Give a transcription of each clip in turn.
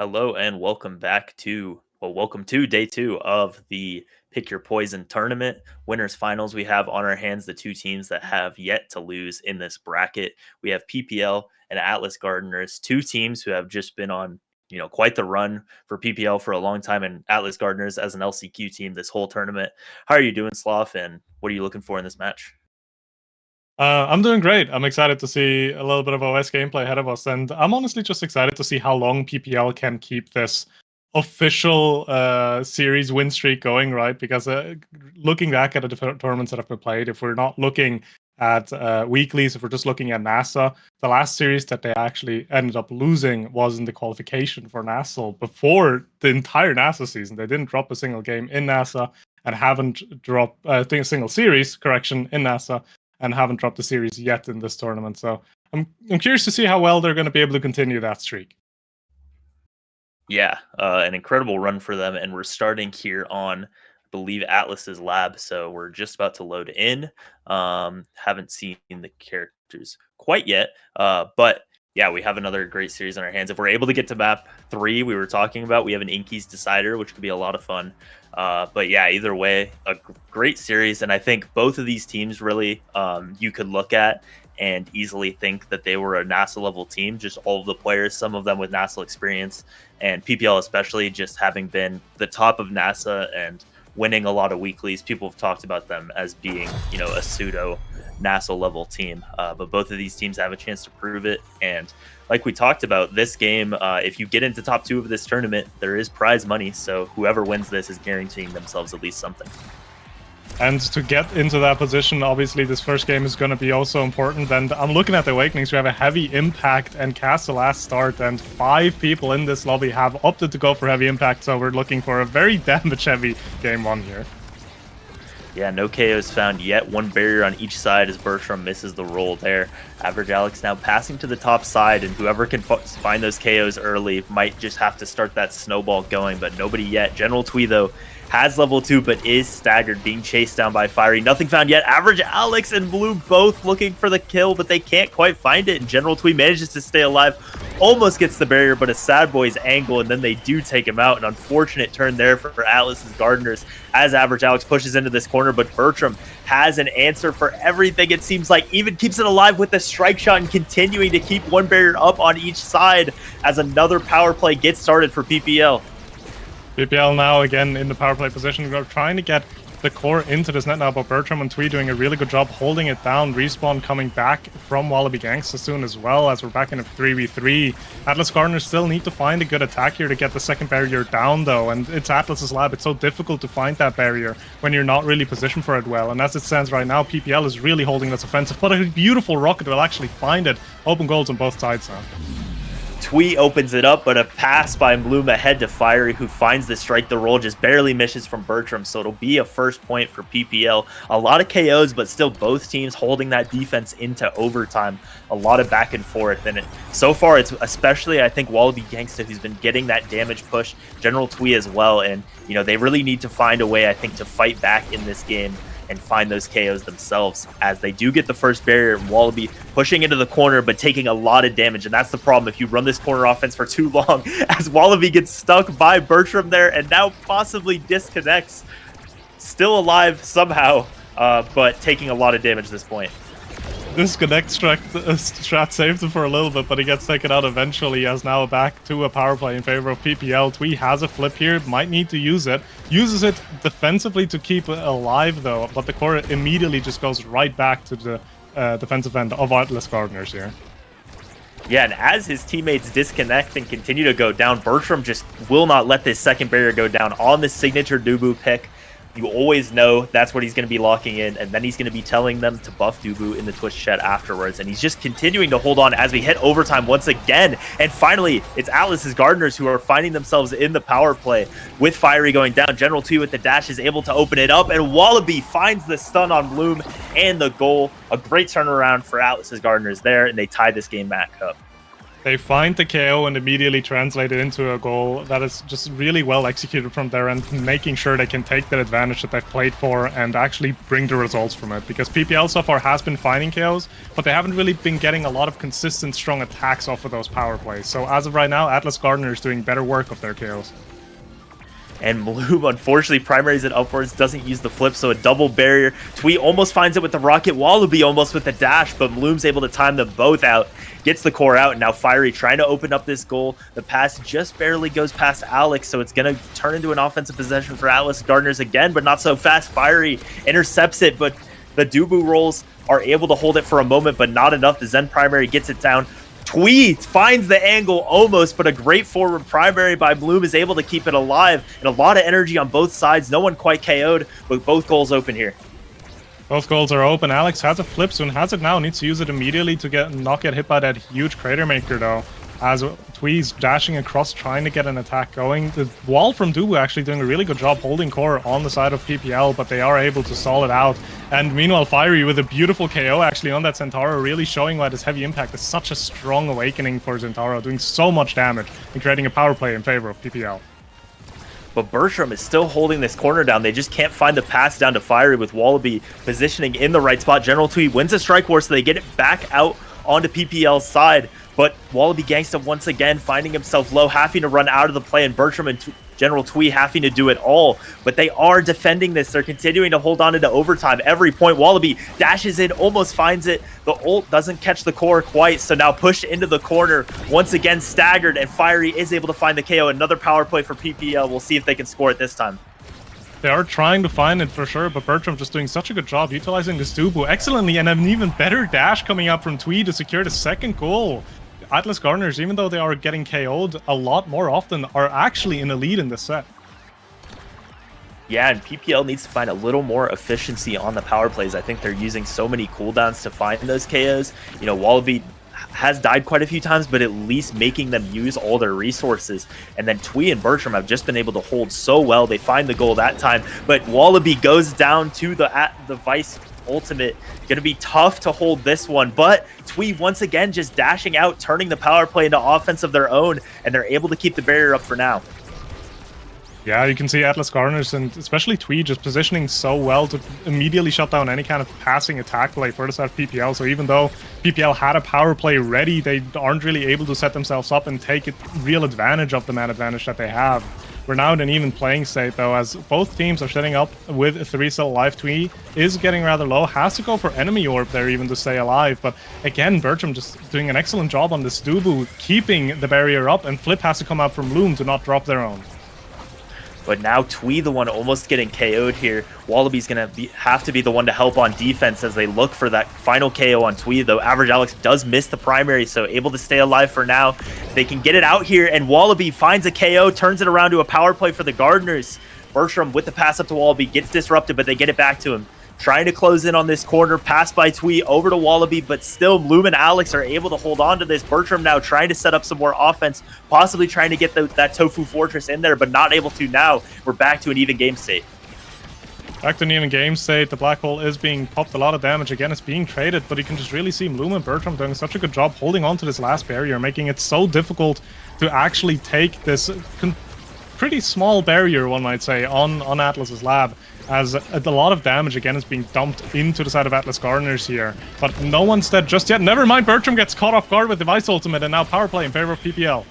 Hello and welcome to day two of the Pick Your Poison tournament. Winners finals. We have on our hands the two teams that have yet to lose in this bracket. We have PPL and Atlas Gardeners, two teams who have just been on, quite the run for PPL for a long time, and Atlas Gardeners as an LCQ team this whole tournament. How are you doing, Sloth? And what are you looking for in this match? I'm doing great. I'm excited to see a little bit of OS gameplay ahead of us, and I'm honestly just excited to see how long PPL can keep this official series win streak going, right? Because looking back at the different tournaments that have been played, if we're not looking at weeklies, if we're just looking at NASA, the last series that they actually ended up losing was in the qualification for NASA before the entire NASA season. They didn't drop a single game in NASA and haven't dropped, I think, a single series, correction, in NASA, and haven't dropped the series yet in this tournament. So I'm curious to see how well they're going to be able to continue that streak. Yeah, an incredible run for them, and we're starting here on, I believe, Atlas's lab. So we're just about to load in. Haven't seen the characters quite yet, but yeah, we have another great series on our hands. If we're able to get to map 3, we were talking about, we have an Inky's Decider, which could be a lot of fun. But yeah, either way, a great series, and I think both of these teams really you could look at and easily think that they were a NASA level team. Just all of the players, some of them with NASA experience, and PPL especially, just having been the top of NASA and winning a lot of weeklies. People have talked about them as being, a pseudo NASA level team, but both of these teams have a chance to prove it. And like we talked about, this game, if you get into top 2 of this tournament, there is prize money. So whoever wins this is guaranteeing themselves at least something. And to get into that position, obviously this first game is going to be also important. And I'm looking at the Awakenings. We have a heavy impact and cast the last start, and 5 people in this lobby have opted to go for heavy impact. So we're looking for a very damage heavy game 1 here. Yeah, no KOs found yet. 1 barrier on each side as Bertram misses the roll there. Average Alex now passing to the top side, and whoever can find those KOs early might just have to start that snowball going, but nobody yet. General Twee, though, has level 2, but is staggered, being chased down by Fiery. Nothing found yet. Average Alex and Blue both looking for the kill, but they can't quite find it, and General Twee manages to stay alive. Almost gets the barrier, but a Sad Boy's angle, and then they do take him out. An unfortunate turn there for Atlas's Gardeners as Average Alex pushes into this corner, but Bertram has an answer for everything, it seems like. Even keeps it alive with the strike shot and continuing to keep 1 barrier up on each side as another power play gets started for PPL. PPL now again in the power play position. We're trying to get the core into this net now, but Bertram and Twee doing a really good job holding it down. Respawn coming back from Wallaby Gangsta soon as well, as we're back in a 3v3. Atlas Gardeners still need to find a good attack here to get the second barrier down, though, and it's Atlas's lab. It's so difficult to find that barrier when you're not really positioned for it well, and as it stands right now, PPL is really holding this offensive, but a beautiful rocket will actually find it. Open goals on both sides now. Twee opens it up, but a pass by Bloom ahead to Fiery, who finds the strike. The roll just barely misses from Bertram, so it'll be a first point for PPL. A lot of KOs, but still both teams holding that defense into overtime. A lot of back and forth, and so far it's especially, I think, Wallaby Gangsta who's been getting that damage push. General Twee as well, and they really need to find a way, I think, to fight back in this game and find those KOs themselves, as they do get the first barrier. Wallaby pushing into the corner, but taking a lot of damage, and that's the problem if you run this corner offense for too long, as Wallaby gets stuck by Bertram there and now possibly disconnects. Still alive somehow, but taking a lot of damage at this point. Disconnect strat saved him for a little bit, but he gets taken out eventually, as now back to a power play in favor of PPL. Twee has a flip here, might need to use it. Uses it defensively to keep it alive, though, but the core immediately just goes right back to the defensive end of Atlas Gardeners here. Yeah, and as his teammates disconnect and continue to go down, Bertram just will not let this second barrier go down on the signature Dubu pick. You always know that's what he's going to be locking in, and then he's going to be telling them to buff Dubu in the Twitch chat afterwards, and he's just continuing to hold on as we hit overtime once again. And finally, it's Atlas's Gardeners who are finding themselves in the power play with Fiery going down. General Twee with the dash is able to open it up, and Wallaby finds the stun on Bloom and the goal. A great turnaround for Atlas's Gardeners there, and they tie this game back up. They find the KO and immediately translate it into a goal that is just really well executed from their end, making sure they can take that advantage that they've played for and actually bring the results from it. Because PPL so far has been finding KOs, but they haven't really been getting a lot of consistent, strong attacks off of those power plays. So as of right now, Atlas Gardener is doing better work of their KOs. And Bloom, unfortunately, primaries it upwards, doesn't use the flip, so a double barrier. Twee almost finds it with the rocket, Wallaby almost with the dash, but Bloom's able to time them both out, gets the core out, and now Fiery trying to open up this goal. The pass just barely goes past Alex, so it's going to turn into an offensive possession for Atlas Gardeners again, but not so fast. Fiery intercepts it, but the Dubu rolls are able to hold it for a moment, but not enough. The Zen primary gets it down. Twee finds the angle almost, but a great forward primary by Bloom is able to keep it alive, and a lot of energy on both sides. No one quite KO'd, but both goals open here. Both goals are open. Alex has a flip soon, has it now, needs to use it immediately to not get hit by that huge crater maker though. As Twee's dashing across, trying to get an attack going. The wall from Dubu actually doing a really good job holding core on the side of PPL, but they are able to stall it out. And meanwhile, Fiery with a beautiful KO actually on that Centauro, really showing why this heavy impact is such a strong awakening for Centauro, doing so much damage and creating a power play in favor of PPL. But Bertram is still holding this corner down. They just can't find the pass down to Fiery with Wallaby positioning in the right spot. General Twee wins a strike war, so they get it back out onto PPL's side. But Wallaby Gangsta once again finding himself low, having to run out of the play, and Bertram and General Twee having to do it all. But they are defending this. They're continuing to hold on into overtime. Every point, Wallaby dashes in, almost finds it. The ult doesn't catch the core quite, so now pushed into the corner. Once again staggered, and Fiery is able to find the KO. Another power play for PPL. We'll see if they can score it this time. They are trying to find it for sure, but Bertram just doing such a good job utilizing this Dubu excellently, and an even better dash coming up from Twee to secure the second goal. Atlas Gardeners, even though they are getting KO'd a lot more often, are actually in the lead in this set. Yeah, and PPL needs to find a little more efficiency on the power plays. I think they're using so many cooldowns to find those KOs. You know, Wallaby has died quite a few times, but at least making them use all their resources. And then Twee and Bertram have just been able to hold so well. They find the goal that time, but Wallaby goes down to the Vice ultimate. Gonna be tough to hold this one, but Twee once again just dashing out, turning the power play into offense of their own, and they're able to keep the barrier up for now. Yeah, you can see Atlas Gardeners and especially Twee just positioning so well to immediately shut down any kind of passing attack play for the side of PPL. So even though PPL had a power play ready, they aren't really able to set themselves up and take real advantage of the man advantage that they have. We're now in an even playing state though, as both teams are setting up with a 3 still alive. Twee is getting rather low, has to go for enemy orb there even to stay alive. But again, Bertram just doing an excellent job on this Dubu, keeping the barrier up, and Flip has to come out from Loom to not drop their own. But now Twee, the one almost getting KO'd here. Wallaby's going to have to be the one to help on defense as they look for that final KO on Twee, though Average Alex does miss the primary, so able to stay alive for now. They can get it out here, and Wallaby finds a KO, turns it around to a power play for the Gardeners. Bertram with the pass up to Wallaby, gets disrupted, but they get it back to him. Trying to close in on this corner, pass by Twee over to Wallaby, but still Bloom and Alex are able to hold on to this. Bertram now trying to set up some more offense, possibly trying to get that Tofu Fortress in there, but not able to now. We're back to an even game state. Back to an even game state. The black hole is being popped, a lot of damage. Again, it's being traded, but you can just really see Bloom and Bertram doing such a good job holding on to this last barrier, making it so difficult to actually take this pretty small barrier, one might say, on Atlas's lab. As a lot of damage again is being dumped into the side of Atlas Gardeners here. But no one's dead just yet. Never mind, Bertram gets caught off guard with the Vice Ultimate, and now power play in favor of PPL.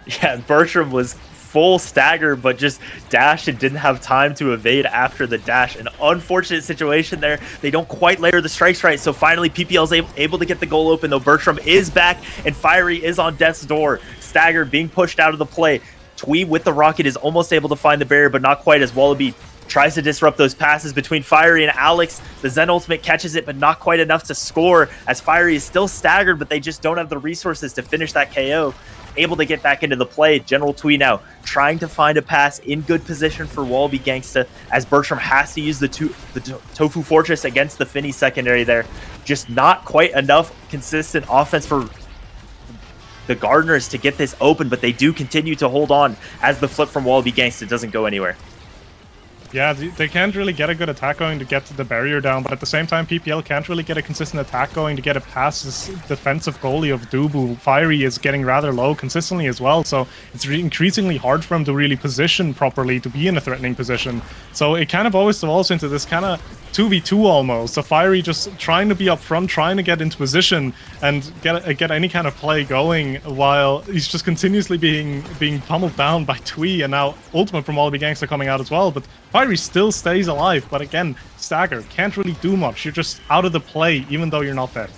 Yeah, Bertram was full stagger, but just dashed and didn't have time to evade after the dash. An unfortunate situation there. They don't quite layer the strikes right, so finally PPL's able to get the goal open, though Bertram is back, and Fiery is on death's door. Stagger being pushed out of the play. Twee with the rocket is almost able to find the barrier, but not quite, as Wallaby tries to disrupt those passes between Fiery and Alex. The Zen Ultimate catches it, but not quite enough to score, as Fiery is still staggered, but they just don't have the resources to finish that KO. Able to get back into the play. General Twee now trying to find a pass in good position for Wallaby Gangsta, as Bertram has to use the Tofu Fortress against the Finny secondary there. Just not quite enough consistent offense for the Gardeners to get this open, but they do continue to hold on as the flip from Wallaby Gangsta doesn't go anywhere. Yeah, they can't really get a good attack going to get the barrier down, but at the same time, PPL can't really get a consistent attack going to get it past this defensive goalie of Dubu. Fiery is getting rather low consistently as well, so it's increasingly hard for him to really position properly to be in a threatening position. So it kind of always devolves into this kind of 2v2 almost. So Fiery just trying to be up front, trying to get into position and get any kind of play going, while he's just continuously being pummeled down by Twee, and now Ultimate from Wallaby Gangster coming out as well. But Fiery still stays alive, but again, Stagger can't really do much. You're just out of the play, even though you're not dead.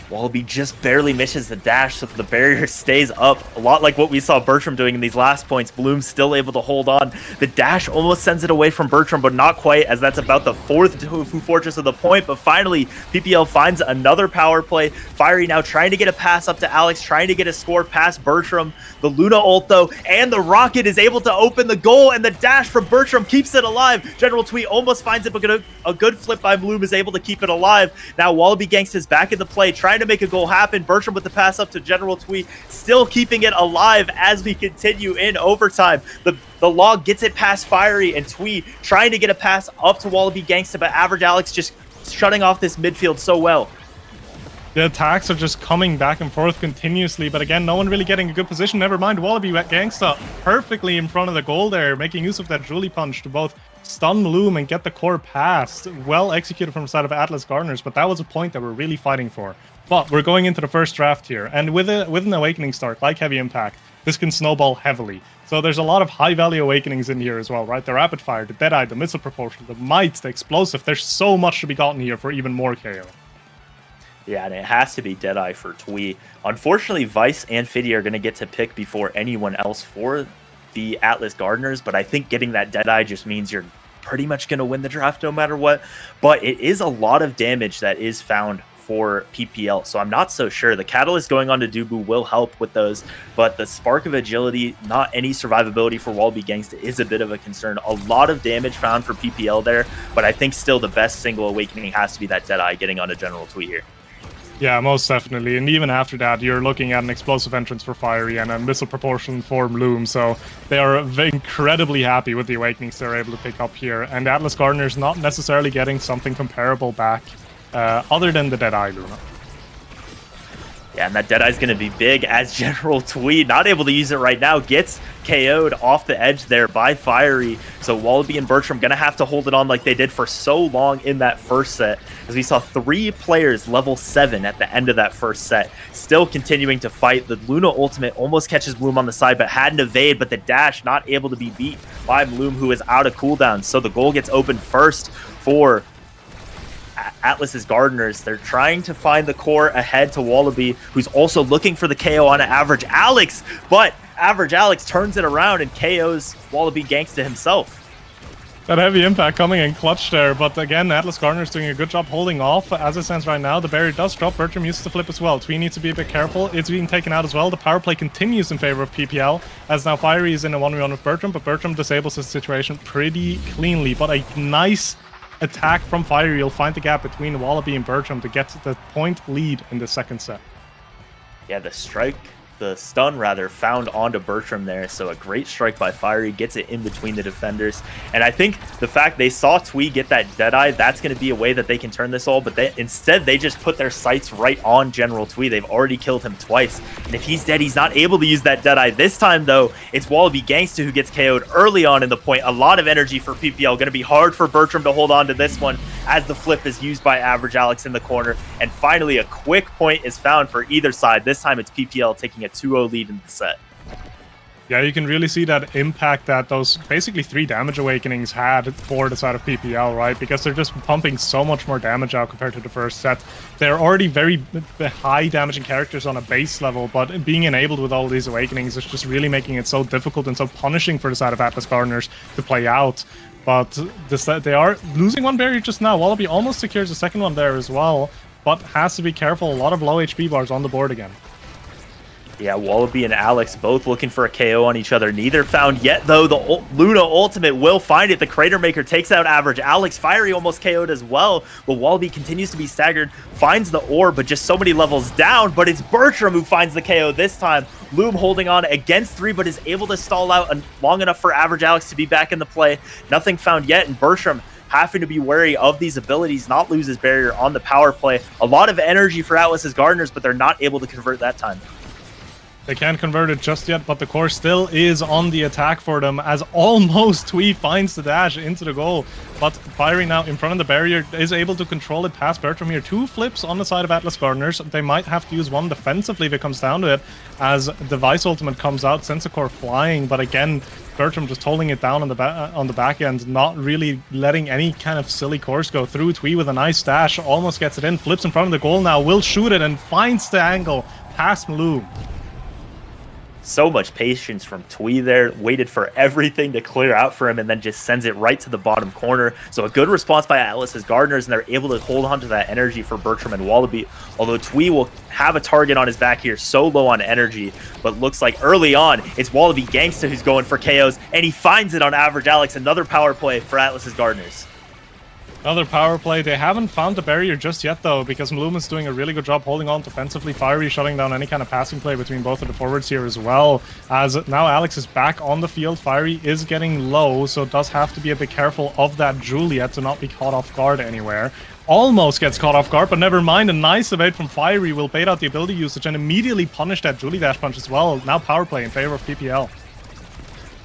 Wallaby just barely misses the dash, so the barrier stays up. A lot like what we saw Bertram doing in these last points. Bloom's still able to hold on. The dash almost sends it away from Bertram, but not quite, as that's about the fourth Tofu Fortress of the point. But finally, PPL finds another power play. Fiery now trying to get a pass up to Alex, trying to get a score past Bertram. The Luna ult, though, and the Rocket is able to open the goal, and the dash from Bertram keeps it alive. General Twee almost finds it, but a good flip by Bloom is able to keep it alive. Now Wallaby Gangsta's back in the play, trying to make a goal happen. Bertram with the pass up to General Twee, still keeping it alive as we continue in overtime. The log gets it past Fiery, and Twee trying to get a pass up to Wallaby Gangsta, but Average Alex just shutting off this midfield so well. The attacks are just coming back and forth continuously, but again, no one really getting a good position. Never mind, Wallaby Gangsta perfectly in front of the goal there, making use of that Julie Punch to both stun Bloom and get the core past. Well executed from the side of Atlas Gardeners, but that was a point that we're really fighting for. But we're going into the first draft here, and with an Awakening start like Heavy Impact, this can snowball heavily. So there's a lot of high-value Awakenings in here as well, right? The Rapid Fire, the Deadeye, the Missile Propulsion, the Might, the Explosive. There's so much to be gotten here for even more KO. Yeah, and it has to be Deadeye for Twee. Unfortunately, Vice and Fiddy are going to get to pick before anyone else for the Atlas Gardeners, but I think getting that Deadeye just means you're pretty much going to win the draft no matter what. But it is a lot of damage that is found for PPL, so I'm not so sure. The Catalyst going on to Dubu will help with those, but the Spark of Agility, not any survivability for Wallaby Gangsta, is a bit of a concern. A lot of damage found for PPL there, but I think still the best single Awakening has to be that Deadeye getting on a General Twee here. Yeah, most definitely. And even after that, you're looking at an Explosive Entrance for Fiery and a Missile Proportion for Bloom. So they are incredibly happy with the Awakenings they're able to pick up here. And Atlas Gardener's not necessarily getting something comparable back, other than the Deadeye Luna. Yeah, and that Deadeye's going to be big, as General Twee, not able to use it right now, gets KO'd off the edge there by Fiery. So Wallaby and Bertram going to have to hold it on like they did for so long in that first set, as we saw 3 players level 7 at the end of that first set, still continuing to fight. The Luna ultimate almost catches Bloom on the side, but had an evade, but the dash not able to be beat by Bloom, who is out of cooldown. So the goal gets opened first for Atlas's Gardeners. They're trying to find the core ahead to Wallaby, who's also looking for the KO on an Average Alex, but Average Alex turns it around and KOs Wallaby Gangsta himself. That Heavy Impact coming in clutch there, but again, Atlas Gardener's doing a good job holding off. As it stands right now, the barrier does drop. Bertram uses the flip as well. Twee needs to be a bit careful. It's being taken out as well. The power play continues in favor of PPL, as now Fiery is in a 1v1 with Bertram, but Bertram disables the situation pretty cleanly. But a nice attack from Fiery. You'll find the gap between Wallaby and Bertram to get the point lead in the second set. Yeah, the stun rather, found onto Bertram there. So a great strike by Fiery, gets it in between the defenders. And I think the fact they saw Twee get that Deadeye, that's going to be a way that they can turn this all. But instead, they just put their sights right on General Twee. They've already killed him twice. And if he's dead, he's not able to use that Deadeye. This time, though, it's Wallaby Gangsta who gets KO'd early on in the point. A lot of energy for PPL. Going to be hard for Bertram to hold on to this one, as the flip is used by Average Alex in the corner. And finally, a quick point is found for either side. This time, it's PPL taking a 2-0 lead in the set. Yeah, you can really see that impact that those basically 3 damage awakenings had for the side of PPL, right? Because they're just pumping so much more damage out compared to the first set. They're already very high damaging characters on a base level, but being enabled with all these awakenings is just really making it so difficult and so punishing for the side of Atlas Gardeners to play out. But they are losing one barrier just now. Wallaby almost secures the second one there as well, but has to be careful. A lot of low HP bars on the board again. Yeah, Wallaby and Alex both looking for a KO on each other. Neither found yet, though. The Luna ultimate will find it. The Crater Maker takes out Average. Alex, Fiery almost KO'd as well. But Wallaby continues to be staggered, finds the orb, but just so many levels down. But it's Bertram who finds the KO this time. Loom holding on against 3, but is able to stall out long enough for Average Alex to be back in the play. Nothing found yet, and Bertram having to be wary of these abilities, not lose his barrier on the power play. A lot of energy for Atlas's Gardeners, but they're not able to convert that time. They can't convert it just yet, but the core still is on the attack for them as almost Twee finds the dash into the goal. But Fiery now in front of the barrier is able to control it past Bertram here. 2 flips on the side of Atlas Gardeners. They might have to use one defensively if it comes down to it, as the Vice Ultimate comes out, sends the core flying. But again, Bertram just holding it down on the back end, not really letting any kind of silly course go through. Twee with a nice dash, almost gets it in, flips in front of the goal now, will shoot it and finds the angle past Malou. So much patience from Twee there, waited for everything to clear out for him and then just sends it right to the bottom corner. So a good response by Atlas's Gardeners, and they're able to hold on to that energy for Bertram and Wallaby. Although Twee will have a target on his back here, so low on energy, but looks like early on it's Wallaby Gangsta who's going for KOs, and he finds it on Average Alex. Another power play for Atlas's Gardeners. Another power play. They haven't found the barrier just yet, though, because Maloom is doing a really good job holding on defensively. Fiery shutting down any kind of passing play between both of the forwards here as well. As now Alex is back on the field, Fiery is getting low, so does have to be a bit careful of that Juliet to not be caught off guard anywhere. Almost gets caught off guard, but never mind. A nice evade from Fiery will bait out the ability usage and immediately punish that Julie dash punch as well. Now power play in favor of PPL.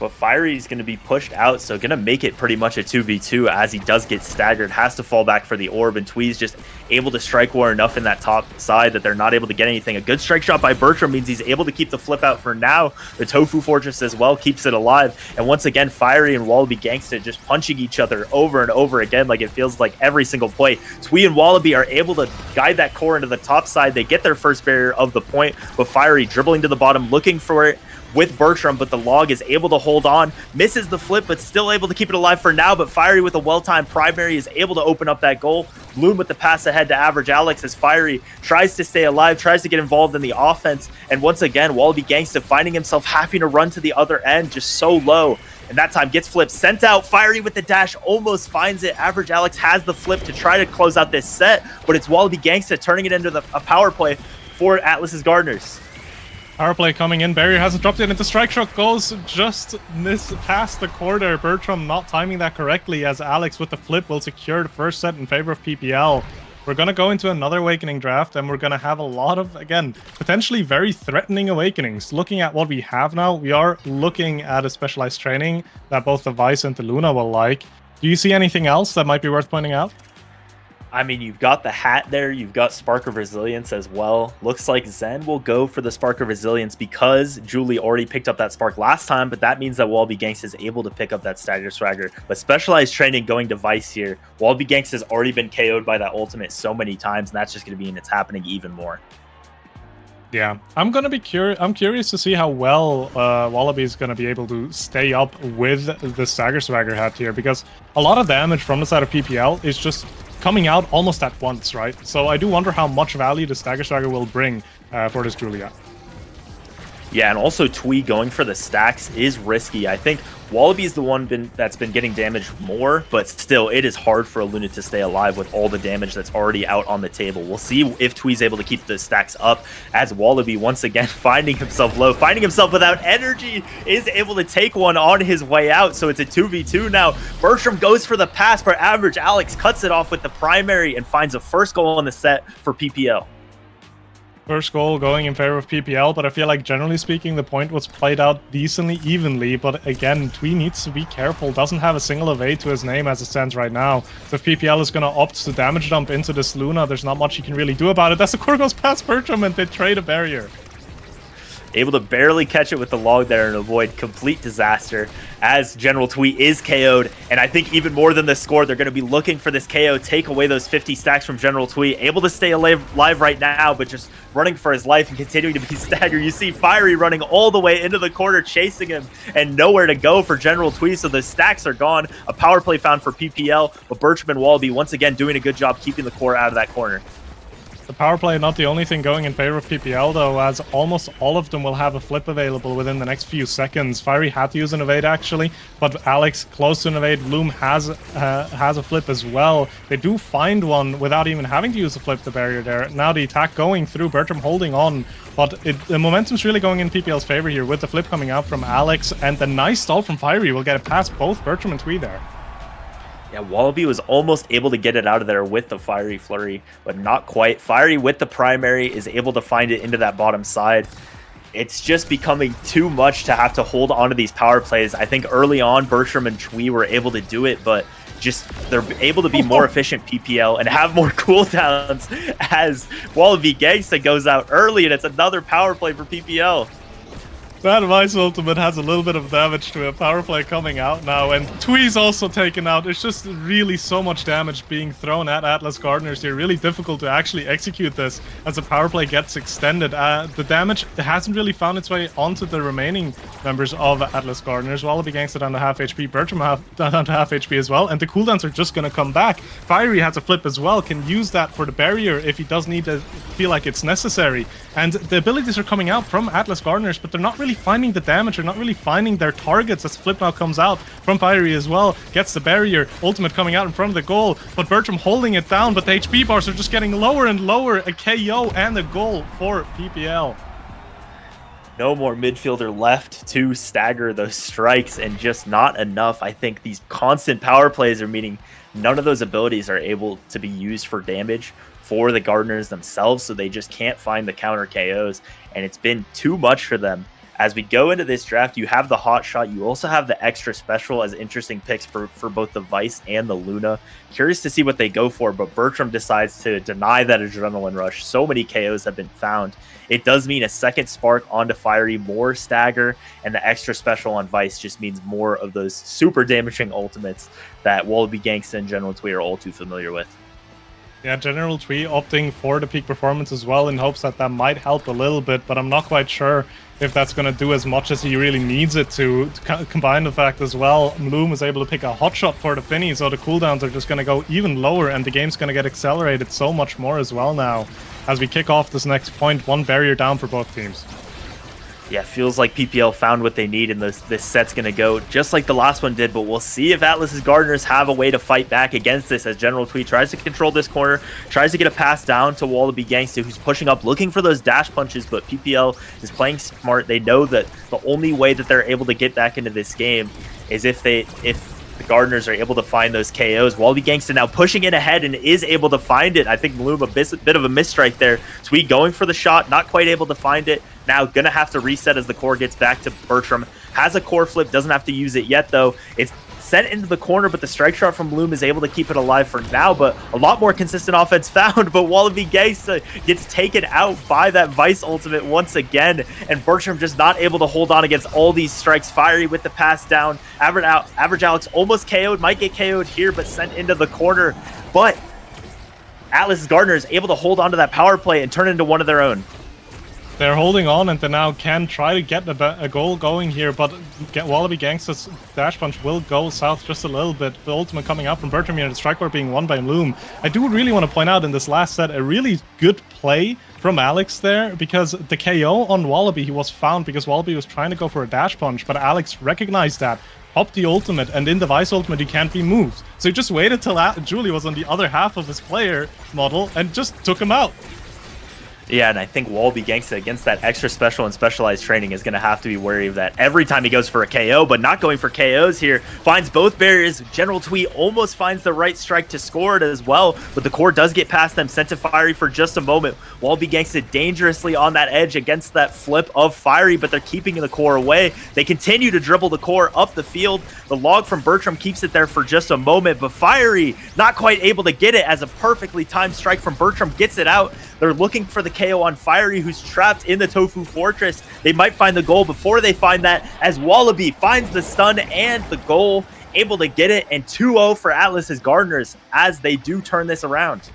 But Fiery's going to be pushed out, so going to make it pretty much a 2v2 as he does get staggered, has to fall back for the orb, and Twee's just able to strike war enough in that top side that they're not able to get anything. A good strike shot by Bertram means he's able to keep the flip out for now. The Tofu Fortress as well keeps it alive, and once again, Fiery and Wallaby Gangsta just punching each other over and over again like it feels like every single play. Twee and Wallaby are able to guide that core into the top side. They get their first barrier of the point, but Fiery dribbling to the bottom, looking for it with Bertram, but the log is able to hold on, misses the flip, but still able to keep it alive for now. But Fiery with a well-timed primary is able to open up that goal. Bloom with the pass ahead to Average Alex as Fiery tries to stay alive, tries to get involved in the offense. And once again, Wallaby Gangsta finding himself having to run to the other end, just so low. And that time gets flipped, sent out. Fiery with the dash, almost finds it. Average Alex has the flip to try to close out this set, but it's Wallaby Gangsta turning it into a power play for Atlas's Gardeners. Power play coming in. Barrier hasn't dropped it, and the strike shot goes just past the corner. Bertram not timing that correctly, as Alex with the flip will secure the first set in favor of PPL. We're going to go into another Awakening draft, and we're going to have a lot of, again, potentially very threatening Awakenings. Looking at what we have now, we are looking at a specialized training that both the Vice and the Luna will like. Do you see anything else that might be worth pointing out? I mean, you've got the hat there. You've got Spark of Resilience as well. Looks like Zen will go for the Spark of Resilience because Julie already picked up that Spark last time, but that means that Wallaby Gangsta is able to pick up that Stagger Swagger. But Specialized Training going to Vice here. Wallaby Gangsta has already been KO'd by that ultimate so many times, and that's just going to mean it's happening even more. Yeah, I'm gonna be curious. I'm curious to see how well Wallaby is gonna be able to stay up with the Stagger Swagger hat here, because a lot of damage from the side of PPL is just coming out almost at once, right? So I do wonder how much value the Stagger Swagger will bring for this Julia. Yeah, and also Twee going for the stacks is risky. I think Wallaby is the one that's been getting damaged more, but still, it is hard for a Luna to stay alive with all the damage that's already out on the table. We'll see if Twee's able to keep the stacks up, as Wallaby, once again, finding himself low, finding himself without energy, is able to take one on his way out. So it's a 2v2 now. Bertram goes for the pass, but Average Alex cuts it off with the primary and finds a first goal in the set for PPL. First goal going in favor of PPL, but I feel like generally speaking the point was played out decently evenly, but again, Twee needs to be careful, doesn't have a single evade to his name as it stands right now. So if PPL is going to opt to damage dump into this Luna, there's not much he can really do about it. As the core goes past Bertram and they trade a barrier. Able to barely catch it with the log there and avoid complete disaster as General Twee is KO'd. And I think even more than the score, they're going to be looking for this KO, take away those 50 stacks from General Twee. Able to stay alive right now, but just running for his life and continuing to be staggered. You see Fiery running all the way into the corner, chasing him, and nowhere to go for General Twee, so the stacks are gone. A power play found for PPL, but Bertram and Wallaby once again doing a good job keeping the core out of that corner. The power play not the only thing going in favor of PPL though, as almost all of them will have a flip available within the next few seconds. Fiery had to use an evade actually, but Alex close to an evade. Bloom has a flip as well. They do find one without even having to use a flip the barrier there. Now the attack going through, Bertram holding on, but the momentum's really going in PPL's favor here with the flip coming out from Alex, and the nice stall from Fiery will get it past both Bertram and Twee there. Yeah, Wallaby was almost able to get it out of there with the Fiery Flurry, but not quite. Fiery with the primary is able to find it into that bottom side. It's just becoming too much to have to hold on to these power plays. I think early on, Bertram and Twee were able to do it, but just they're able to be more efficient PPL and have more cooldowns as Wallaby Gangsta goes out early, and it's another power play for PPL. That Vice Ultimate has a little bit of damage to it. Power play coming out now, and Twee's also taken out. It's just really so much damage being thrown at Atlas Gardeners here. Really difficult to actually execute this as the power play gets extended. The damage hasn't really found its way onto the remaining members of Atlas Gardeners. Wallaby Gangsta down to half HP, Bertram down to half HP as well, and the cooldowns are just going to come back. Fiery has a flip as well, can use that for the barrier if he does need to feel like it's necessary. And the abilities are coming out from Atlas Gardeners, but they're not really finding the damage, they're not really finding their targets as flip now comes out from Fiery as well, gets the barrier, ultimate coming out in front of the goal, but Bertram holding it down, but the HP bars are just getting lower and lower, a KO and a goal for PPL. No more midfielder left to stagger those strikes, and just not enough. I think these constant power plays are meaning none of those abilities are able to be used for damage for the Gardeners themselves, so they just can't find the counter KOs, and it's been too much for them. As we go into this draft, you have the hot shot, you also have the extra special as interesting picks for both the Vice and the Luna. Curious to see what they go for, but Bertram decides to deny that adrenaline rush. So many KOs have been found. It does mean a second spark onto Fiery, more stagger, and the extra special on Vice just means more of those super damaging ultimates that Wallaby Gangsta and General Twee are all too familiar with. Yeah, General Twee opting for the peak performance as well in hopes that that might help a little bit, but I'm not quite sure if that's going to do as much as he really needs it to combine the fact as well. Bloom is able to pick a hot shot for the Finny, so the cooldowns are just going to go even lower, and the game's going to get accelerated so much more as well now. As we kick off this next point, one barrier down for both teams. Yeah, feels like PPL found what they need, and this set's going to go just like the last one did, but we'll see if Atlas's Gardeners have a way to fight back against this as General Twee tries to control this corner, tries to get a pass down to Wallaby Gangsta, who's pushing up, looking for those dash punches, but PPL is playing smart. They know that the only way that they're able to get back into this game is if the Gardeners are able to find those KOs. Wallaby Gangsta now pushing in ahead and is able to find it. I think Bloom a bit of a misstrike there. Twee going for the shot, not quite able to find it. Now gonna have to reset as the core gets back to Bertram. Has a core flip, doesn't have to use it yet though. It's sent into the corner, but the strike shot from Bloom is able to keep it alive for now, but a lot more consistent offense found, but Wallaby Gangsta gets taken out by that Vice ultimate once again, and Bertram just not able to hold on against all these strikes. Fiery with the pass down. Average Alex almost KO'd, might get KO'd here, but sent into the corner, but Atlas Gardener is able to hold on to that power play and turn it into one of their own. They're holding on, and they now can try to get a goal going here, but Wallaby Gangsta's dash punch will go south just a little bit. The ultimate coming out from Bertram here, the strike bar being won by Loom. I do really want to point out in this last set a really good play from Alex there, because the KO on Wallaby, he was found because Wallaby was trying to go for a dash punch, but Alex recognized that, popped the ultimate, and in the Vice ultimate he can't be moved. So he just waited till Julie was on the other half of his player model and just took him out. Yeah, and I think Wallaby Gangsta against that extra special and specialized training is going to have to be wary of that every time he goes for a KO, but not going for KOs here. Finds both barriers. General Twee almost finds the right strike to score it as well, but the core does get past them, sent to Fiery for just a moment. Wallaby Gangsta dangerously on that edge against that flip of Fiery, but they're keeping the core away. They continue to dribble the core up the field. The log from Bertram keeps it there for just a moment, but Fiery not quite able to get it as a perfectly timed strike from Bertram gets it out. They're looking for the KO on Fiery, who's trapped in the Tofu Fortress. They might find the goal before they find that, as Wallaby finds the stun and the goal, able to get it, and 2-0 for Atlas's Gardeners as they do turn this around.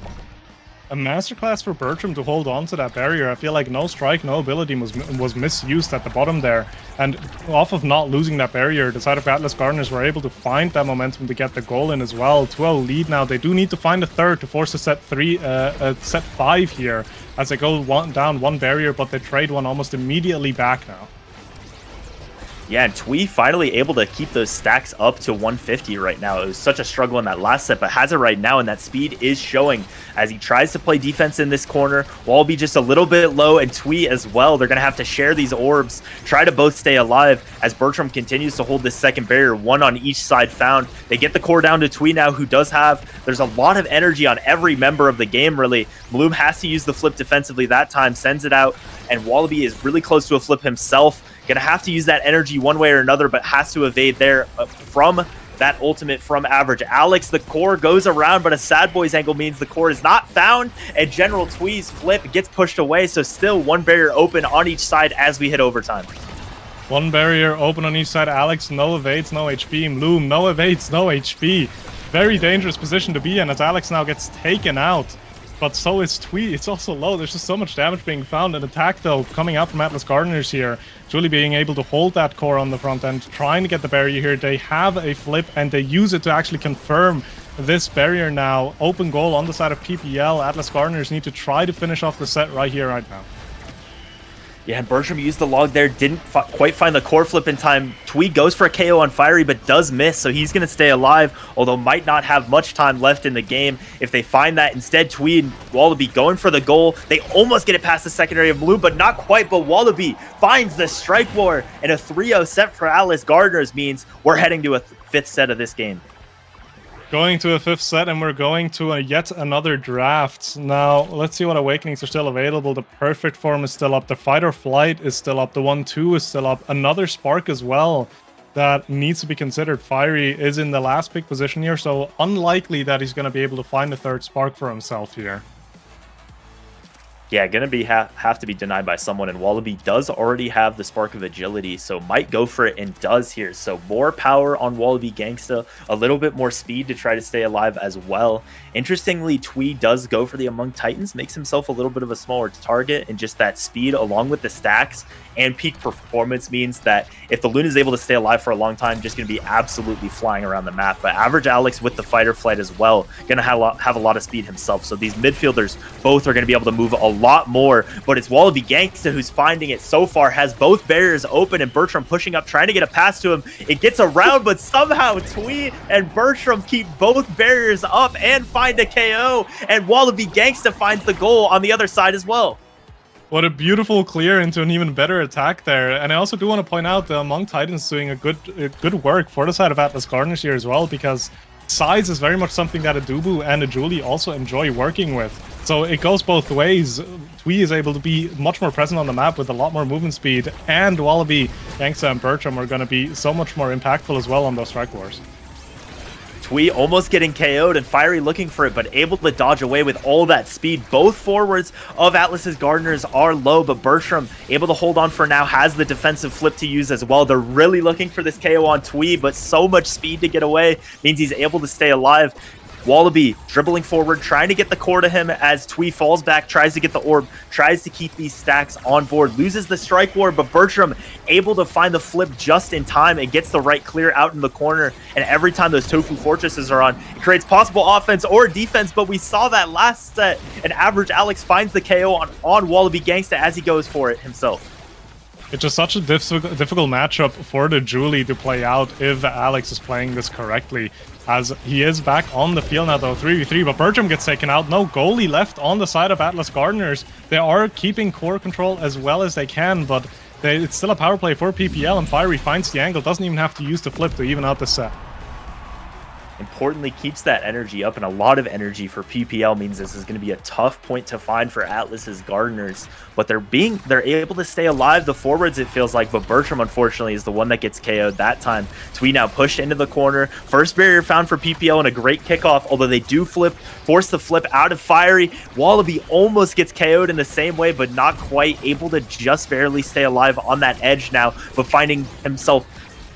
A masterclass for Bertram to hold on to that barrier. I feel like no strike, no ability was misused at the bottom there. And off of not losing that barrier, the side of Atlas Gardeners were able to find that momentum to get the goal in as well. 2-0 lead now. They do need to find a third to force a set 5 here as they go down one barrier, but they trade one almost immediately back now. Yeah, and Twee finally able to keep those stacks up to 150 right now. It was such a struggle in that last set, but has it right now, and that speed is showing as he tries to play defense in this corner. Wallaby just a little bit low, and Twee as well. They're going to have to share these orbs, try to both stay alive as Bertram continues to hold this second barrier, one on each side found. They get the core down to Twee now, who does have, there's a lot of energy on every member of the game, really. Bloom has to use the flip defensively that time, sends it out, and Wallaby is really close to a flip himself. Gonna have to use that energy one way or another, but has to evade there from that ultimate from Average Alex. The core goes around, but a Sad Boys angle means the core is not found, and General Twee's flip gets pushed away, so still one barrier open on each side as we hit overtime. One barrier open on each side. Alex, no evades, no HP. Bloom, no evades, no HP. Very dangerous position to be in as Alex now gets taken out. But so is Twee. It's also low. There's just so much damage being found. An attack, though, coming out from Atlas Gardeners here. Julie being able to hold that core on the front end, trying to get the barrier here. They have a flip, and they use it to actually confirm this barrier now. Open goal on the side of PPL. Atlas Gardeners need to try to finish off the set right here, right now. Yeah, and Bertram used the log there, didn't quite find the core flip in time. Twee goes for a KO on Fiery, but does miss, so he's going to stay alive, although might not have much time left in the game if they find that. Instead, Twee and Wallaby going for the goal. They almost get it past the secondary of Bloom, but not quite, but Wallaby finds the strike war, and a 3-0 set for Atlas Gardeners means we're heading to a fifth set of this game. Going to a fifth set, and we're going to yet another draft. Now, let's see what awakenings are still available. The perfect form is still up. The fight or flight is still up. The 1-2 is still up. Another spark as well that needs to be considered. Fiery is in the last pick position here, so unlikely that he's going to be able to find a third spark for himself here. Yeah, gonna be have to be denied by someone, and Wallaby does already have the spark of agility, so might go for it and does here. So more power on Wallaby Gangsta, a little bit more speed to try to stay alive as well. Interestingly, Twee does go for the Among Titans, makes himself a little bit of a smaller target, and just that speed along with the stacks and peak performance means that if the Luna is able to stay alive for a long time, just going to be absolutely flying around the map. But Average Alex with the fight or flight as well, going to have a lot of speed himself. So these midfielders both are going to be able to move a lot more, but it's Wallaby Gangsta who's finding it so far, has both barriers open, and Bertram pushing up, trying to get a pass to him. It gets around, but somehow Twee and Bertram keep both barriers up and find a KO, and Wallaby Gangsta finds the goal on the other side as well. What a beautiful clear into an even better attack there. And I also do want to point out the Among Titans doing a good work for the side of Atlas Gardeners here as well, because size is very much something that a Dubu and a Julie also enjoy working with. So it goes both ways. Twee is able to be much more present on the map with a lot more movement speed, and Wallaby, Gangsta, and Bertram are going to be so much more impactful as well on those strike wars. Twee almost getting KO'd, and Fiery looking for it, but able to dodge away with all that speed. Both forwards of Atlas's Gardeners are low, but Bertram able to hold on for now, has the defensive flip to use as well. They're really looking for this KO on Twee, but so much speed to get away means he's able to stay alive. Wallaby dribbling forward, trying to get the core to him as Twee falls back, tries to get the orb, tries to keep these stacks on board, loses the strike war, but Bertram able to find the flip just in time and gets the right clear out in the corner. And every time those Tofu Fortresses are on, it creates possible offense or defense, but we saw that last set, and Average Alex finds the KO on Wallaby Gangsta as he goes for it himself. It's just such a difficult matchup for the Julie to play out if Alex is playing this correctly, as he is back on the field now though, 3v3, but Bertram gets taken out. No goalie left on the side of Atlas Gardeners. They are keeping core control as well as they can, but it's still a power play for PPL, and Fiery finds the angle, doesn't even have to use the flip to even out the set. Importantly, keeps that energy up, and a lot of energy for PPL means this is going to be a tough point to find for Atlas's Gardeners, but they're able to stay alive, the forwards, it feels like, but Bertram unfortunately is the one that gets KO'd that time. Twee now pushed into the corner, first barrier found for PPL, and a great kickoff, although they do force the flip out of Fiery. Wallaby almost gets KO'd in the same way, but not quite, able to just barely stay alive on that edge now, but finding himself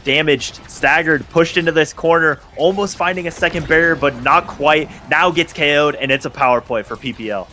damaged, staggered, pushed into this corner, almost finding a second barrier, but not quite. Now gets KO'd, and it's a power play for PPL.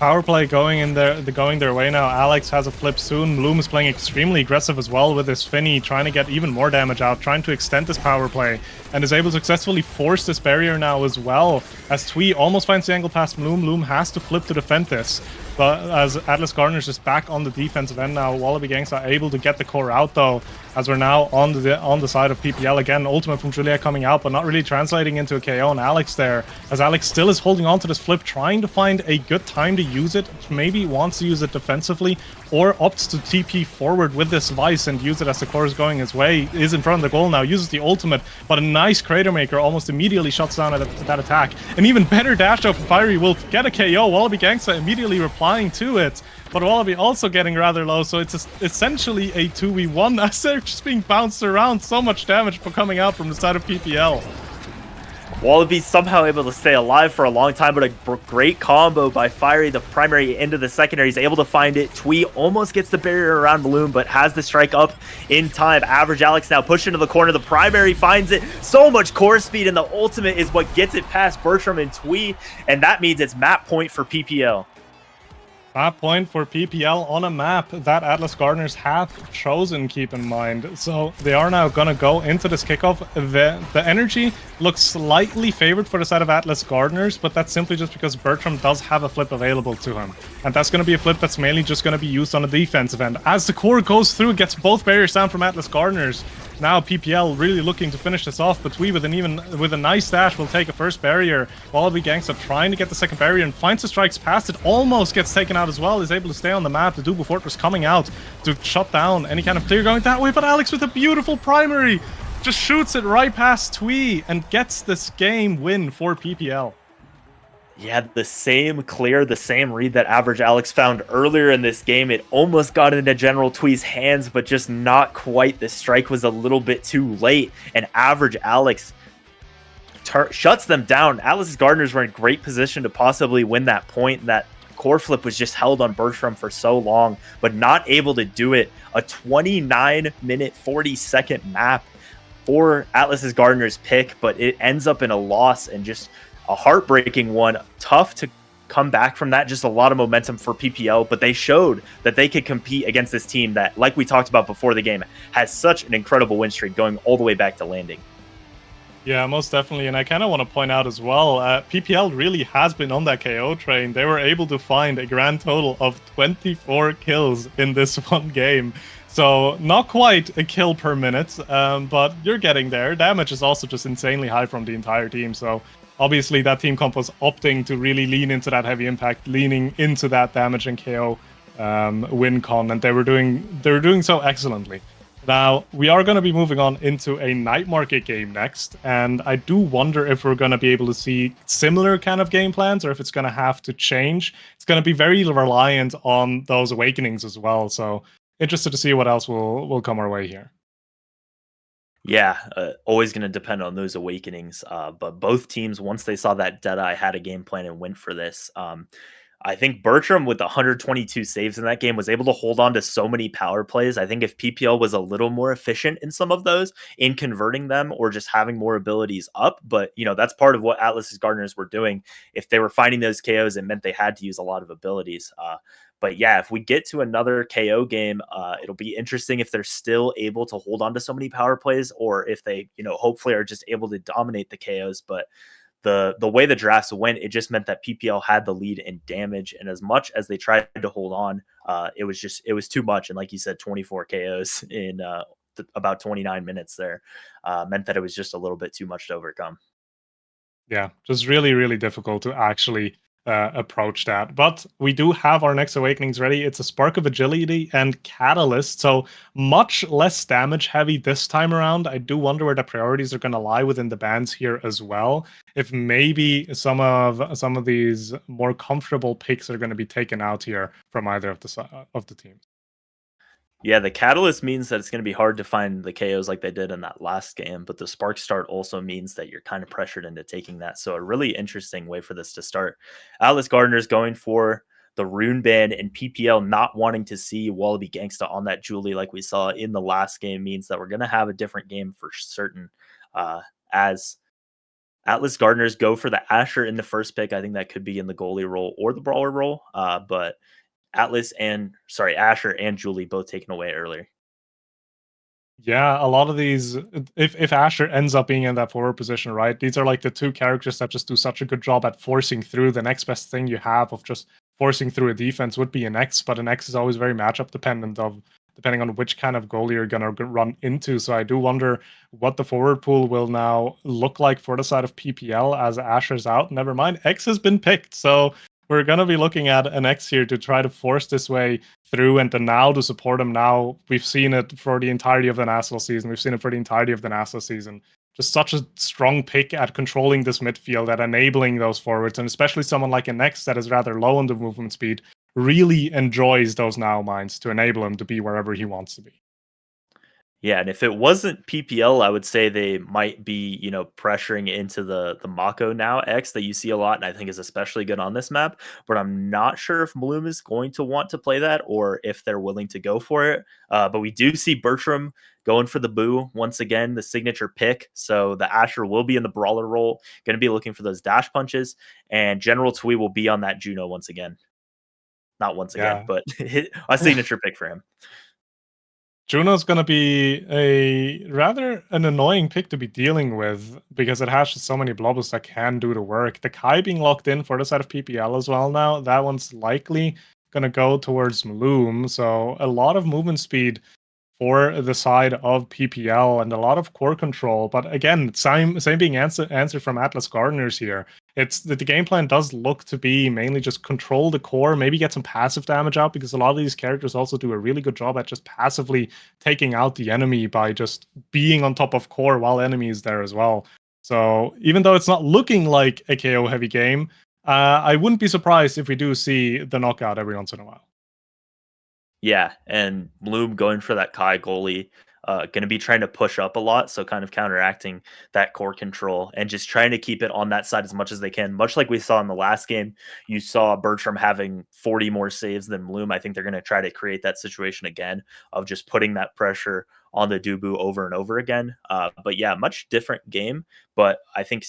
Power play going their way now. Alex has a flip soon. Bloom is playing extremely aggressive as well with his Finny, trying to get even more damage out, trying to extend this power play, and is able to successfully force this barrier now as well. As Twee almost finds the angle past Bloom, Bloom has to flip to defend this. But as Atlas Gardener's just back on the defensive end now, Wallaby Gangs are able to get the core out though, as we're now on the side of PPL again. Ultimate from Juliet coming out, but not really translating into a KO on Alex there, as Alex still is holding on to this flip, trying to find a good time to use it. Maybe wants to use it defensively, or opts to TP forward with this Vice and use it as the core is going his way. Is in front of the goal now, uses the ultimate, but a nice Crater Maker almost immediately shuts down that attack. An even better dash out from Fiery will get a KO. Wallaby Gangsta immediately replying to it, but Wallaby also getting rather low, so it's essentially a 2v1 as they're just being bounced around. So much damage coming out from the side of PPL. Wallaby somehow able to stay alive for a long time, but a great combo by Fiery, the primary into the secondary. He's able to find it. Twee almost gets the barrier around Bloom, but has the strike up in time. Average Alex now pushed into the corner. The primary finds it. So much core speed, and the ultimate is what gets it past Bertram and Twee, and that means it's map point for PPL. Map point for PPL on a map that Atlas Gardeners have chosen, keep in mind. So they are now going to go into this kickoff. The energy looks slightly favored for the side of Atlas Gardeners, but that's simply just because Bertram does have a flip available to him. And that's going to be a flip that's mainly just going to be used on the defensive end. As the core goes through, gets both barriers down from Atlas Gardeners. Now PPL really looking to finish this off, but Twee with a nice dash will take a first barrier. Wallaby Gangsta trying to get the second barrier and finds the strikes past it, almost gets taken out as well, is able to stay on the map. The Double Fortress coming out to shut down any kind of clear going that way, but Alex with a beautiful primary just shoots it right past Twee and gets this game win for PPL. Yeah, the same clear, the same read that Average Alex found earlier in this game. It almost got into General Twee's hands, but just not quite. The strike was a little bit too late, and Average Alex shuts them down. Atlas Gardeners were in great position to possibly win that point. That core flip was just held on Bertram for so long, but not able to do it. A 29-minute, 40-second map for Atlas's Gardeners pick, but it ends up in a loss and just a heartbreaking one. Tough to come back from that. Just a lot of momentum for PPL, but they showed that they could compete against this team that, like we talked about before the game, has such an incredible win streak going all the way back to landing. Yeah, most definitely. And I kind of want to point out as well, PPL really has been on that KO train. They were able to find a grand total of 24 kills in this one game. So not quite a kill per minute, but you're getting there. Damage is also just insanely high from the entire team. So obviously that team comp was opting to really lean into that heavy impact, leaning into that damage and KO win con, and they were doing so excellently. Now, we are going to be moving on into a Night Market game next, and I do wonder if we're going to be able to see similar kind of game plans, or if it's going to have to change. It's going to be very reliant on those awakenings as well, so interested to see what else will come our way here. Yeah, always going to depend on those awakenings, but both teams, once they saw that Deadeye had a game plan and went for this, I think Bertram with 122 saves in that game was able to hold on to so many power plays. I think if PPL was a little more efficient in some of those, in converting them or just having more abilities up, but that's part of what Atlas's Gardeners were doing. If they were finding those KOs, it meant they had to use a lot of abilities. But yeah, if we get to another KO game, it'll be interesting if they're still able to hold on to so many power plays, or if they, hopefully are just able to dominate the KOs. But the way the drafts went, it just meant that PPL had the lead in damage, and as much as they tried to hold on, it was too much. And like you said, 24 KOs in about 29 minutes there meant that it was just a little bit too much to overcome. Yeah, just really, really difficult to actually approach that. But we do have our next awakenings ready. It's a Spark of Agility and Catalyst, so much less damage heavy this time around. I do wonder where the priorities are going to lie within the bans here as well. If maybe some of these more comfortable picks are going to be taken out here from either of the teams. Yeah, the Catalyst means that it's going to be hard to find the KOs like they did in that last game, but the Spark Start also means that you're kind of pressured into taking that. So a really interesting way for this to start. Atlas Gardeners going for the Rune Ban, and PPL not wanting to see Wallaby Gangsta on that Julie like we saw in the last game means that we're going to have a different game for certain, as Atlas Gardeners go for the Asher in the first pick. I think that could be in the goalie role or the brawler role. But Asher and Julie both taken away earlier. Yeah, a lot of these, if Asher ends up being in that forward position, right? These are like the two characters that just do such a good job at forcing through. The next best thing you have of just forcing through a defense would be an X, but an X is always very matchup dependent of depending on which kind of goalie you're gonna run into. So I do wonder what the forward pool will now look like for the side of PPL as Asher's out. Never mind, X has been picked, so we're gonna be looking at an X here to try to force this way through, and then now to support him. Now we've seen it for the entirety of the national season. We've seen it for the entirety of the national season. Just such a strong pick at controlling this midfield, at enabling those forwards, and especially someone like a Nex that is rather low on the movement speed really enjoys those now mines to enable him to be wherever he wants to be. Yeah, and if it wasn't PPL, I would say they might be, pressuring into the Mako now X that you see a lot, and I think is especially good on this map. But I'm not sure if Bloom is going to want to play that or if they're willing to go for it. But we do see Bertram going for the Boo once again, the signature pick. So the Asher will be in the brawler role, going to be looking for those dash punches, and General Tui will be on that Juno once again. Not once again, Yeah. but a signature pick for him. Juno's gonna be a rather an annoying pick to be dealing with because it has just so many blobbles that can do the work. The Kai being locked in for the side of PPL as well now, that one's likely gonna go towards Maloom, so a lot of movement speed for the side of PPL and a lot of core control. But again, same being answered from Atlas Gardeners here. It's that the game plan does look to be mainly just control the core, maybe get some passive damage out, because a lot of these characters also do a really good job at just passively taking out the enemy by just being on top of core while enemy is there as well. So even though it's not looking like a KO heavy game, I wouldn't be surprised if we do see the knockout every once in a while. Yeah, and Bloom going for that Kai goalie, going to be trying to push up a lot, so kind of counteracting that core control and just trying to keep it on that side as much as they can. Much like we saw in the last game, you saw Bertram having 40 more saves than Bloom. I think they're going to try to create that situation again of just putting that pressure on the Dubu over and over again. But yeah, much different game, but I think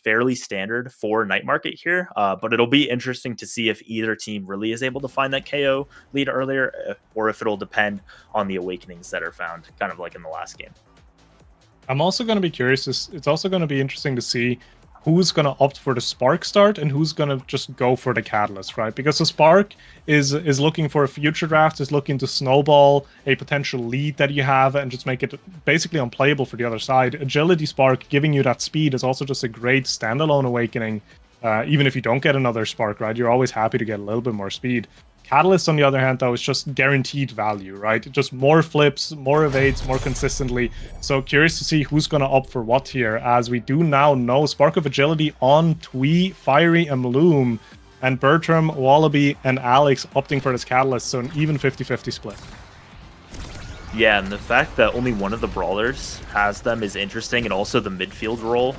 fairly standard for Night Market here. But it'll be interesting to see if either team really is able to find that KO lead earlier, or if it'll depend on the awakenings that are found, kind of like in the last game. I'm also going to be curious. It's also going to be interesting to see who's going to opt for the Spark start and who's going to just go for the Catalyst, right? Because the Spark is looking for a future draft, is looking to snowball a potential lead that you have and just make it basically unplayable for the other side. Agility Spark, giving you that speed, is also just a great standalone awakening. Even if you don't get another Spark, right? You're always happy to get a little bit more speed. Catalyst, on the other hand, though, is just guaranteed value, right? Just more flips, more evades, more consistently. So curious to see who's going to opt for what here, as we do now know Spark of Agility on Twee, Fiery, and Bloom, and Bertram, Wallaby, and Alex opting for this Catalyst, so an even 50-50 split. Yeah, and the fact that only one of the brawlers has them is interesting, and also the midfield role.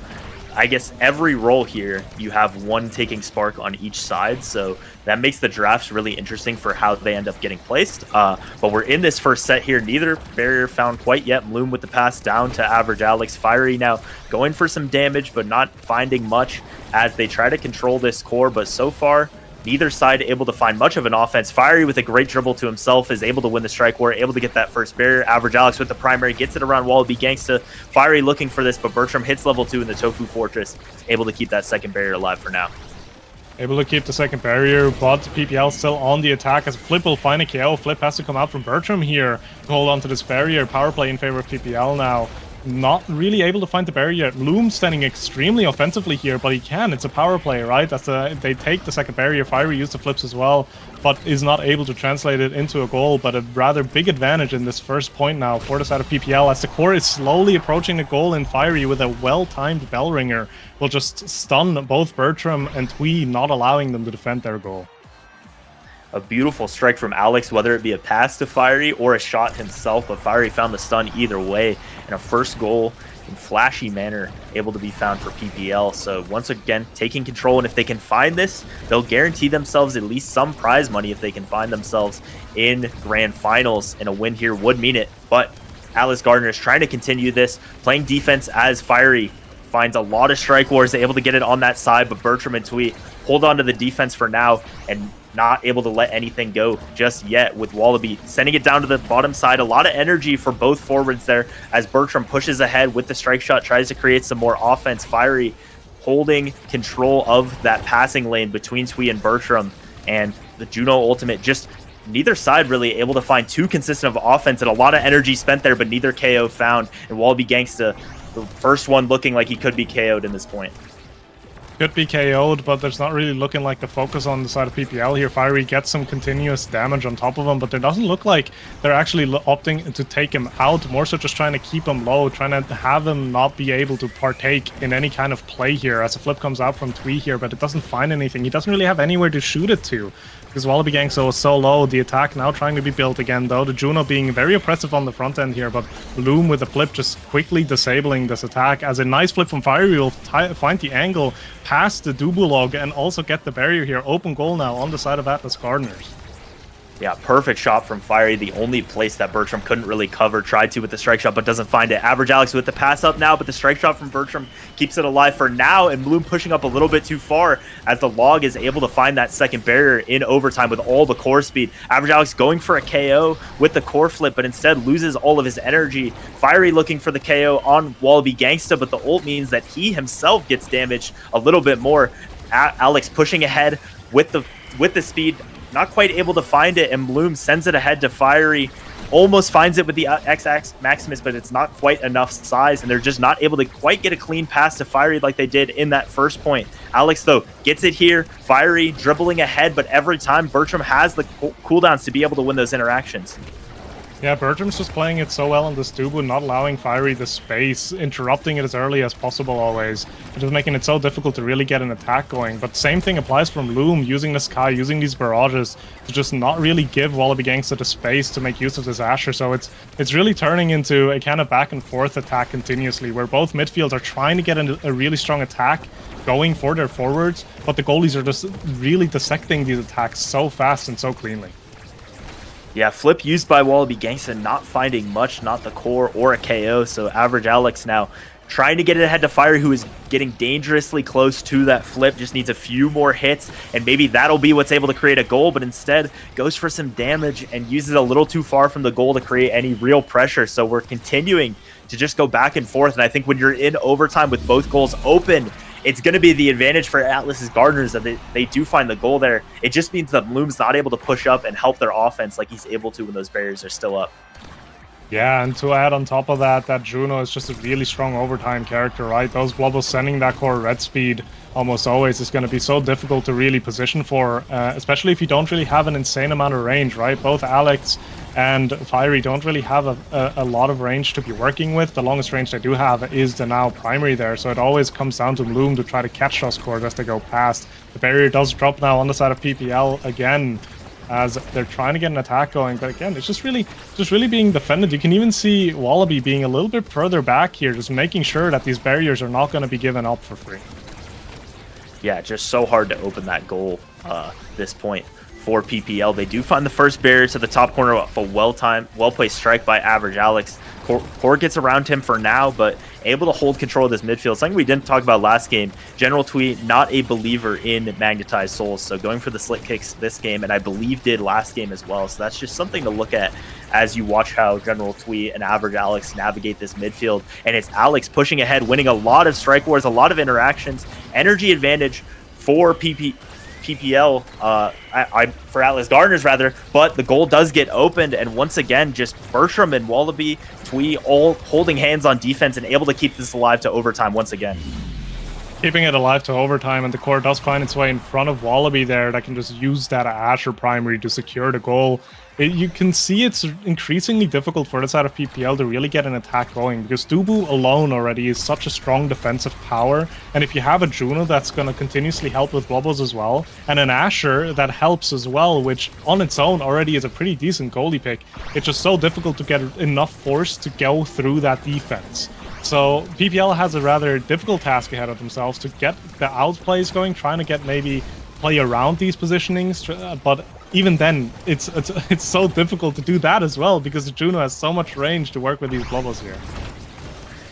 I guess every role here, you have one taking Spark on each side, so that makes the drafts really interesting for how they end up getting placed. But we're in this first set here. Neither barrier found quite yet. Bloom with the pass down to average Alex. Fiery now going for some damage, but not finding much as they try to control this core. But so far, neither side able to find much of an offense. Fiery with a great dribble to himself is able to win the strike war, able to get that first barrier. Average Alex with the primary gets it around Wallaby Gangsta. Fiery looking for this, but Bertram hits level 2 in the Tofu Fortress, able to keep that second barrier alive for now. Able to keep the second barrier, but PPL still on the attack as Flip will find a KO. Flip has to come out from Bertram here to hold on to this barrier. Power play in favor of PPL now. Not really able to find the barrier yet. Bloom standing extremely offensively here, but he can. It's a power play, right? They take the second barrier. Fiery used the flips as well, but is not able to translate it into a goal. But a rather big advantage in this first point now for the side of PPL, as the core is slowly approaching the goal, and Fiery with a well-timed bell ringer will just stun both Bertram and Twee, not allowing them to defend their goal. A beautiful strike from Alex, whether it be a pass to Fiery or a shot himself, but Fiery found the stun either way, and a first goal in flashy manner able to be found for PPL. So once again, taking control, and if they can find this, they'll guarantee themselves at least some prize money if they can find themselves in grand finals, and a win here would mean it. But Atlas Gardner is trying to continue this, playing defense as Fiery finds a lot of strike wars, able to get it on that side, but Bertram and Twee hold on to the defense for now and not able to let anything go just yet, with Wallaby sending it down to the bottom side. A lot of energy for both forwards there as Bertram pushes ahead with the strike shot, tries to create some more offense. Fiery holding control of that passing lane between Twee and Bertram, and the Juno ultimate, just neither side really able to find too consistent of offense, and a lot of energy spent there, but neither KO found. And Wallaby Gangsta, the first one looking like he could be KO'd in this point. Could be KO'd, but there's not really looking like the focus on the side of PPL here. Fiery gets some continuous damage on top of him, but it doesn't look like they're actually opting to take him out. More so just trying to keep him low, trying to have him not be able to partake in any kind of play here, as a flip comes out from Twee here, but it doesn't find anything. He doesn't really have anywhere to shoot it to, because Wallaby Gangsta was so low. The attack now trying to be built again, though. The Juno being very oppressive on the front end here, but Loom with the flip just quickly disabling this attack, as a nice flip from Fiery will find the angle past the Dubulog and also get the barrier here. Open goal now on the side of Atlas Gardeners. Yeah, perfect shot from Fiery. The only place that Bertram couldn't really cover. Tried to with the strike shot, but doesn't find it. Average Alex with the pass up now, but the strike shot from Bertram keeps it alive for now, and Bloom pushing up a little bit too far as the Log is able to find that second barrier in overtime with all the core speed. Average Alex going for a KO with the core flip, but instead loses all of his energy. Fiery looking for the KO on Wallaby Gangsta, but the ult means that he himself gets damaged a little bit more. Alex pushing ahead with the speed, not quite able to find it, and Bloom sends it ahead to Fiery. Almost finds it with the XX Maximus, but it's not quite enough size, and they're just not able to quite get a clean pass to Fiery like they did in that first point. Alex, though, gets it here. Fiery dribbling ahead, but every time Bertram has the cooldowns to be able to win those interactions. Yeah, Bertram's just playing it so well on this Dubu, not allowing Fiery the space, interrupting it as early as possible always, just making it so difficult to really get an attack going. But same thing applies from Loom, using the Sky, using these barrages to just not really give Wallaby Gangsta the space to make use of this Asher. So it's really turning into a kind of back and forth attack continuously, where both midfields are trying to get a really strong attack going for their forwards, but the goalies are just really dissecting these attacks so fast and so cleanly. Yeah, flip used by Wallaby Gangsta, not finding much, not the core or a KO. So Average Alex now trying to get it ahead to Fiery, who is getting dangerously close to that flip. Just needs a few more hits, and maybe that'll be what's able to create a goal, but instead goes for some damage and uses a little too far from the goal to create any real pressure. So we're continuing to just go back and forth, and I think when you're in overtime with both goals open, it's going to be the advantage for Atlas's Gardeners that they do find the goal there. It just means that Bloom's not able to push up and help their offense like he's able to when those barriers are still up. Yeah, and to add on top of that, that Juno is just a really strong overtime character, right? Those wobbles sending that core red speed almost always is going to be so difficult to really position for, especially if you don't really have an insane amount of range, right? Both Alex and Fiery don't really have a lot of range to be working with. The longest range they do have is the now primary there, so it always comes down to Bloom to try to catch those cores as they go past. The barrier does drop now on the side of PPL again, as they're trying to get an attack going, but again, it's just really being defended. You can even see Wallaby being a little bit further back here, just making sure that these barriers are not going to be given up for free. Yeah, just so hard to open that goal this point for PPL. They do find the first barrier to the top corner of a well-placed strike by Average Alex. Core gets around him for now, but able to hold control of this midfield. Something we didn't talk about last game. General Twee, not a believer in magnetized souls, so going for the slick kicks this game, and I believe did last game as well. So that's just something to look at as you watch how General Twee and Average Alex navigate this midfield. And it's Alex pushing ahead, winning a lot of strike wars, a lot of interactions, energy advantage for PPL, for Atlas Gardeners rather, but the goal does get opened, and once again, just Bertram and Wallaby, Twee all holding hands on defense and able to keep this alive to overtime once again. Keeping it alive to overtime, and the core does find its way in front of Wallaby there that can just use that Asher primary to secure the goal. You can see it's increasingly difficult for the side of PPL to really get an attack going, because Dubu alone already is such a strong defensive power, and if you have a Juno that's going to continuously help with wobbles as well, and an Asher that helps as well, which on its own already is a pretty decent goalie pick, it's just so difficult to get enough force to go through that defense. So PPL has a rather difficult task ahead of themselves to get the outplays going, trying to get maybe play around these positionings, but even then, it's so difficult to do that as well, because the Juno has so much range to work with these globals here.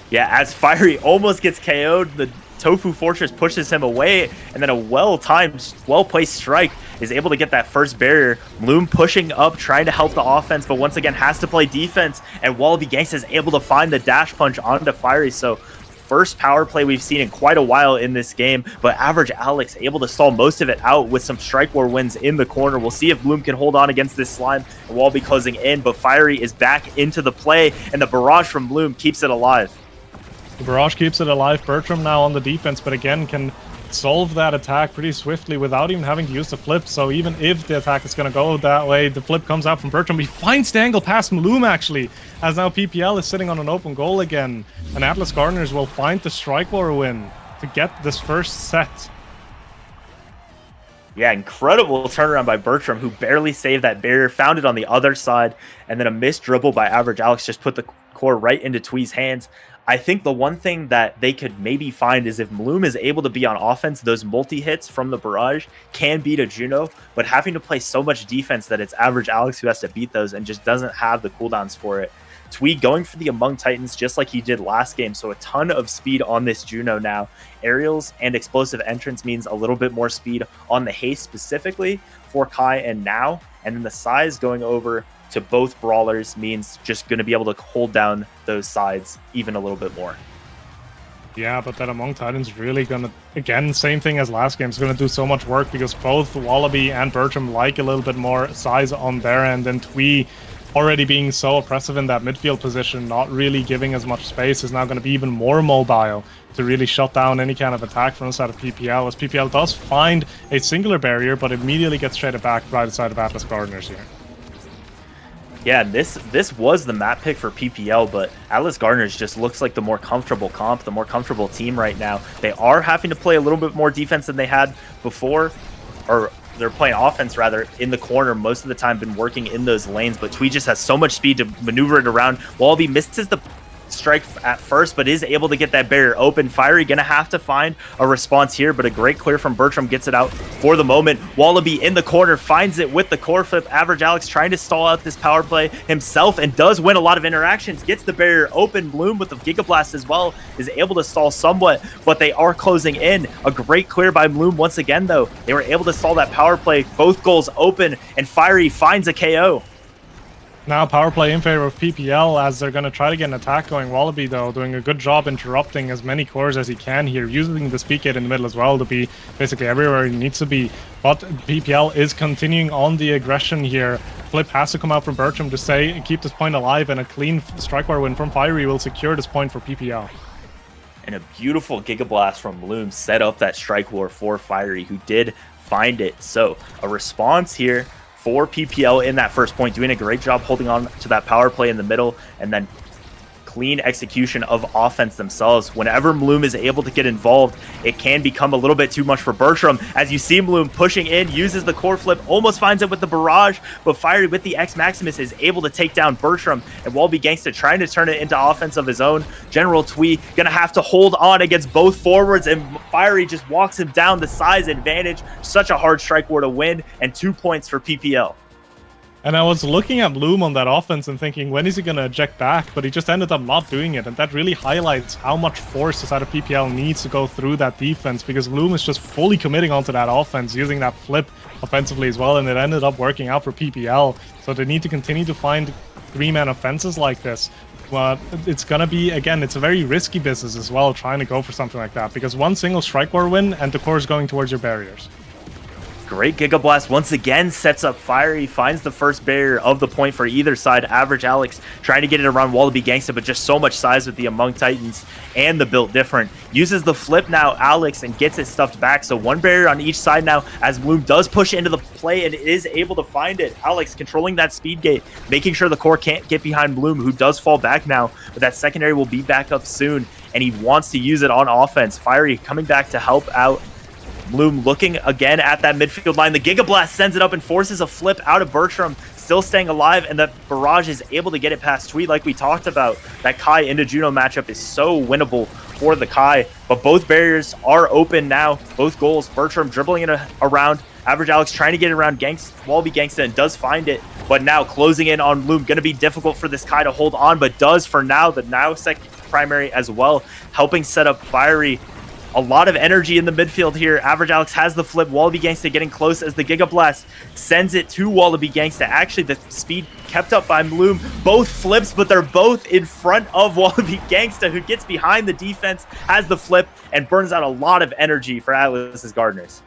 Yeah, as Fiery almost gets KO'd, the Tofu Fortress pushes him away, and then a well-timed, well-placed strike is able to get that first barrier. Bloom pushing up, trying to help the offense, but once again has to play defense, and Wallaby Gangsta is able to find the dash punch onto Fiery, so first power play we've seen in quite a while in this game, but Average Alex able to stall most of it out with some Strike War wins in the corner. We'll see if Bloom can hold on against this slime, and Wallaby closing in, but Fiery is back into the play, and the barrage from Bloom keeps it alive. The barrage keeps it alive. Bertram now on the defense, but again can solve that attack pretty swiftly without even having to use the flip. So even if the attack is going to go that way, the flip comes out from Bertram. He finds the angle past Mloom actually, as now PPL is sitting on an open goal again. And Atlas Gardeners will find the Strike War win to get this first set. Yeah, incredible turnaround by Bertram, who barely saved that barrier, found it on the other side, and then a missed dribble by Average Alex just put the core right into Twee's hands. I think the one thing that they could maybe find is if Mloom is able to be on offense, those multi-hits from the barrage can beat a Juno, but having to play so much defense that it's Average Alex who has to beat those and just doesn't have the cooldowns for it. Twee going for the Among Titans just like he did last game, so a ton of speed on this Juno now. Aerials and explosive entrance means a little bit more speed on the haste specifically for Kai and Now, and then the size going over to both brawlers means just going to be able to hold down those sides even a little bit more. Yeah, but that Among Titans really gonna, again, same thing as last game, is gonna do so much work because both Wallaby and Bertram like a little bit more size on their end, and Twee already being so oppressive in that midfield position, not really giving as much space, is now going to be even more mobile to really shut down any kind of attack from the side of PPL, as PPL does find a singular barrier, but immediately gets traded back right side of Atlas Gardeners here. Yeah, this was the map pick for PPL, but Atlas Gardeners just looks like the more comfortable comp, the more comfortable team right now. They are having to play a little bit more defense than they had before, or they're playing offense rather in the corner most of the time, been working in those lanes, but Twee just has so much speed to maneuver it around. Wallaby misses the strike at first, but is able to get that barrier open. Fiery gonna have to find a response here, but a great clear from Bertram gets it out for the moment. Wallaby in the corner finds it with the core flip. Average Alex trying to stall out this power play himself and does win a lot of interactions, gets the barrier open. Bloom with the Giga Blast as well is able to stall somewhat, but they are closing in. A great clear by Bloom once again though. They were able to stall that power play, both goals open, and Fiery finds a KO. Now power play in favor of PPL as they're going to try to get an attack going. Wallaby, though, doing a good job interrupting as many cores as he can here, using the speed gate in the middle as well to be basically everywhere he needs to be. But PPL is continuing on the aggression here. Flip has to come out from Bertram to say keep this point alive, and a clean Strike War win from Fiery will secure this point for PPL. And a beautiful Giga Blast from Bloom set up that Strike War for Fiery, who did find it. So a response here for PPL in that first point, doing a great job holding on to that power play in the middle, and then clean execution of offense themselves. Whenever Mloom is able to get involved, it can become a little bit too much for Bertram. As you see Mloom pushing in, uses the core flip, almost finds it with the barrage, but Fiery with the X Maximus is able to take down Bertram, and Wallaby Gangsta trying to turn it into offense of his own. General Twee gonna have to hold on against both forwards, and Fiery just walks him down. The size advantage, such a hard Strike War to win, and 2 points for PPL. And I was looking at Bloom on that offense and thinking, when is he going to eject back? But he just ended up not doing it. And that really highlights how much force the side of PPL needs to go through that defense, because Bloom is just fully committing onto that offense, using that flip offensively as well. And it ended up working out for PPL. So they need to continue to find three-man offenses like this. But it's going to be, again, it's a very risky business as well, trying to go for something like that, because one single Strike War win and the core is going towards your barriers. Great Giga Blast once again sets up Fiery, finds the first barrier of the point for either side. Average Alex trying to get it around Wallaby Gangsta, but just so much size with the Among Titans and the built different. Uses the flip now, Alex, and gets it stuffed back. So one barrier on each side now as Bloom does push into the play and is able to find it. Alex controlling that speed gate, making sure the core can't get behind Bloom, who does fall back now, but that secondary will be back up soon, and he wants to use it on offense. Fiery coming back to help out. Bloom looking again at that midfield line. The Giga Blast sends it up and forces a flip out of Bertram, still staying alive, and the barrage is able to get it past Tweed like we talked about. That Kai into Juno matchup is so winnable for the Kai, but both barriers are open now. Both goals, Bertram dribbling it around. Average Alex trying to get it around Wallaby Gangsta and does find it. but now closing in on Bloom. Going to be difficult for this Kai to hold on, but does for now. The now second primary as well, helping set up Fiery. A lot of energy in the midfield here. Average Alex has the flip. Wallaby Gangsta getting close as the Giga Blast sends it to Wallaby Gangsta. Actually, the speed kept up by Bloom. Both flips, but they're both in front of Wallaby Gangsta, who gets behind the defense, has the flip, and burns out a lot of energy for Atlas's Gardeners.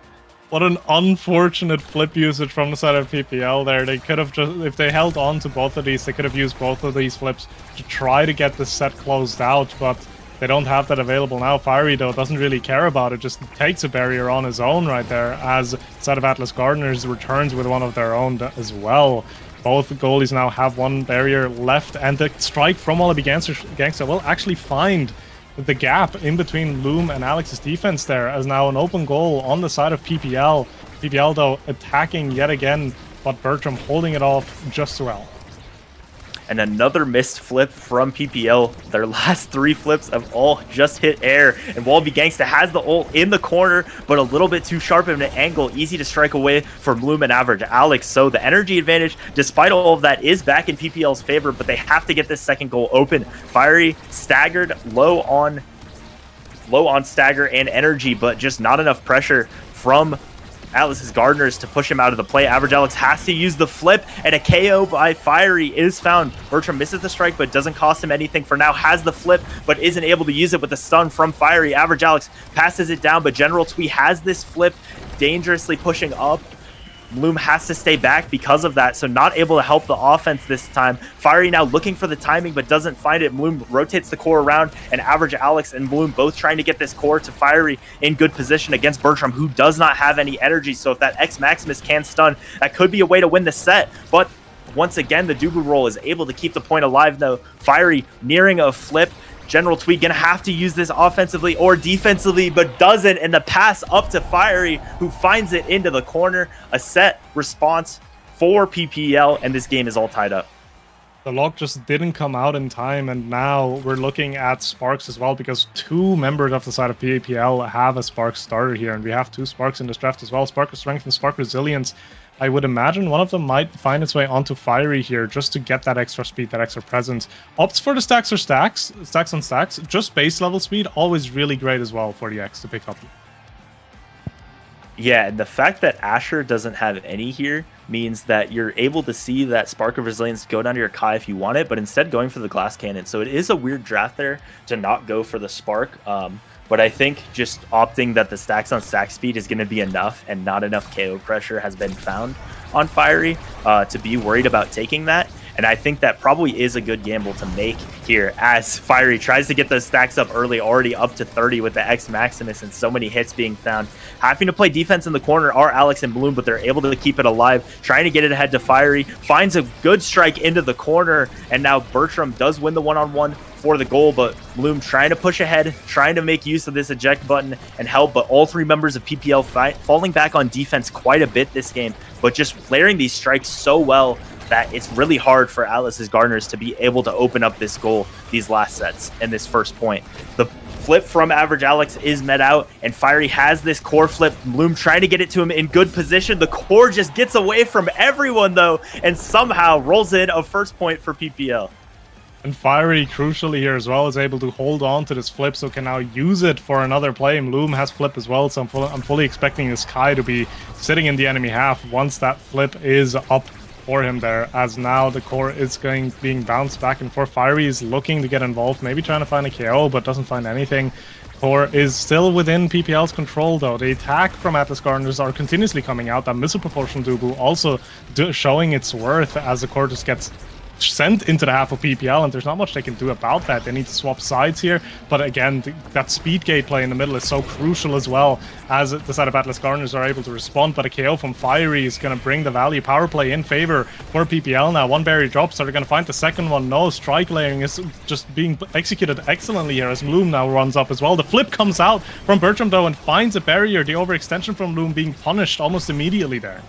What an unfortunate flip usage from the side of PPL there. They could have just, if they held on to both of these, they could have used both of these flips to try to get this set closed out, but they don't have that available now. Fiery, though, doesn't really care about it, just takes a barrier on his own right there, as side of Atlas Gardeners returns with one of their own as well. Both goalies now have one barrier left, and the strike from Wallaby Gangsta will actually find the gap in between Loom and Alex's defense there, as now an open goal on the side of PPL. PPL, though, attacking yet again, but Bertram holding it off just well. And another missed flip from PPL. Their last 3 flips have all just hit air. And Wallaby Gangsta has the ult in the corner, but a little bit too sharp of an angle. Easy to strike away for Bloom and Average Alex. So the energy advantage, despite all of that, is back in PPL's favor, but they have to get this second goal open. Fiery staggered, low on stagger and energy, but just not enough pressure from Atlas's Gardeners to push him out of the play. Average Alex has to use the flip, and a KO by Fiery is found. Bertram misses the strike, but doesn't cost him anything for now. Has the flip, but isn't able to use it with the stun from Fiery. Average Alex passes it down, but General Twee has this flip, dangerously pushing up. Bloom has to stay back because of that, so not able to help the offense this time. Fiery now looking for the timing, but doesn't find it. Bloom rotates the core around, and Average Alex and Bloom both trying to get this core to Fiery in good position against Bertram, who does not have any energy. So if that X Maximus can stun, that could be a way to win the set. But once again, the Dubu roll is able to keep the point alive, though. Fiery nearing a flip. General Twee gonna have to use this offensively or defensively, but doesn't, and the pass up to Fiery, who finds it into the corner. A set response for PPL, and this game is all tied up. The lock just didn't come out in time, and now we're looking at Sparks as well, because 2 members of the side of PPL have a Spark starter here, and we have 2 Sparks in this draft as well. Spark of Strength and Spark Resilience. I would imagine one of them might find its way onto Fiery here just to get that extra speed, that extra presence. Opts for the stacks on stacks. Just base level speed, always really great as well for the X to pick up. Yeah, and the fact that Asher doesn't have any here means that you're able to see that Spark of Resilience go down to your Kai if you want it, but instead going for the Glass Cannon. So it is a weird draft there to not go for the Spark. But I think just opting that the stacks on stack speed is going to be enough, and not enough KO pressure has been found on Fiery to be worried about taking that. And I think that probably is a good gamble to make here, as Fiery tries to get those stacks up early, already up to 30 with the X Maximus and so many hits being found. Having to play defense in the corner are Alex and Bloom, but they're able to keep it alive, trying to get it ahead to Fiery. Finds a good strike into the corner, and now Bertram does win the one-on-one for the goal, but Bloom trying to push ahead, trying to make use of this eject button and help, but all 3 members of PPL falling back on defense quite a bit this game, but just layering these strikes so well that it's really hard for Atlas's Gardeners to be able to open up this goal these last sets and this first point. The flip from Average Alex is met out, and Fiery has this core flip. Bloom trying to get it to him in good position. The core just gets away from everyone, though, and somehow rolls in a first point for PPL. And Fiery, crucially here as well, is able to hold on to this flip, so can now use it for another play. Bloom has flip as well, so I'm fully expecting this Kai to be sitting in the enemy half once that flip is up for him there, as now the core is being bounced back and forth. Fiery is looking to get involved, maybe trying to find a KO, but doesn't find anything. Core is still within PPL's control, though. The attack from Atlas Gardeners are continuously coming out. That missile proportional Dubu also showing its worth, as the core just gets sent into the half of PPL, and there's not much they can do about that. They need to swap sides here, but again, that speed gate play in the middle is so crucial as well, as the side of Atlas Gardeners are able to respond, but a KO from Fiery is going to bring the value power play in favor for PPL now. One barrier drops, so they're going to find the second one. No, strike layering is just being executed excellently here, as Bloom now runs up as well. The flip comes out from Bertram, though, and finds a barrier. The overextension from Bloom being punished almost immediately there.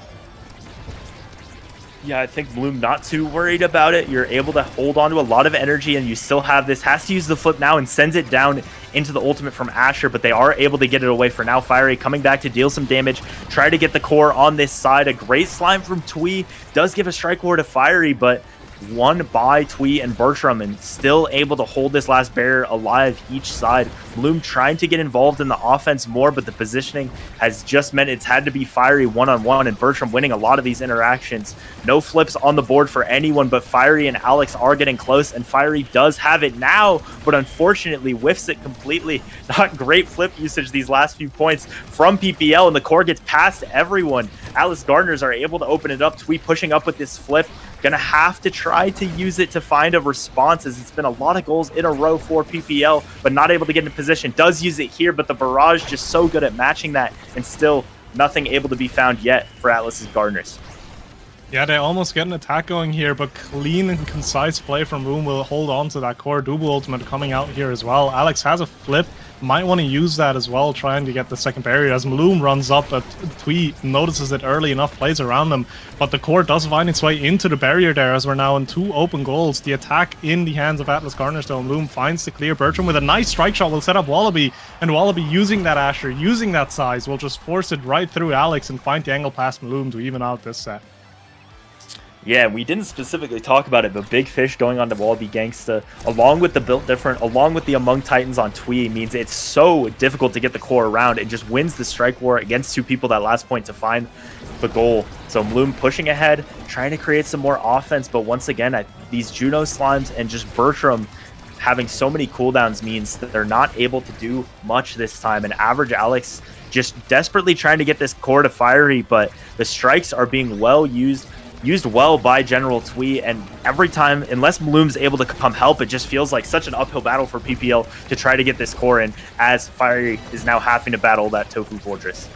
Yeah, I think Bloom not too worried about it. You're able to hold on to a lot of energy, and you still have this. Has to use the flip now and sends it down into the ultimate from Asher, but they are able to get it away for now. Fiery coming back to deal some damage, try to get the core on this side. A great slime from Twee does give a strike ward to Fiery, but won by Twee and Bertram, and still able to hold this last barrier alive each side. Bloom trying to get involved in the offense more, but the positioning has just meant it's had to be Fiery one-on-one, and Bertram winning a lot of these interactions. No flips on the board for anyone, but Fiery and Alex are getting close, and Fiery does have it now, but unfortunately whiffs it completely. Not great flip usage these last few points from PPL, and the core gets past everyone. Atlas Gardeners are able to open it up. Twee pushing up with this flip. Gonna have to try to use it to find a response, as it's been a lot of goals in a row for PPL, but not able to get in position. Does use it here, but the barrage just so good at matching that, and still nothing able to be found yet for Atlas's Gardeners. Yeah, they almost get an attack going here, but clean and concise play from Room will hold on to that core. Double ultimate coming out here as well. Alex has a flip, might want to use that as well, trying to get the second barrier as Maloom runs up, but Twee notices it early enough, plays around them, but the core does find its way into the barrier there, as we're now in 2 open goals. The attack in the hands of Atlas Gardeners, though. Maloom finds the clear. Bertram with a nice strike shot will set up Wallaby, and Wallaby using that Asher, using that size, will just force it right through Alex and find the angle past Maloom to even out this set. Yeah, we didn't specifically talk about it, but Big Fish going on to Wallaby Gangsta, along with the Built Different, along with the Among Titans on Twee, means it's so difficult to get the core around. It just wins the strike war against 2 people that last point to find the goal. So Maloom pushing ahead, trying to create some more offense, but once again, these Juno Slimes and just Bertram having so many cooldowns means that they're not able to do much this time. And average Alex just desperately trying to get this core to Fiery, but the strikes are being used well by General Twee, and every time, unless Maloom's able to come help, it just feels like such an uphill battle for PPL to try to get this core in, as Fiery is now having to battle that Tofu Fortress.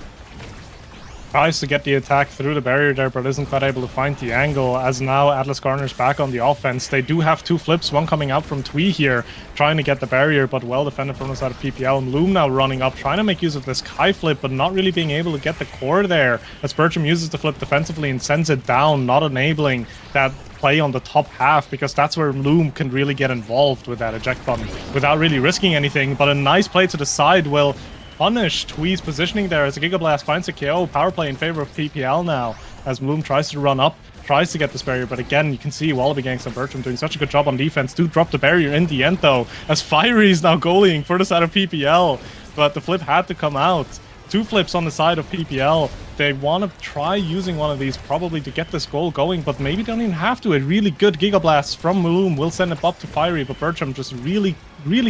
Tries to get the attack through the barrier there, but isn't quite able to find the angle, as now Atlas Gardeners back on the offense. They do have 2 flips, one coming out from Twee here, trying to get the barrier, but well defended from the side of PPL. Maloom now running up, trying to make use of this Kai flip, but not really being able to get the core there, as Bertram uses the flip defensively and sends it down, not enabling that play on the top half, because that's where Maloom can really get involved with that eject button without really risking anything. But a nice play to the side will punish Twee's positioning there, as a Giga Blast finds a KO. Power play in favor of PPL now, as Maloom tries to run up, tries to get this barrier, but again, you can see Wallaby Gangsta and Bertram doing such a good job on defense. Do drop the barrier in the end, though, as Fiery is now goaling for the side of PPL, but the flip had to come out. 2 flips on the side of PPL. They want to try using one of these probably to get this goal going, but maybe don't even have to. A really good Giga Blast from Maloom will send it up to Fiery, but Bertram just really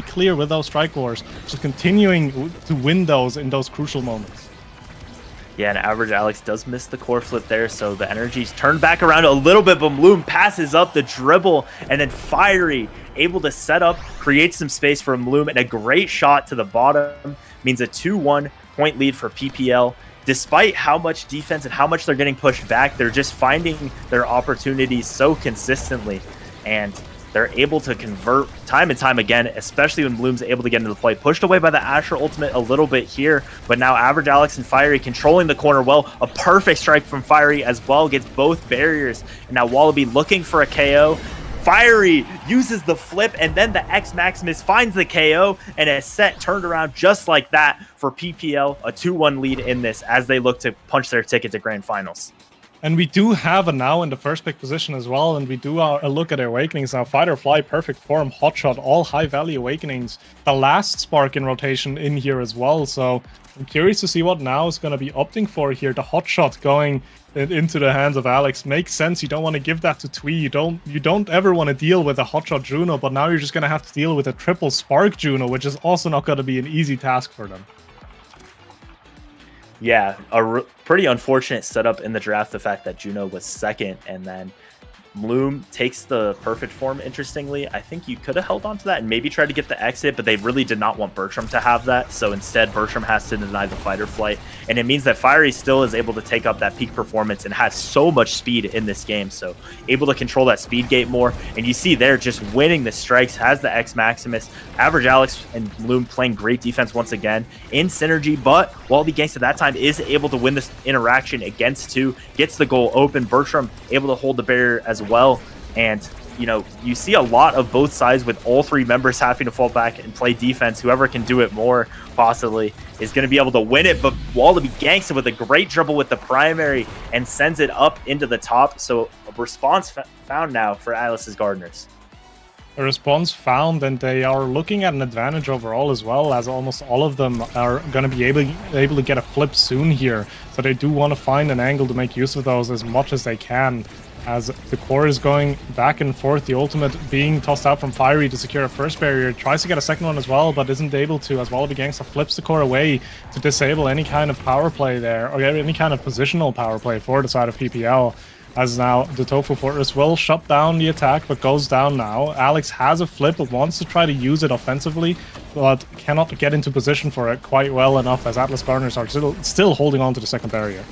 clear with those strike wars, just continuing to win those in those crucial moments. Yeah, and average Alex does miss the core flip there, so the energy's turned back around a little bit, but Maloom passes up the dribble, and then Fiery able to set up, create some space for Maloom, and a great shot to the bottom means a 2-1 point lead for PPL. Despite how much defense and how much they're getting pushed back, they're just finding their opportunities so consistently, and they're able to convert time and time again, especially when Bloom's able to get into the play. Pushed away by the Asher ultimate a little bit here, but now average Alex and Fiery controlling the corner well. A perfect strike from Fiery as well, gets both barriers, and now Wallaby looking for a KO. Fiery uses the flip, and then the X Maximus finds the KO, and a set turned around just like that for PPL. A 2-1 lead in this as they look to punch their ticket to Grand Finals. And we do have a now in the first pick position as well, and we do a look at Awakenings now. Fight or Fly, Perfect Form, Hotshot, all high-value Awakenings. The last Spark in rotation in here as well, so I'm curious to see what now is going to be opting for here. The Hotshot going into the hands of Alex makes sense. You don't want to give that to Twee. You don't ever want to deal with a Hotshot Juno, but now you're just going to have to deal with a triple Spark Juno, which is also not going to be an easy task for them. Yeah, a pretty unfortunate setup in the draft, the fact that Juno was second, and then Bloom takes the Perfect Form. Interestingly, I think you could have held on to that and maybe tried to get the exit, but they really did not want Bertram to have that, so instead Bertram has to deny the fight or flight, and it means that Fiery still is able to take up that peak performance and has so much speed in this game, so able to control that speed gate more, and you see there just winning the strikes, has the X Maximus. Average Alex and Bloom playing great defense once again in synergy, but Wallaby Gangsta at that time is able to win this interaction against two, gets the goal open. Bertram able to hold the barrier as well, and you see a lot of both sides with all three members having to fall back and play defense. Whoever can do it more, possibly, is going to be able to win it. But Wallaby ganks it with a great dribble with the primary and sends it up into the top. So a response found now for Atlas's Gardeners. A response found, and they are looking at an advantage overall as well, as almost all of them are going to be able to get a flip soon here. So they do want to find an angle to make use of those as much as they can, as the core is going back and forth. The ultimate being tossed out from Fiery to secure a first barrier. Tries to get a second one as well, but isn't able to, as Wallaby Gangsta flips the core away to disable any kind of power play there, or any kind of positional power play for the side of PPL. As now the Tofu Fortress will shut down the attack, but goes down now. Alex has a flip, but wants to try to use it offensively, but cannot get into position for it quite well enough, as Atlas Gardeners are still holding on to the second barrier.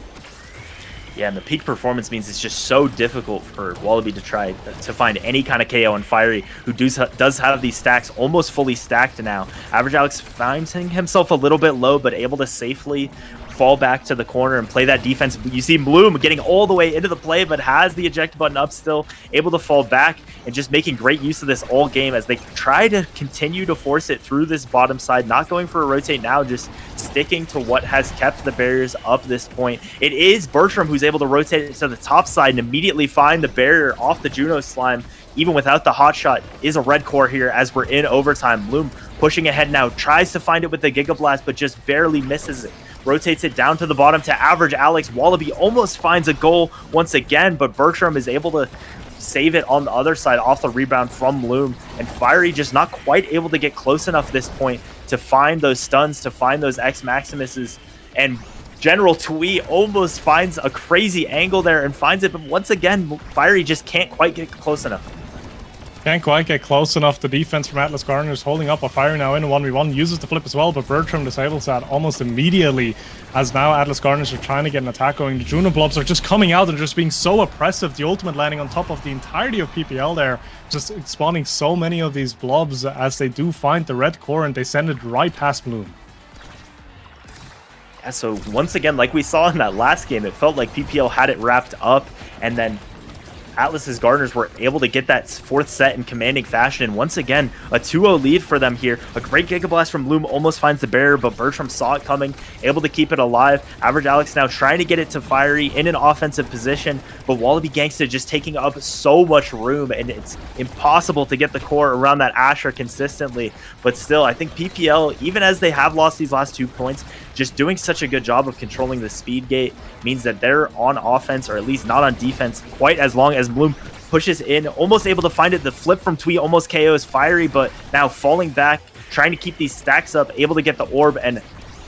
Yeah, and the peak performance means it's just so difficult for Wallaby to try to find any kind of KO on Fiery, who does have these stacks almost fully stacked now. Average Alex finding himself a little bit low, but able to safely fall back to the corner and play that defense. You see Bloom getting all the way into the play, but has the eject button up still, able to fall back and just making great use of this all game as they try to continue to force it through this bottom side, not going for a rotate now, just sticking to what has kept the barriers up this point. It is Bertram who's able to rotate it to the top side and immediately find the barrier off the Juno slime, even without the hot shot. Is a red core here as we're in overtime. Bloom pushing ahead now, tries to find it with the Giga Blast, but just barely misses it. Rotates it down to the bottom to Average Alex. Wallaby almost finds a goal once again, but Bertram is able to save it on the other side off the rebound from Loom. And Fiery just not quite able to get close enough this point to find those stuns, to find those X Maximuses. And General Twee almost finds a crazy angle there and finds it, but once again, Fiery just can't quite get close enough. Can't quite get close enough. The defense from Atlas Gardeners holding up a Fiery now in a 1v1. Uses the flip as well, but Bertram disables that almost immediately, as now Atlas Gardeners are trying to get an attack going. The Juno blobs are just coming out and just being so oppressive. The ultimate landing on top of the entirety of PPL there, just spawning so many of these blobs as they do find the red core and they send it right past Bloom. Yeah, so once again, like we saw in that last game, it felt like PPL had it wrapped up, and then Atlas's Gardeners were able to get that fourth set in commanding fashion, and once again, a 2-0 lead for them here. A great Giga Blast from Bloom almost finds the barrier, but Bertram saw it coming, able to keep it alive. Average Alex now trying to get it to Fiery in an offensive position, but Wallaby Gangsta just taking up so much room, and it's impossible to get the core around that Asher consistently. But still, I think PPL, even as they have lost these last 2 points, just doing such a good job of controlling the speed gate means that they're on offense, or at least not on defense, quite as long as Bloom pushes in, almost able to find it. The flip from Twee almost KOs Fiery, but now falling back, trying to keep these stacks up, able to get the orb and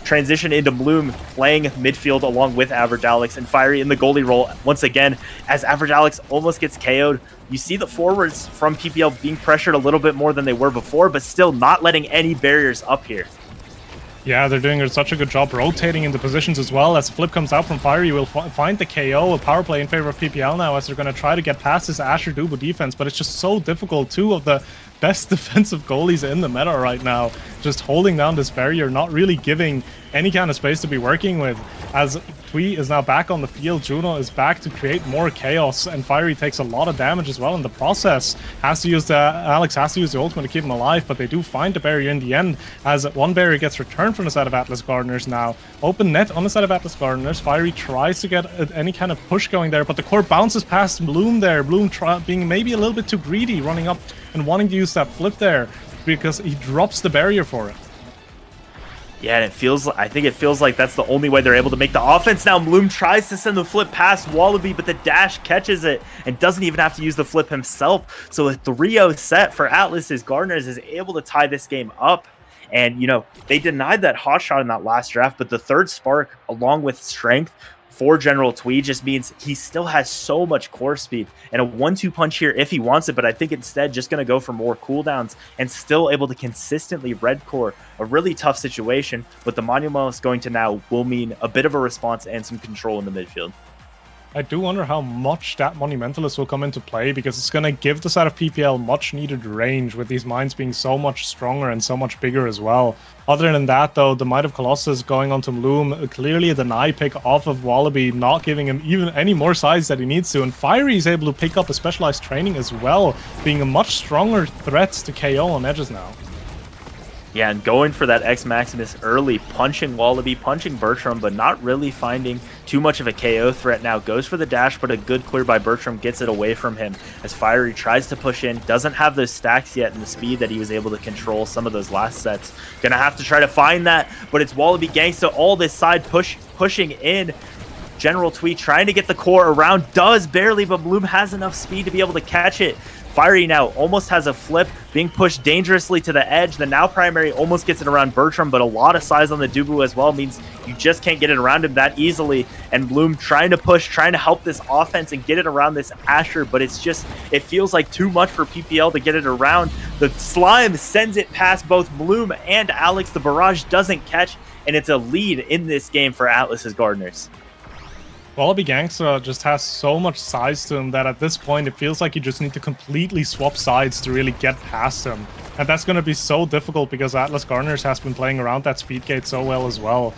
transition into Bloom, playing midfield along with Average Alex, and Fiery in the goalie role once again as Average Alex almost gets KO'd. You see the forwards from PPL being pressured a little bit more than they were before, but still not letting any barriers up here. Yeah, they're doing such a good job rotating into positions as well. As the flip comes out from Fiery, will find the KO, a power play in favor of PPL now, as they're going to try to get past this Asher Dubu defense, but it's just so difficult. Two of the best defensive goalies in the meta right now, just holding down this barrier, not really giving any kind of space to be working with. As Twee is now back on the field, Juno is back to create more chaos, and Fiery takes a lot of damage as well in the process. Alex has to use the ultimate to keep him alive, but they do find the barrier in the end, as one barrier gets returned from the side of Atlas Gardeners now. Open net on the side of Atlas Gardeners. Fiery tries to get any kind of push going there, but the core bounces past Bloom there. Bloom being maybe a little bit too greedy, running up and wanting to use that flip there, because he drops the barrier for it. Yeah, and I think it feels like that's the only way they're able to make the offense. Now Bloom tries to send the flip past Wallaby, but the dash catches it and doesn't even have to use the flip himself. So a 3-0 set for Atlas's Gardeners is able to tie this game up. And, they denied that hot shot in that last draft, but the third spark, along with strength for General Twee, just means he still has so much core speed and a 1-2 punch here if he wants it, but I think instead just going to go for more cooldowns and still able to consistently red core a really tough situation. But the Monument is going to now will mean a bit of a response and some control in the midfield. I do wonder how much that Monumentalist will come into play, because it's going to give the side of PPL much needed range, with these mines being so much stronger and so much bigger as well. Other than that, though, the Might of Colossus going onto Bloom, clearly a deny pick off of Wallaby, not giving him even any more size that he needs to. And Fiery is able to pick up a specialized training as well, being a much stronger threat to KO on edges now. Yeah, and going for that X Maximus early, punching Wallaby, punching Bertram, but not really finding too much of a KO threat now. Goes for the dash, but a good clear by Bertram gets it away from him as Fiery tries to push in. Doesn't have those stacks yet and the speed that he was able to control some of those last sets. Gonna have to try to find that, but it's Wallaby Gangsta all this side pushing in. General Twee trying to get the core around, does barely, but Bloom has enough speed to be able to catch it. Fiery now almost has a flip, being pushed dangerously to the edge. The now primary almost gets it around Bertram, but a lot of size on the Dubu as well means you just can't get it around him that easily. And Bloom trying to push, trying to help this offense and get it around this Asher, but it's just, it feels like too much for PPL to get it around. The Slime sends it past both Bloom and Alex. The barrage doesn't catch, and it's a lead in this game for Atlas's Gardeners. Wallaby Gangsta just has so much size to him that at this point it feels like you just need to completely swap sides to really get past him. And that's going to be so difficult because Atlas Gardeners has been playing around that speed gate so well as well.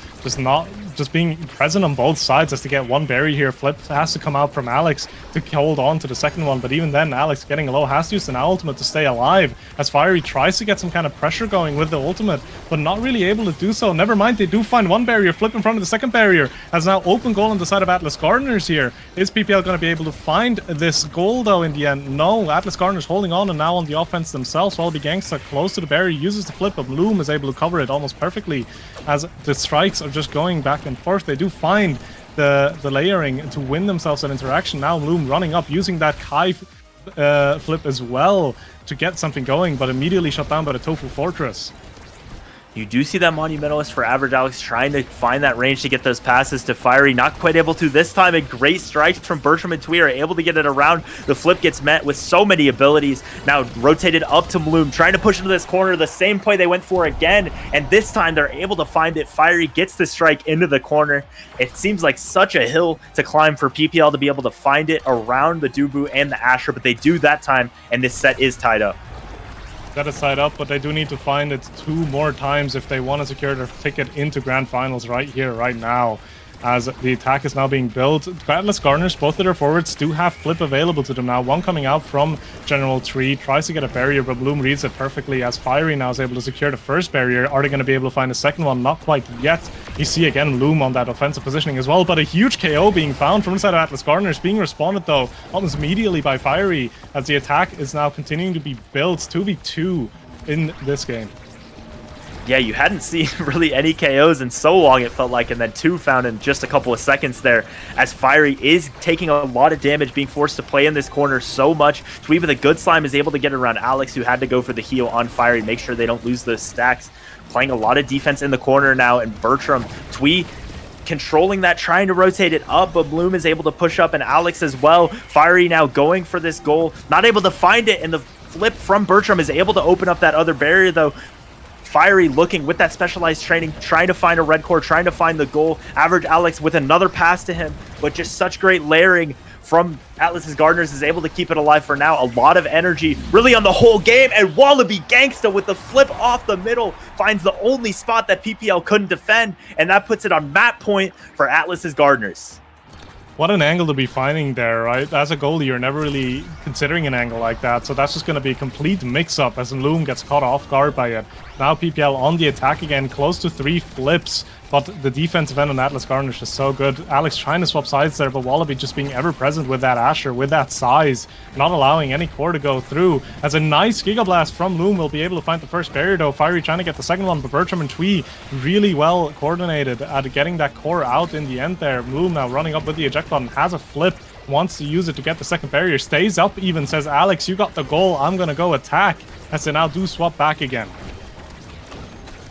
Just being present on both sides as to get one berry here. Flip has to come out from Alex to hold on to the second one, but even then Alex getting low has to use an ultimate to stay alive as Fiery tries to get some kind of pressure going with the ultimate, but not really able to do so. Never mind, they do find one barrier, Flip in front of the second barrier, as now open goal on the side of Atlas Gardeners here. Is PPL going to be able to find this goal though in the end? No, Atlas Gardeners holding on and now on the offense themselves. Wallaby Gangsta close to the barrier, uses the flip, but Bloom is able to cover it almost perfectly as the strikes are just going back and forth. They do find the layering to win themselves an interaction. Now Bloom running up, using that Kai flip as well to get something going, but immediately shut down by the Tofu Fortress. You do see that Monumentalist for Average Alex trying to find that range to get those passes to Fiery. Not quite able to this time. A great strike from Bertram and Twee are able to get it around. The flip gets met with so many abilities. Now rotated up to Bloom, trying to push into this corner. The same play they went for again. And this time they're able to find it. Fiery gets the strike into the corner. It seems like such a hill to climb for PPL to be able to find it around the Dubu and the Asher. But they do that time, and this set is tied up. Got it side up, but they do need to find it 2 more times if they want to secure their ticket into Grand Finals right here, right now. As the attack is now being built. Atlas Gardeners, both of their forwards do have flip available to them now. One coming out from General Twee, tries to get a barrier, but Bloom reads it perfectly as Fiery now is able to secure the first barrier. Are they going to be able to find the second one? Not quite yet. You see again Bloom on that offensive positioning as well, but a huge KO being found from inside of Atlas Gardeners, being responded though almost immediately by Fiery as the attack is now continuing to be built 2v2 in this game. Yeah, you hadn't seen really any KOs in so long, it felt like, and then 2 found in just a couple of seconds there, as Fiery is taking a lot of damage, being forced to play in this corner so much. Twee with a good slime is able to get it around Alex, who had to go for the heal on Fiery, make sure they don't lose those stacks. Playing a lot of defense in the corner now, and Bertram, Twee controlling that, trying to rotate it up, but Bloom is able to push up, and Alex as well. Fiery now going for this goal, not able to find it, and the flip from Bertram is able to open up that other barrier though. Fiery looking with that specialized training, trying to find a red core, trying to find the goal. Average Alex with another pass to him, but just such great layering from Atlas's Gardeners is able to keep it alive for now. A lot of energy really on the whole game, and Wallaby Gangsta with the flip off the middle finds the only spot that PPL couldn't defend, and that puts it on map point for Atlas's Gardeners. What an angle to be finding there, right? As a goalie, you're never really considering an angle like that, so that's just going to be a complete mix-up as Loom gets caught off guard by it. Now PPL on the attack again, close to 3 flips, but the defensive end on Atlas Gardeners is so good. Alex trying to swap sides there, but Wallaby just being ever present with that Asher, with that size, not allowing any core to go through. As a nice Giga Blast from Loom will be able to find the first barrier though. Fiery trying to get the second one, but Bertram and Twee really well coordinated at getting that core out in the end there. Loom now running up with the eject button, has a flip, wants to use it to get the second barrier, stays up even, says Alex, you got the goal, I'm gonna go attack, as they now do swap back again.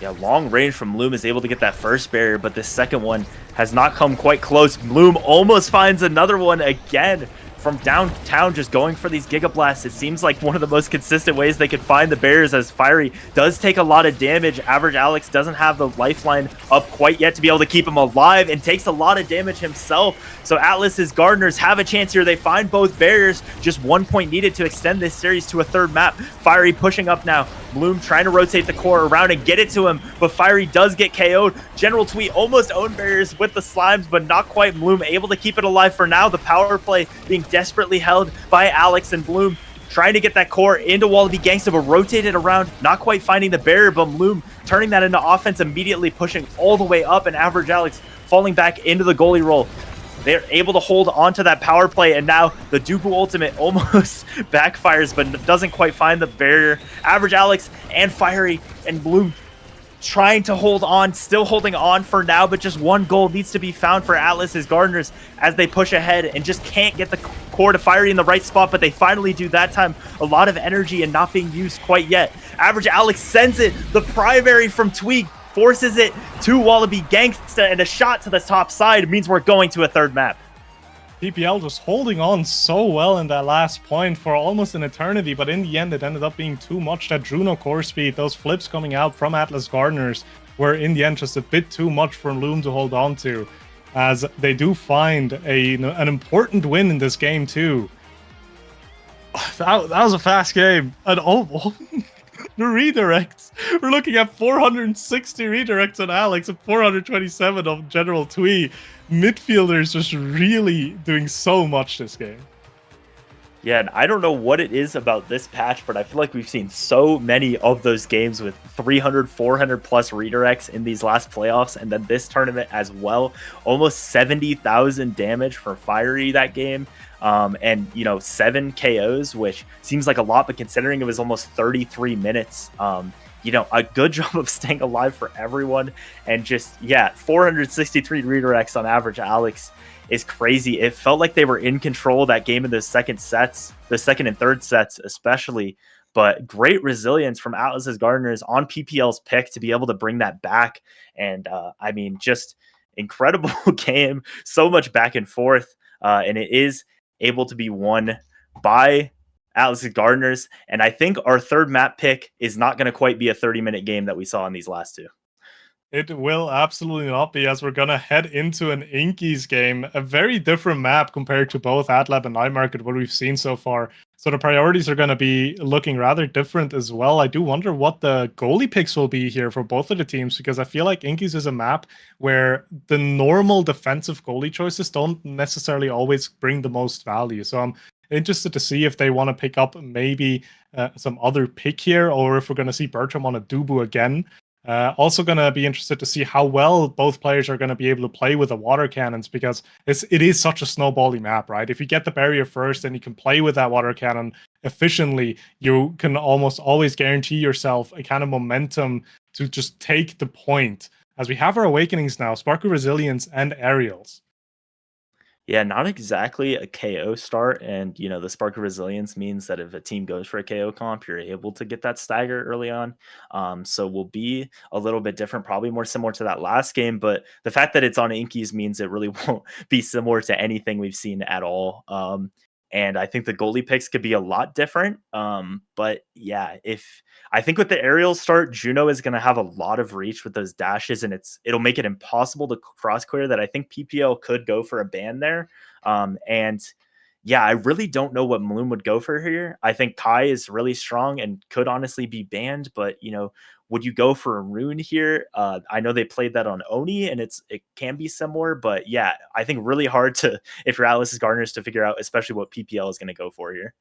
Yeah, long range from Loom is able to get that first barrier, but this second one has not come quite close. Loom almost finds another one again. from downtown just going for these Giga Blasts. It seems like one of the most consistent ways they could find the barriers, as Fiery does take a lot of damage. Average Alex doesn't have the lifeline up quite yet to be able to keep him alive and takes a lot of damage himself. So Atlas's Gardeners have a chance here. They find both barriers. Just 1 point needed to extend this series to a third map. Fiery pushing up now. Bloom trying to rotate the core around and get it to him, but Fiery does get KO'd. General Tweet almost owned barriers with the slimes, but not quite. Bloom able to keep it alive for now. The power play being desperately held by Alex, and Bloom trying to get that core into Wallaby Gangsta, but rotated around, not quite finding the barrier, but Bloom turning that into offense, immediately pushing all the way up, and Average Alex falling back into the goalie role. They're able to hold on to that power play, and now the Dooku ultimate almost backfires, but doesn't quite find the barrier. Average Alex and Fiery and Bloom trying to hold on, still holding on for now, but just one goal needs to be found for Atlas's Gardeners as they push ahead and just can't get the core to Fiery in the right spot, but they finally do that time. A lot of energy and not being used quite yet. Average Alex sends it, the primary from Tweak, forces it to Wallaby Gangsta, and a shot to the top side means we're going to a third map. PPL just holding on so well in that last point for almost an eternity, but in the end it ended up being too much. That Juno core speed, those flips coming out from Atlas Gardeners were in the end just a bit too much for Loom to hold on to, as they do find an important win in this game too. That was a fast game. And the redirects. We're looking at 460 redirects on Alex and 427 on General Twee. Midfielders just really doing so much this game. Yeah, and I don't know what it is about this patch, but I feel like we've seen so many of those games with 300, 400 plus redirects in these last playoffs, and then this tournament as well. Almost 70,000 damage for Fiery that game. And, 7 KOs, which seems like a lot, but considering it was almost 33 minutes, a good job of staying alive for everyone. And just, 463 redirects on Average Alex is crazy. It felt like they were in control of that game in the second and third sets, especially. But great resilience from Atlas's Gardeners on PPL's pick to be able to bring that back. And, just incredible game. So much back and forth. And it is able to be won by Atlas's Gardeners. And I think our third map pick is not going to quite be a 30-minute game that we saw in these last two. It will absolutely not be, as we're going to head into an Inkies game. A very different map compared to both AtLab and Night Market, what we've seen so far. So the priorities are going to be looking rather different as well. I do wonder what the goalie picks will be here for both of the teams, because I feel like Inkies is a map where the normal defensive goalie choices don't necessarily always bring the most value. So I'm interested to see if they want to pick up maybe some other pick here, or if we're going to see Bertram on a Dubu again. Also going to be interested to see how well both players are going to be able to play with the water cannons, because it is such a snowbally map, right? If you get the barrier first and you can play with that water cannon efficiently, you can almost always guarantee yourself a kind of momentum to just take the point. As we have our Awakenings now, Sparkle Resilience and Aerials. Yeah, not exactly a KO start. And, the Spark of Resilience means that if a team goes for a KO comp, you're able to get that stagger early on. So we'll be a little bit different, probably more similar to that last game. But the fact that it's on Inkies means it really won't be similar to anything we've seen at all. And I think the goalie picks could be a lot different. But yeah, I think with the aerial start, Juno is going to have a lot of reach with those dashes, and it'll make it impossible to cross clear. That I think PPL could go for a ban there. And yeah, I really don't know what Bloom would go for here. I think Kai is really strong and could honestly be banned, but would you go for a rune here? I know they played that on Oni, and it can be similar, but yeah, I think really hard to, if you're Atlas's Gardeners, to figure out, especially what PPL is going to go for here.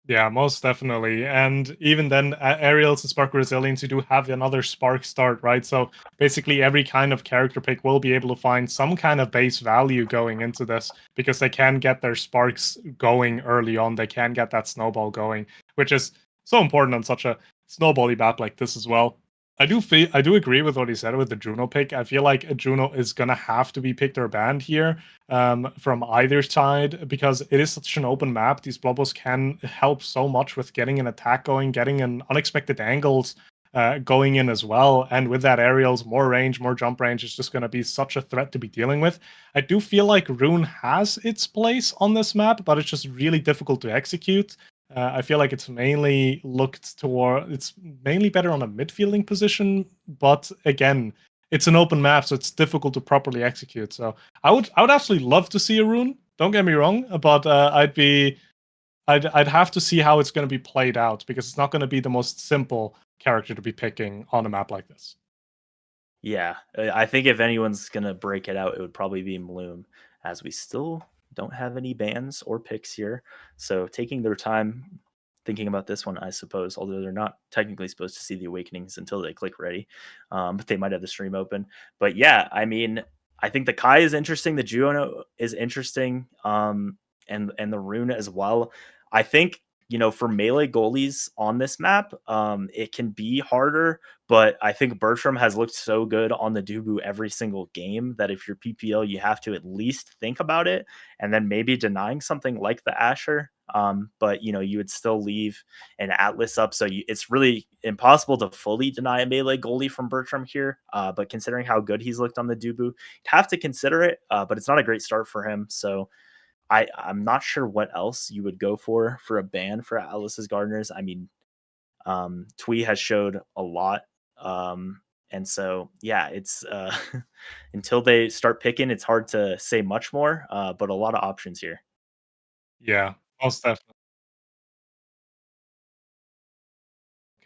Yeah, most definitely. And even then, Aerials and Spark Resilience, you do have another Spark start, right? So basically every kind of character pick will be able to find some kind of base value going into this, because they can get their Sparks going early on. They can get that snowball going, which is so important on such a snowbally map like this as well. I do agree with what he said with the Juno pick. I feel like a Juno is gonna have to be picked or banned here from either side, because it is such an open map. These Blobos can help so much with getting an attack going, getting an unexpected angles, going in as well. And with that aerials, more range, more jump range is just going to be such a threat to be dealing with. I do feel like Rune has its place on this map, but it's just really difficult to execute. I feel like it's mainly it's mainly better on a midfielding position, but again, it's an open map, so it's difficult to properly execute. So I would absolutely love to see a Rune. Don't get me wrong, but I'd have to see how it's going to be played out because it's not going to be the most simple character to be picking on a map like this. Yeah, I think if anyone's gonna break it out, it would probably be Bloom, as we still don't have any bans or picks here. So taking their time thinking about this one, I suppose, although they're not technically supposed to see the awakenings until they click ready, but they might have the stream open. But yeah, I mean, I think the Kai is interesting, the Juno is interesting, and the Rune as well. I think for melee goalies on this map, it can be harder, but I think Bertram has looked so good on the Dubu every single game that if you're PPL, you have to at least think about it, and then maybe denying something like the Asher. But you would still leave an Atlas up, so it's really impossible to fully deny a melee goalie from Bertram here. But considering how good he's looked on the Dubu, you'd have to consider it. But it's not a great start for him. So I'm not sure what else you would go for a ban for Atlas's Gardeners. I mean, Twee has showed a lot. And so, yeah, it's until they start picking, it's hard to say much more, but a lot of options here. Yeah, most definitely.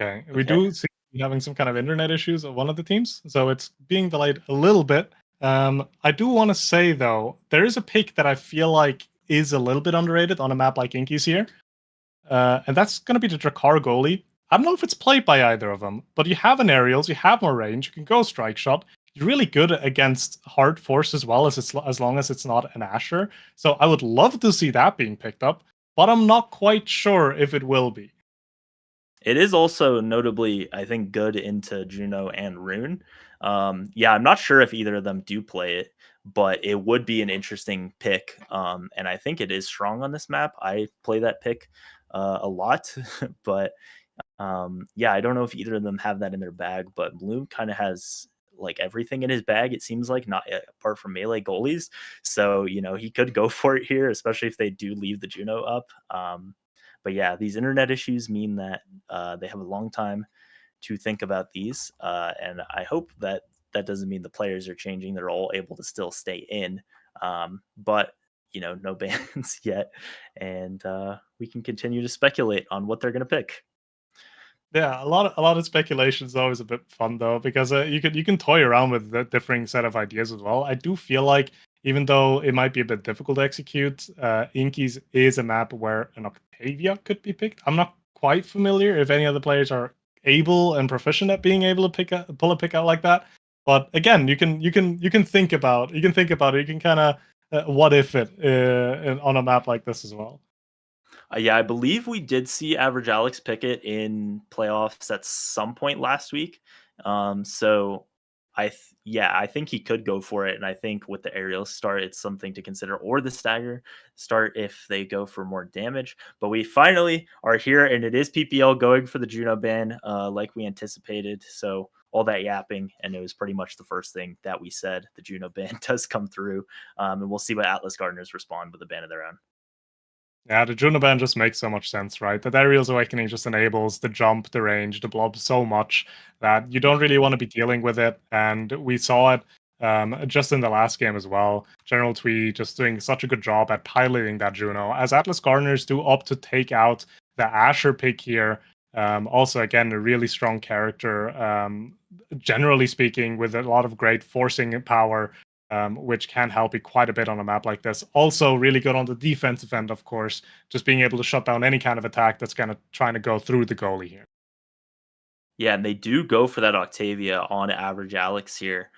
Okay, we Okay. do seem to be having some kind of internet issues of one of the teams, so it's being delayed a little bit. I do want to say though, there is a pick that I feel like is a little bit underrated on a map like Inky's here. And that's going to be the Drakkar goalie. I don't know if it's played by either of them, but you have an aerials, you have more range, you can go strike shot. You're really good against hard force as well as long as it's not an Asher. So I would love to see that being picked up, but I'm not quite sure if it will be. It is also notably, I think, good into Juno and Rune. Yeah, I'm not sure if either of them do play it, but it would be an interesting pick. And I think it is strong on this map. I play that pick a lot, but yeah, I don't know if either of them have that in their bag. But Bloom kind of has like everything in his bag. It seems like not apart from melee goalies. So he could go for it here, especially if they do leave the Juno up. But yeah, these internet issues mean that they have a long time to think about these, and I hope that that doesn't mean the players are changing. They're all able to still stay in, but no bans yet, and we can continue to speculate on what they're going to pick. Yeah, a lot of speculation is always a bit fun though because you can toy around with the differing set of ideas as well. I do feel like even though it might be a bit difficult to execute, Inky's is a map where an Octavia could be picked. I'm not quite familiar if any other players are able and proficient at being able to pull a pick out like that. But again, you can think about it. You can kind of what if it on a map like this as well. Yeah, I believe we did see average Alex Pickett in playoffs at some point last week. So yeah, I think he could go for it, and I think with the aerial start, it's something to consider, or the stagger start if they go for more damage. But we finally are here, and it is PPL going for the Juno ban, like we anticipated. So all that yapping, and it was pretty much the first thing that we said. The Juno ban does come through, and we'll see what Atlas Gardeners respond with a ban of their own. Yeah, the Juno ban just makes so much sense, right? That Aerial's Awakening just enables the jump, the range, the blob so much that you don't really want to be dealing with it. And we saw it just in the last game as well. General Twee just doing such a good job at piloting that Juno. As Atlas Gardeners do opt to take out the Asher pick here. Also, again, a really strong character, generally speaking, with a lot of great forcing power which can help you quite a bit on a map like this. Also, really good on the defensive end, of course, just being able to shut down any kind of attack that's kind of trying to go through the goalie here. Yeah, and they do go for that Octavia on average Alex here.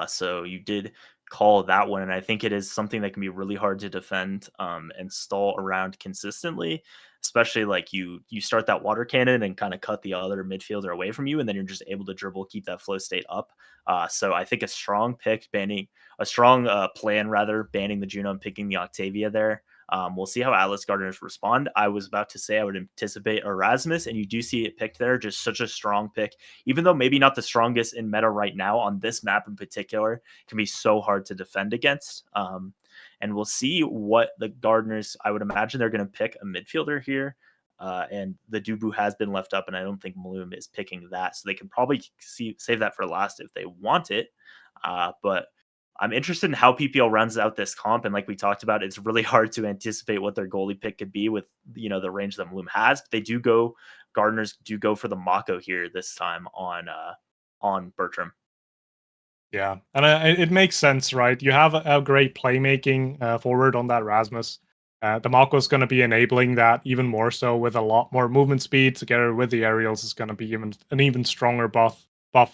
So you did call that one, and I think it is something that can be really hard to defend and stall around consistently. Especially like you start that water cannon and kind of cut the other midfielder away from you, and then you're just able to dribble, keep that flow state up. So I think a strong pick banning a strong plan rather banning the Juno and picking the Octavia there. We'll see how Atlas Gardeners respond. I was about to say I would anticipate Erasmus, and you do see it picked there. Just such a strong pick, even though maybe not the strongest in meta right now on this map in particular, can be so hard to defend against. And we'll see what the Gardeners, I would imagine they're going to pick a midfielder here. And the Dubu has been left up, and I don't think Bloom is picking that. So they can probably save that for last if they want it. But I'm interested in how PPL runs out this comp. And like we talked about, it's really hard to anticipate what their goalie pick could be with, the range that Bloom has. But Gardeners do go for the Mako here this time on Bertram. Yeah, and it makes sense, right? You have a great playmaking forward on that Rasmus. The Mako is going to be enabling that even more so with a lot more movement speed together with the aerials is going to be an even stronger buff.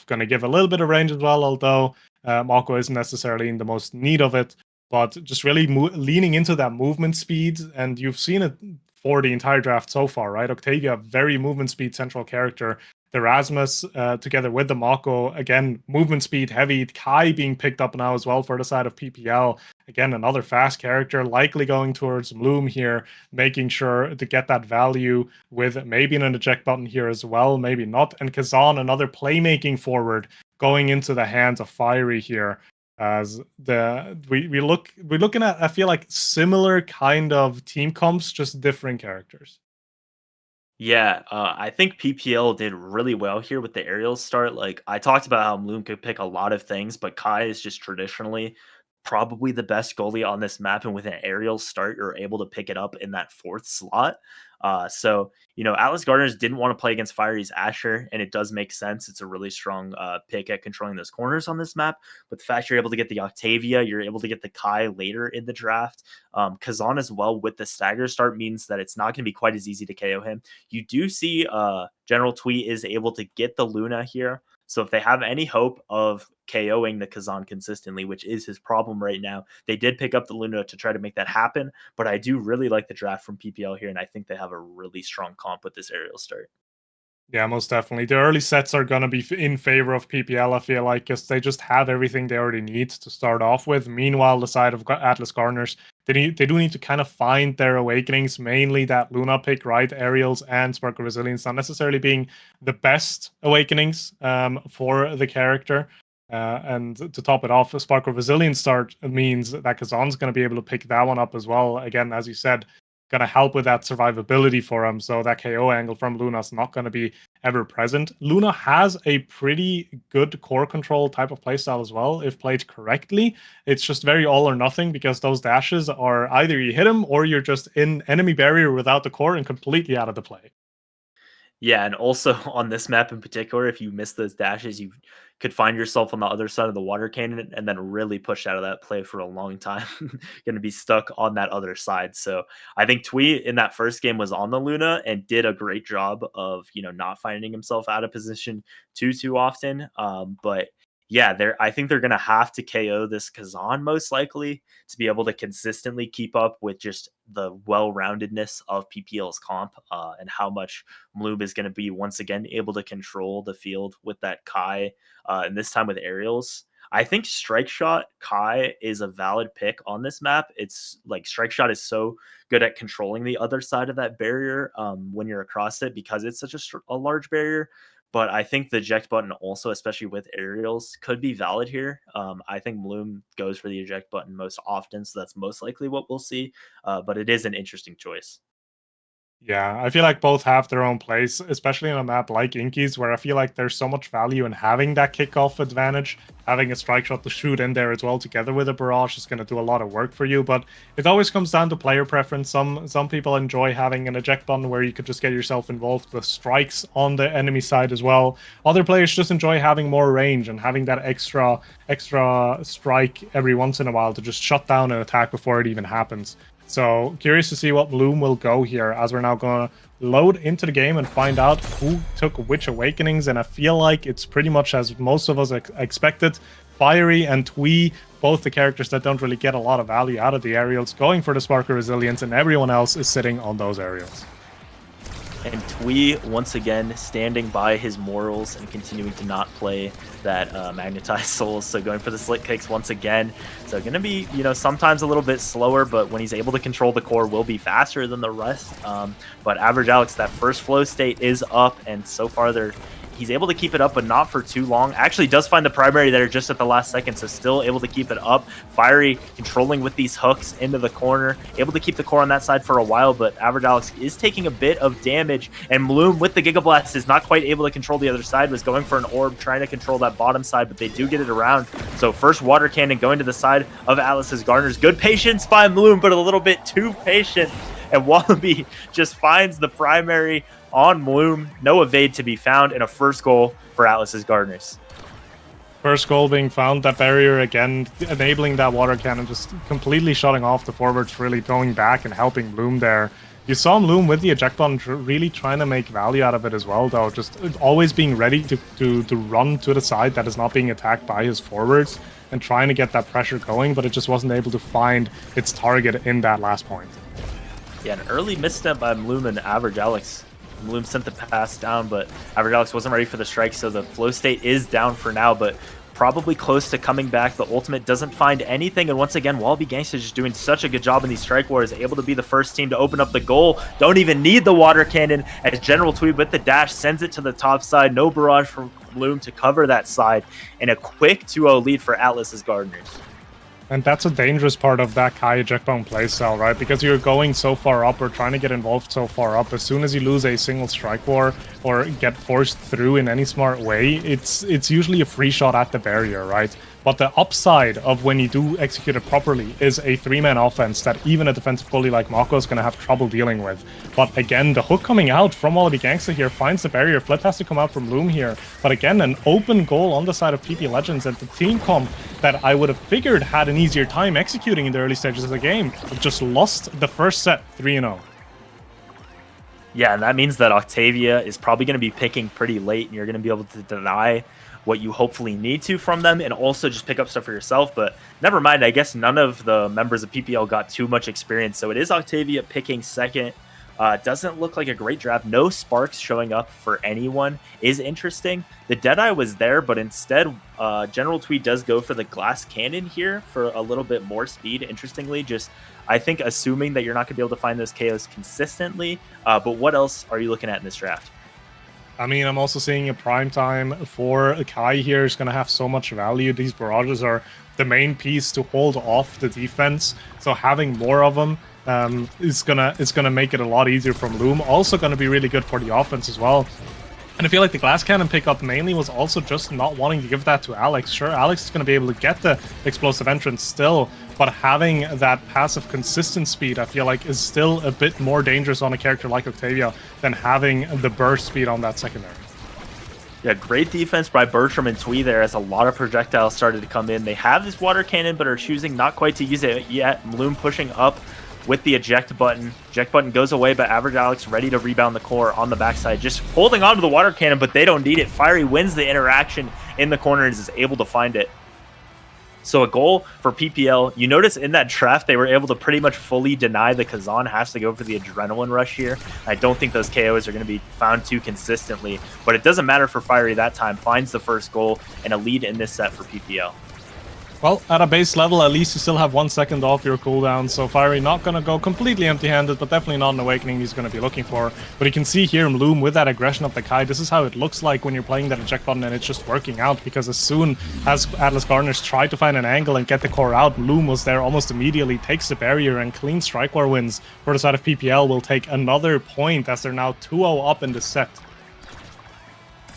Going to give a little bit of range as well, although Mako isn't necessarily in the most need of it. But just really leaning into that movement speed, and you've seen it for the entire draft so far, right? Octavia, very movement speed central character. The Rasmus together with the Mako, again, movement speed heavy. Kai being picked up now as well for the side of PPL. Again, another fast character, likely going towards Bloom here, making sure to get that value with maybe an eject button here as well, maybe not. And Kazan, another playmaking forward, going into the hands of Fiery here. As we're looking at, I feel like, similar kind of team comps, just different characters. Yeah, I think PPL did really well here with the aerial start. Like I talked about how Bloom could pick a lot of things, but Kai is just traditionally probably the best goalie on this map. And with an aerial start, you're able to pick it up in that fourth slot. Atlas Gardeners didn't want to play against Fiery's Asher, and it does make sense. It's a really strong pick at controlling those corners on this map. But the fact you're able to get the Octavia, you're able to get the Kai later in the draft. Kazan as well with the stagger start means that it's not going to be quite as easy to KO him. You do see General Tweet is able to get the Luna here. So if they have any hope of KOing the Kazan consistently, which is his problem right now, they did pick up the Luna to try to make that happen. But I do really like the draft from PPL here, and I think they have a really strong comp with this aerial start. Yeah, most definitely. The early sets are going to be in favor of PPL, I feel like, because they just have everything they already need to start off with. Meanwhile, the side of Atlas Gardeners, they do need to kind of find their awakenings, mainly that Luna pick, right? Aerials and Spark of Resilience not necessarily being the best awakenings for the character. And to top it off, a Spark of Resilience start means that Kazan's going to be able to pick that one up as well. Again, as you said, going to help with that survivability for him. So that KO angle from Luna's not going to be ever present. Luna has a pretty good core control type of playstyle as well, if played correctly. It's just very all or nothing because those dashes are either you hit him or you're just in enemy barrier without the core and completely out of the play. Yeah, and also on this map in particular, if you miss those dashes, you could find yourself on the other side of the water cannon and then really push out of that play for a long time. Going to be stuck on that other side. So I think Tweet in that first game was on the Luna and did a great job of not finding himself out of position too often. But yeah, I think they're going to have to KO this Kazan most likely to be able to consistently keep up with just the well-roundedness of PPL's comp and how much Mloob is going to be once again able to control the field with that Kai and this time with aerials. I think Strike Shot Kai is a valid pick on this map. It's like Strike Shot is so good at controlling the other side of that barrier when you're across it because it's such a large barrier. But I think the eject button also, especially with aerials, could be valid here. I think Bloom goes for the eject button most often, so that's most likely what we'll see. But it is an interesting choice. Yeah, I feel like both have their own place, especially on a map like Inky's, where I feel like there's so much value in having that kickoff advantage. Having a strike shot to shoot in there as well, together with a barrage, is going to do a lot of work for you. But it always comes down to player preference. Some people enjoy having an eject button where you could just get yourself involved with strikes on the enemy side as well. Other players just enjoy having more range and having that extra strike every once in a while to just shut down an attack before it even happens. So curious to see what Bloom will go here as we're now going to load into the game and find out who took which awakenings. And I feel like it's pretty much as most of us expected. Fiery and Twee, both the characters that don't really get a lot of value out of the aerials, going for the Spark of Resilience, and everyone else is sitting on those aerials. And Twee, once again, standing by his morals and continuing to not play that Magnetized Souls. So going for the slick kicks once again. So going to be, sometimes a little bit slower, but when he's able to control the core, will be faster than the rest. But Average Alex, that first flow state is up, and so far he's able to keep it up, but not for too long. Actually does find the primary there just at the last second, so still able to keep it up. Fiery controlling with these hooks into the corner, able to keep the core on that side for a while, but Average Alex is taking a bit of damage, and Bloom with the Giga Blast is not quite able to control the other side, was going for an orb, trying to control that bottom side, but they do get it around. So first water cannon going to the side of Atlas's Gardeners. Good patience by Bloom, but a little bit too patient, and Wallaby just finds the primary on Bloom. No evade to be found, and a first goal for Atlas's Gardeners. First goal being found, that barrier again, enabling that water cannon, just completely shutting off the forwards, really going back and helping Bloom there. You saw Bloom with the eject button really trying to make value out of it as well, though, just always being ready to run to the side that is not being attacked by his forwards and trying to get that pressure going, but it just wasn't able to find its target in that last point. Yeah, an early misstep by Bloom and Average Alex. Bloom sent the pass down, but Average Alex wasn't ready for the strike, so the flow state is down for now, but probably close to coming back. The ultimate doesn't find anything, and once again, Wallaby Gangsta just doing such a good job in these strike wars, able to be the first team to open up the goal. Don't even need the water cannon, as General Twee with the dash sends it to the top side. No barrage from Bloom to cover that side, and a quick 2-0 lead for Atlas's Gardeners. And that's a dangerous part of that Kai Ejectbone playstyle, right? Because you're going so far up or trying to get involved so far up, as soon as you lose a single strike war or get forced through in any smart way, it's usually a free shot at the barrier, right? But the upside of when you do execute it properly is a three-man offense that even a defensive goalie like Mako is going to have trouble dealing with. But again, the hook coming out from Wallaby Gangsta here finds the barrier. Flip has to come out from Bloom here. But again, an open goal on the side of PP Legends, and the team comp that I would have figured had an easier time executing in the early stages of the game just lost the first set 3-0. Yeah, and that means that Octavia is probably going to be picking pretty late, and you're going to be able to deny what you hopefully need to from them, and also just pick up stuff for yourself. But never mind, I guess none of the members of PPL got too much experience, so it is Octavia picking second. Doesn't look like a great draft. No sparks showing up for anyone is interesting. The Deadeye was there, but instead General Twee does go for the glass cannon here for a little bit more speed. Interestingly, just I think assuming that you're not going to be able to find those KOs consistently. But what else are you looking at in this draft? I mean, I'm also seeing a prime time for Kai here is going to have so much value. These barrages are the main piece to hold off the defense, so having more of them is gonna make it a lot easier from Loom. Also going to be really good for the offense as well. And I feel like the glass cannon pickup mainly was also just not wanting to give that to Alex. Sure, Alex is going to be able to get the explosive entrance still, but having that passive consistent speed, I feel like, is still a bit more dangerous on a character like Octavia than having the burst speed on that secondary. Yeah, great defense by Bertram and Twee there as a lot of projectiles started to come in. They have this water cannon, but are choosing not quite to use it yet. Bloom pushing up with the eject button. Eject button goes away, but Average Alex ready to rebound the core on the backside. Just holding on to the water cannon, but they don't need it. Fiery wins the interaction in the corner and is able to find it. So a goal for PPL. You notice in that draft, they were able to pretty much fully deny the Kazan. Has to go for the adrenaline rush here. I don't think those KOs are going to be found too consistently, but it doesn't matter for Fiery that time. Finds the first goal and a lead in this set for PPL. Well, at a base level, at least you still have 1 second off your cooldown, so Fiery not going to go completely empty-handed, but definitely not an awakening he's going to be looking for. But you can see here in Bloom with that aggression of the Kai, this is how it looks like when you're playing that eject button and it's just working out, because as soon as Atlas Gardeners tried to find an angle and get the core out, Bloom was there almost immediately, takes the barrier, and clean strike war wins for the side of PPL. Will take another point as they're now 2-0 up in the set.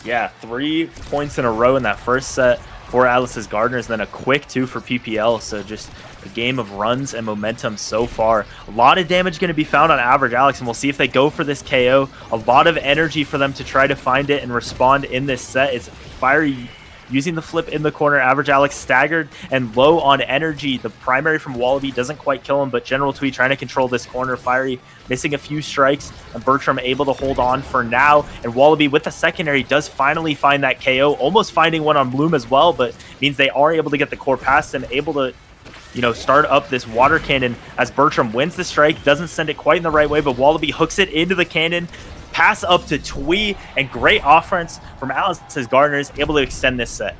Yeah, 3 points in a row in that first set for Atlas's Gardeners, then a quick 2 for PPL. So just a game of runs and momentum so far. A lot of damage going to be found on Average Alex, and we'll see if they go for this KO. A lot of energy for them to try to find it and respond in this set. It's Fiery using the flip in the corner. Average Alex staggered and low on energy. The primary from Wallaby doesn't quite kill him, but General Twee trying to control this corner. Fiery missing a few strikes, and Bertram able to hold on for now. And Wallaby with the secondary does finally find that KO, almost finding one on Bloom as well, but means they are able to get the core past and able to, start up this water cannon as Bertram wins the strike. Doesn't send it quite in the right way, but Wallaby hooks it into the cannon. pass up to Twee, and great offense from Alice's Gardeners, able to extend this set.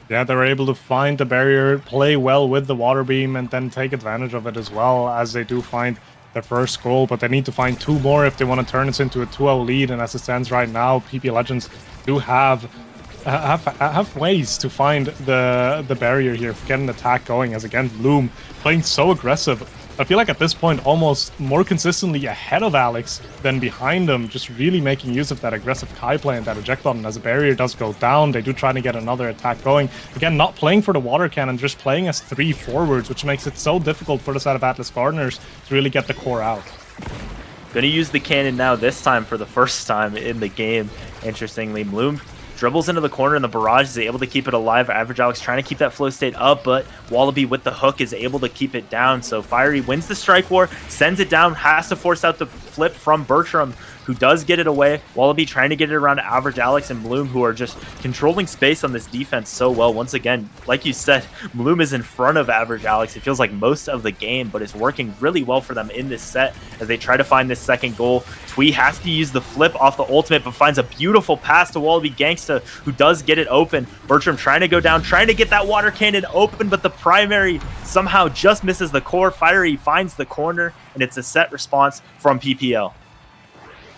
Yeah, they were able to find the barrier, play well with the water beam, and then take advantage of it as well, as they do find their first goal. But they need to find 2 more if they want to turn this into a 2-0 lead. And as it stands right now, PP Legends do have ways to find the barrier here, get an attack going. As again, Bloom playing so aggressive. I feel like at this point, almost more consistently ahead of Alex than behind him, just really making use of that aggressive Kai play and that eject button. As the barrier does go down, they do try to get another attack going. Again, not playing for the water cannon, just playing as 3 forwards, which makes it so difficult for the side of Atlas Gardeners to really get the core out. Gonna use the cannon now, this time for the first time in the game. Interestingly, Bloom dribbles into the corner, and the barrage is able to keep it alive. Average Alex trying to keep that flow state up, but Wallaby with the hook is able to keep it down. So Fiery wins the strike war, sends it down, has to force out the flip from Bertram, who does get it away. Wallaby trying to get it around to Average Alex and Bloom, who are just controlling space on this defense so well. Once again, like you said, Bloom is in front of Average Alex. It feels like most of the game, but it's working really well for them in this set as they try to find this second goal. Twee has to use the flip off the ultimate, but finds a beautiful pass to Wallaby Gangsta, who does get it open. Bertram trying to go down, trying to get that water cannon open, but the primary somehow just misses the core. Fiery finds the corner, and it's a set response from PPL.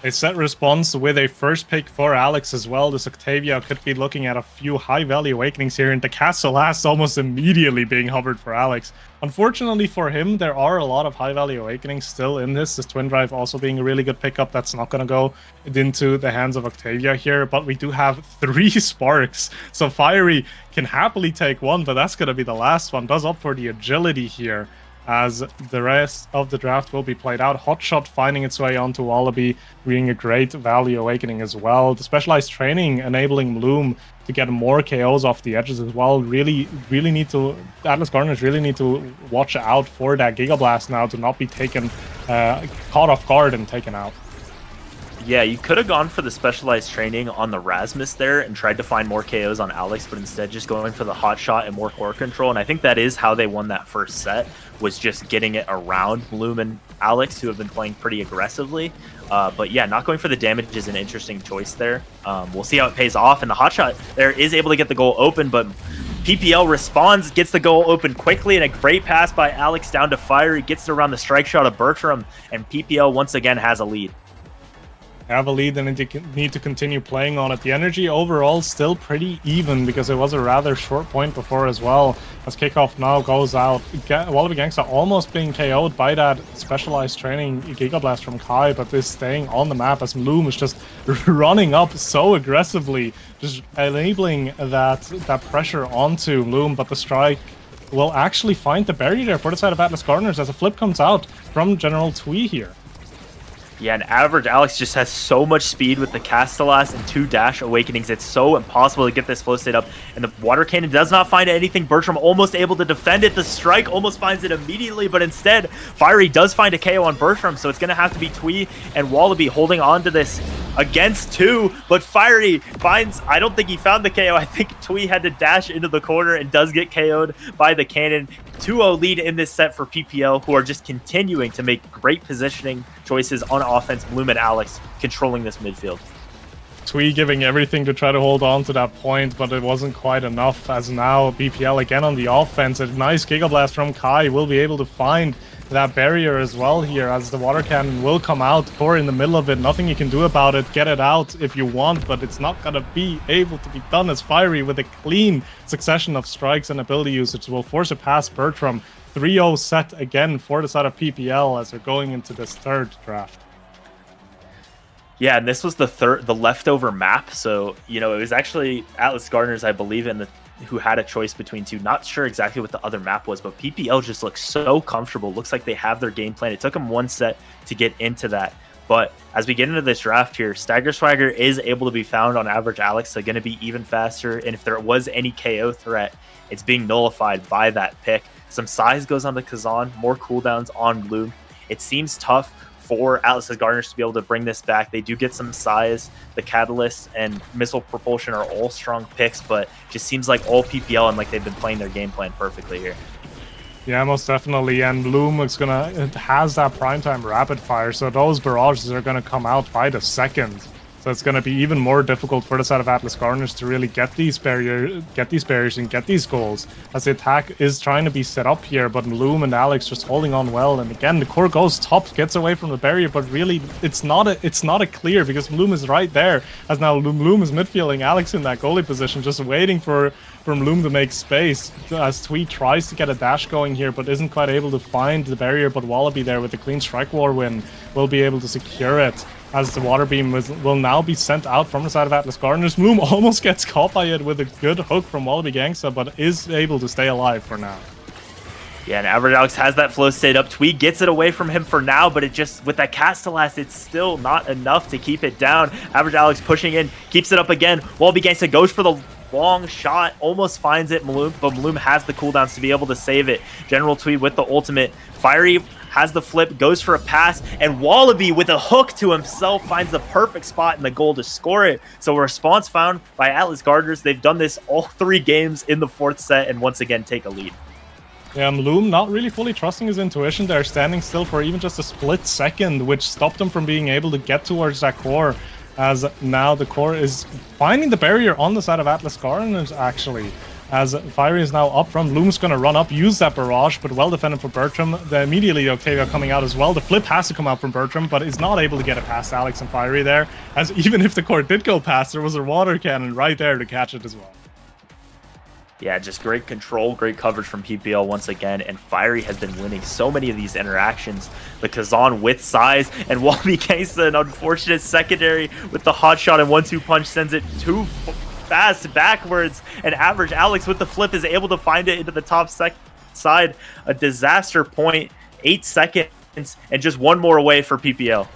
A set response with a first pick for Alex as well. This Octavia could be looking at a few high-value awakenings here, and the Castle Last almost immediately being hovered for Alex. Unfortunately for him, there are a lot of high-value awakenings still in this. This Twin Drive also being a really good pickup. That's not going to go into the hands of Octavia here, but we do have 3 sparks. So Fiery can happily take 1, but that's going to be the last one. Does up for the agility here, as the rest of the draft will be played out. Hotshot finding its way onto Wallaby, being a great value awakening as well. The specialized training enabling Bloom to get more KOs off the edges as well. Really need to, Atlas Gardeners really need to watch out for that Giga Blast now to not be taken, caught off guard and taken out. Yeah, you could have gone for the specialized training on the Rasmus there and tried to find more KOs on Alex, but instead just going for the hot shot and more core control. And I think that is how they won that first set, was just getting it around Bloom and Alex, who have been playing pretty aggressively. But yeah, not going for the damage is an interesting choice there. We'll see how it pays off. And the hot shot there is able to get the goal open, but PPL responds, gets the goal open quickly, and a great pass by Alex down to Fiery, gets it around the strike shot of Bertram, and PPL once again has a lead. Have a lead and need to continue playing on it. The energy overall still pretty even, because it was a rather short point before as well. As kickoff now goes out, Wallaby Gangsta almost being KO'd by that specialized training Giga Blast from Kai, but is staying on the map as Bloom is just running up so aggressively, just enabling that pressure onto Bloom. But the strike will actually find the barrier there for the side of Atlas Gardeners as a flip comes out from General Twee here. Yeah, and Average Alex just has so much speed with the Castellas and 2 dash awakenings. It's so impossible to get this flow state up. And the water cannon does not find anything. Bertram almost able to defend it. The strike almost finds it immediately, but instead, Fiery does find a KO on Bertram, so it's going to have to be Twee and Wallaby holding on to this against 2. But Fiery finds, I don't think he found the KO. I think Twee had to dash into the corner and does get KO'd by the cannon. 2-0 lead in this set for PPL, who are just continuing to make great positioning choices on offense. Bloom and Alex controlling this midfield. Twee giving everything to try to hold on to that point, but it wasn't quite enough, as now BPL again on the offense. A nice Giga Blast from Kai will be able to find that barrier as well here, as the water cannon will come out. Core in the middle of it, nothing you can do about it. Get it out if you want, but it's not gonna be able to be done, as Fiery with a clean succession of strikes and ability usage will force it past Bertram. 3-0 set again for the side of PPL as they're going into this third draft. Yeah, and this was the leftover map. So, you know, it was actually Atlas Gardeners, I believe, who had a choice between 2. Not sure exactly what the other map was, but PPL just looks so comfortable. Looks like they have their game plan. It took them 1 set to get into that. But as we get into this draft here, Stagger Swagger is able to be found on Average Alex, so going to be even faster. And if there was any KO threat, it's being nullified by that pick. Some size goes on the Kazan, more cooldowns on Bloom. It seems tough for Atlas Gardeners to be able to bring this back. They do get some size. The Catalyst and Missile Propulsion are all strong picks, but just seems like all PPL and like they've been playing their game plan perfectly here. Yeah, most definitely. And Bloom is it has that primetime rapid fire, so those barrages are gonna come out by the second. So it's gonna be even more difficult for the side of Atlas Garners to really get these barriers and get these goals. As the attack is trying to be set up here, but Bloom and Alex just holding on well. And again, the core goes top, gets away from the barrier, but really it's not a clear because Bloom is right there. As now Bloom is midfielding Alex in that goalie position, just waiting for Bloom to make space as Tweed tries to get a dash going here, but isn't quite able to find the barrier. But Wallaby there with the clean strike war win will be able to secure it, as the water beam will now be sent out from the side of Atlas Gardeners. Bloom almost gets caught by it with a good hook from Wallaby Gangsta, but is able to stay alive for now. Yeah, and Average Alex has that flow state up. Tweed gets it away from him for now, but it just, with that Castellast, it's still not enough to keep it down. Average Alex pushing in, keeps it up again. Wallaby Gangsta goes for the long shot, almost finds it, but Bloom has the cooldowns to be able to save it. General Tweed with the ultimate. Fiery has the flip, goes for a pass, and Wallaby with a hook to himself finds the perfect spot in the goal to score it. So a response found by Atlas Gardeners. They've done this all 3 games in the 4th set and once again take a lead. Yeah, Loom not really fully trusting his intuition there, standing still for even just a split second, which stopped him from being able to get towards that core, as now the core is finding the barrier on the side of Atlas Gardeners, actually. As Fiery is now up front, Loom's going to run up, use that barrage, but well defended for Bertram. Immediately Octavia coming out as well. The flip has to come out from Bertram, but is not able to get it past Alex and Fiery there, as even if the core did go past, there was a water cannon right there to catch it as well. Yeah, just great control, great coverage from PPL once again, and Fiery has been winning so many of these interactions. The Kazan with size, and Wallaby Gangsta, an unfortunate secondary with the hot shot and 1-2 punch sends it too fast backwards, and Average Alex with the flip is able to find it into the top side. A disaster point, 8 seconds, and just one more away for PPL.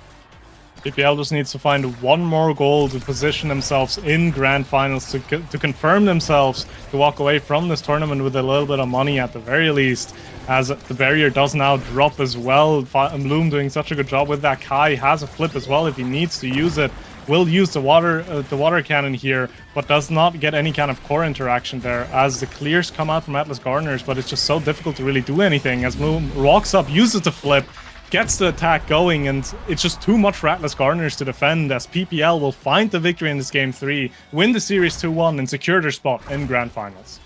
PPL just needs to find one more goal to position themselves in grand finals, to confirm themselves, to walk away from this tournament with a little bit of money at the very least, as the barrier does now drop as well. Bloom doing such a good job with that. Kai has a flip as well if he needs to use it. Will use the water cannon here, but does not get any kind of core interaction there, as the clears come out from Atlas Gardeners, but it's just so difficult to really do anything, as Bloom walks up, uses the flip, gets the attack going, and it's just too much for Atlas Gardeners to defend, as PPL will find the victory in this game 3, win the series 2-1, and secure their spot in grand finals.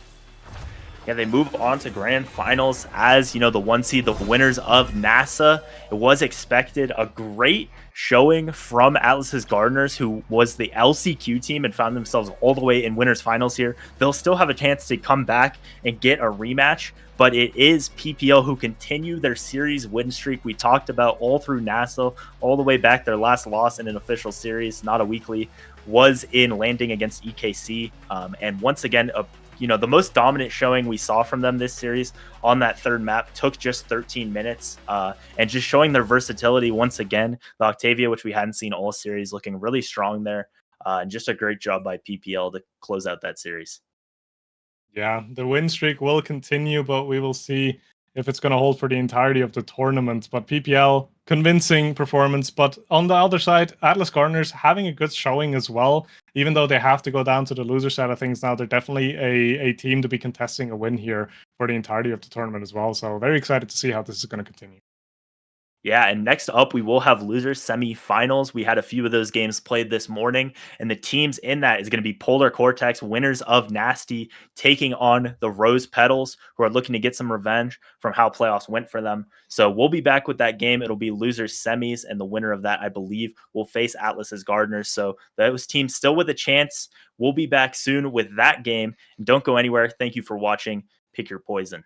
Yeah, they move on to grand finals as, you know, the 1 seed, the winners of NASA. It was expected. A great showing from Atlas's Gardeners, who was the LCQ team and found themselves all the way in winners finals here. They'll still have a chance to come back and get a rematch, but it is PPL who continue their series win streak we talked about all through NASA, all the way back. Their last loss in an official series, not a weekly, was in landing against EKC. And once again, the most dominant showing we saw from them this series on that 3rd map took just 13 minutes, and just showing their versatility once again. The Octavia, which we hadn't seen all series, looking really strong there, and just a great job by PPL to close out that series. Yeah, the win streak will continue, but we will see if it's going to hold for the entirety of the tournament. But PPL, convincing performance. But on the other side, Atlas Gardeners having a good showing as well. Even though they have to go down to the loser side of things now, they're definitely a team to be contesting a win here for the entirety of the tournament as well. So very excited to see how this is going to continue. Yeah, and next up, we will have losers semifinals. We had a few of those games played this morning, and the teams in that is going to be Polar Cortex, winners of Nasty, taking on the Rose Petals, who are looking to get some revenge from how playoffs went for them. So we'll be back with that game. It'll be losers semis, and the winner of that, I believe, will face Atlas's Gardeners. So those teams still with a chance. We'll be back soon with that game. And don't go anywhere. Thank you for watching. Pick your poison.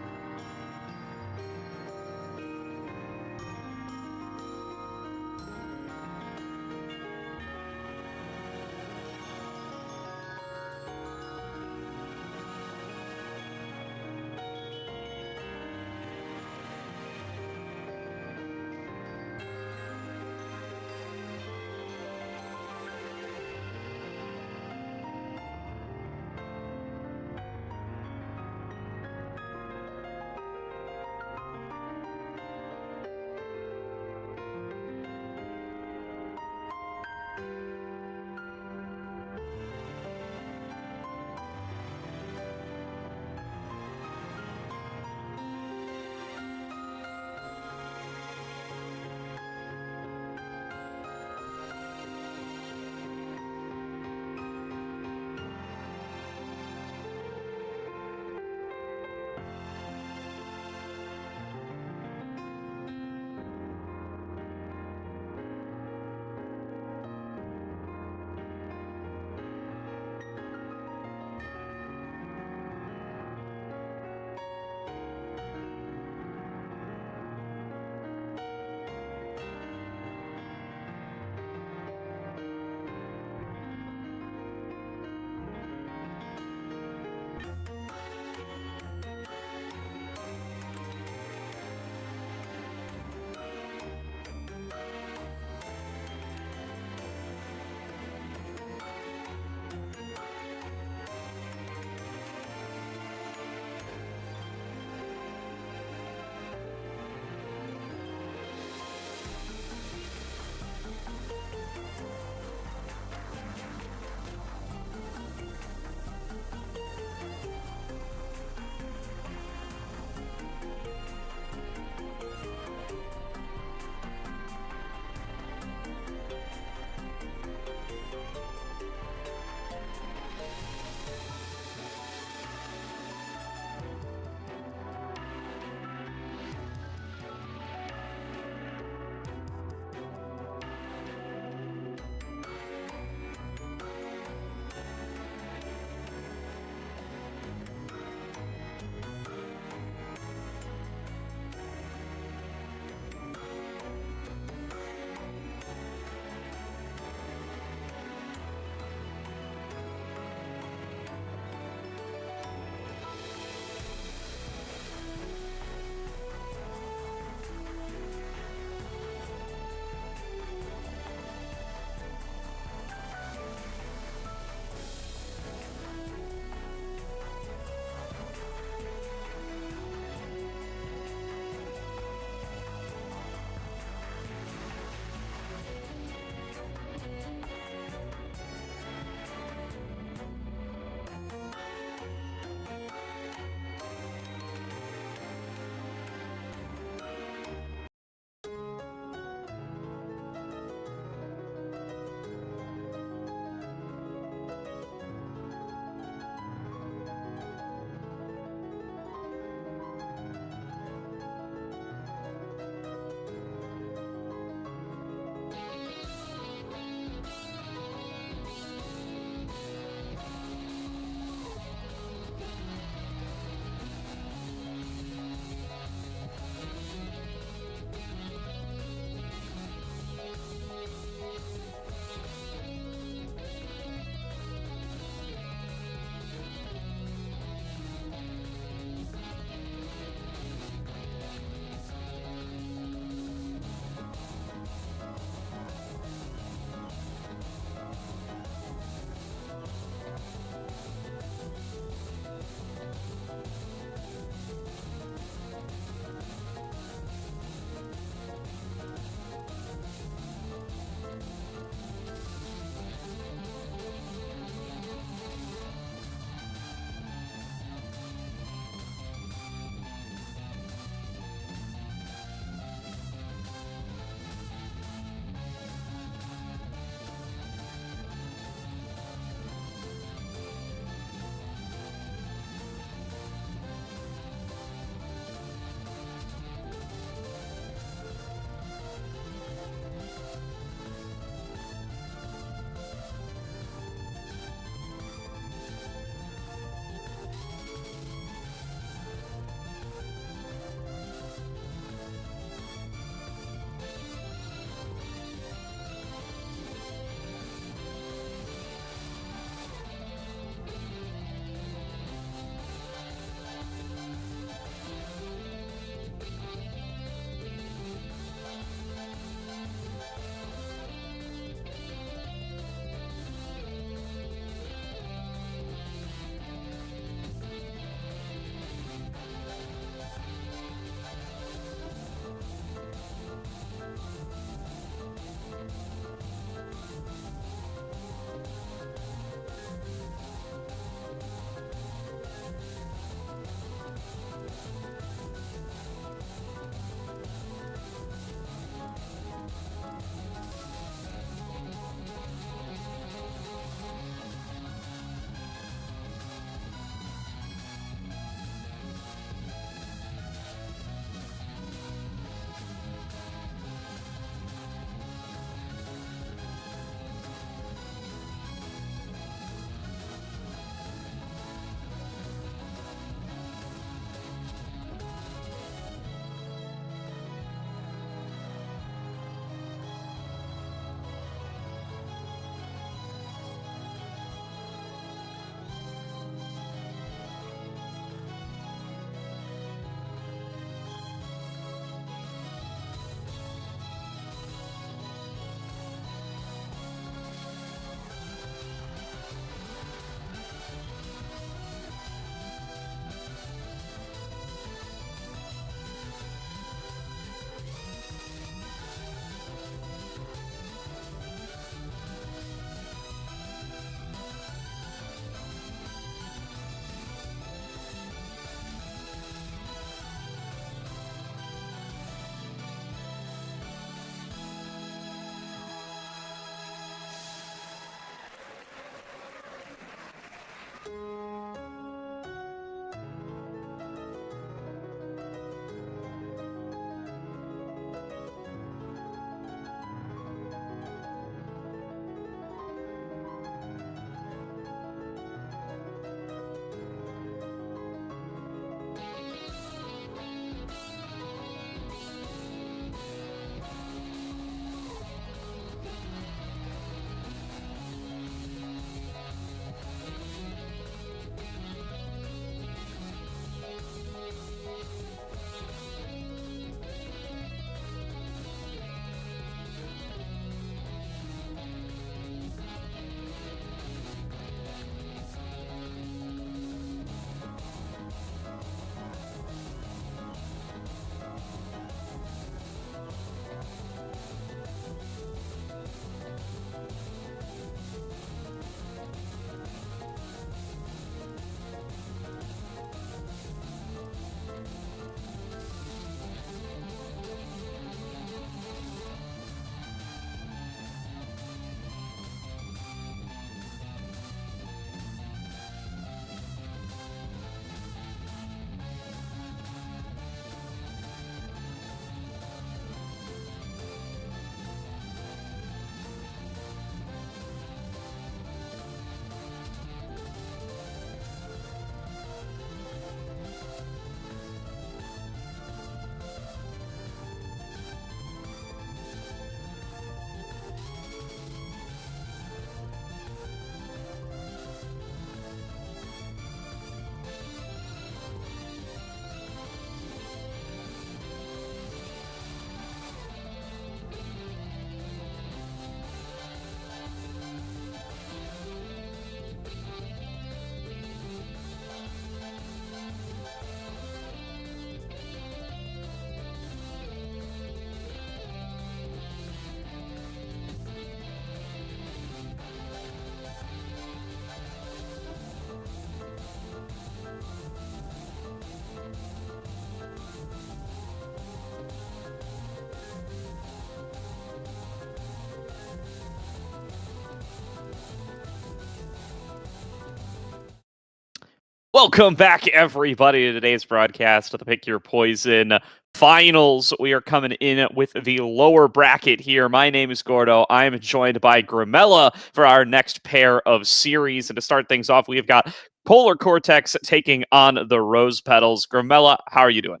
Welcome back, everybody, to today's broadcast of the Pick Your Poison Finals. We are coming in with the lower bracket here. My name is Gordo. I am joined by Grimella for our next pair of series. And to start things off, we have got Polar Cortex taking on the Rose Petals. Grimella, how are you doing?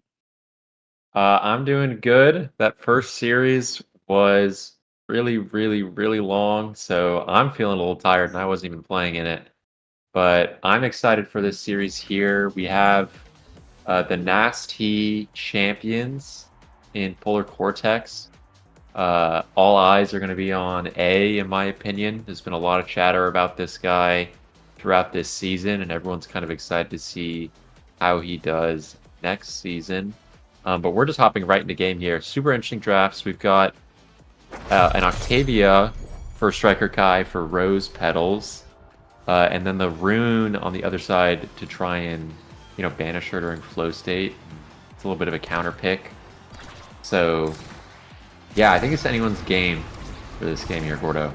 I'm doing good. That first series was really, really, really long, so I'm feeling a little tired, and I wasn't even playing in it. But I'm excited for this series here. We have the Nasty champions in Polar Cortex. All eyes are going to be on A, in my opinion. There's been a lot of chatter about this guy throughout this season, and everyone's kind of excited to see how he does next season. But we're just hopping right into game here. Super interesting drafts. We've got an Octavia for Striker Kai for Rose Petals. And then the Rune on the other side to try and, banish her during flow state. It's a little bit of a counter pick. So, yeah, I think it's anyone's game for this game here, Gordo.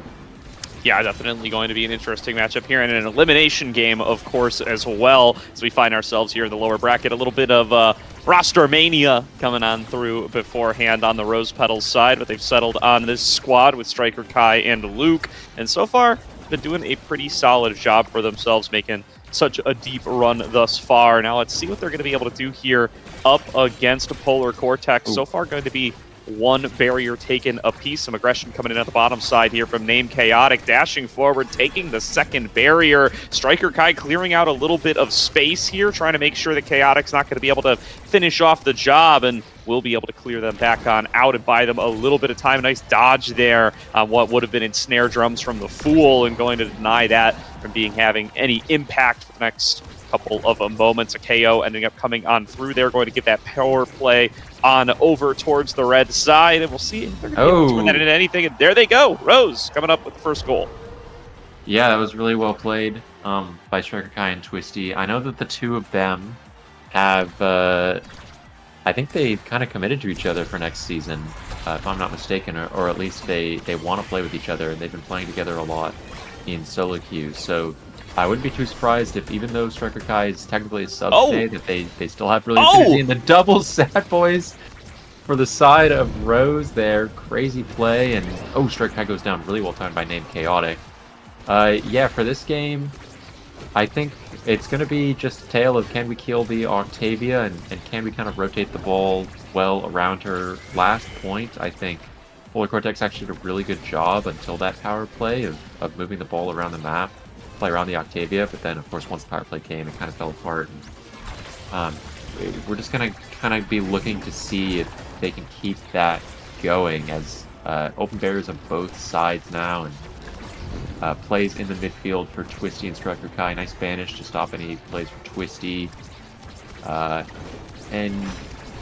Yeah, definitely going to be an interesting matchup here, and an elimination game, of course, as well, as we find ourselves here in the lower bracket. A little bit of roster mania coming on through beforehand on the Rose Petals side, but they've settled on this squad with Striker Kai and Luke, and so far been doing a pretty solid job for themselves, making such a deep run thus far. Now let's see what they're going to be able to do here up against Polar Cortex. Ooh. So far going to be one barrier taken apiece. Some aggression coming in at the bottom side here from Name Chaotic, dashing forward, taking the second barrier. Striker Kai clearing out a little bit of space here, trying to make sure that Chaotic's not going to be able to finish off the job, and will be able to clear them back on out and buy them a little bit of time. Nice dodge there on what would have been in snare drums from the Fool, and going to deny that from having any impact for the next couple of moments. A KO ending up coming on through there, going to get that power play on over towards the red side, and we'll see if they're going to be able to turn that into anything. And there they go. Rose coming up with the first goal. Yeah, that was really well played by Striker Kai and Twisty. I know that the two of them have, I think they kind of committed to each other for next season, if I'm not mistaken, or at least they want to play with each other, and they've been playing together a lot in solo queues. So I wouldn't be too surprised if, even though Striker Kai is technically a sub today, that they still have really affinity in the double Sad Boys for the side of Rose there. Crazy play, and Striker Kai goes down. Really well timed by Name Chaotic. Yeah, for this game, I think it's going to be just a tale of, can we kill the Octavia, and can we kind of rotate the ball well around her. Last point, I think Polar Cortex actually did a really good job until that power play of moving the ball around the map, play around the Octavia, but then, of course, once the power play came, it kind of fell apart. And, we're just going to kind of be looking to see if they can keep that going, as open barriers on both sides now, and plays in the midfield for Twisty and Striker Kai. Nice banish to stop any plays for Twisty. And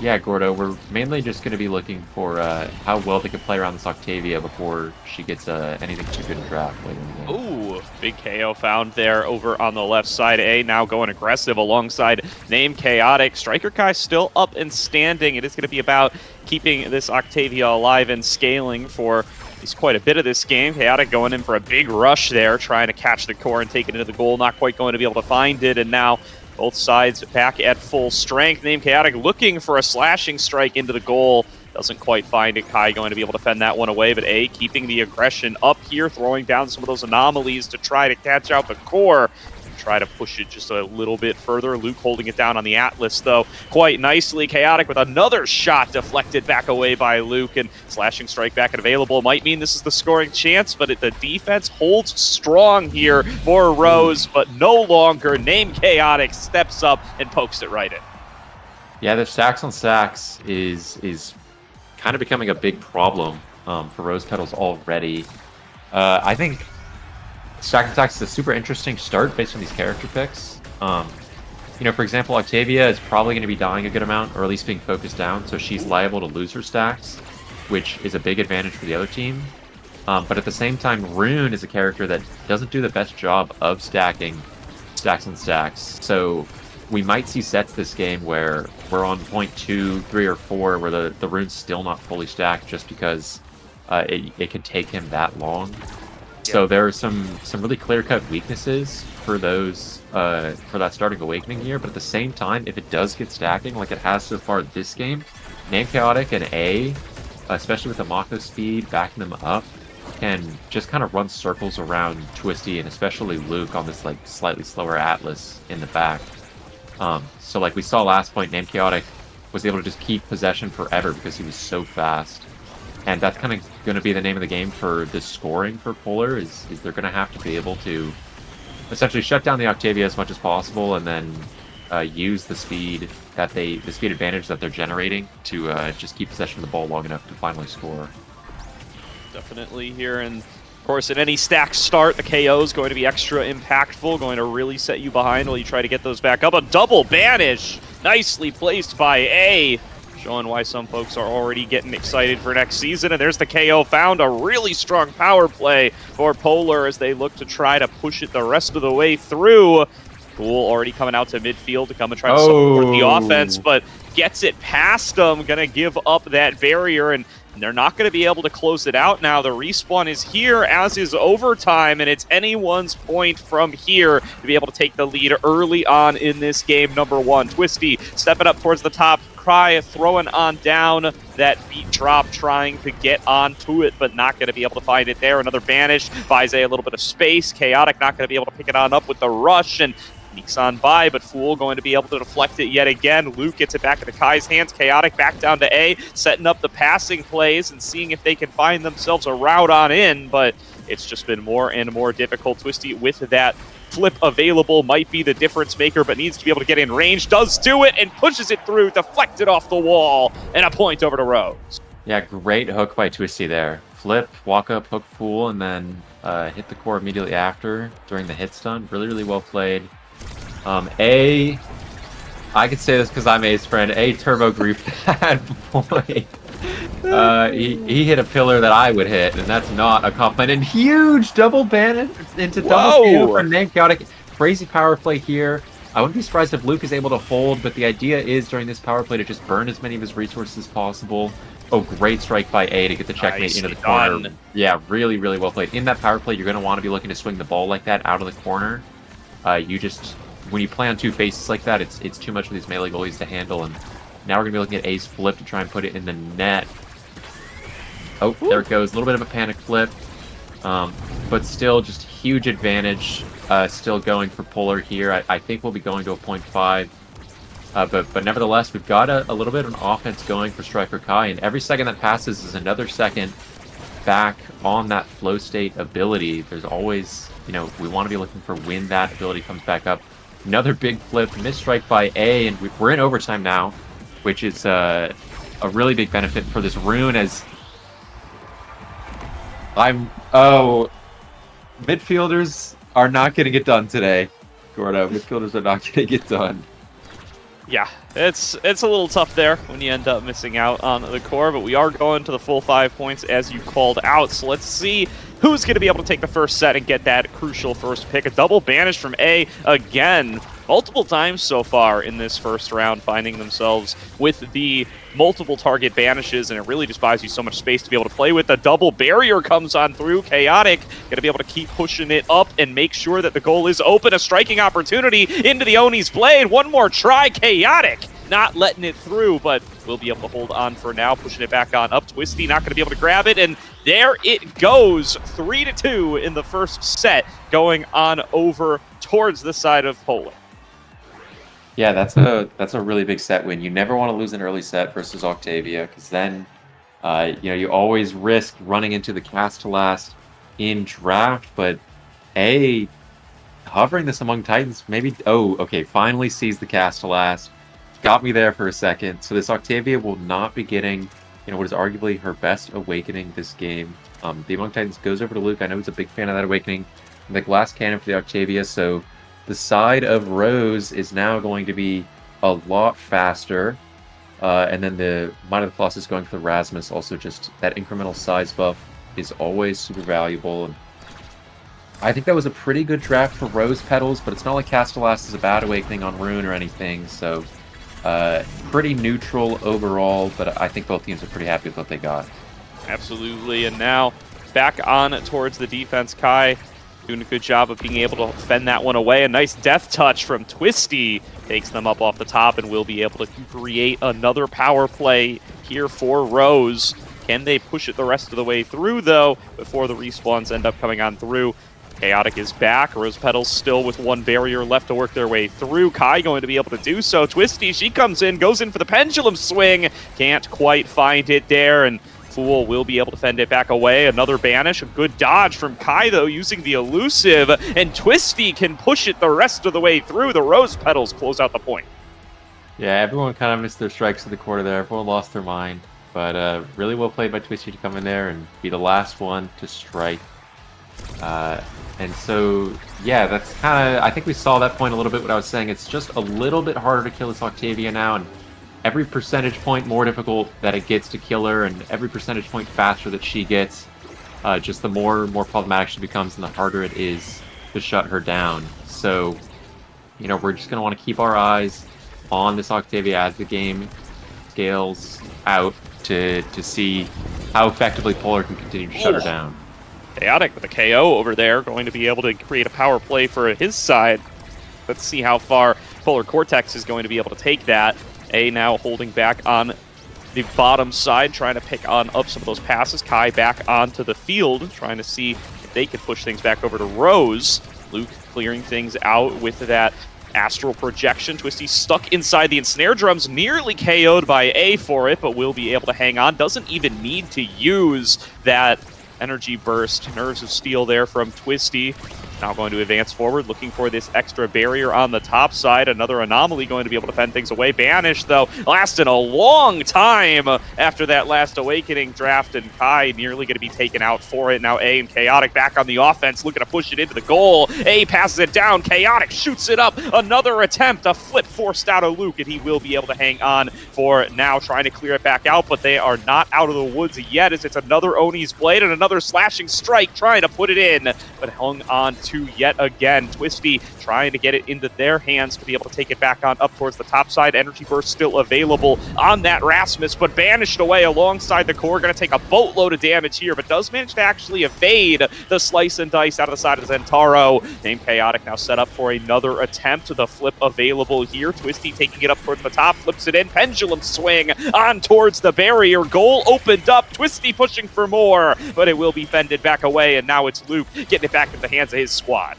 yeah, Gordo, we're mainly just going to be looking for how well they can play around this Octavia before she gets anything too good in draft later in the game. Ooh, big KO found there over on the left side. A now going aggressive alongside Name Chaotic. Striker Kai still up and standing. It is going to be about keeping this Octavia alive and scaling for at least quite a bit of this game. Chaotic going in for a big rush there, trying to catch the core and take it into the goal. Not quite going to be able to find it, and now both sides back at full strength. Name Chaotic looking for a slashing strike into the goal. Doesn't quite find it. Kai going to be able to fend that one away, but A keeping the aggression up here, throwing down some of those anomalies to try to catch out the core. Try to push it just a little bit further. Luke holding it down on the Atlas, though, quite nicely. Chaotic with another shot deflected back away by Luke, and slashing strike back and available. Might mean this is the scoring chance, but the defense holds strong here for Rose, but no longer. Name Chaotic steps up and pokes it right in. Yeah, the stacks on stacks is kind of becoming a big problem for Rose Petals already. I think Stack and Stacks is a super interesting start based on these character picks. For example, Octavia is probably going to be dying a good amount, or at least being focused down, so she's liable to lose her stacks, which is a big advantage for the other team. But at the same time, Rune is a character that doesn't do the best job of stacking stacks and stacks. So we might see sets this game where we're on point 2, 3, or 4, where the Rune's still not fully stacked just because it can take him that long. So there are some really clear-cut weaknesses for those for that starting Awakening here, but at the same time, if it does get stacking like it has so far this game, Name Chaotic and A, especially with the Mako speed backing them up, can just kind of run circles around Twisty and especially Luke on this like slightly slower Atlas in the back. So like we saw last point, Name Chaotic was able to just keep possession forever because he was so fast. And that's kind of going to be the name of the game for this scoring for Polar, is they're going to have to be able to essentially shut down the Octavia as much as possible and then use the speed advantage that they're generating to just keep possession of the ball long enough to finally score. Definitely here, and of course, in any stacked start, the KO is going to be extra impactful, going to really set you behind while you try to get those back up. A double banish, nicely placed by A, showing why some folks are already getting excited for next season. And there's the KO found, a really strong power play for Polar as they look to try to push it the rest of the way through. Cool already coming out to midfield to come and try to support the offense, but gets it past them, gonna give up that barrier, and they're not going to be able to close it out now. The respawn is here, as is overtime, and it's anyone's point from here to be able to take the lead early on in this game. Number one, Twisty stepping up towards the top. Cry throwing on down that beat drop, trying to get onto it, but not going to be able to find it there. Another banish buys a little bit of space. Chaotic not going to be able to pick it on up with the rush, and sneaks on by, but Fool going to be able to deflect it yet again. Luke gets it back into Kai's hands. Chaotic back down to A, setting up the passing plays and seeing if they can find themselves a route on in, but it's just been more and more difficult. Twisty with that flip available might be the difference maker, but needs to be able to get in range. Does do it and pushes it through, deflected off the wall, and a point over to Rose. Yeah, great hook by Twisty there. Flip, walk up, hook Fool, and then hit the core immediately after during the hit stun. Really, really well played. A, I could say this because I'm A's friend. A turbo grief that point. He hit a pillar that I would hit, and that's not a compliment. And huge double ban into double speed for Name Chaotic. Crazy power play here. I wouldn't be surprised if Luke is able to hold, but the idea is during this power play to just burn as many of his resources as possible. Oh, great strike by A to get the checkmate into the corner. Done. Yeah, really, really well played. In that power play, you're going to want to be looking to swing the ball like that out of the corner. When you play on two faces like that, it's too much for these melee goalies to handle, and now we're going to be looking at A's flip to try and put it in the net. Oh, there it goes. A little bit of a panic flip, but still just huge advantage still going for Polar here. I think we'll be going to a 0.5, but nevertheless, we've got a little bit of an offense going for Striker Kai, and every second that passes is another second back on that flow state ability. There's always, we want to be looking for when that ability comes back up. Another big flip, misstrike by A, and we're in overtime now, which is a really big benefit for this rune as midfielders are not going to get done today, Gordo. Midfielders are not going to get done. Yeah, it's a little tough there when you end up missing out on the core, but we are going to the full 5 points as you called out. So let's see who's going to be able to take the first set and get that crucial first pick. A double banish from A again, multiple times so far in this first round, finding themselves with the multiple target banishes, and it really just buys you so much space to be able to play with. The double barrier comes on through. Chaotic going to be able to keep pushing it up and make sure that the goal is open. A striking opportunity into the Oni's blade. One more try. Chaotic not letting it through, but we'll be able to hold on for now, pushing it back on up. Twisty not going to be able to grab it, and there it goes. 3-2 in the first set, going on over towards the side of Polar. Yeah, that's a really big set win. You never want to lose an early set versus Octavia, because then you always risk running into the cast to last in draft. But A, hovering this among Titans, maybe finally sees the cast to last. Got me there for a second. So this Octavia will not be getting what is arguably her best awakening this game. The Among Titans goes over to Luke. I know he's a big fan of that awakening. The glass cannon for the Octavia, so the side of Rose is now going to be a lot faster. And then the Might of the Colossus going for the Rasmus, also just that incremental size buff is always super valuable. And I think that was a pretty good draft for Rose Petals, but it's not like Castellast is a bad awakening on Rune or anything, so pretty neutral overall, but I think both teams are pretty happy with what they got. Absolutely, and now back on towards the defense. Kai doing a good job of being able to fend that one away. A nice death touch from Twisty takes them up off the top and will be able to create another power play here for Rose. Can they push it the rest of the way through, though, before the respawns end up coming on through? Chaotic is back. Rose Petals still with one barrier left to work their way through. Kai going to be able to do so. Twisty, she comes in, goes in for the pendulum swing. Can't quite find it there, and Fool will be able to fend it back away. Another banish. A good dodge from Kai, though, using the elusive. And Twisty can push it the rest of the way through. The Rose Petals close out the point. Yeah, everyone kind of missed their strikes to the quarter there. Everyone lost their mind. But really well played by Twisty to come in there and be the last one to strike. And so, yeah, that's kind of, I think we saw that point a little bit what I was saying. It's just a little bit harder to kill this Octavia now, and every percentage point more difficult that it gets to kill her, and every percentage point faster that she gets, just the more problematic she becomes and the harder it is to shut her down. So, you know, we're just going to want to keep our eyes on this Octavia as the game scales out to see how effectively Polar can continue to shut her down. Chaotic with a KO over there, going to be able to create a power play for his side. Let's see how far Polar Cortex is going to be able to take that. A now holding back on the bottom side, trying to pick on up some of those passes. Kai back onto the field, trying to see if they can push things back over to Rose. Luke clearing things out with that astral projection. Twisty stuck inside the ensnare drums, nearly KO'd by A for it, but will be able to hang on. Doesn't even need to use that energy burst. Nerves of Steel there from Twisty. Now going to advance forward, looking for this extra barrier on the top side. Another Anomaly going to be able to fend things away. Banish, though, lasted a long time after that last Awakening draft, and Kai nearly going to be taken out for it. Now A and Chaotic back on the offense, looking to push it into the goal. A passes it down. Chaotic shoots it up. Another attempt, a flip forced out of Luke, and he will be able to hang on for now, trying to clear it back out, but they are not out of the woods yet, as it's another Oni's Blade and another slashing strike, trying to put it in, but hung on to yet again. Twisty trying to get it into their hands to be able to take it back on up towards the top side. Energy burst still available on that Rasmus, but banished away alongside the core. Going to take a boatload of damage here, but does manage to actually evade the slice and dice out of the side of Zentaro. Named Chaotic now set up for another attempt. The flip available here. Twisty taking it up towards the top, flips it in. Pendulum swing on towards the barrier. Goal opened up. Twisty pushing for more, but it will be fended back away, and now it's Luke getting it back into the hands of his squad.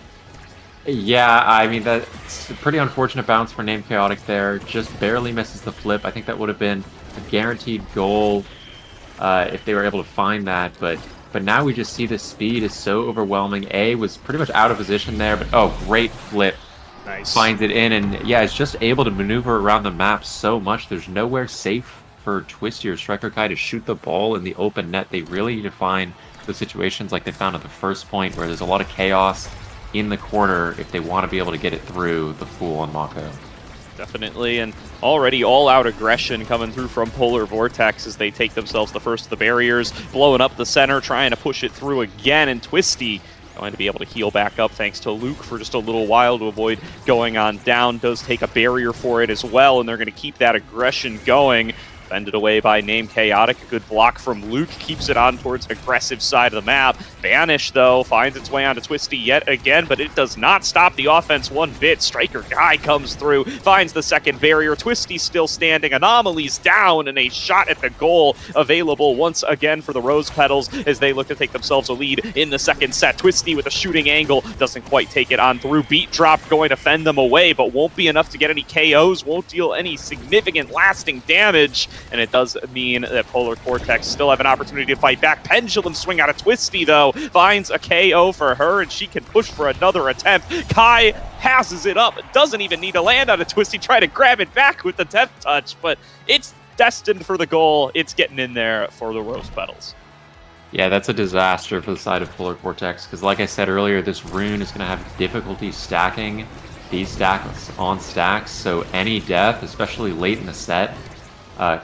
Yeah, I mean, that's a pretty unfortunate bounce for Named Chaotic there. Just barely misses the flip. I think that would have been a guaranteed goal if they were able to find that. But now we just see the speed is so overwhelming. A was pretty much out of position there, but oh, great flip. Nice. Finds it in, and yeah, it's just able to maneuver around the map so much. There's nowhere safe for Twisty or Striker Kai to shoot the ball in the open net. They really need to find the situations like they found at the first point, where there's a lot of chaos in the corner if they want to be able to get it through the Fool and Mako. Definitely, and already all-out aggression coming through from Polar Vortex as they take themselves the first of the barriers, blowing up the center, trying to push it through again, and Twisty going to be able to heal back up thanks to Luke for just a little while to avoid going on down. Does take a barrier for it as well, and they're going to keep that aggression going. Fended away by Named Chaotic. A good block from Luke. Keeps it on towards aggressive side of the map. Banish, though, finds its way onto Twisty yet again, but it does not stop the offense one bit. Striker Guy comes through, finds the second barrier. Twisty still standing. Anomalies down, and a shot at the goal available once again for the Rose Petals as they look to take themselves a lead in the second set. Twisty with a shooting angle. Doesn't quite take it on through. Beat drop going to fend them away, but won't be enough to get any KOs. Won't deal any significant lasting damage. And it does mean that Polar Cortex still have an opportunity to fight back. Pendulum swing out of Twisty, though, finds a KO for her, and she can push for another attempt. Kai passes it up. Doesn't even need to land on a Twisty. Try to grab it back with the death touch, but it's destined for the goal. It's getting in there for the Rose Petals. Yeah, that's a disaster for the side of Polar Cortex, because like I said earlier, this rune is going to have difficulty stacking these stacks on stacks, so any death, especially late in the set,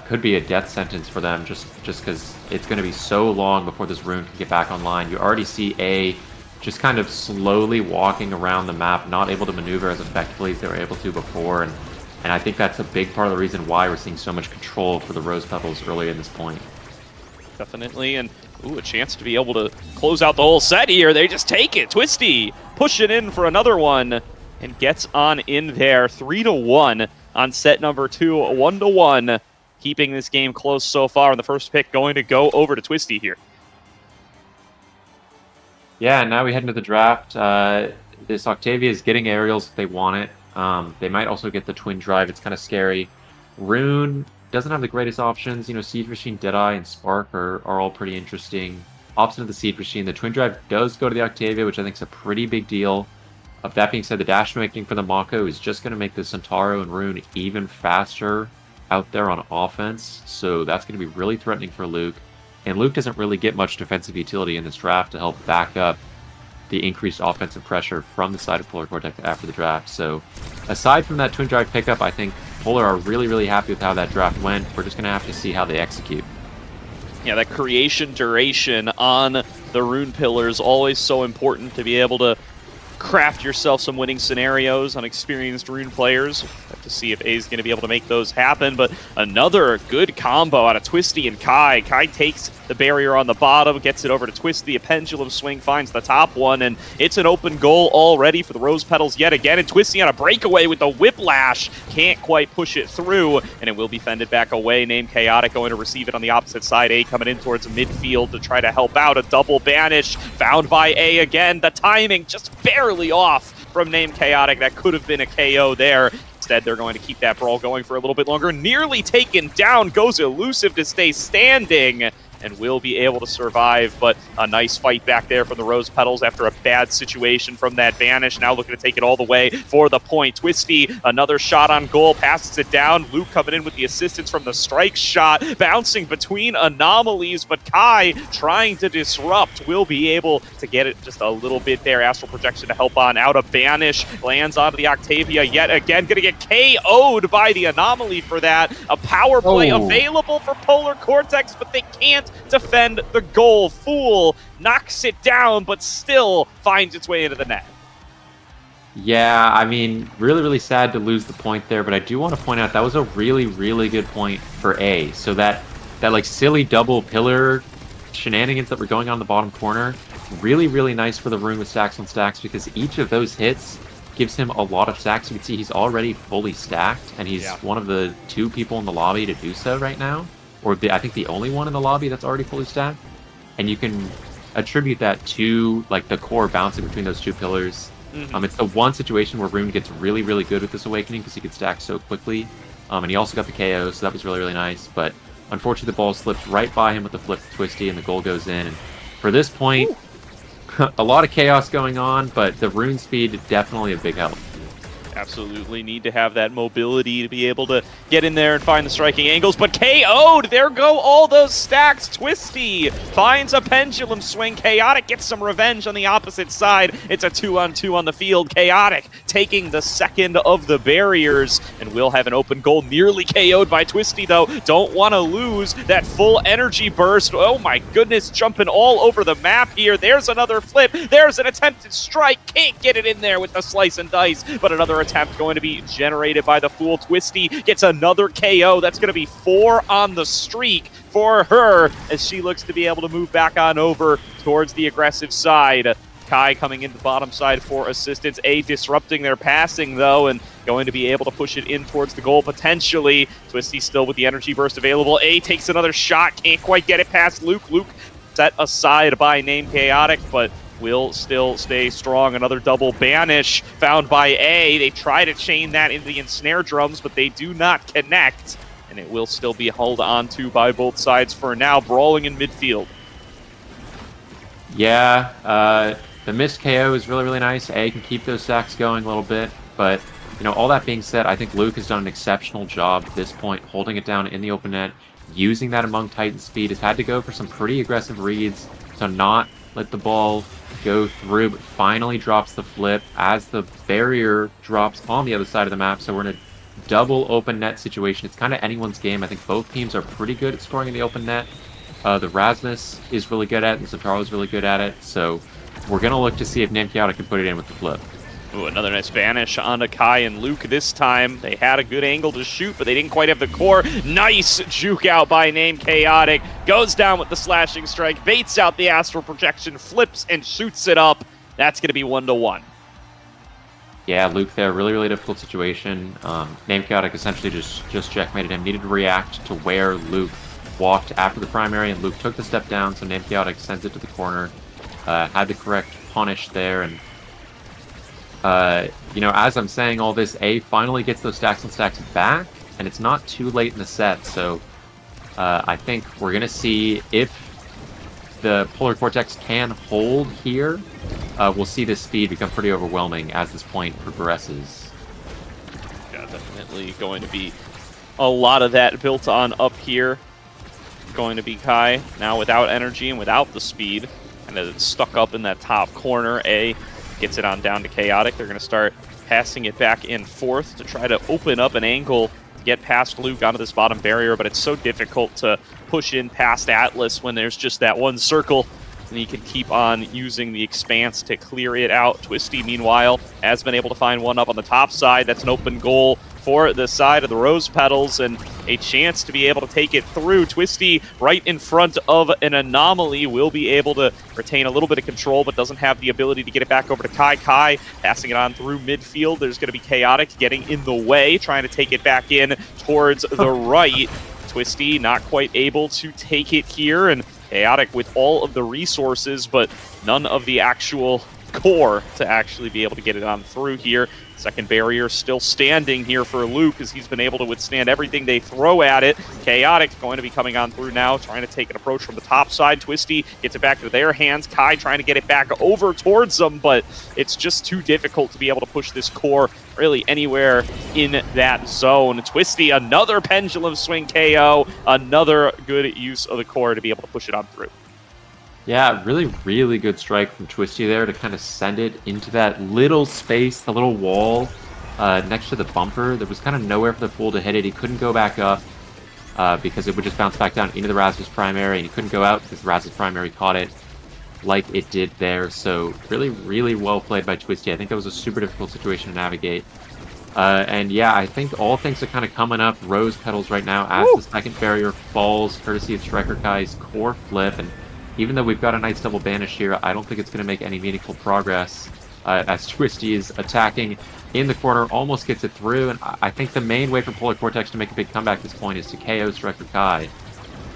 could be a death sentence for them, just because it's going to be so long before this rune can get back online. You already see A just kind of slowly walking around the map, not able to maneuver as effectively as they were able to before, and I think that's a big part of the reason why we're seeing so much control for the Rose Petals early in this point. Definitely, and ooh, a chance to be able to close out the whole set here. They just take it. Twisty pushing in for another one and gets on in there. 3-1 on set number 2, 1-1. Keeping this game close so far, and the first pick going to go over to Twisty here. Yeah, now we head into the draft. This Octavia is getting aerials if they want it. They might also get the twin drive. It's kind of scary. Rune doesn't have the greatest options. You know, Siege Machine, Deadeye, and Spark are all pretty interesting. Opposite of the Siege Machine, the twin drive does go to the Octavia, which I think is a pretty big deal. Of that being said, the dash awakening for the Mako is just going to make the Centauro and Rune even faster out there on offense. So that's going to be really threatening for Luke. And Luke doesn't really get much defensive utility in this draft to help back up the increased offensive pressure from the side of Polar Vortex after the draft. So aside from that twin drive pickup, I think Polar are really, really happy with how that draft went. We're just going to have to see how they execute. Yeah, that creation duration on the rune pillars, always so important to be able to craft yourself some winning scenarios on experienced rune players. Have to see if A is going to be able to make those happen, but another good combo out of Twisty and Kai. Kai takes the barrier on the bottom, gets it over to Twisty. A pendulum swing finds the top one, and it's an open goal already for the Rose Petals yet again, and Twisty on a breakaway with the whiplash. Can't quite push it through, and it will be fended back away. Named Chaotic going to receive it on the opposite side. A coming in towards midfield to try to help out. A double banish found by A again. The timing just barely off from Named Chaotic. That could have been a KO there. Instead, they're going to keep that brawl going for a little bit longer. Nearly taken down, goes elusive to stay standing, and will be able to survive, but a nice fight back there from the Rose Petals after a bad situation from that banish. Now looking to take it all the way for the point. Twisty, another shot on goal, passes it down. Luke coming in with the assistance from the strike shot, bouncing between anomalies, but Kai trying to disrupt, will be able to get it just a little bit there. Astral projection to help on out. A banish lands onto the Octavia yet again, gonna get KO'd by the anomaly for that. A power play available for Polar Vortex, but they can't defend the goal. Fool knocks it down, but still finds its way into the net. Yeah, I mean, really, really sad to lose the point there, but I do want to point out that was a really, really good point for A. So that like silly double pillar shenanigans that were going on in the bottom corner, really, really nice for the Rune with stacks on stacks, because each of those hits gives him a lot of stacks. You can see he's already fully stacked, and he's one of the 2 people in the lobby to do so right now. Or I think the only one in the lobby that's already fully stacked. And you can attribute that to like the core bouncing between those 2 pillars. It's the one situation where Rune gets really, really good with this awakening because he can stack so quickly. And he also got the KO, so that was really, really nice. But unfortunately, the ball slipped right by him with the flip to Twisty, and the goal goes in. And for this point, a lot of chaos going on, but the Rune speed definitely a big help. Absolutely need to have that mobility to be able to get in there and find the striking angles, but KO'd! There go all those stacks. Twisty finds a pendulum swing. Chaotic gets some revenge on the opposite side. It's a 2-on-2 on the field. Chaotic taking the second of the barriers, and will have an open goal. Nearly KO'd by Twisty, though. Don't want to lose that full energy burst. Oh my goodness, jumping all over the map here. There's another flip. There's an attempted strike. Can't get it in there with the slice and dice, but another attempt going to be generated by the Fool. Twisty gets another KO. That's going to be 4 on the streak for her as she looks to be able to move back on over towards the aggressive side. Kai coming in the bottom side for assistance. A disrupting their passing, though, and going to be able to push it in towards the goal potentially. Twisty still with the energy burst available. A takes another shot. Can't quite get it past Luke. Luke set aside by Named Chaotic, but will still stay strong. Another double banish found by A. They try to chain that into the ensnare drums, but they do not connect, and it will still be held onto by both sides for now. Brawling in midfield. Yeah, the missed KO is really, really nice. A can keep those stacks going a little bit, but you know, all that being said, I think Luke has done an exceptional job at this point, holding it down in the open net, using that Among Titan speed. Has had to go for some pretty aggressive reads to not let the ball go through, but finally drops the flip as the barrier drops on the other side of the map. So we're in a double open net situation. It's kind of anyone's game. I think both teams are pretty good at scoring in the open net. The Rasmus is really good at it, and Centauro is really good at it. So we're going to look to see if Named Chaotic can put it in with the flip. Ooh, another nice banish onto Kai and Luke this time. They had a good angle to shoot, but they didn't quite have the core. Nice juke out by name Chaotic. Goes down with the slashing strike, baits out the astral projection, flips and shoots it up. That's going to be 1-1. Yeah, Luke there, really difficult situation. Name Chaotic essentially just checkmated him. Needed to react to where Luke walked after the primary, and Luke took the step down, so Name Chaotic sends it to the corner. Had the correct punish there, and you know, as I'm saying all this, A finally gets those stacks and stacks back, and it's not too late in the set, so I think we're going to see if the Polar Vortex can hold here. We'll see this speed become pretty overwhelming as this point progresses. Yeah, definitely going to be a lot of that built on up here. Going to be Kai now without energy and without the speed, and it's stuck up in that top corner. A gets it on down to Chaotic. They're going to start passing it back and forth to try to open up an angle to get past Luke onto this bottom barrier, but it's so difficult to push in past Atlas when there's just that one circle, and he can keep on using the expanse to clear it out. Twisty, meanwhile, has been able to find one up on the top side. That's an open goal for the side of the Rose Petals, and a chance to be able to take it through. Twisty right in front of an Anomaly will be able to retain a little bit of control, but doesn't have the ability to get it back over to Kai. Kai passing it on through midfield. There's going to be Chaotic getting in the way, trying to take it back in towards the right. Twisty not quite able to take it here, and Chaotic with all of the resources, but none of the actual core to actually be able to get it on through here. Second barrier still standing here for Luke, as he's been able to withstand everything they throw at it. Chaotic going to be coming on through now, trying to take an approach from the top side. Twisty gets it back to their hands. Kai trying to get it back over towards them, but it's just too difficult to be able to push this core really anywhere in that zone. Twisty, another pendulum swing KO, another good use of the core to be able to push it on through. Yeah, really good strike from Twisty there to kind of send it into that little space, the little wall next to the bumper. There was kind of nowhere for the Fool to hit it. He couldn't go back up because it would just bounce back down into the Raz's primary, and he couldn't go out because the Raz's primary caught it like it did there. So really well played by Twisty. I think that was a super difficult situation to navigate. And yeah, I think all things are kind of coming up Rose Petals right now as the second barrier falls, courtesy of Striker Kai's core flip. And even though we've got a nice double banish here, I don't think it's going to make any meaningful progress as Twisty is attacking in the corner, almost gets it through. And I think the main way for Polar Vortex to make a big comeback at this point is to KO Striker Kai.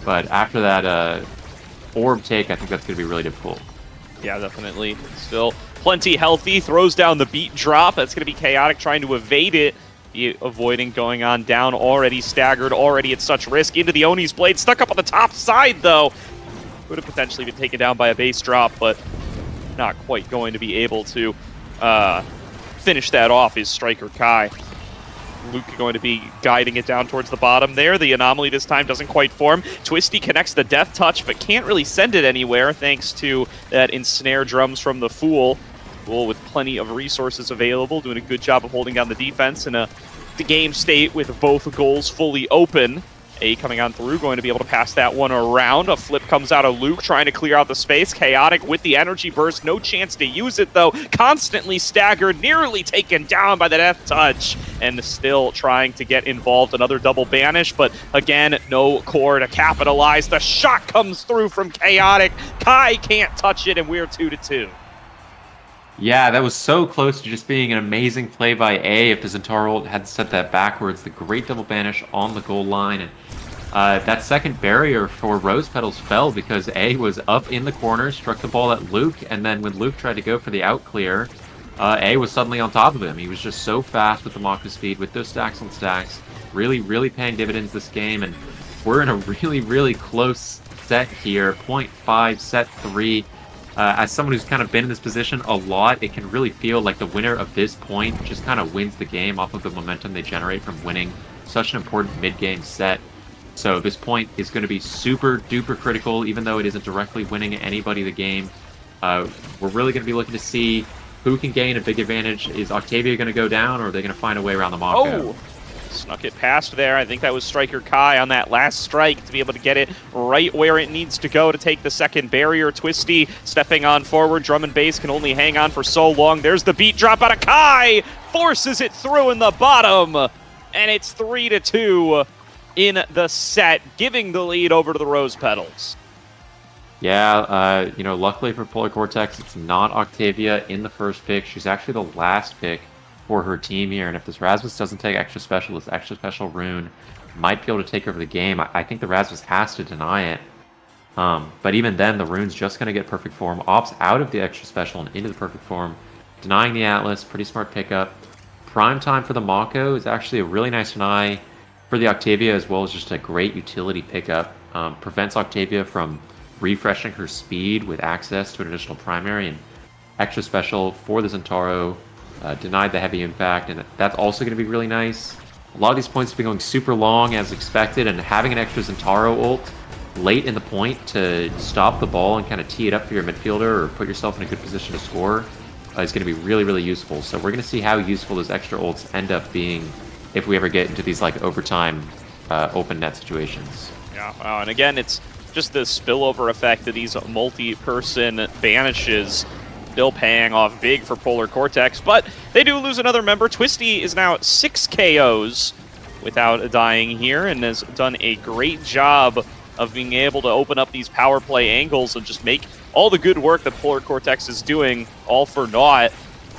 But after that orb take, I think that's going to be really difficult. Yeah, definitely. Still plenty healthy. Throws down the beat drop. That's going to be Chaotic trying to evade it. Avoiding going on down. Already staggered. Already at such risk. Into the Oni's blade. Stuck up on the top side, though. Would have potentially been taken down by a base drop, but not quite going to be able to finish that off is Striker Kai. Luke going to be guiding it down towards the bottom there. The Anomaly this time doesn't quite form. Twisty connects the Death Touch, but can't really send it anywhere thanks to that Ensnare Drums from the Fool. Fool with plenty of resources available, doing a good job of holding down the defense in the game state with both goals fully open. A coming on through, going to be able to pass that one around. A flip comes out of Luke, trying to clear out the space. Chaotic with the energy burst, no chance to use it though. Constantly staggered, nearly taken down by the Death Touch, and still trying to get involved. Another double banish, but again, no core to capitalize. The shot comes through from Chaotic. Kai can't touch it, and we're 2-2. Yeah, that was so close to just being an amazing play by A if the Zentauro had set that backwards. The great double banish on the goal line. And that second barrier for Rose Petals fell because A was up in the corner, struck the ball at Luke, and then when Luke tried to go for the out clear, A was suddenly on top of him. He was just so fast with the Maka speed, with those stacks on stacks. Really paying dividends this game, and we're in a really close set here. 0.5, set 3. As someone who's kind of been in this position a lot, it can really feel like the winner of this point just kind of wins the game off of the momentum they generate from winning such an important mid-game set. So this point is going to be super duper critical, even though it isn't directly winning anybody the game. We're really going to be looking to see who can gain a big advantage. Is Octavia going to go down, or are they going to find a way around the Mako? Oh! Snuck it past there. I think that was Striker Kai on that last strike to be able to get it right where it needs to go to take the second barrier. Twisty stepping on forward. Drum and Bass can only hang on for so long. There's the beat drop out of Kai. Forces it through in the bottom. And it's 3-2 in the set, giving the lead over to the Rose Petals. Yeah, luckily for Polar Cortex, it's not Octavia in the first pick. She's actually the last pick for her team here, and if this Rasmus doesn't take extra special, this extra special rune might be able to take over the game. I think the Rasmus has to deny it. But even then, the rune's just going to get perfect form, opts out of the extra special and into the perfect form, denying the Atlas. Pretty smart pickup. Prime time for the Mako is actually a really nice deny for the Octavia, as well as just a great utility pickup. Prevents Octavia from refreshing her speed with access to an additional primary, and extra special for the Zentaro. Denied the heavy impact, and that's also going to be really nice. A lot of these points have been going super long as expected, and having an extra Zentaro ult late in the point to stop the ball and kind of tee it up for your midfielder or put yourself in a good position to score is going to be really, really useful. So we're going to see how useful those extra ults end up being if we ever get into these like overtime open net situations. Yeah, and again, it's just the spillover effect of these multi-person banishes still paying off big for Polar Cortex, but they do lose another member. Twisty is now 6 KOs without dying here and has done a great job of being able to open up these power play angles and just make all the good work that Polar Cortex is doing all for naught.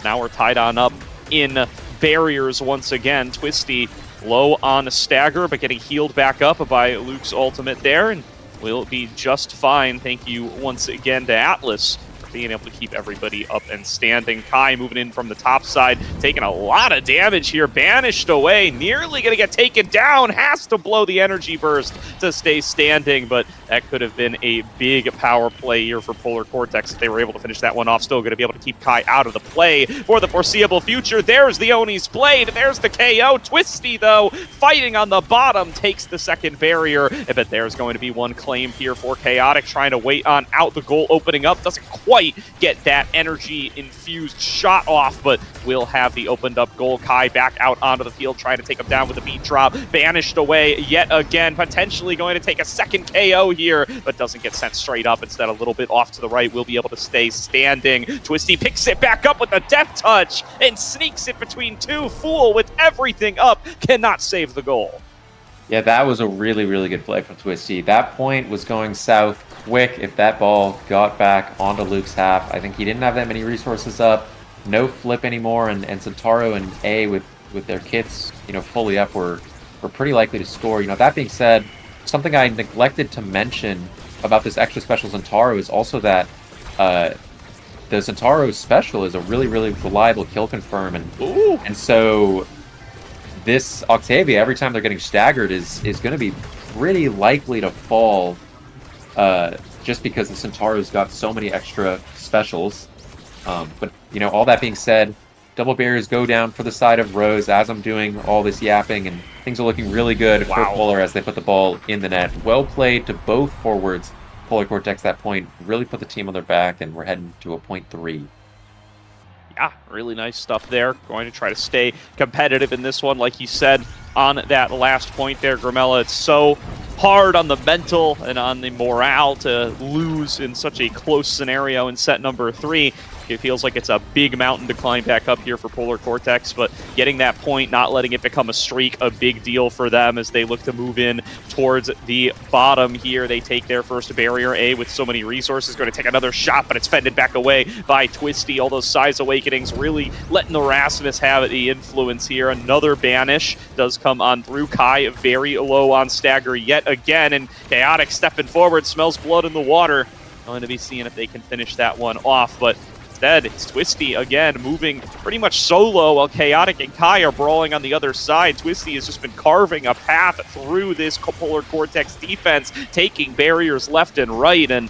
Now we're tied on up in barriers once again. Twisty low on a stagger, but getting healed back up by Luke's ultimate there, and will be just fine. Thank you once again to Atlas being able to keep everybody up and standing. Kai moving in from the top side, taking a lot of damage here, banished away, nearly going to get taken down, has to blow the energy burst to stay standing, but that could have been a big power play here for Polar Cortex if they were able to finish that one off. Still going to be able to keep Kai out of the play for the foreseeable future. There's the Oni's blade, there's the KO. Twisty, though, fighting on the bottom, takes the second barrier, but there's going to be one claimed here for Chaotic, trying to wait on out. The goal opening up, doesn't quite get that energy-infused shot off, but will have the opened up goal. Kai back out onto the field, trying to take him down with a beat drop. Banished away yet again, potentially going to take a second KO here, but doesn't get sent straight up. Instead, a little bit off to the right, will be able to stay standing. Twisty picks it back up with a death touch and sneaks it between two. Fool with everything up, cannot save the goal. Yeah, that was a really, really good play from Twisty. That point was going south quick if that ball got back onto Luke's half. I think he didn't have that many resources up. No flip anymore, and Zentaro and A with their kits, fully up were pretty likely to score. That being said, something I neglected to mention about this extra special Zentaro is also that the Zentaro special is a really, really reliable kill confirm, and so this Octavia, every time they're getting staggered, is going to be pretty likely to fall just because the Zentaro's got so many extra specials. But, all that being said, double barriers go down for the side of Rose as I'm doing all this yapping, and things are looking really good for Polar as they put the ball in the net. Well played to both forwards. Polar Cortex, that point, really put the team on their back, and we're heading to a point 3. Yeah, really nice stuff there. Going to try to stay competitive in this one, like you said on that last point there, Grimella. It's so hard on the mental and on the morale to lose in such a close scenario in set number 3. It feels like it's a big mountain to climb back up here for Polar Cortex, but getting that point, not letting it become a streak, a big deal for them as they look to move in towards the bottom here. They take their first barrier. A with so many resources, going to take another shot, but it's fended back away by Twisty. All those size awakenings really letting the Rasmus have the influence here. Another banish does come on through. Kai very low on stagger yet again, and Chaotic stepping forward, smells blood in the water. Going to be seeing if they can finish that one off, but instead, it's Twisty again, moving pretty much solo while Chaotic and Kai are brawling on the other side. Twisty has just been carving a path through this Polar Cortex defense, taking barriers left and right, and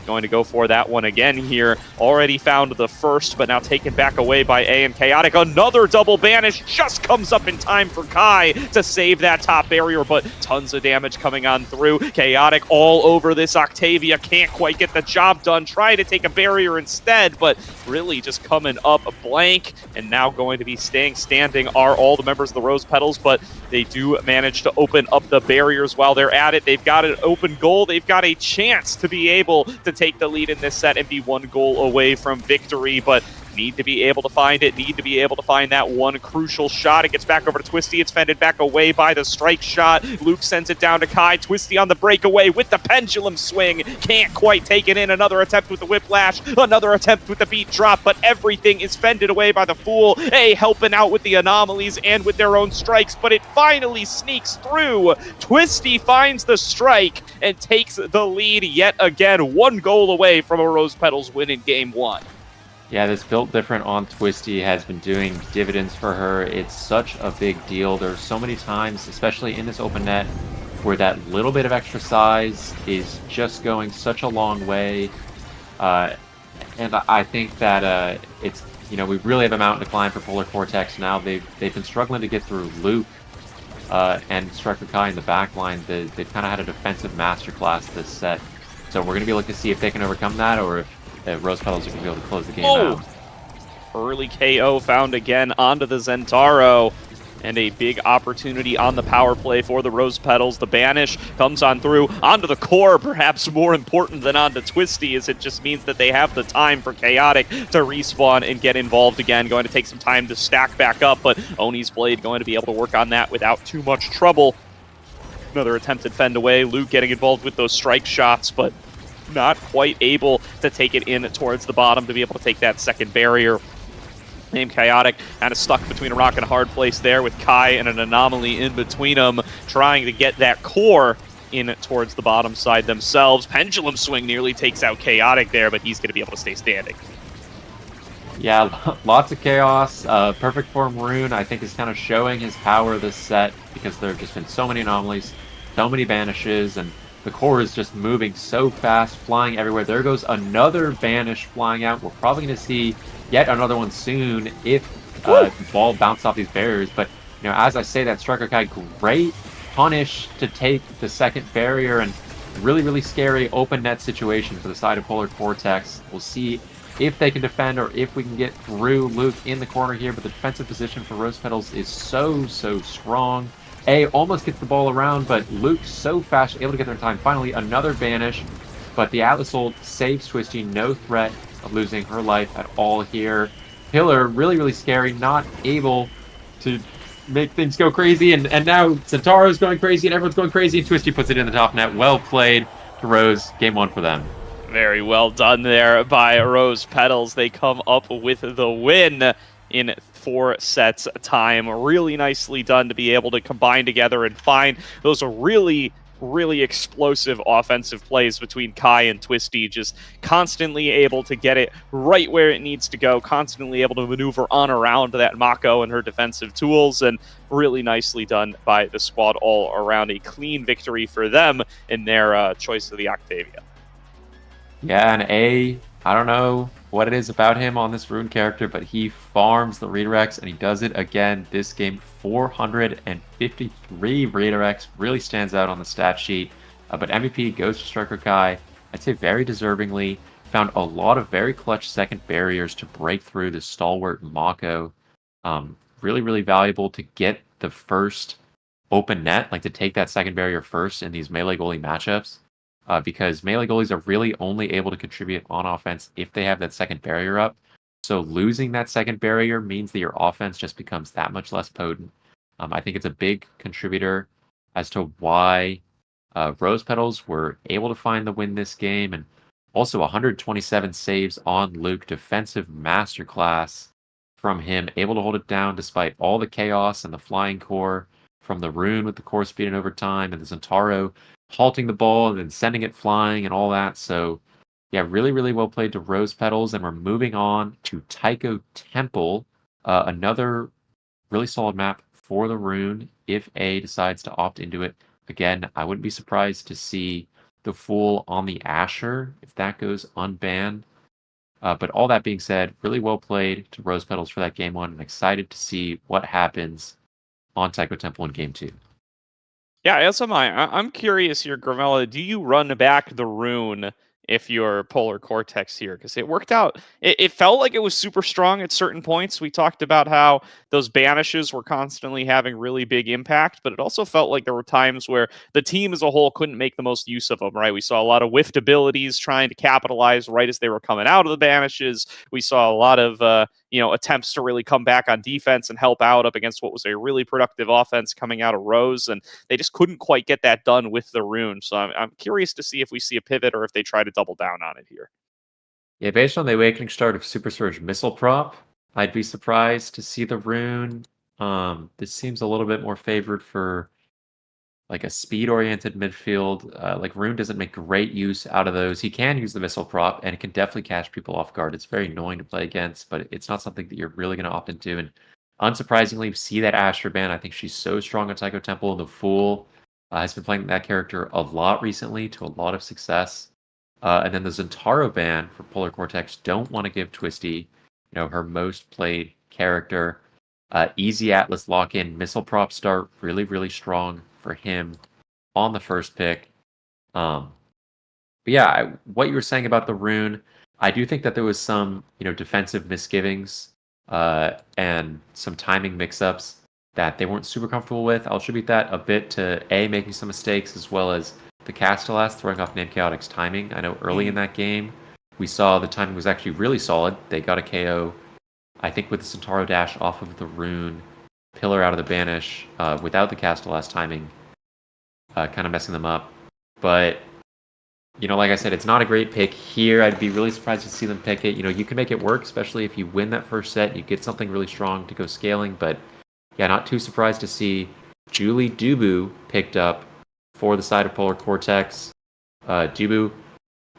going to go for that one again here. Already found the first, but now taken back away by A, and Chaotic. Another double banish just comes up in time for Kai to save that top barrier, but tons of damage coming on through. Chaotic all over this Octavia, can't quite get the job done, trying to take a barrier instead, but really just coming up blank, and now going to be staying standing are all the members of the Rose Petals, but they do manage to open up the barriers while they're at it. They've got an open goal. They've got a chance to be able to take the lead in this set and be one goal away from victory, but need to be able to find it, need to be able to find that one crucial shot. It gets back over to Twisty. It's fended back away by the strike shot. Luke sends it down to Kai. Twisty on the breakaway with the pendulum swing. Can't quite take it in. Another attempt with the whiplash. Another attempt with the beat drop, but everything is fended away by the Fool. A helping out with the anomalies and with their own strikes, but it finally sneaks through. Twisty finds the strike and takes the lead yet again. One goal away from a Rose Petals win in game one. Yeah, this built different on Twisty has been doing dividends for her. It's such a big deal. There's so many times, especially in this open net, where that little bit of extra size is just going such a long way. And I think that it's, you know, we really have a mountain to climb for Polar Vortex now. They've been struggling to get through Luke and Striker Kai in the back line. They've kind of had a defensive masterclass this set. So we're going to be looking to see if they can overcome that, or if Rose Petals are going to be able to close the game out. Early KO found again onto the Zentaro, and a big opportunity on the power play for the Rose Petals. The banish comes on through onto the core, perhaps more important than onto Twisty, as it just means that they have the time for Chaotic to respawn and get involved again. Going to take some time to stack back up, but Oni's Blade going to be able to work on that without too much trouble. Another attempted fend away. Luke getting involved with those strike shots, but not quite able to take it in towards the bottom to be able to take that second barrier. Named Chaotic kind of stuck between a rock and a hard place there, with Kai and an anomaly in between them, trying to get that core in towards the bottom side themselves. Pendulum swing nearly takes out Chaotic there, but he's going to be able to stay standing. Yeah, lots of chaos. Perfect Form Rune, I think, is kind of showing his power this set, because there have just been so many anomalies, so many banishes, and the core is just moving so fast, flying everywhere. There goes another banish flying out. We're probably going to see yet another one soon if the ball bounces off these barriers. But, you know, as I say that, Striker Kai, great punish to take the second barrier, and really, really scary open net situation for the side of Polar Vortex. We'll see if they can defend or if we can get through Luke in the corner here, but the defensive position for Rose Petals is so strong. A almost gets the ball around, but Luke so fast, able to get there in time. Finally, another banish, but the Atlas ult saves Twisty. No threat of losing her life at all here. Pillar, really, really scary, not able to make things go crazy, and now Centaro's going crazy, and everyone's going crazy, and Twisty puts it in the top net. Well played to Rose. Game one for them. Very well done there by Rose Petals. They come up with the win in 4 sets time. Really nicely done to be able to combine together and find those really explosive offensive plays between Kai and Twisty, just constantly able to get it right where it needs to go, constantly able to maneuver on around that Mako and her defensive tools, and really nicely done by the squad all around. A clean victory for them in their choice of the Octavia. Yeah, and I don't know what it is about him on this Rune character, but he farms the redirects, and he does it again this game. 453 redirects, really stands out on the stat sheet. But MVP goes to Striker Kai. I'd say very deservingly. Found a lot of very clutch second barriers to break through the stalwart Mako. Really valuable to get the first open net, like to take that second barrier first in these melee goalie matchups. Because melee goalies are really only able to contribute on offense if they have that second barrier up. So losing that second barrier means that your offense just becomes that much less potent. I think it's a big contributor as to why Rose Petals were able to find the win this game, and also 127 saves on Luke. Defensive masterclass from him, able to hold it down despite all the chaos and the flying core from the Rune with the core speed in overtime, and the Zentaro halting the ball and then sending it flying and all that. So yeah, really well played to Rose Petals. And we're moving on to Tycho Temple, another really solid map for the Rune if A decides to opt into it. Again, I wouldn't be surprised to see the Fool on the Asher if that goes unbanned. But all that being said, really well played to Rose Petals for that game 1. I'm excited to see what happens on Taiko Temple in game 2. Yeah, as am I. I'm curious here, Gravella. Do you run back the rune if you're Polar Cortex here? Because it worked out. It felt like it was super strong at certain points. We talked about how those banishes were constantly having really big impact, but it also felt like there were times where the team as a whole couldn't make the most use of them, right? We saw a lot of whiffed abilities trying to capitalize right as they were coming out of the banishes. We saw a lot of attempts to really come back on defense and help out up against what was a really productive offense coming out of Rose, and they just couldn't quite get that done with the rune. So I'm curious to see if we see a pivot or if they try to double down on it here. Yeah, based on the Awakening start of Super Surge Missile Prop, I'd be surprised to see the rune. This seems a little bit more favored for like a speed-oriented midfield. Like Rune doesn't make great use out of those. He can use the missile prop, and it can definitely catch people off guard. It's very annoying to play against, but it's not something that you're really going to opt into. And unsurprisingly, we see that Asher ban. I think she's so strong on Taiko Temple. The Fool has been playing that character a lot recently to a lot of success. And then the Zentaro ban for Polar Cortex. Don't want to give Twisty, her most played character. Easy Atlas lock-in missile prop start, really, really strong for him on the first pick. But yeah, what you were saying about the rune, I do think that there was some, defensive misgivings and some timing mix-ups that they weren't super comfortable with. I'll attribute that a bit to making some mistakes as well as the Castellas throwing off Name Chaotic's timing. I know early in that game we saw the timing was actually really solid. They got a KO, I think, with the Centauro dash off of the rune, pillar out of the banish without the Castellas timing, kind of messing them up. But like I said, it's not a great pick here. I'd be really surprised to see them pick it. You can make it work, especially if you win that first set. You get something really strong to go scaling. But yeah, not too surprised to see Julie Dubu picked up for the side of Polar Cortex. Dubu,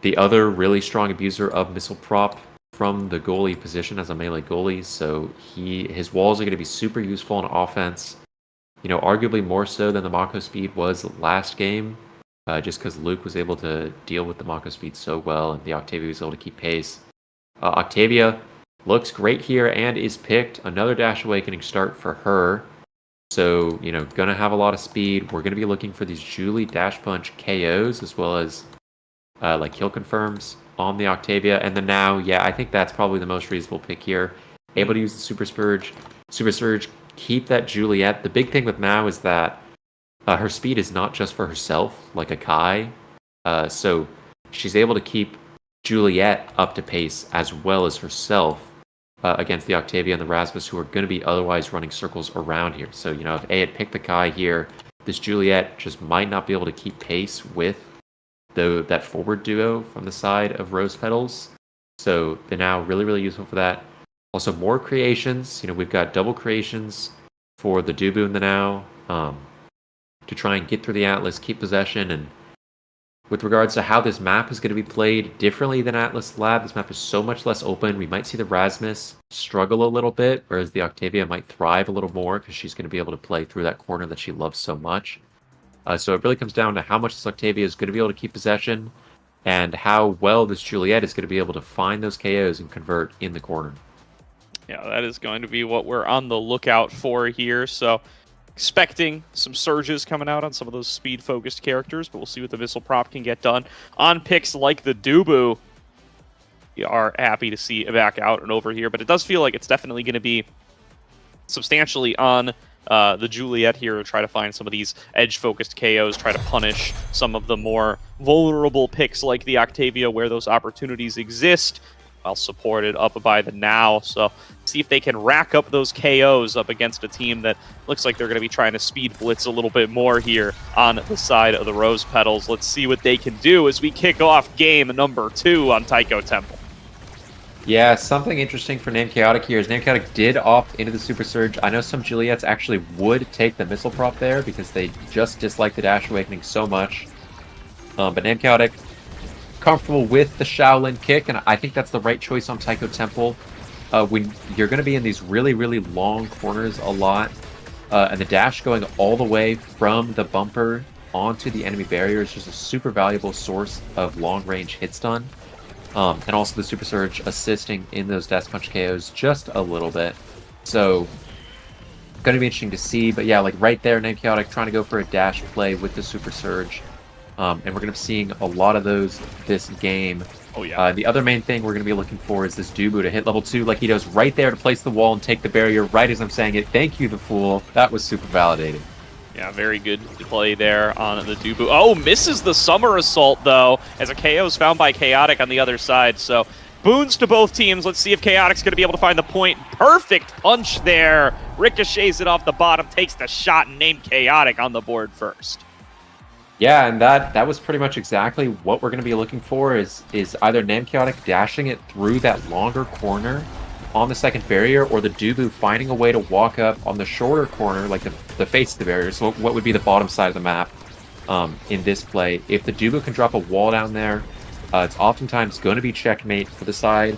the other really strong abuser of missile prop from the goalie position as a melee goalie. So his walls are going to be super useful on offense. Arguably more so than the Mako speed was last game. Just because Luke was able to deal with the Mako speed so well, and the Octavia was able to keep pace. Octavia looks great here and is picked. Another Dash Awakening start for her. So, going to have a lot of speed. We're going to be looking for these Julie Dash Punch KOs as well as like kill confirms on the Octavia. And then now, yeah, I think that's probably the most reasonable pick here. Able to use the Super Surge, keep that Juliet. The big thing with Mao is that her speed is not just for herself, like a Kai. So she's able to keep Juliet up to pace as well as herself against the Octavia and the Rasmus, who are going to be otherwise running circles around here. So, if A had picked the Kai here, this Juliet just might not be able to keep pace with that forward duo from the side of Rose Petals. So they're now really, really useful for that. Also, more creations. We've got double creations for the Dubu and the Now to try and get through the Atlas, keep possession. And with regards to how this map is going to be played differently than Atlas Lab, this map is so much less open. We might see the Rasmus struggle a little bit, whereas the Octavia might thrive a little more because she's going to be able to play through that corner that she loves so much. So it really comes down to how much this Octavia is going to be able to keep possession and how well this Juliet is going to be able to find those KOs and convert in the corner. Yeah, that is going to be what we're on the lookout for here. So expecting some surges coming out on some of those speed-focused characters, but we'll see what the missile prop can get done. On picks like the Dubu, we are happy to see it back out and over here, but it does feel like it's definitely going to be substantially on the Juliet here to try to find some of these edge-focused KOs, try to punish some of the more vulnerable picks like the Octavia where those opportunities exist, while supported up by the Now. So see if they can rack up those KOs up against a team that looks like they're going to be trying to speed blitz a little bit more here on the side of the Rose Petals. Let's see what they can do as we kick off game number 2 on Taiko Temple. Yeah, something interesting for Name Chaotic here is Name Chaotic did opt into the Super Surge. I know some Juliets actually would take the missile prop there because they just dislike the Dash Awakening so much. But Name Chaotic comfortable with the Shaolin kick, and I think that's the right choice on Taiko Temple. When you're going to be in these really, really long corners a lot, and the dash going all the way from the bumper onto the enemy barrier is just a super valuable source of long-range hit stun. And also the Super Surge assisting in those Death Punch KOs just a little bit. So, going to be interesting to see. But yeah, like right there, Name Chaotic trying to go for a dash play with the Super Surge. And we're going to be seeing a lot of those this game. Oh, yeah. The other main thing we're going to be looking for is this Dubu to hit level 2 like he does right there to place the wall and take the barrier right as I'm saying it. Thank you, the Fool. That was super validating. Yeah, very good play there on the Dubu. Oh, misses the Summer Assault, though, as a KO is found by Chaotic on the other side. So, boons to both teams. Let's see if Chaotic's going to be able to find the point. Perfect punch there. Ricochets it off the bottom, takes the shot, and named Chaotic on the board first. Yeah, and that was pretty much exactly what we're going to be looking for is either Name Chaotic dashing it through that longer corner on the second barrier, or the Dubu finding a way to walk up on the shorter corner, like the face of the barrier, so what would be the bottom side of the map in this play. If the Dubu can drop a wall down there, it's oftentimes going to be checkmate for the side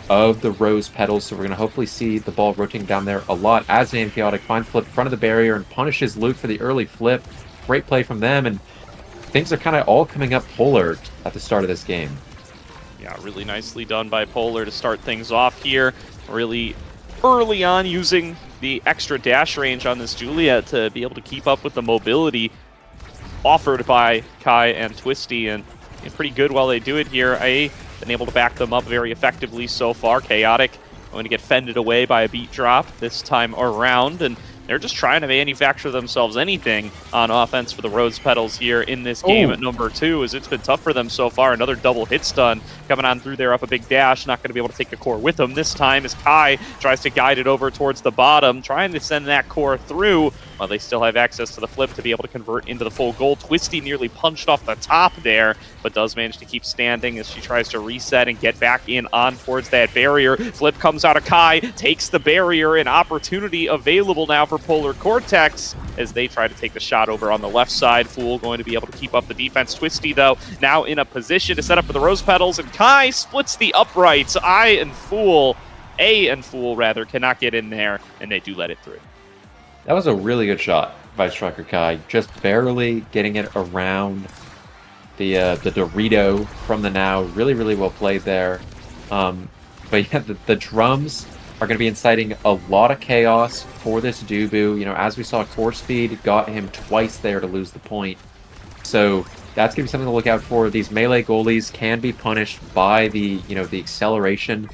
of the Rose Petals, so we're going to hopefully see the ball rotating down there a lot as Name Chaotic finds flip in front of the barrier and punishes Luke for the early flip. Great play from them, and things are kind of all coming up Polar at the start of this game. Yeah, really nicely done by Polar to start things off here. Really early on using the extra dash range on this Juliet to be able to keep up with the mobility offered by Kai and Twisty, and pretty good while they do it here. I've been able to back them up very effectively so far. Chaotic going to get fended away by a beat drop this time around, and they're just trying to manufacture themselves anything on offense for the Rose Petals here in this game at number 2, as it's been tough for them so far. Another double hit stun coming on through there off a big dash. Not going to be able to take the core with them this time as Kai tries to guide it over towards the bottom, trying to send that core through while they still have access to the flip to be able to convert into the full goal. Twisty nearly punched off the top there, but does manage to keep standing as she tries to reset and get back in on towards that barrier. Flip comes out of Kai, takes the barrier, an opportunity available now for Polar Cortex as they try to take the shot over on the left side. Fool going to be able to keep up the defense. Twisty, though, now in a position to set up for the Rose Petals, and Kai splits the uprights. A and Fool cannot get in there, and they do let it through. That was a really good shot by Striker Kai, just barely getting it around the Dorito from the now. Really, really well played there. But yeah, the drums are going to be inciting a lot of chaos for this Dubu. You know, as we saw, core speed got him twice there to lose the point. So that's going to be something to look out for. These melee goalies can be punished by the acceleration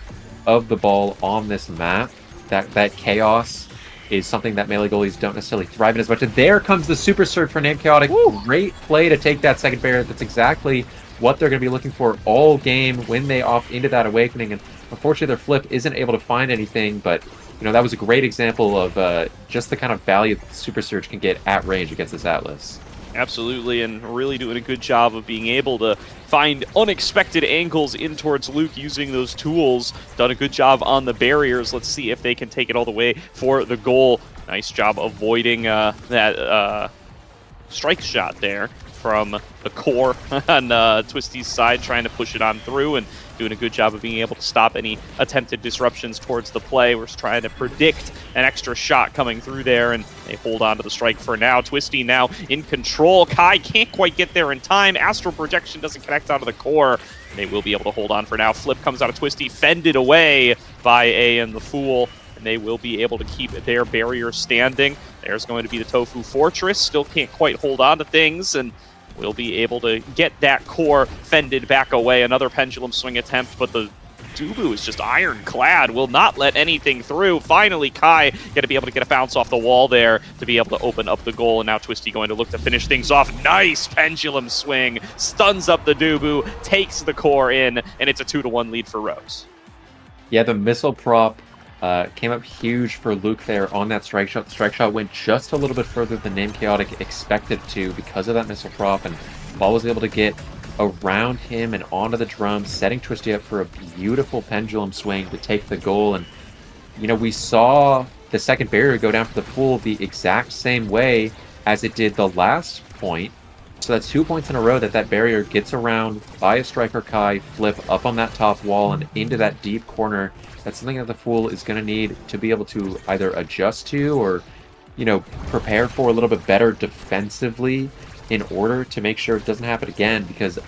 of the ball on this map. That chaos is something that melee goalies don't necessarily thrive in as much. And there comes the Super Surge for Name Chaotic. Woo! Great play to take that second barrier. That's exactly what they're going to be looking for all game when they opt into that Awakening. And unfortunately, their flip isn't able to find anything, but that was a great example of just the kind of value that the Super Surge can get at range against this Atlas. Absolutely, and really doing a good job of being able to find unexpected angles in towards Luke using those tools. Done a good job on the barriers. Let's see if they can take it all the way for the goal. Nice job avoiding that strike shot there from the core on Twisty's side, trying to push it on through, and doing a good job of being able to stop any attempted disruptions towards the play. We're just trying to predict an extra shot coming through there, and they hold on to the strike for now. Twisty now in control. Kai can't quite get there in time. Astral Projection doesn't connect out of the core. They will be able to hold on for now. Flip comes out of Twisty, fended away by A and the Fool, and they will be able to keep their barrier standing. There's going to be the Tofu Fortress. Still can't quite hold on to things, and we'll be able to get that core fended back away. Another pendulum swing attempt, but the Dubu is just ironclad, will not let anything through. Finally, Kai going to be able to get a bounce off the wall there to be able to open up the goal, and now Twisty going to look to finish things off. Nice pendulum swing, stuns up the Dubu, takes the core in, and it's a 2-1 lead for Rose. Yeah, the missile prop came up huge for Luke there on that strike shot. The strike shot went just a little bit further than Name Chaotic expected to because of that missile prop, and Ball was able to get around him and onto the drum, setting Twisty up for a beautiful pendulum swing to take the goal. And we saw the second barrier go down for the Fool the exact same way as it did the last point. So that's 2 points in a row that barrier gets around by a Striker Kai, flip up on that top wall and into that deep corner. That's something that the Fool is going to need to be able to either adjust to or, prepare for a little bit better defensively in order to make sure it doesn't happen again, because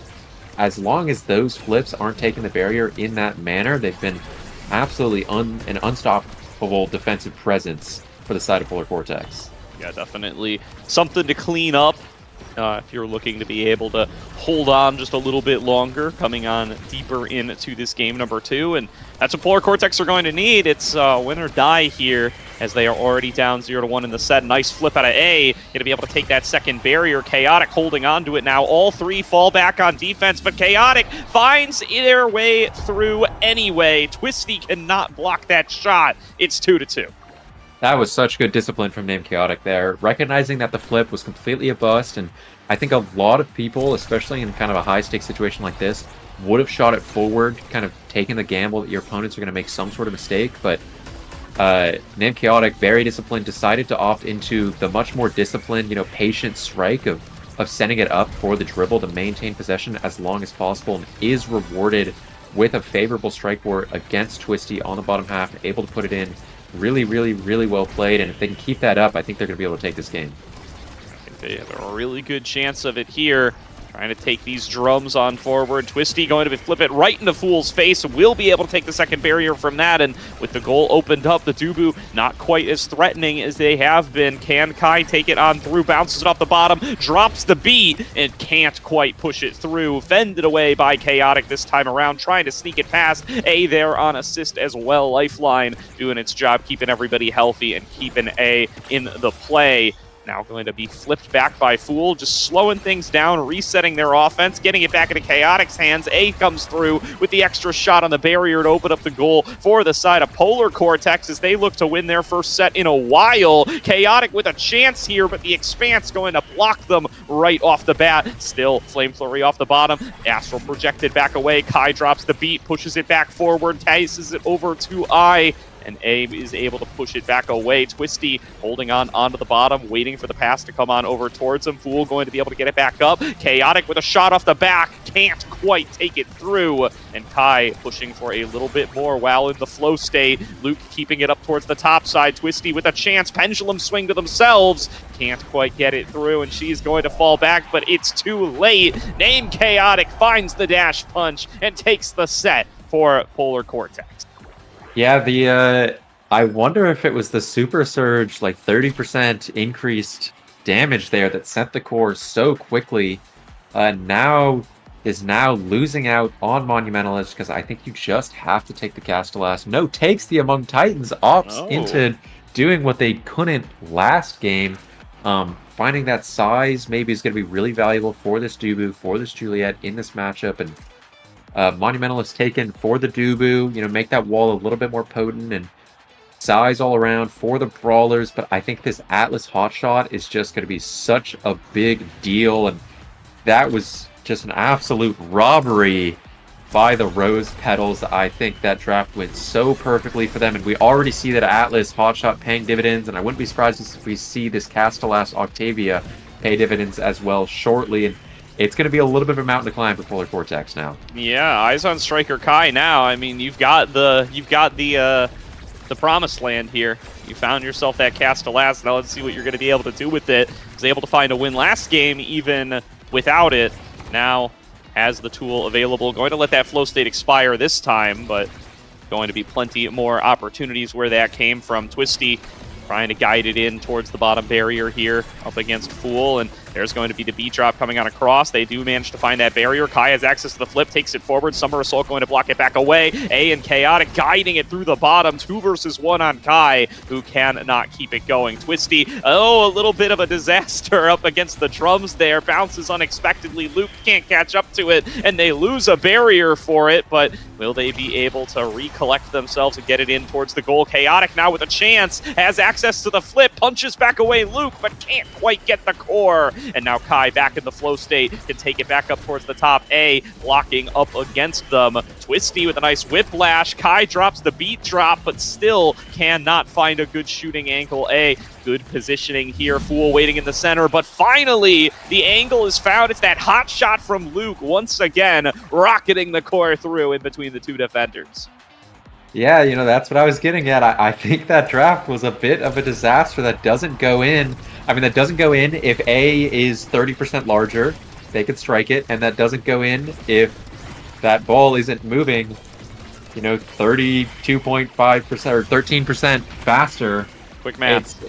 as long as those flips aren't taking the barrier in that manner, they've been absolutely an unstoppable defensive presence for the side of Polar Vortex. Yeah, definitely something to clean up if you're looking to be able to hold on just a little bit longer, coming on deeper into this game number 2. And that's what Polar Vortex are going to need. It's win or die here, as they are already down 0-1 in the set. Nice flip out of A. Going to be able to take that second barrier. Chaotic holding on to it now. All three fall back on defense, but Chaotic finds their way through anyway. Twisty cannot block that shot. It's 2-2. That was such good discipline from Name Chaotic there, recognizing that the flip was completely a bust, and I think a lot of people, especially in kind of a high-stakes situation like this, would have shot it forward, kind of taking the gamble that your opponents are going to make some sort of mistake, but Name Chaotic, very disciplined, decided to opt into the much more disciplined, patient strike of sending it up for the dribble to maintain possession as long as possible, and is rewarded with a favorable strike board against Twisty on the bottom half, able to put it in. Really, really, really well played, and if they can keep that up, I think they're going to be able to take this game. I think they have a really good chance of it here. Trying to take these drums on forward. Twisty going to flip it right into Fool's face. Will be able to take the second barrier from that, and with the goal opened up, the Dubu not quite as threatening as they have been. Can Kai take it on through? Bounces it off the bottom, drops the beat, and can't quite push it through. Fended away by Chaotic this time around, trying to sneak it past. A there on assist as well. Lifeline doing its job, keeping everybody healthy and keeping A in the play. Now going to be flipped back by Fool, just slowing things down, resetting their offense, getting it back into Chaotic's hands. A comes through with the extra shot on the barrier to open up the goal for the side of Polar Vortex as they look to win their first set in a while. Chaotic with a chance here, but the Expanse going to block them right off the bat. Still, Flame Flurry off the bottom. Astral projected back away. Kai drops the beat, pushes it back forward, taces it over to I. And A is able to push it back away. Twisty holding on onto the bottom, waiting for the pass to come on over towards him. Fool going to be able to get it back up. Chaotic with a shot off the back. Can't quite take it through. And Kai pushing for a little bit more while in the flow state. Luke keeping it up towards the top side. Twisty with a chance. Pendulum swing to themselves. Can't quite get it through, and she's going to fall back, but it's too late. Name Chaotic finds the dash punch and takes the set for Polar Vortex. Yeah, I wonder if it was the Super Surge, 30% increased damage there that sent the core so quickly. Now losing out on Monumentalist, because I think you just have to take the Castellas. No, takes the Among Titans, opts into doing what they couldn't last game. Finding that size maybe is going to be really valuable for this Dubu, for this Juliet in this matchup, and Monumentalist taken for the Dubu, make that wall a little bit more potent and size all around for the Brawlers. But I think this Atlas hotshot is just going to be such a big deal, and that was just an absolute robbery by the Rose Petals. I think that draft went so perfectly for them, and we already see that Atlas hotshot paying dividends, and I wouldn't be surprised if we see this Castellas Octavia pay dividends as well shortly. And it's going to be a little bit of a mountain to climb for Polar Vortex now. Yeah, eyes on Striker Kai now. I mean, you've got the promised land here. You found yourself that Castellas. Now let's see what you're going to be able to do with it. Was able to find a win last game even without it. Now has the tool available. Going to let that flow state expire this time, but going to be plenty more opportunities where that came from. Twisty trying to guide it in towards the bottom barrier here up against Fool, and there's going to be the beat drop coming on across. They do manage to find that barrier. Kai has access to the flip, takes it forward. Summer Assault going to block it back away. A and Chaotic guiding it through the bottom. 2 versus 1 on Kai, who cannot keep it going. Twisty, a little bit of a disaster up against the drums there. Bounces unexpectedly. Luke can't catch up to it, and they lose a barrier for it, but will they be able to recollect themselves and get it in towards the goal? Chaotic now with a chance, has access to the flip, punches back away Luke, but can't quite get the core. And now Kai back in the flow state can take it back up towards the top. A blocking up against them. Twisty with a nice whiplash. Kai drops the beat drop, but still cannot find a good shooting angle. A good positioning here. Fool waiting in the center, but finally the angle is found. It's that hot shot from Luke once again, rocketing the core through in between the two defenders. Yeah, that's what I was getting at. I think that draft was a bit of a disaster that doesn't go in. I mean, that doesn't go in if A is 30% larger. They could strike it, and that doesn't go in if that ball isn't moving, 32.5% or 13% faster. Quick math.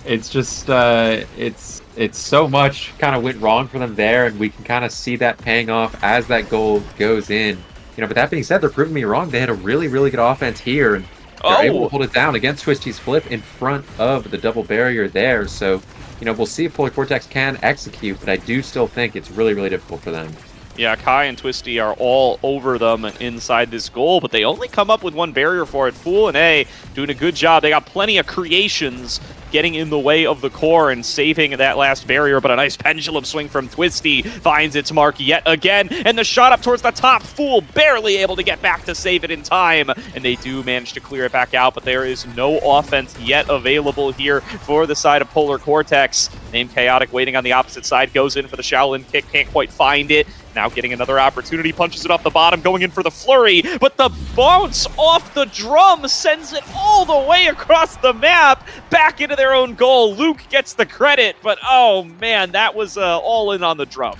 It's just it's so much kind of went wrong for them there, and we can kind of see that paying off as that goal goes in. But that being said, they're proving me wrong. They had a really, really good offense here, and they're able to hold it down against Twisty's flip in front of the double barrier there. So, we'll see if Polar Vortex can execute, but I do still think it's really, really difficult for them. Yeah, Kai and Twisty are all over them inside this goal, but they only come up with one barrier for it. Fool and A doing a good job. They got plenty of creations getting in the way of the core and saving that last barrier, but a nice pendulum swing from Twisty finds its mark yet again, and the shot up towards the top. Fool barely able to get back to save it in time, and they do manage to clear it back out, but there is no offense yet available here for the side of Polar Vortex. Named Chaotic waiting on the opposite side, goes in for the Shaolin kick, can't quite find it. Now getting another opportunity, punches it off the bottom, going in for the flurry, but the bounce off the drum sends it all the way across the map, back into their own goal. Luke gets the credit, but oh man, that was all in on the drum.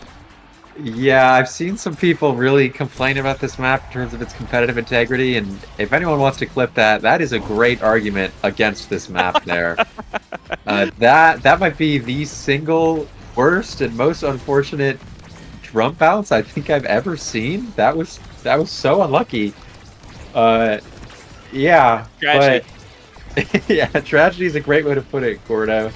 Yeah, I've seen some people really complain about this map in terms of its competitive integrity, and if anyone wants to clip that, that is a great argument against this map there. That might be the single worst and most unfortunate drum bounce I think I've ever seen. That was so unlucky. Yeah. Tragedy. But yeah, tragedy is a great way to put it, Gordo.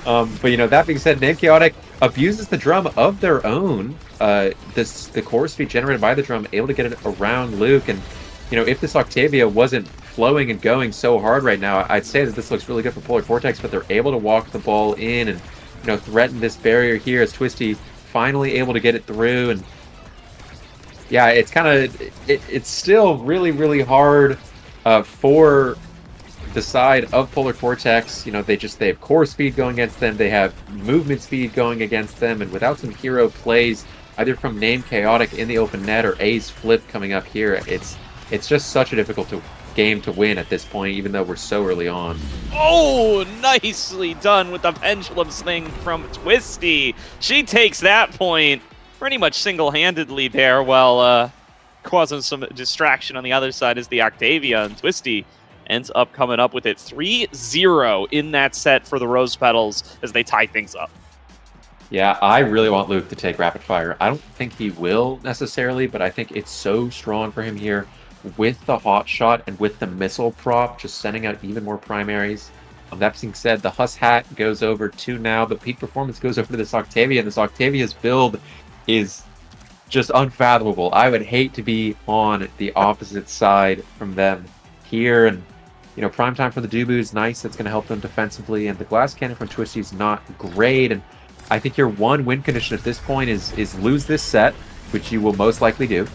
But that being said, Named Chaotic abuses the drum of their own. The core speed generated by the drum, able to get it around Luke, and if this Octavia wasn't flowing and going so hard right now, I'd say that this looks really good for Polar Vortex, but they're able to walk the ball in and threaten this barrier here as Twisty finally able to get it through. And yeah, it's it's still really, really hard for the side of Polar Vortex. They have core speed going against them, they have movement speed going against them, and without some hero plays either from Named Chaotic in the open net or A's flip coming up here, it's just such a difficult game to win at this point, even though we're so early on. Oh, nicely done with the pendulum swing from Twisty. She takes that point pretty much single-handedly there, while causing some distraction on the other side is the Octavia, and Twisty ends up coming up with it 3-0 in that set for the Rose Petals as they tie things up. Yeah, I really want Luke to take Rapid Fire. I don't think he will necessarily, but I think it's so strong for him here with the hot shot and with the missile prop, just sending out even more primaries. That being said, the Huss hat goes over to now, but peak performance goes over to this Octavia, and this Octavia's build is just unfathomable. I would hate to be on the opposite side from them here, and prime time for the Dubu is nice. That's going to help them defensively, and the glass cannon from Twisty's not great, and I think your one win condition at this point is lose this set, which you will most likely do.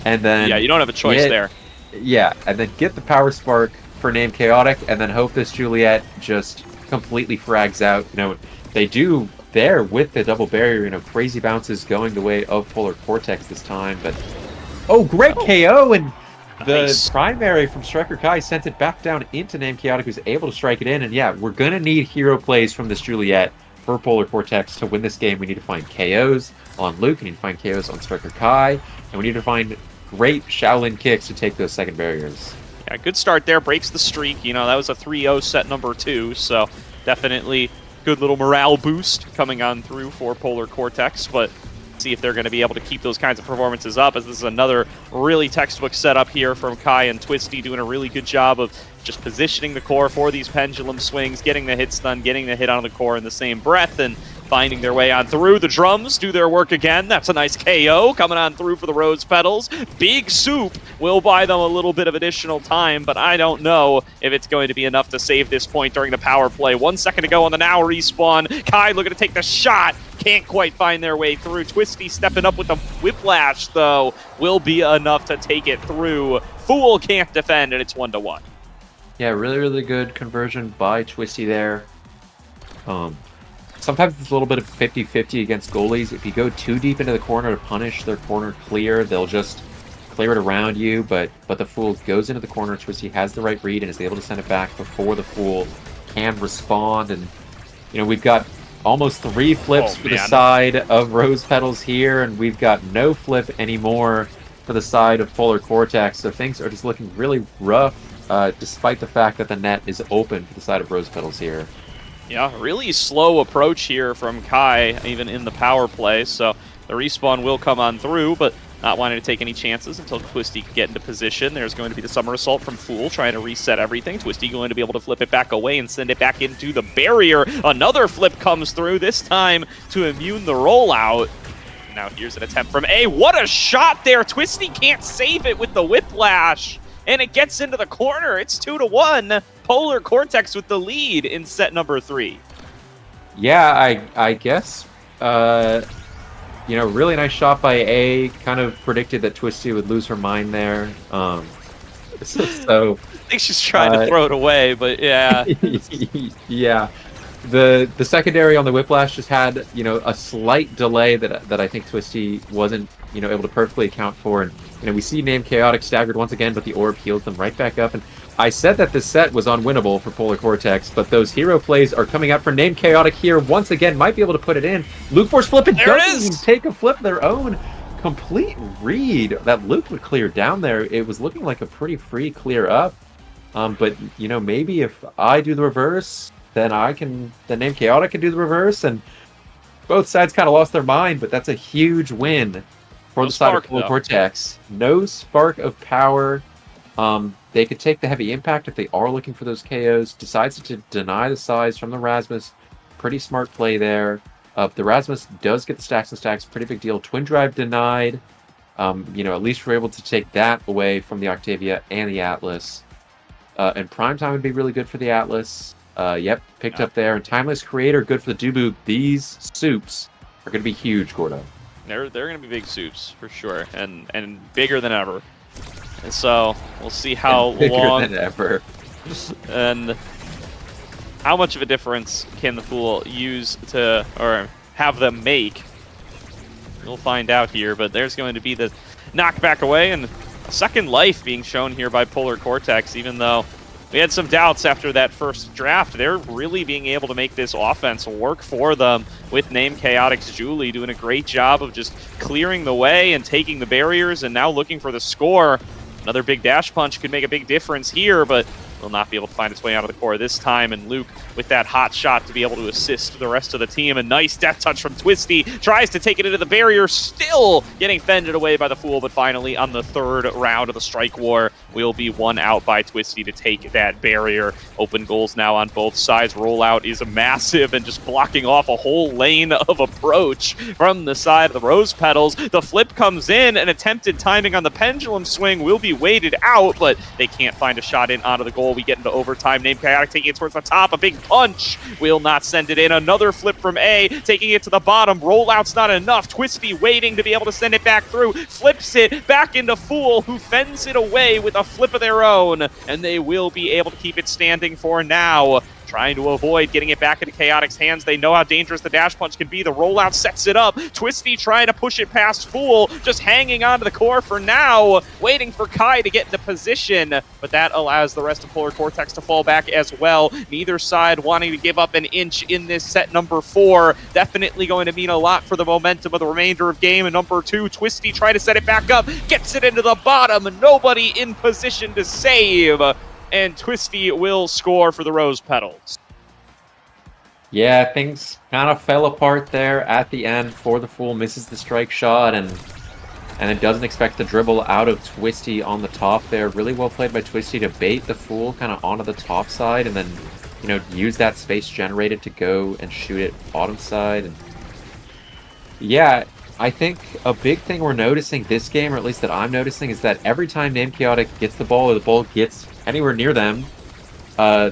And then you don't have a choice there. Yeah, and then get the power spark for Named Chaotic, and then hope this Juliet just completely frags out. They do there with the double barrier, crazy bounces going the way of Polar Vortex this time. But great KO, and the primary from Striker Kai sent it back down into Named Chaotic, who's able to strike it in. And yeah, we're gonna need hero plays from this Juliet for Polar Vortex to win this game. We need to find KOs on Luke, we need to find KOs on Striker Kai, and we need to find great Shaolin kicks to take those second barriers. Yeah, good start there, breaks the streak. That was a 3-0 set number 2, so definitely good little morale boost coming on through for Polar Vortex, but see if they're going to be able to keep those kinds of performances up, as this is another really textbook setup here from Kai and Twisty, doing a really good job of just positioning the core for these pendulum swings, getting the hit stun, getting the hit on the core in the same breath, and finding their way on through. The drums do their work again. That's a nice KO coming on through for the Rose Petals. Big Soup will buy them a little bit of additional time, but I don't know if it's going to be enough to save this point during the power play. 1 second to go on the now respawn. Kai looking to take the shot. Can't quite find their way through. Twisty stepping up with the whiplash, though, will be enough to take it through. Fool can't defend, and it's 1-1. Yeah, really, really good conversion by Twisty there. Sometimes it's a little bit of 50-50 against goalies. If you go too deep into the corner to punish their corner clear, they'll just clear it around you, but the Fool goes into the corner. Twisty has the right read and is able to send it back before the Fool can respond. And, we've got almost 3 flips for the man. side of Rose Petals here, and we've got no flip anymore for the side of Polar Cortex. So things are just looking really rough, despite the fact that the net is open for the side of Rose Petals here. Yeah, really slow approach here from Kai, even in the power play. So the respawn will come on through, but not wanting to take any chances until Twisty can get into position. There's going to be the Summer Assault from Fool trying to reset everything. Twisty going to be able to flip it back away and send it back into the barrier. Another flip comes through, this time to immune the rollout. Now here's an attempt from A. What a shot there! Twisty can't save it with the whiplash, and it gets into the corner. It's 2-1. Polar Cortex with the lead in set number 3. Yeah, I guess, really nice shot by A. Kind of predicted that Twisty would lose her mind there. So I think she's trying to throw it away, but yeah. Yeah. The secondary on the whiplash just had, a slight delay that I think Twisty wasn't, able to perfectly account for. And, we see Name Chaotic staggered once again, but the orb heals them right back up. And I said that this set was unwinnable for Polar Cortex, but those hero plays are coming out for Name Chaotic here once again. Might be able to put it in. Luke Force flipping. There it is! Doesn't take a flip of their own. Complete read that Luke would clear down there. It was looking like a pretty free clear up. But, maybe if I do the reverse, then Name Chaotic can do the reverse. And both sides kind of lost their mind, but that's a huge win for the side of Polar Cortex. No spark of power. They could take the heavy impact if they are looking for those KOs. Decides to deny the size from the Rasmus. Pretty smart play there. The Rasmus does get the stacks and stacks. Pretty big deal. Twin Drive denied. At least we're able to take that away from the Octavia and the Atlas. And Prime Time would be really good for the Atlas. Yep, picked up there. And Timeless Creator, good for the Dubu. These soups are going to be huge, Gordo. They're going to be big soups for sure, and bigger than ever. And so we'll see how long than ever. and how much of a difference can the Fool use to, or have them make. We'll find out here, but there's going to be the knockback away and a second life being shown here by Polar Cortex, even though we had some doubts after that first draft. They're really being able to make this offense work for them with Name Chaotic's Julie doing a great job of just clearing the way and taking the barriers and now looking for the score. Another big dash punch could make a big difference here, but will not be able to find its way out of the core this time. And Luke with that hot shot to be able to assist the rest of the team. A nice death touch from Twisty. Tries to take it into the barrier, still getting fended away by the Fool, but finally on the third round of the Strike War will be one out by Twisty to take that barrier. Open goals now on both sides. Rollout is massive and just blocking off a whole lane of approach from the side of the Rose Petals. The flip comes in, and attempted timing on the pendulum swing will be waited out, but they can't find a shot in onto the goal. We get into overtime. Name Chaotic taking it towards the top. A big punch will not send it in. Another flip from A, taking it to the bottom. Rollout's not enough. Twisty waiting to be able to send it back through. Flips it back into Fool, who fends it away with a flip of their own. And they will be able to keep it standing for now. Trying to avoid getting it back into Chaotic's hands. They know how dangerous the dash punch can be. The rollout sets it up. Twisty trying to push it past Fool, just hanging onto the core for now, waiting for Kai to get into position, but that allows the rest of Polar Cortex to fall back as well. Neither side wanting to give up an inch in this set number 4. Definitely going to mean a lot for the momentum of the remainder of game number 2. Twisty trying to set it back up, gets it into the bottom. Nobody in position to save. And Twisty will score for the Rose Petals. Yeah, things kind of fell apart there at the end for the Fool. Misses the strike shot and it doesn't expect the dribble out of Twisty on the top there. Really well played by Twisty to bait the Fool kind of onto the top side and then, use that space generated to go and shoot it bottom side. And yeah, I think a big thing we're noticing this game, or at least that I'm noticing, is that every time Name Chaotic gets the ball or the ball gets anywhere near them,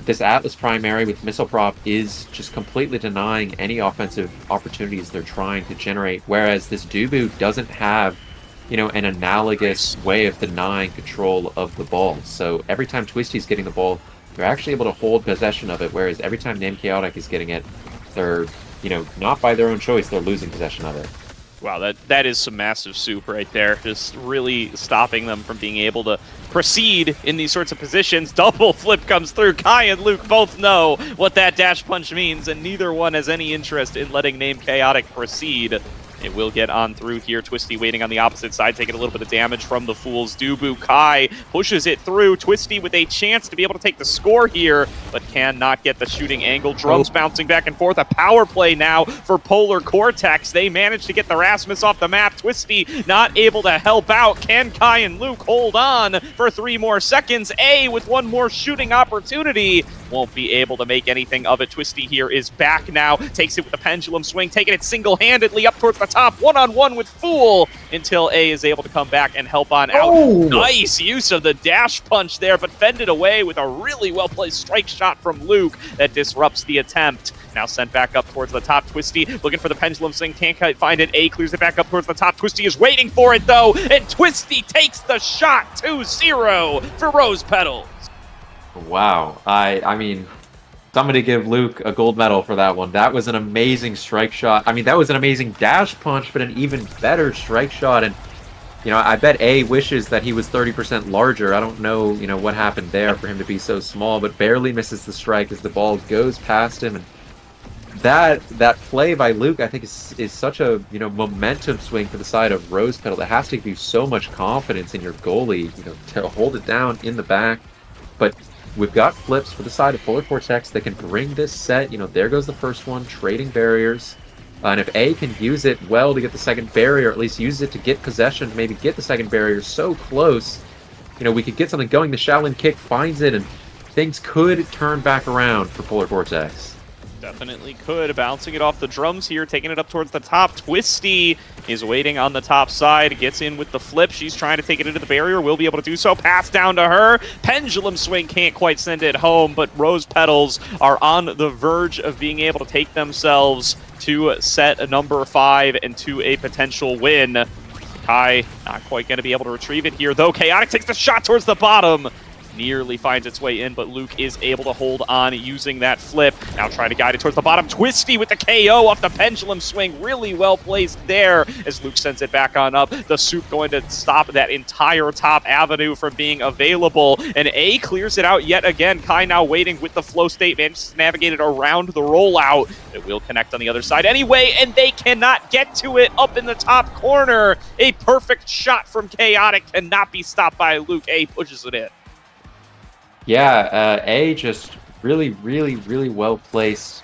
this Atlas primary with Missile Prop is just completely denying any offensive opportunities they're trying to generate, whereas this Dubu doesn't have, an analogous way of denying control of the ball. So every time Twisty's getting the ball, they're actually able to hold possession of it, whereas every time Name Chaotic is getting it, they're, not by their own choice, they're losing possession of it. Wow, that is some massive soup right there. Just really stopping them from being able to proceed in these sorts of positions. Double flip comes through. Kai and Luke both know what that dash punch means, and neither one has any interest in letting Name Chaotic proceed. It will get on through here. Twisty waiting on the opposite side, taking a little bit of damage from the Fools. Dubu Kai pushes it through. Twisty with a chance to be able to take the score here, but cannot get the shooting angle. Drums bouncing back and forth. A power play now for Polar Cortex. They managed to get the Rasmus off the map. Twisty not able to help out. Can Kai and Luke hold on for 3 more seconds? A with 1 more shooting opportunity. Won't be able to make anything of it. Twisty here is back now. Takes it with the pendulum swing, taking it single-handedly up towards the top. One-on-one with Fool until A is able to come back and help on out. Nice use of the dash punch there, but fended away with a really well-placed strike shot from Luke that disrupts the attempt. Now sent back up towards the top. Twisty looking for the pendulum swing. Can't find it. A clears it back up towards the top. Twisty is waiting for it, though, and Twisty takes the shot. 2-0 for Rose Petals. Wow. I mean, somebody give Luke a gold medal for that one. That was an amazing strike shot. I mean, that was an amazing dash punch, but an even better strike shot. And, you know, I bet A wishes that he was 30% larger. I don't know, you know, what happened there for him to be so small, but barely misses the strike as the ball goes past him. And that play by Luke, I think, is such a, you know, momentum swing for the side of Rose Petal. That has to give you so much confidence in your goalie, you know, to hold it down in the back. But we've got flips for the side of Polar Cortex that can bring this set. You know, there goes the first one, trading barriers. And if A can use it well to get the second barrier, or at least use it to get possession, to maybe get the second barrier so close, you know, we could get something going. The Shaolin kick finds it, and things could turn back around for Polar Cortex. Definitely could. Bouncing it off the drums here, taking it up towards the top. Twisty is waiting on the top side, gets in with the flip. She's trying to take it into the barrier, will be able to do so. Pass down to her. Pendulum swing, can't quite send it home, but Rose Petals are on the verge of being able to take themselves to set number 5 and to a potential win. Kai not quite going to be able to retrieve it here, though. Chaotic takes the shot towards the bottom. Nearly finds its way in, but Luke is able to hold on using that flip. Now trying to guide it towards the bottom. Twisty with the KO off the pendulum swing. Really well placed there as Luke sends it back on up. The Soup going to stop that entire top avenue from being available. And A clears it out yet again. Kai now waiting with the flow state. Manages to navigate it around the rollout. It will connect on the other side anyway, and they cannot get to it up in the top corner. A perfect shot from Chaotic cannot be stopped by Luke. A pushes it in. Yeah, A just really, really, really well placed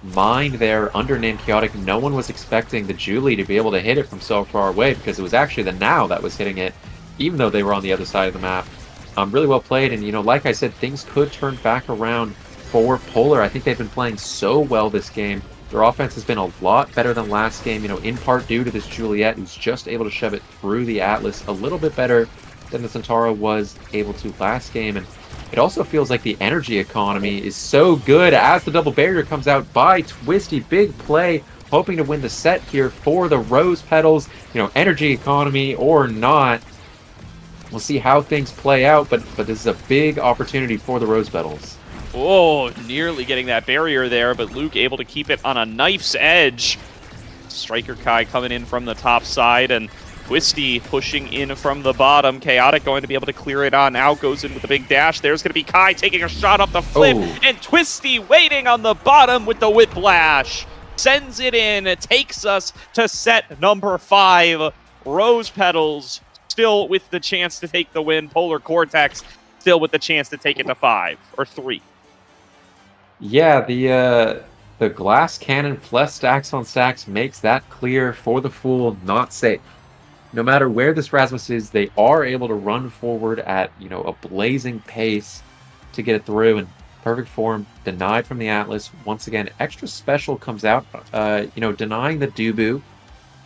mind there under Name Chaotic. No one was expecting the Julie to be able to hit it from so far away because it was actually the Now that was hitting it, even though they were on the other side of the map. Really well played, and, you know, like I said, things could turn back around for Polar. I think they've been playing so well this game. Their offense has been a lot better than last game, you know, in part due to this Juliet, who's just able to shove it through the Atlas a little bit better than the Centauro was able to last game. And it also feels like the energy economy is so good as the double barrier comes out by Twisty. Big play, hoping to win the set here for the Rose Petals. You know, energy economy or not, we'll see how things play out, but this is a big opportunity for the Rose Petals. Oh, nearly getting that barrier there, but Luke able to keep it on a knife's edge. Striker Kai coming in from the top side, and Twisty pushing in from the bottom. Chaotic going to be able to clear it on out. Goes in with a big dash. There's going to be Kai taking a shot off the flip. And Twisty waiting on the bottom with the whiplash. Sends it in. Takes us to set number 5. Rose Petals still with the chance to take the win. Polar Cortex still with the chance to take it to 5 or 3. Yeah, the glass cannon plus stacks on stacks makes that clear for the Fool, not safe. No matter where this Rasmus is, they are able to run forward at, you know, a blazing pace to get it through in perfect form. Denied from the Atlas. Once again, extra special comes out, you know, denying the Dubu,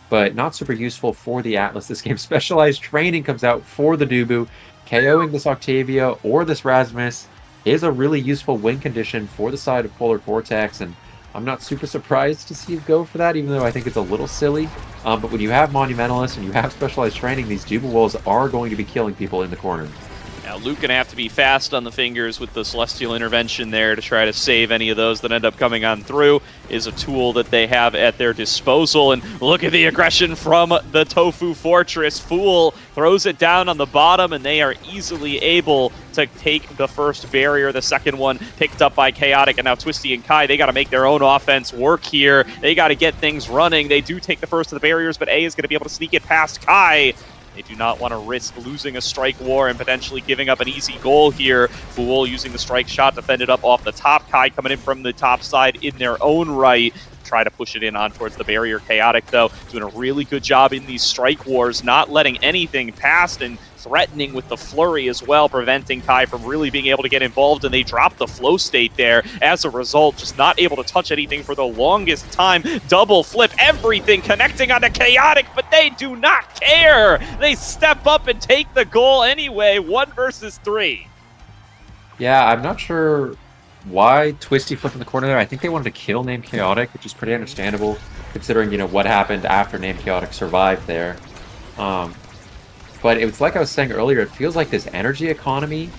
but not super useful for the Atlas this game. Specialized training comes out for the Dubu. KOing this Octavia or this Rasmus is a really useful win condition for the side of Polar Cortex, and I'm not super surprised to see you go for that, even though I think it's a little silly. But when you have Monumentalist and you have Specialized Training, these Dubu Wolves are going to be killing people in the corner. Now Luke gonna have to be fast on the fingers with the Celestial Intervention there to try to save any of those that end up coming on through. Is a tool that they have at their disposal. And look at the aggression from the Tofu Fortress. Fool throws it down on the bottom, and they are easily able to take the first barrier. The second one picked up by Chaotic, and now Twisty and Kai, they got to make their own offense work here. They got to get things running. They do take the first of the barriers, but A is going to be able to sneak it past Kai. They do not want to risk losing a strike war and potentially giving up an easy goal here. Fool using the strike shot, defended up off the top. Kai coming in from the top side in their own right. Try to push it in on towards the barrier. Chaotic, though, doing a really good job in these strike wars, not letting anything past and threatening with the flurry as well, preventing Kai from really being able to get involved, and they drop the flow state there. As a result, just not able to touch anything for the longest time. Double flip, everything connecting onto Chaotic, but they do not care. They step up and take the goal anyway, 1 versus 3. Yeah, I'm not sure why Twisty flipped in the corner there. I think they wanted to kill Named Chaotic, which is pretty understandable considering, what happened after Named Chaotic survived there. But it was like I was saying earlier, it feels like this energy economy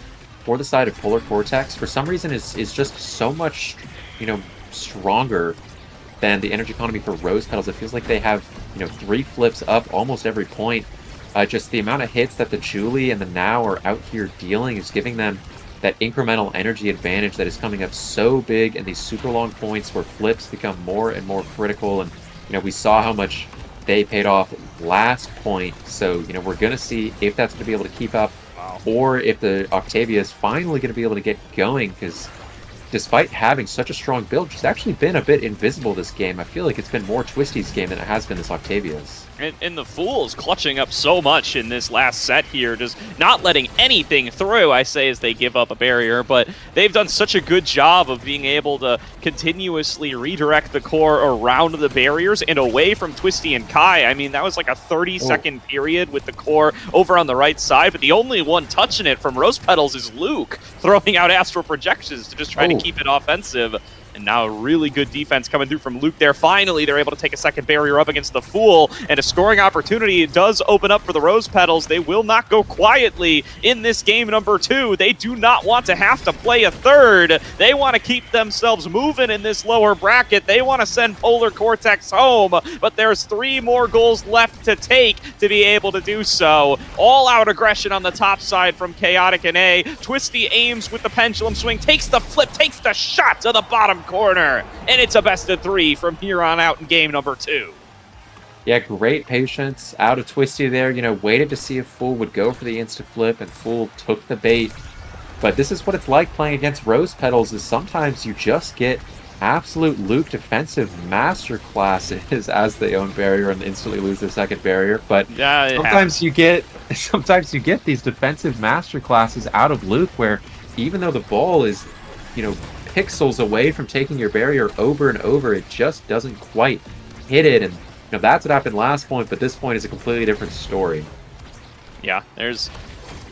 for the side of Polar Vortex, for some reason, is just so much, stronger than the energy economy for Rose Petals. It feels like they have, 3 flips up almost every point. Just the amount of hits that the Julie and the Now are out here dealing is giving them that incremental energy advantage that is coming up so big in these super long points where flips become more and more critical. And, we saw how much they paid off last point. So, we're going to see if that's going to be able to keep up, or if the Octavia is finally going to be able to get going, because despite having such a strong build, she's actually been a bit invisible this game. I feel like it's been more Twisty's game than it has been this Octavia's. And the Fools clutching up so much in this last set here, just not letting anything through, I say, as they give up a barrier. But they've done such a good job of being able to continuously redirect the core around the barriers and away from Twisty and Kai. I mean, that was like a 30-second period with the core over on the right side, but the only one touching it from Rose Petals is Luke, throwing out astral projections to just try to keep it offensive. And now a really good defense coming through from Luke there. Finally, they're able to take a second barrier up against the Fool, and a scoring opportunity does open up for the Rose Petals. They will not go quietly in this game number 2. They do not want to have to play a third. They want to keep themselves moving in this lower bracket. They want to send Polar Vortex home, but there's 3 more goals left to take to be able to do so. All-out aggression on the top side from Chaotic and A. Twisty aims with the pendulum swing, takes the flip, takes the shot to the bottom corner, and it's a best of 3 from here on out in game number 2. Yeah, great patience out of Twisty there. Waited to see if Fool would go for the insta flip, and Fool took the bait. But this is what it's like playing against Rose Petals, is sometimes you just get absolute Luke defensive masterclasses as they own barrier and instantly lose their second barrier. But sometimes you get these defensive masterclasses out of Luke where even though the ball is, pixels away from taking your barrier over and over, it just doesn't quite hit it. And that's what happened last point, but this point is a completely different story. Yeah, there's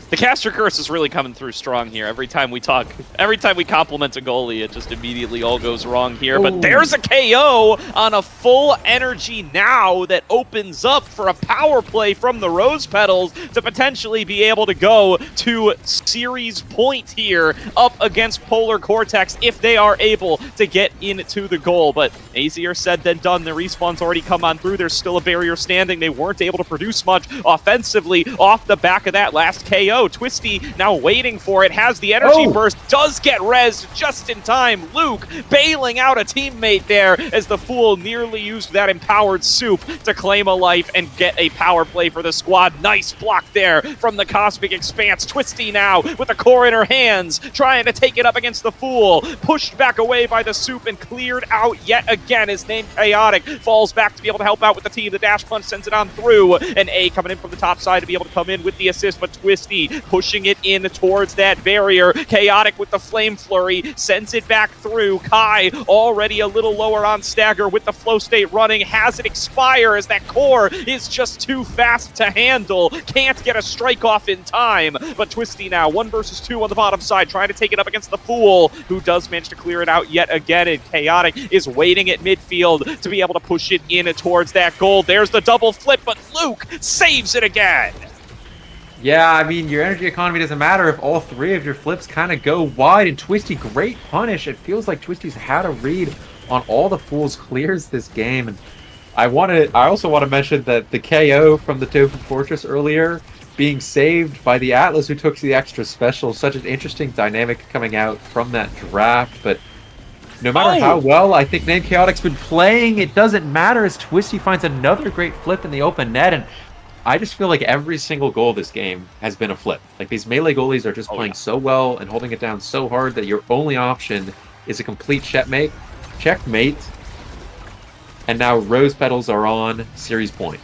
the caster curse is really coming through strong here. Every time we compliment a goalie, it just immediately all goes wrong here. Ooh. But there's a KO on a full energy Now that opens up for a power play from the Rose Petals to potentially be able to go to series point here up against Polar Vortex if they are able to get into the goal. But easier said than done. The respawn's already come on through. There's still a barrier standing. They weren't able to produce much offensively off the back of that last KO. Twisty now waiting for it, has the energy burst, does get res just in time. Luke bailing out a teammate there as the Fool nearly used that empowered soup to claim a life and get a power play for the squad. Nice block there from the Cosmic Expanse. Twisty now with the core in her hands, trying to take it up against the Fool. Pushed back away by the soup and cleared out yet again. His name Chaotic falls back to be able to help out with the team. The dash punch sends it on through, and A coming in from the top side to be able to come in with the assist, but Twisty pushing it in towards that barrier. Chaotic with the flame flurry sends it back through. Kai already a little lower on stagger with the flow state running, has it expire as that core is just too fast to handle. Can't get a strike off in time, but Twisty now 1 versus 2 on the bottom side, trying to take it up against the Fool, who does manage to clear it out yet again, and Chaotic is waiting at midfield to be able to push it in towards that goal. There's the double flip, but Luke saves it again. Yeah, I mean, your energy economy doesn't matter if all three of your flips kind of go wide. And Twisty, great punish. It feels like Twisty's had a read on all the Fools clears this game. And I also want to mention that the KO from the Tofu Fortress earlier being saved by the Atlas who took the extra special. Such an interesting dynamic coming out from that draft. But no matter how well I think Name Chaotic's been playing, it doesn't matter as Twisty finds another great flip in the open net. And I just feel like every single goal of this game has been a flip. Like, these melee goalies are just playing so well and holding it down so hard that your only option is a complete checkmate. And now Rose Petals are on series point.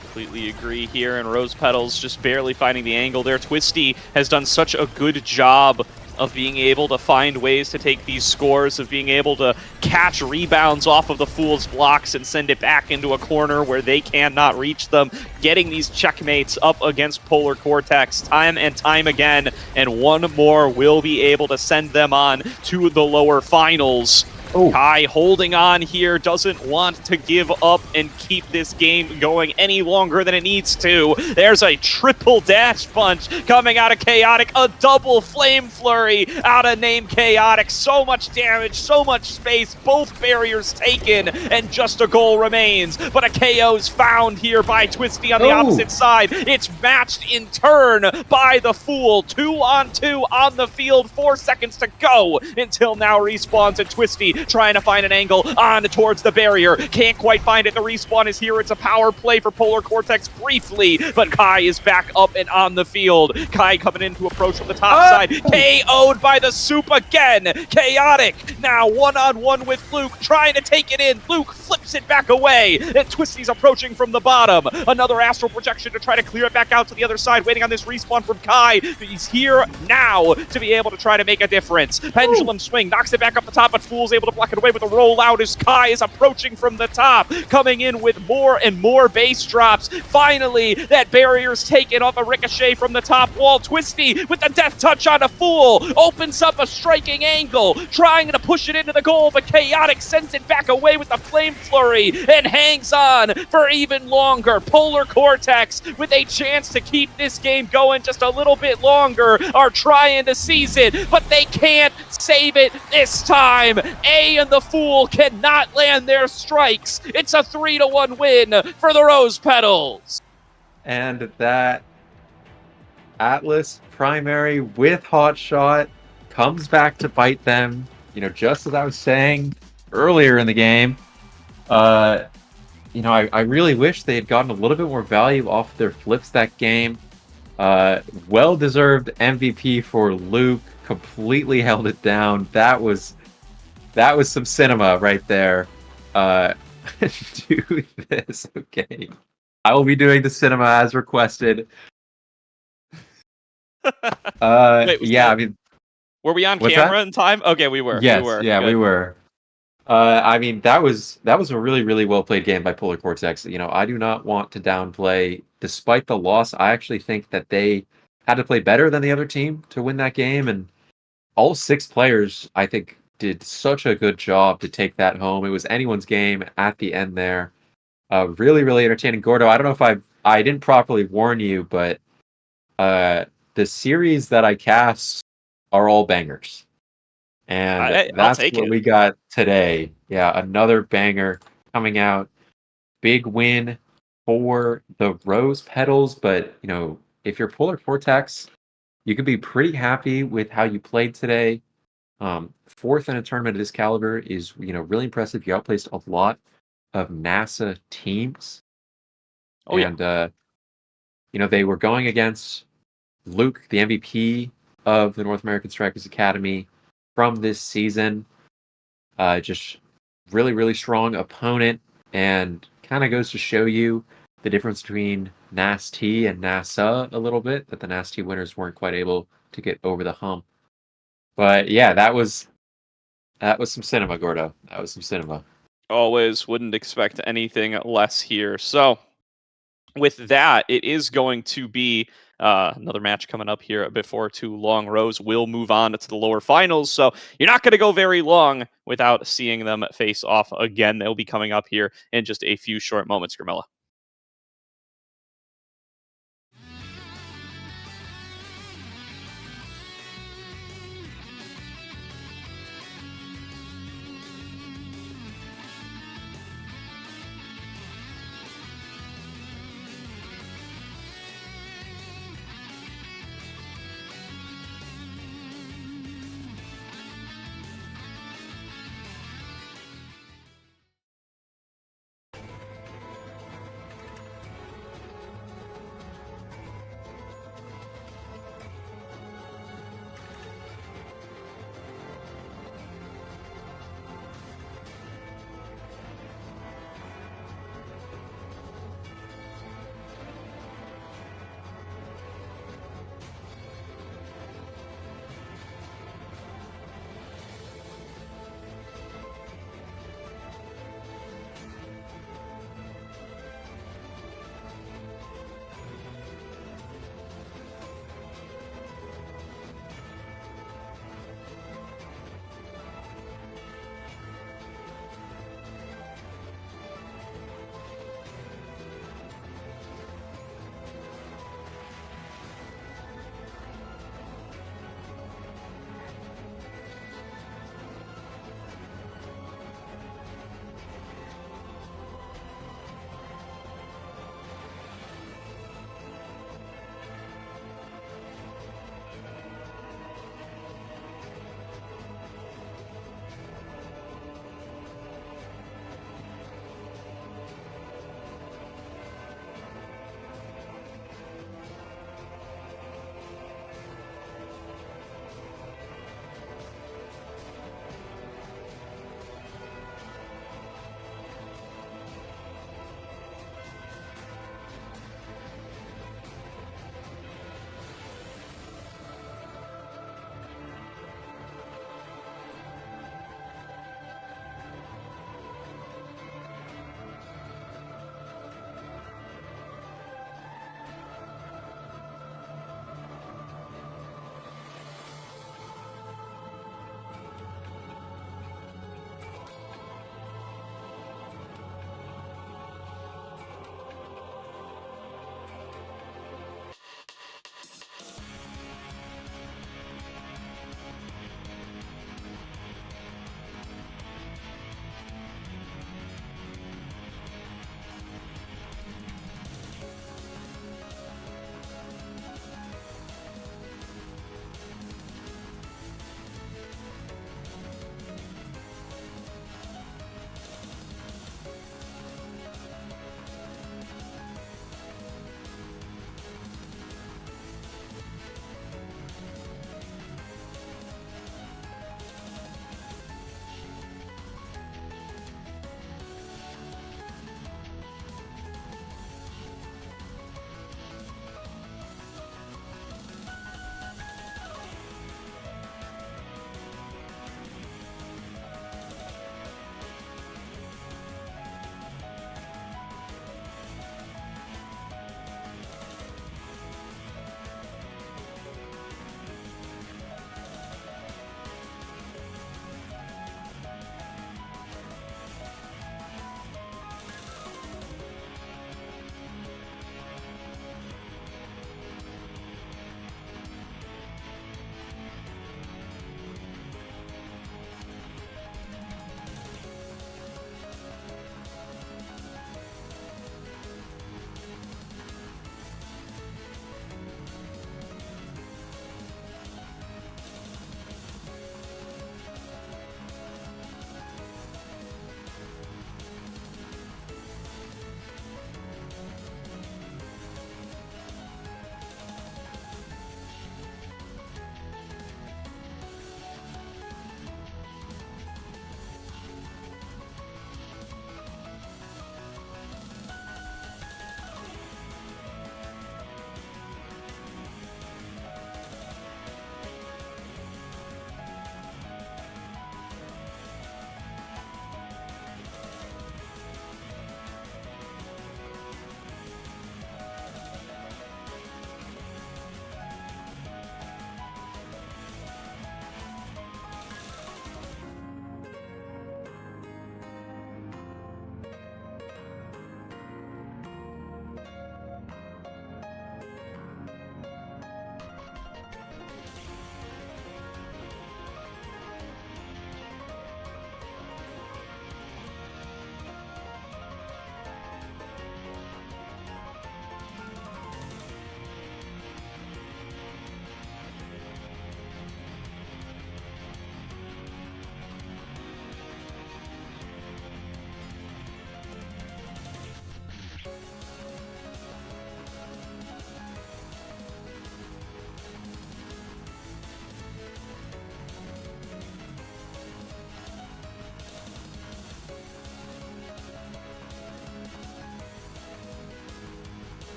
Completely agree here, and Rose Petals just barely finding the angle there. Twisty has done such a good job of being able to find ways to take these scores, of being able to catch rebounds off of the Fools' blocks and send it back into a corner where they cannot reach them, getting these checkmates up against Polar Cortex time and time again, and one more will be able to send them on to the lower finals. Kai holding on here, doesn't want to give up and keep this game going any longer than it needs to. There's a triple dash punch coming out of Chaotic, a double flame flurry out of Name Chaotic. So much damage, so much space, both barriers taken, and just a goal remains. But a KO's found here by Twisty on the opposite side. It's matched in turn by the Fool. 2-on-2 on the field, 4 seconds to go until now respawns, and Twisty trying to find an angle on towards the barrier. Can't quite find it. The respawn is here. It's a power play for Polar Cortex briefly, but Kai is back up and on the field. Kai coming in to approach from the top side. KO'd by the soup again. Chaotic now one-on-one with Luke, trying to take it in. Luke flips it back away, and Twisty's approaching from the bottom. Another astral projection to try to clear it back out to the other side, waiting on this respawn from Kai. He's here now to be able to try to make a difference. Pendulum swing, knocks it back up the top, but Fool's able to block it away with a rollout as Kai is approaching from the top, coming in with more and more base drops. Finally, that barrier's taken off a ricochet from the top wall. Twisty with the death touch on a Fool, opens up a striking angle, trying to push it into the goal, but Chaotic sends it back away with the flame flurry and hangs on for even longer. Polar Cortex with a chance to keep this game going just a little bit longer are trying to seize it, but they can't save it this time. A and the Fool cannot land their strikes. It's a 3-1 win for the Rose Petals. And that Atlas primary with Hotshot comes back to bite them. You know, just as I was saying earlier in the game, you know, I really wish they had gotten a little bit more value off their flips that game. Well-deserved MVP for Luke. Completely held it down. That was some cinema right there. Do this, okay? I will be doing the cinema as requested. Wait, yeah, I mean, were we on camera in time? Okay, we were. Yes, we were. yeah, Good. we were. I mean, that was a really, really well played game by Polar Cortex. You know, I do not want to downplay, despite the loss. I actually think that they had to play better than the other team to win that game, and all 6 players, I think, did such a good job to take that home. It was anyone's game at the end there. Really, really entertaining. Gordo, I don't know if I didn't properly warn you, but the series that I cast are all bangers. And that's what we got today. Yeah, another banger coming out. Big win for the Rose Petals. But, you know, if you're Polar Cortex, you could be pretty happy with how you played today. 4th in a tournament of this caliber is, you know, really impressive. You outplaced a lot of NASA teams. You know, they were going against Luke, the MVP of the North American Strikers Academy from this season. Just really, really strong opponent, and kind of goes to show you the difference between NAST and NASA a little bit, that the NAST winners weren't quite able to get over the hump. But yeah, that was some cinema, Gordo. That was some cinema. Always wouldn't expect anything less here. So with that, it is going to be another match coming up here before too long. Rose will move on to the lower finals, so you're not going to go very long without seeing them face off again. They'll be coming up here in just a few short moments, Grimilla.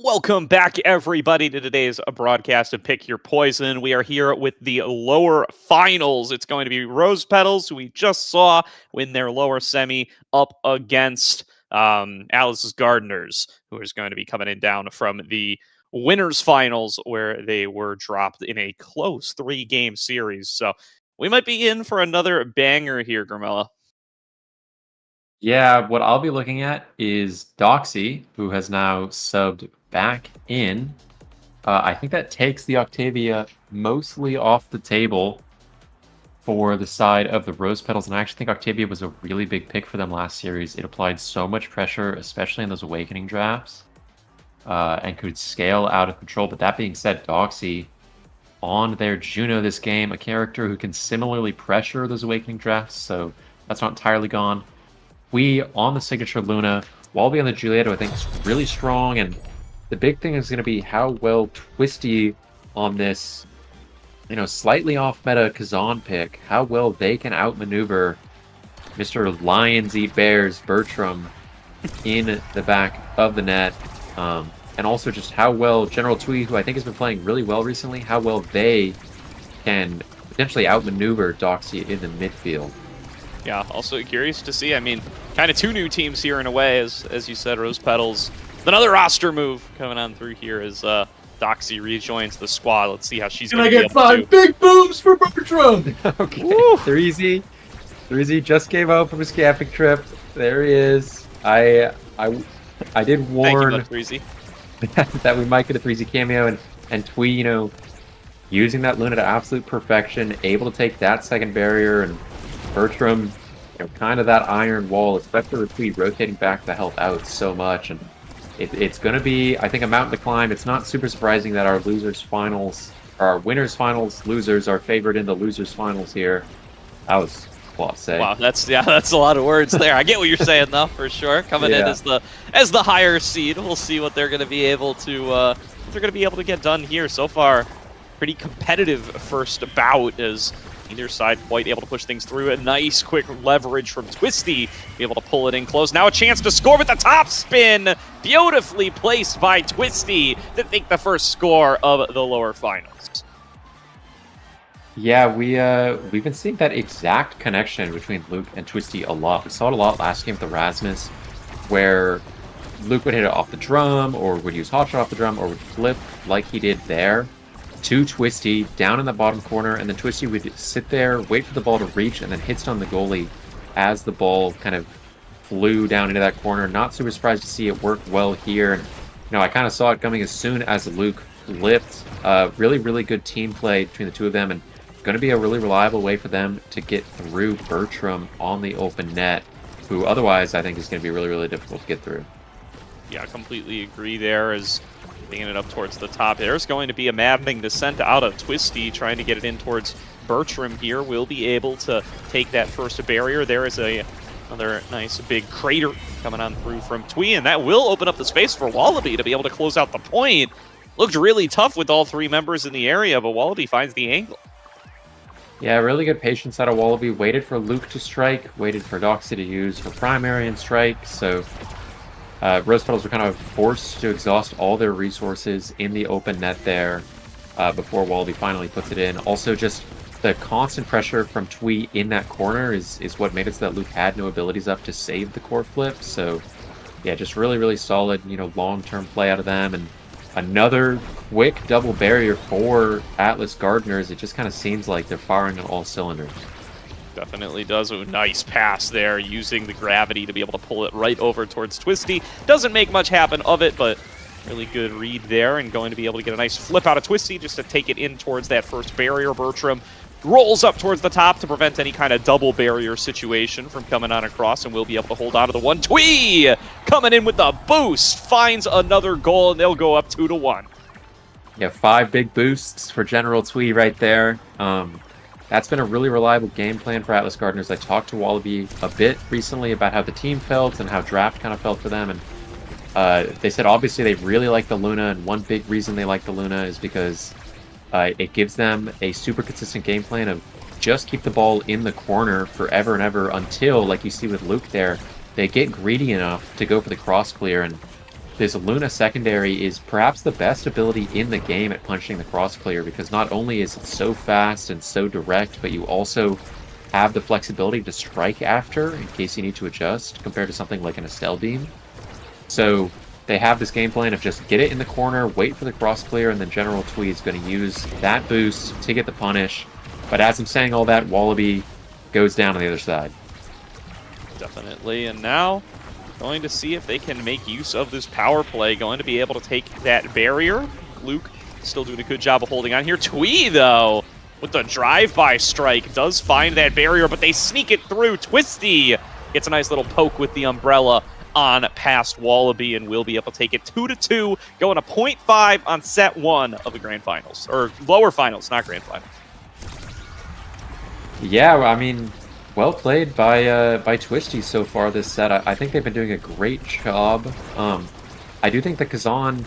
Welcome back, everybody, to today's broadcast of Pick Your Poison. We are here with the lower finals. It's going to be Rose Petals, who we just saw win their lower semi up against Alice's Gardeners, who is going to be coming in down from the winners finals, where they were dropped in a close 3-game series. So we might be in for another banger here, Gramella. Yeah, what I'll be looking at is Doxy, who has now subbed back in. I think that takes the Octavia mostly off the table for the side of the Rose Petals, and I actually think Octavia was a really big pick for them last series. It applied so much pressure, especially in those Awakening drafts, and could scale out of control. But that being said, Doxy on their Juno this game, a character who can similarly pressure those Awakening drafts, so that's not entirely gone. We on the signature Luna, Wallaby on the Juliet, I think is really strong, and the big thing is going to be how well Twisty on this, slightly off meta Kazan pick, how well they can outmaneuver Mr. Lions Eat Bears Bertram in the back of the net, and also just how well General Twee, who I think has been playing really well recently, how well they can potentially outmaneuver Doxy in the midfield. Yeah, also curious to see. I mean, kind of 2 new teams here in a way, as you said, Rose Petals. Another roster move coming on through here as Doxy rejoins the squad. Let's see how she's going to be able to. Can I get 5 big booms for Bertram? Okay, Threezy just came out from his camping trip. There he is. I did warn that we might get a Threezy cameo, and Twee, using that Luna to absolute perfection, able to take that second barrier, and Bertram, kind of that iron wall, especially with Twee rotating back to help out so much, and it's going to be, I think, a mountain to climb. It's not super surprising that our winners finals losers are favored in the losers finals here. That was a lot to say. Wow, that's a lot of words there. I get what you're saying though, for sure. Coming in as the higher seed, we'll see what they're going to be able to get done here. So far, pretty competitive first bout as either side quite able to push things through. A nice quick leverage from Twisty, be able to pull it in close. Now a chance to score with the top spin. Beautifully placed by Twisty to take the first score of the lower finals. Yeah, we've been seeing that exact connection between Luke and Twisty a lot. We saw it a lot last game with the Rasmus, where Luke would hit it off the drum, or would use hotshot off the drum, or would flip like he did there to Twisty down in the bottom corner, and then Twisty would sit there, wait for the ball to reach, and then hit stun the goalie as the ball kind of flew down into that corner. Not super surprised to see it work well here. And I kind of saw it coming as soon as Luke flipped. Really, really good team play between the two of them, and going to be a really reliable way for them to get through Bertram on the open net, who otherwise I think is going to be really, really difficult to get through. Yeah, completely agree there. As bringing it up towards the top, there's going to be a maddening descent out of Twisty, trying to get it in towards Bertram here. Will be able to take that first barrier. There is another nice big crater coming on through from Twee, and that will open up the space for Wallaby to be able to close out the point. Looked really tough with all 3 members in the area, but Wallaby finds the angle. Yeah, really good patience out of Wallaby. Waited for Luke to strike, waited for Doxy to use her primary and strike, so Rose Petals were kind of forced to exhaust all their resources in the open net there before Wallaby finally puts it in. Also, just the constant pressure from Twee in that corner is what made it so that Luke had no abilities up to save the core flip. So, yeah, just really, really solid, long-term play out of them. And another quick double barrier for Atlas Gardeners. It just kind of seems like they're firing on all cylinders. Definitely does. A nice pass there, using the gravity to be able to pull it right over towards Twisty. Doesn't make much happen of it, but really good read there, and going to be able to get a nice flip out of Twisty just to take it in towards that first barrier. Bertram rolls up towards the top to prevent any kind of double barrier situation from coming on across, and will be able to hold on to the one. Twee coming in with the boost, finds another goal, and they'll go up 2-1. Yeah, 5 big boosts for General Twee right there. That's been a really reliable game plan for Atlas Gardeners. I talked to Wallaby a bit recently about how the team felt and how draft kind of felt for them, and they said obviously they really like the Luna, and one big reason they like the Luna is because it gives them a super consistent game plan of just keep the ball in the corner forever and ever until, like you see with Luke there, they get greedy enough to go for the cross clear. And this Luna secondary is perhaps the best ability in the game at punching the cross clear, because not only is it so fast and so direct, but you also have the flexibility to strike after in case you need to adjust, compared to something like an Estelle beam. So they have this game plan of just get it in the corner, wait for the cross clear, and then General Twee is going to use that boost to get the punish. But as I'm saying all that, Wallaby goes down on the other side. Definitely, and now going to see if they can make use of this power play, going to be able to take that barrier. Luke still doing a good job of holding on here. Twee, though, with the drive-by strike, does find that barrier, but they sneak it through. Twisty gets a nice little poke with the umbrella on past Wallaby, and will be able to take it 2-2, going to 0.5 on set 1 of the Grand Finals, or lower finals, not Grand Finals. Yeah, I mean, well played by Twisty so far this set. I think they've been doing a great job. I do think that Kazan,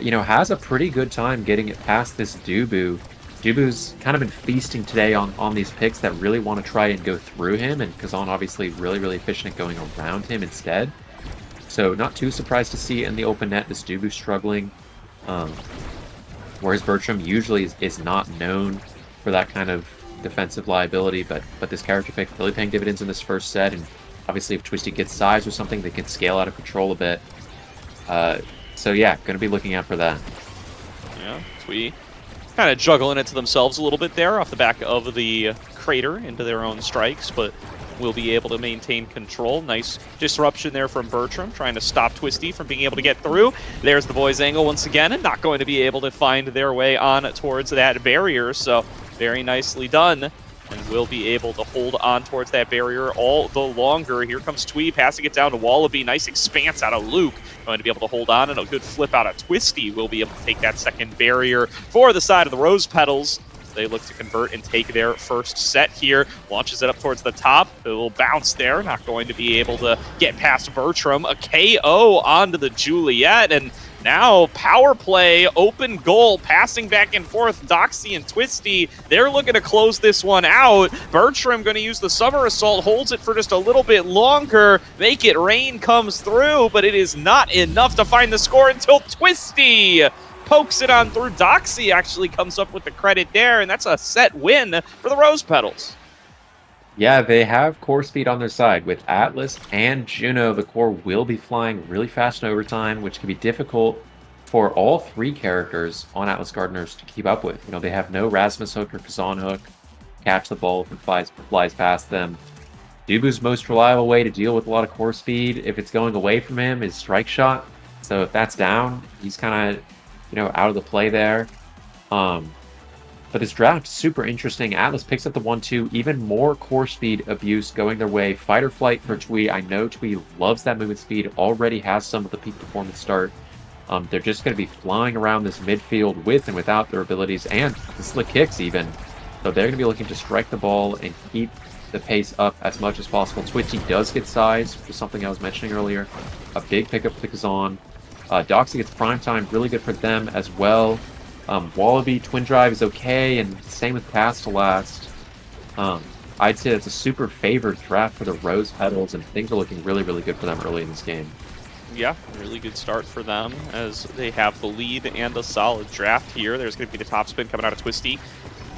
has a pretty good time getting it past this Dubu. Dubu's kind of been feasting today on these picks that really want to try and go through him, and Kazan obviously really, really efficient at going around him instead. So not too surprised to see in the open net this Dubu struggling, whereas Bertram usually is not known for that kind of defensive liability, but this character pick really paying dividends in this first set, and obviously if Twisty gets size or something, they can scale out of control a bit. So yeah, going to be looking out for that. Yeah, Twee kind of juggling it to themselves a little bit there off the back of the crater into their own strikes, but will be able to maintain control. Nice disruption there from Bertram, trying to stop Twisty from being able to get through. There's the boys' angle once again, and not going to be able to find their way on towards that barrier, so very nicely done, and will be able to hold on towards that barrier all the longer. Here comes Twee, passing it down to Wallaby. Nice expanse out of Luke. Going to be able to hold on, and a good flip out of Twisty. Will be able to take that second barrier for the side of the Rose Petals. They look to convert and take their first set here. Launches it up towards the top. A little bounce there. Not going to be able to get past Bertram. A KO onto the Juliet, and now power play, open goal, passing back and forth. Doxy and Twisty, they're looking to close this one out. Bertram going to use the Summer Assault, holds it for just a little bit longer. Make It Rain comes through, but it is not enough to find the score until Twisty pokes it on through. Doxy actually comes up with the credit there, and that's a set win for the Rose Petals. Yeah, they have core speed on their side. With Atlas and Juno, the core will be flying really fast in overtime, which can be difficult for all three characters on Atlas Gardeners to keep up with. They have no Rasmus hook or Kazan hook. Catch the ball if it flies past them. Dubu's most reliable way to deal with a lot of core speed, if it's going away from him, is Strike Shot. So if that's down, he's kind of out of the play there. But this draft is super interesting. Atlas picks up the 1-2, even more core speed abuse going their way. Fight or flight for Twee. I know Twee loves that movement speed, already has some of the peak performance start. They're just going to be flying around this midfield with and without their abilities, and the slick kicks even. So they're going to be looking to strike the ball and keep the pace up as much as possible. Twisty does get size, which is something I was mentioning earlier. A big pickup for the Kazan. Doxy gets prime time, really good for them as well. Wallaby Twin Drive is okay, and same with Pass to Last. I'd say it's a super favored draft for the Rose Petals, and things are looking really, really good for them early in this game. Yeah, really good start for them as they have the lead and a solid draft here. There's going to be the top spin coming out of Twisty.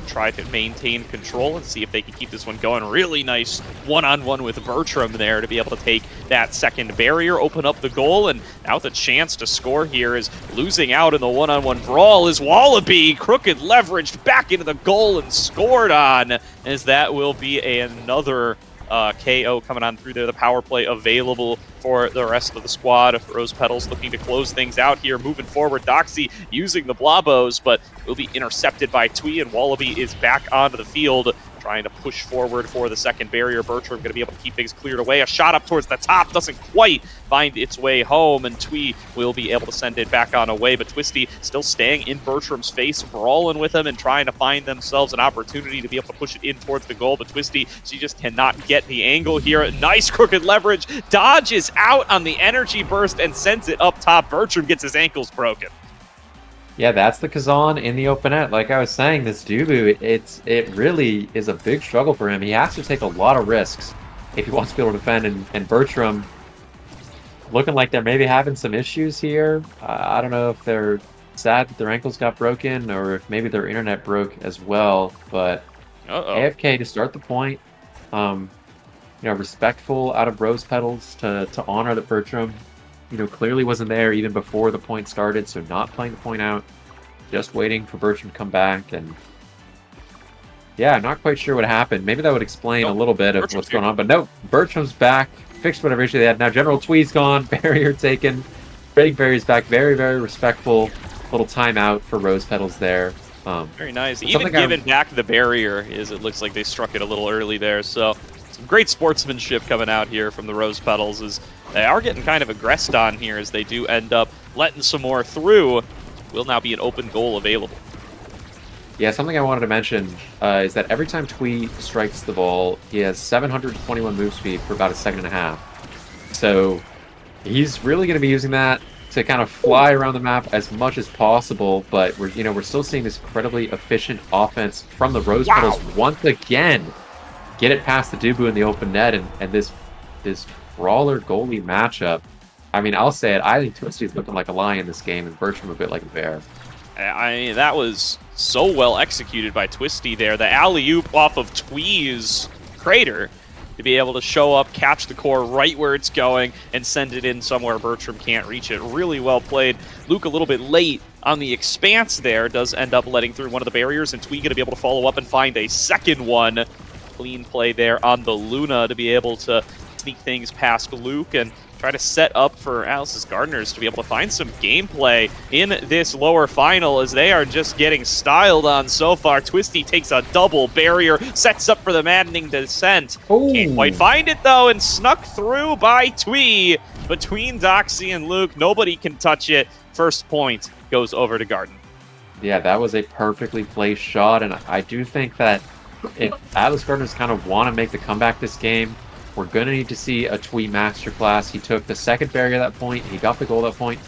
Try to maintain control and see if they can keep this one going. Really nice one-on-one with Bertram there to be able to take that second barrier, open up the goal, and now the chance to score here is losing out in the one-on-one brawl is Wallaby. Crooked leveraged back into the goal and scored on, as that will be another KO coming on through there. The power play available for the rest of the squad. Rose Petals looking to close things out here, moving forward. Doxy using the Blobos, but will be intercepted by Twee, and Wallaby is back onto the field, trying to push forward for the second barrier. Bertram going to be able to keep things cleared away. A shot up towards the top doesn't quite find its way home, and Twee will be able to send it back on away, but Twisty still staying in Bertram's face, brawling with him and trying to find themselves an opportunity to be able to push it in towards the goal, but Twisty, she just cannot get the angle here. Nice crooked leverage, dodges out on the energy burst and sends it up top. Bertram gets his ankles broken. Yeah, that's the Kazan in the open net. Like I was saying, this Dubu, it really is a big struggle for him. He has to take a lot of risks if he wants to be able to defend, and Bertram, looking like they're maybe having some issues here. I don't know if they're sad that their ankles got broken or if maybe their internet broke as well. But AFK to start the point. Respectful out of Rose Petals to honor that Bertram, clearly wasn't there even before the point started. So not playing the point out, just waiting for Bertram to come back. And yeah, I'm not quite sure what happened. Maybe that would explain a little bit of what's going on. But no, Bertram's back. Fixed whatever issue they had. Now General Twee's gone. Barrier taken. Rating Barrier's back. Very, very respectful. Little timeout for Rose Petals there. Very nice. Even giving back the barrier is it looks like they struck it a little early there. So some great sportsmanship coming out here from the Rose Petals as they are getting kind of aggressed on here as they do end up letting some more through. Will now be an open goal available. Yeah, something I wanted to mention is that every time Twee strikes the ball, he has 721 move speed for about a second and a half. So he's really going to be using that to kind of fly around the map as much as possible. But we're still seeing this incredibly efficient offense from the Rose Petals once again. Get it past the Dubu in the open net and this brawler goalie matchup. I mean, I'll say it. I think Twisty's looking like a lion in this game and Bertram a bit like a bear. That was so well executed by Twisty there. The alley-oop off of Twee's crater to be able to show up, catch the core right where it's going, and send it in somewhere Bertram can't reach it. Really well played. Luke a little bit late on the expanse there, does end up letting through one of the barriers, and Twee going to be able to follow up and find a second one. Clean play there on the Luna to be able to sneak things past Luke and try to set up for Alice's Gardeners to be able to find some gameplay in this lower final as they are just getting styled on so far. Twisty takes a double barrier, sets up for the maddening descent. Ooh. Can't quite find it though, and snuck through by Twee. Between Doxy and Luke, nobody can touch it. First point goes over to Garden. Yeah, that was a perfectly placed shot, and I do think that if Atlas Gardeners kind of want to make the comeback this game, we're going to need to see a Twee masterclass. He took the second barrier at that point. He got the goal at that point.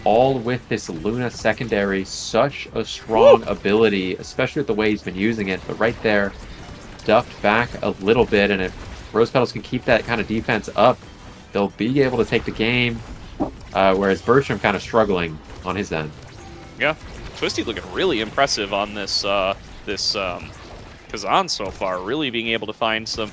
All with this Luna secondary. Such a strong ability, especially with the way he's been using it. But right there, stuffed back a little bit. And if Rose Petals can keep that kind of defense up, they'll be able to take the game. Whereas Bertram kind of struggling on his end. Yeah, Twisty looking really impressive on this Kazan so far. Really being able to find some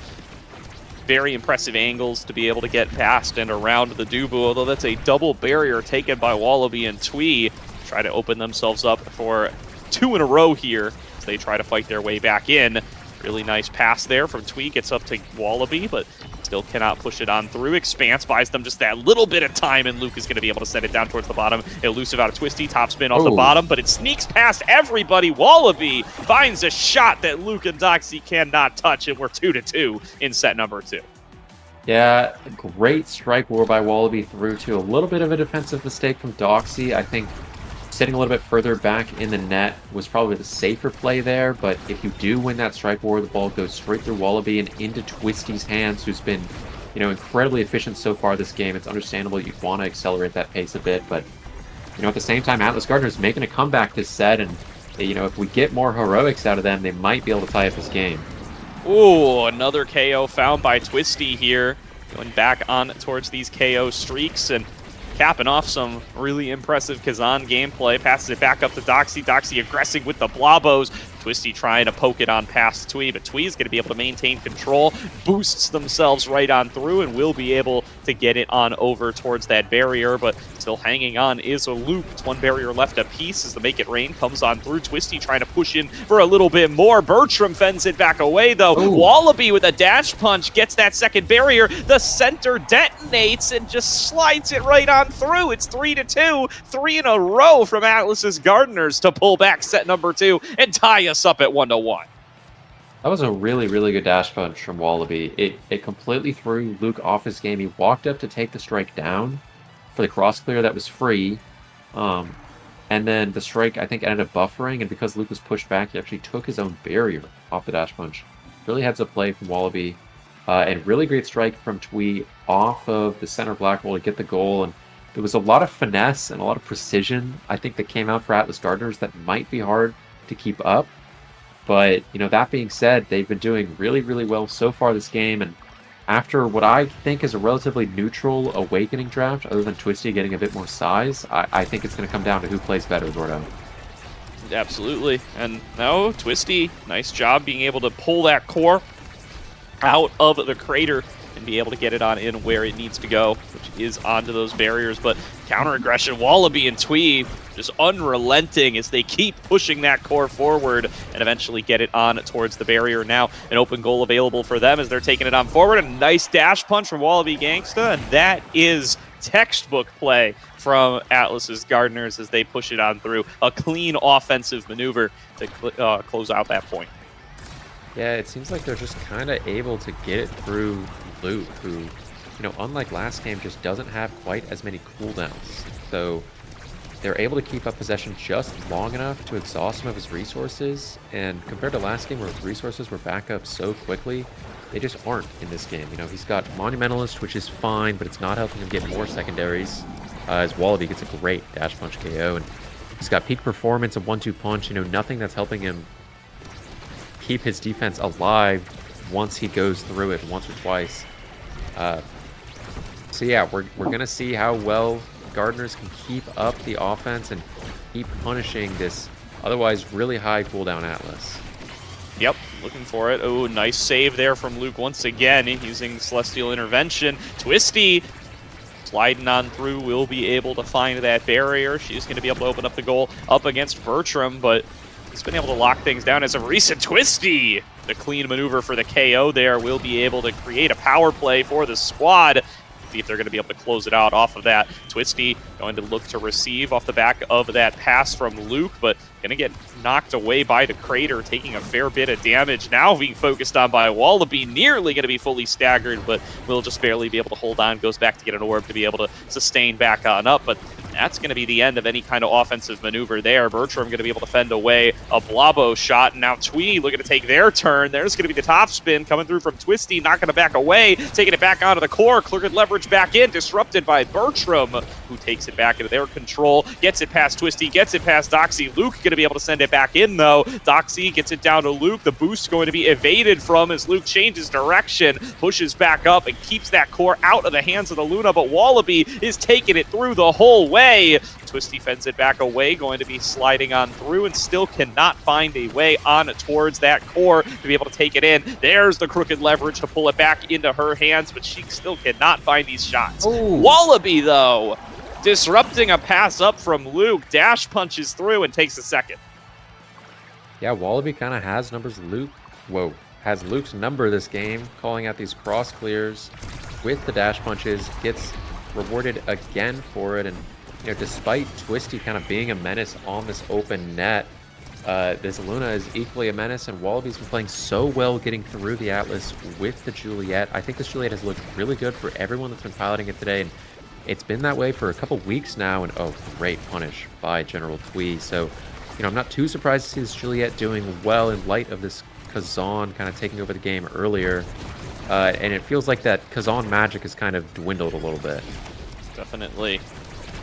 very impressive angles to be able to get past and around the Dubu, although that's a double barrier taken by Wallaby and Twee. Try to open themselves up for 2 in a row here as they try to fight their way back in. Really nice pass there from Twee, gets up to Wallaby, but still cannot push it on through. Expanse buys them just that little bit of time, and Luke is going to be able to set it down towards the bottom. Elusive out of Twisty, top spin off the bottom, but it sneaks past everybody. Wallaby finds a shot that Luke and Doxy cannot touch, and we're 2-2 in set number 2. Yeah, great strike war by Wallaby through to a little bit of a defensive mistake from Doxy. I think sitting a little bit further back in the net was probably the safer play there, but if you do win that strike war, the ball goes straight through Wallaby and into Twisty's hands, who's been, incredibly efficient so far this game. It's understandable you'd want to accelerate that pace a bit, but, at the same time, Atlas Gardeners making a comeback this set, and, if we get more heroics out of them, they might be able to tie up this game. Ooh, another KO found by Twisty here, going back on towards these KO streaks, and capping off some really impressive Kazan gameplay. Passes it back up to Doxy. Doxy aggressing with the Blobos. Twisty trying to poke it on past Twee, but Twee is going to be able to maintain control, boosts themselves right on through, and will be able to get it on over towards that barrier, but still hanging on is a Luke. It's one barrier left apiece as the Make It Rain comes on through. Twisty trying to push in for a little bit more. Bertram fends it back away, though. Ooh. Wallaby with a dash punch gets that second barrier. The center detonates and just slides it right on through. It's 3-2, 3 in a row from Atlas's Gardeners to pull back set number 2 and tie us up at 1-1. That was a really, really good dash punch from Wallaby. It completely threw Luke off his game. He walked up to take the strike down for the cross clear that was free. And then the strike, I think, ended up buffering, and because Luke was pushed back, he actually took his own barrier off the dash punch. Really heads up play from Wallaby. And really great strike from Twee off of the center black hole to get the goal. And there was a lot of finesse and a lot of precision, I think, that came out for Atlas Gardeners that might be hard to keep up. But, that being said, they've been doing really, really well so far this game. And, after what I think is a relatively neutral Awakening draft, other than Twisty getting a bit more size, I think it's going to come down to who plays better, Gordo. Absolutely. And no, Twisty, nice job being able to pull that core out of the crater and be able to get it on in where it needs to go, which is onto those barriers. But counter aggression, Wallaby and Twee just unrelenting as they keep pushing that core forward and eventually get it on towards the barrier. Now an open goal available for them as they're taking it on forward. A nice dash punch from Wallaby Gangsta, and that is textbook play from Atlas's Gardeners as they push it on through. A clean offensive maneuver to close out that point. Yeah, it seems like they're just kind of able to get it through Luke, who, unlike last game, just doesn't have quite as many cooldowns. So they're able to keep up possession just long enough to exhaust some of his resources. And compared to last game where his resources were back up so quickly, they just aren't in this game. He's got Monumentalist, which is fine, but it's not helping him get more secondaries. As Wallaby gets a great dash punch KO, and he's got peak performance, a 1-2 punch. Nothing that's helping him keep his defense alive once he goes through it once or twice. So yeah, we're gonna see how well Gardeners can keep up the offense and keep punishing this otherwise really high cooldown Atlas. Yep, looking for it. Oh, nice save there from Luke once again using Celestial Intervention. Twisty sliding on through, will be able to find that barrier. She's going to be able to open up the goal up against Bertram, but he's been able to lock things down as of recent. Twisty, the clean maneuver for the KO there, will be able to create a power play for the squad. See if they're going to be able to close it out off of that. Twisty going to look to receive off the back of that pass from Luke, but going to get knocked away by the crater, taking a fair bit of damage. Now being focused on by Wallaby, nearly going to be fully staggered, but will just barely be able to hold on. Goes back to get an orb to be able to sustain back on up, but that's going to be the end of any kind of offensive maneuver there. Bertram going to be able to fend away a Blabo shot, and now Twee looking to take their turn. There's going to be the top spin coming through from Twisty, not going to back away, taking it back onto the core. Cleared leverage back in, disrupted by Bertram, who takes it back into their control, gets it past Twisty, gets it past Doxy. Luke going to be able to send it back in, though. Doxy gets it down to Luke. The boost going to be evaded from as Luke changes direction, pushes back up, and keeps that core out of the hands of the Luna, but Wallaby is taking it through the whole way. Twisty fends it back away, going to be sliding on through, and still cannot find a way on towards that core to be able to take it in. There's the crooked leverage to pull it back into her hands, but she still cannot find these shots. Ooh. Wallaby, though, disrupting a pass up from Luke, dash punches through and takes a second. Yeah, Wallaby kind of has has Luke's number this game, calling out these cross clears with the dash punches, gets rewarded again for it, and despite Twisty kind of being a menace on this open net, this Luna is equally a menace, and Wallaby's been playing so well getting through the Atlas with the Juliet. I think this Juliet has looked really good for everyone that's been piloting it today, and it's been that way for a couple weeks now, and oh, great punish by General Twee. So, I'm not too surprised to see this Juliet doing well in light of this Kazan kind of taking over the game earlier, and it feels like that Kazan magic has kind of dwindled a little bit. Definitely.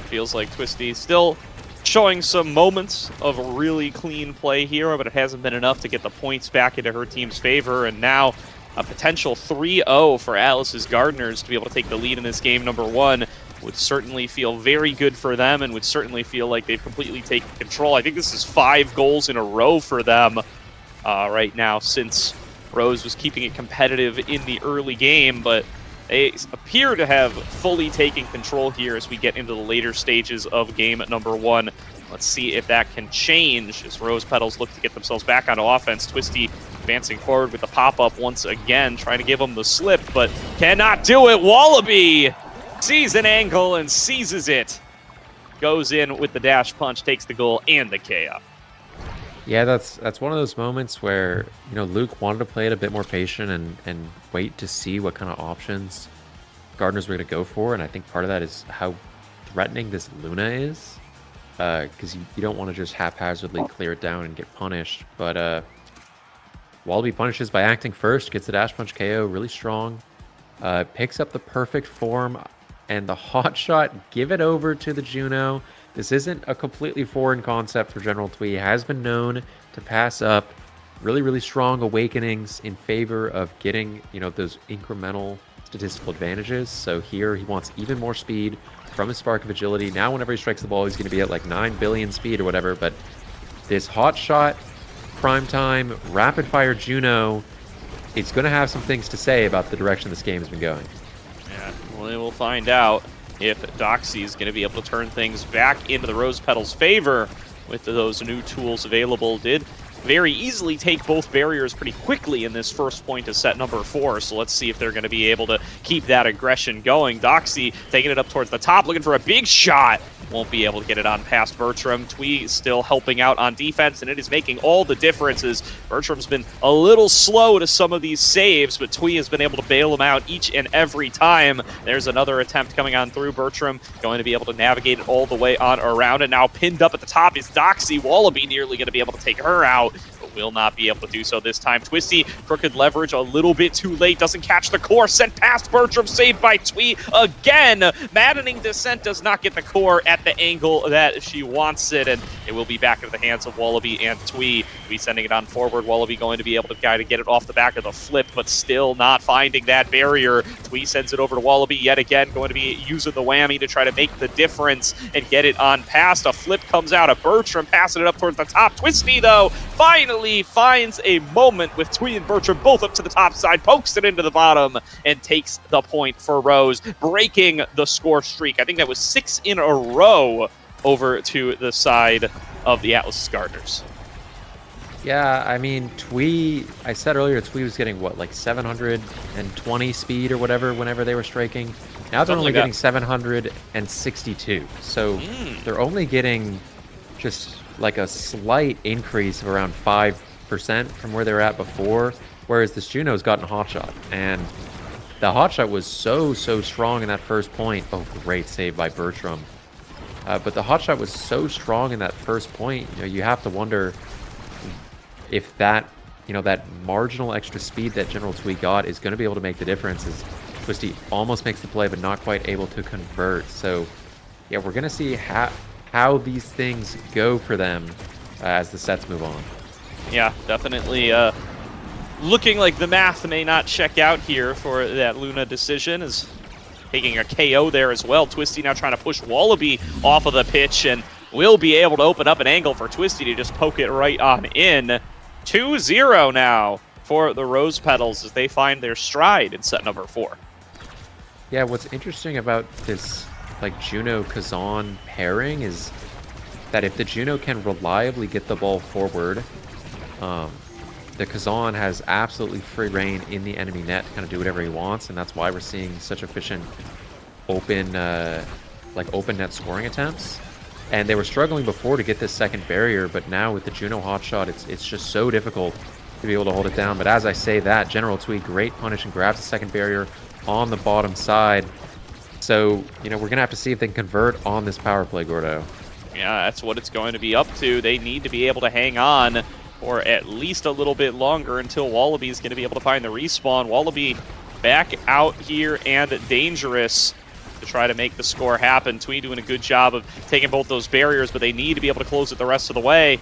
Feels like Twisty still showing some moments of really clean play here, but it hasn't been enough to get the points back into her team's favor. And now a potential 3-0 for Atlas's Gardeners to be able to take the lead in this game. Number one would certainly feel very good for them and would certainly feel like they've completely taken control. I think this is 5 goals in a row for them right now, since Rose was keeping it competitive in the early game, but they appear to have fully taken control here as we get into the later stages of game number one. Let's see if that can change as Rose Petals look to get themselves back onto offense. Twisty advancing forward with the pop-up once again, trying to give them the slip, but cannot do it. Wallaby sees an angle and seizes it. Goes in with the dash punch, takes the goal and the KO. Yeah, that's one of those moments where, Luke wanted to play it a bit more patient and wait to see what kind of options Gardeners were going to go for, and I think part of that is how threatening this Luna is, because you don't want to just haphazardly clear it down and get punished, but Wallaby punishes by acting first, gets the dash punch KO really strong, picks up the perfect form, and the hot shot, give it over to the Juno. This isn't a completely foreign concept for General Twee. He has been known to pass up really, really strong awakenings in favor of getting, those incremental statistical advantages. So here he wants even more speed from his Spark of Agility. Now whenever he strikes the ball, he's going to be at like 9 billion speed or whatever. But this hot shot, prime time, rapid fire Juno, it's going to have some things to say about the direction this game has been going. Yeah, well, we'll find out if Doxy is going to be able to turn things back into the Rose Petal's favor with those new tools available. Did very easily take both barriers pretty quickly in this first point of set number 4, so let's see if they're going to be able to keep that aggression going. Doxy taking it up towards the top, looking for a big shot. Won't be able to get it on past Bertram. Twee still helping out on defense, and it is making all the differences. Bertram's been a little slow to some of these saves, but Twee has been able to bail him out each and every time. There's another attempt coming on through. Bertram going to be able to navigate it all the way on around, and now pinned up at the top is Doxy. Wallaby nearly going to be able to take her out, but will not be able to do so this time. Twisty, crooked leverage a little bit too late, doesn't catch the core, sent past Bertram, saved by Twee again. Maddening Descent does not get the core at the angle that she wants it, and it will be back into the hands of Wallaby and Twee. Twee sending it on forward. Wallaby going to be able to kind of get it off the back of the flip, but still not finding that barrier. Twee sends it over to Wallaby yet again, going to be using the whammy to try to make the difference and get it on past. A flip comes out of Bertram, passing it up towards the top. Twisty, though, finally finds a moment with Twee and Bertram both up to the top side, pokes it into the bottom, and takes the point for Rose, breaking the score streak. I think that was 6 in a row over to the side of the Atlas Gardeners. Yeah, I mean, Twee, I said earlier, Twee was getting, what, like 720 speed or whatever whenever they were striking. Now they're only getting 762. So they're only getting just like a slight increase of around 5% from where they were at before, whereas this Juno's gotten hotshot. And the hotshot was so strong in that first point. Oh, great save by Bertram. But the hotshot was so strong in that first point, you have to wonder if that, that marginal extra speed that General Twee got is going to be able to make the difference, as Twisty almost makes the play, but not quite able to convert. So, yeah, we're going to see how these things go for them as the sets move on. Yeah, definitely looking like the math may not check out here for that Luna decision, as taking a KO there as well. Twisty now trying to push Wallaby off of the pitch, and will be able to open up an angle for Twisty to just poke it right on in. 2-0 now for the Rose Petals as they find their stride in set number 4. Yeah, what's interesting about this Juno-Kazan pairing is that if the Juno can reliably get the ball forward, the Kazan has absolutely free reign in the enemy net to kind of do whatever he wants, and that's why we're seeing such efficient open net scoring attempts. And they were struggling before to get this second barrier, but now with the Juno hotshot, it's just so difficult to be able to hold it down. But as I say that, General Twee, great punish and grabs the second barrier on the bottom side. So, we're going to have to see if they can convert on this power play, Gordo. Yeah, that's what it's going to be up to. They need to be able to hang on for at least a little bit longer until Wallaby is going to be able to find the respawn. Wallaby back out here and dangerous to try to make the score happen. Twee doing a good job of taking both those barriers, but they need to be able to close it the rest of the way.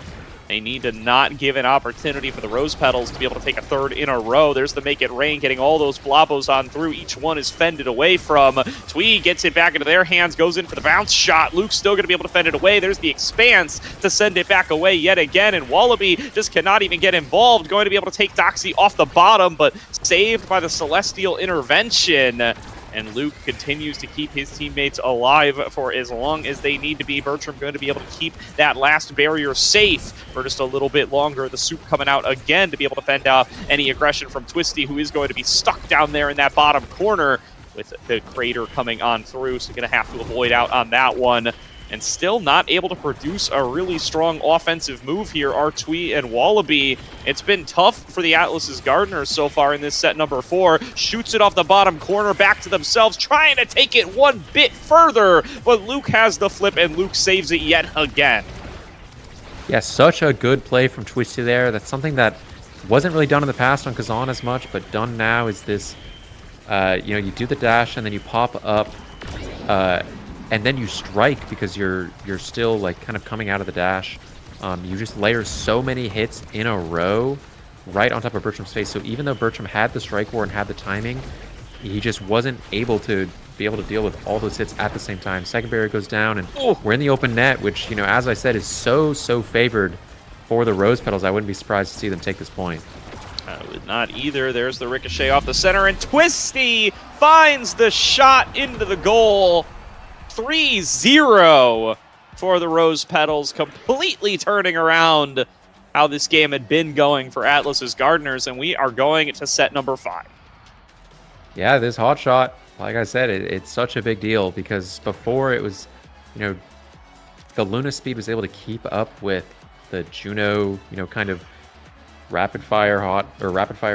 They need to not give an opportunity for the Rose Petals to be able to take a third in a row. There's the Make It Rain, getting all those blobos on through. Each one is fended away from. Twee gets it back into their hands, goes in for the bounce shot. Luke's still going to be able to fend it away. There's the Expanse to send it back away yet again, and Wallaby just cannot even get involved. Going to be able to take Doxy off the bottom, but saved by the Celestial intervention. And Luke continues to keep his teammates alive for as long as they need to be. Bertram going to be able to keep that last barrier safe for just a little bit longer. The Soup coming out again to be able to fend off any aggression from Twisty, who is going to be stuck down there in that bottom corner with the Crater coming on through. So going to have to avoid out on that one. And still not able to produce a really strong offensive move here are Twee and Wallaby. It's been tough for the Atlas's Gardeners so far in this set number 4. Shoots it off the bottom corner, back to themselves, trying to take it one bit further, but Luke has the flip, and Luke saves it yet again. Yeah, such a good play from Twisty there. That's something that wasn't really done in the past on Kazan as much, but done now is this, you do the dash, and then you pop up, and then you strike because you're still kind of coming out of the dash. You just layer so many hits in a row right on top of Bertram's face. So even though Bertram had the strike war and had the timing, he just wasn't able to deal with all those hits at the same time. Second barrier goes down, and we're in the open net, which, you know, as I said, is so favored for the Rose Petals. I wouldn't be surprised to see them take this point. I would not either. There's the ricochet off the center, and Twisty finds the shot into the goal. 3-0 for the Rose Petals, completely turning around how this game had been going for Atlas's Gardeners, and we are going to set number 5. Yeah, this hot shot, like I said, it's such a big deal because before it was, you know, the Luna speed was able to keep up with the Juno, you know, kind of rapid fire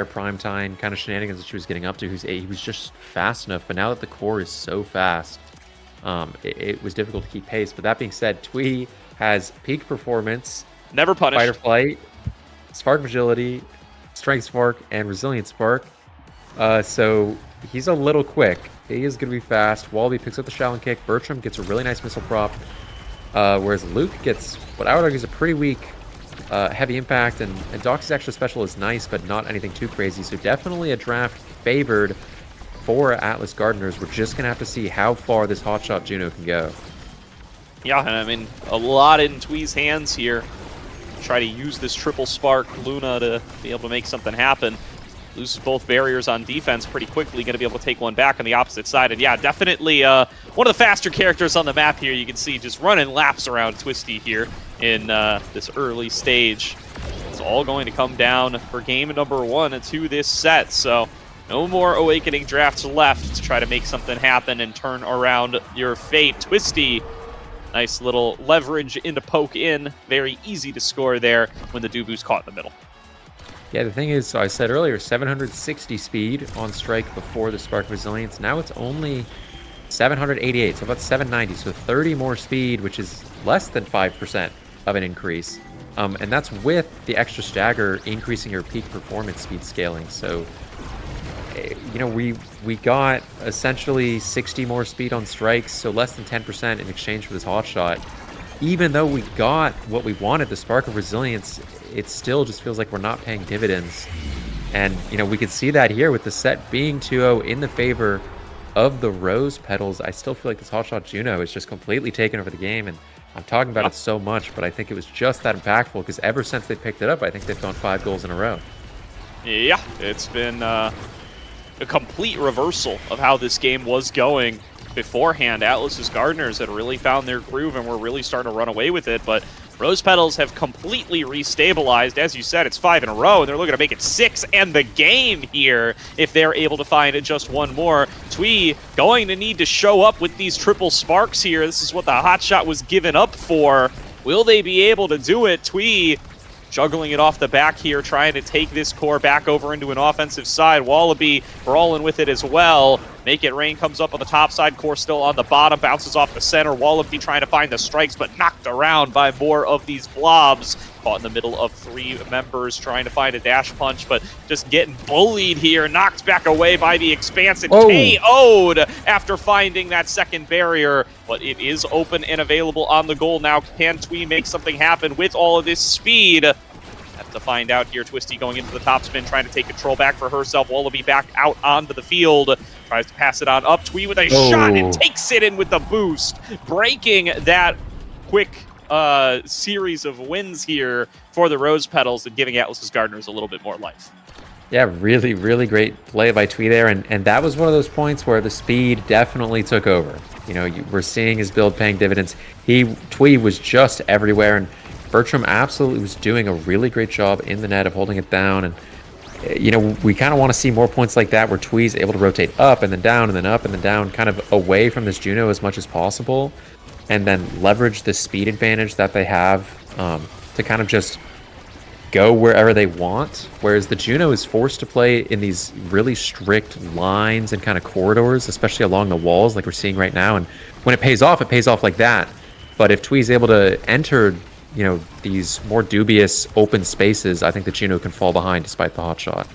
prime time kind of shenanigans that she was getting up to. He was just fast enough, but now that the core is so fast, it was difficult to keep pace. But that being said, Twee has peak performance, never punished, fight or flight, spark of agility, strength spark, and resilience spark. So he's a little quick. He is going to be fast. Wallaby picks up the Shaolin kick. Bertram gets a really nice missile prop. Whereas Luke gets what I would argue is a pretty weak heavy impact. And Doxy's extra special is nice, but not anything too crazy. So definitely a draft favored for Atlas Gardeners. We're just going to have to see how far this hotshot Juno can go. Yeah, and I mean, a lot in Twee's hands here. Try to use this triple spark Luna to be able to make something happen. Loses both barriers on defense pretty quickly, going to be able to take one back on the opposite side. And yeah, definitely one of the faster characters on the map here. You can see just running laps around Twisty here in this early stage. It's all going to come down for game number 1 to this set. So no more Awakening drafts left to try to make something happen and turn around your fate. Twisty, nice little leverage into poke in. Very easy to score there when the Dubu's caught in the middle. Yeah, the thing is, so I said earlier, 760 speed on strike before the Spark of Resilience. Now it's only 788, so about 790. So 30 more speed, which is less than 5% of an increase. And that's with the extra stagger increasing your peak performance speed scaling. So, you know, we got essentially 60 more speed on strikes, so less than 10% in exchange for this hot shot. Even though we got what we wanted, the Spark of Resilience, it still just feels like we're not paying dividends. And, you know, we could see that here with the set being 2-0 in the favor of the Rose Petals. I still feel like this hotshot Juno is just completely taken over the game. And I'm talking about it so much, but I think it was just that impactful because ever since they picked it up, I think they've gone 5 goals in a row. Yeah, it's been a complete reversal of how this game was going beforehand. Atlas's Gardeners had really found their groove and were really starting to run away with it, but Rose Petals have completely restabilized. As you said, it's 5 in a row, and they're looking to make it 6 and the game here if they're able to find just one more. Twee going to need to show up with these triple sparks here. This is what the hotshot was given up for. Will they be able to do it? Twee juggling it off the back here, trying to take this core back over into an offensive side. Wallaby brawling with it as well. Make It Rain comes up on the top side. Core still on the bottom, bounces off the center. Wallaby trying to find the strikes, but knocked around by more of these blobs. Caught in the middle of 3 members trying to find a dash punch, but just getting bullied here. Knocked back away by the Expanse and KO'd after finding that second barrier. But it is open and available on the goal now. Can Twee make something happen with all of this speed? Have to find out here. Twisty going into the top spin, trying to take control back for herself. Wallaby back out onto the field. Tries to pass it on up. Twee with a shot and takes it in with the boost. Breaking that quick series of wins here for the Rose Petals and giving Atlas's Gardeners a little bit more life. Yeah, really, really great play by Twee there. And that was one of those points where the speed definitely took over. You know, we're seeing his build paying dividends. Twee was just everywhere, and Bertram absolutely was doing a really great job in the net of holding it down. And, you know, we kind of want to see more points like that where Twee's able to rotate up and then down and then up and then down, kind of away from this Juno as much as possible, and then leverage the speed advantage that they have to kind of just go wherever they want. Whereas the Juno is forced to play in these really strict lines and kind of corridors, especially along the walls like we're seeing right now. And when it pays off like that. But if Twee's able to enter, you know, these more dubious open spaces, I think the Juno can fall behind despite the hot shot.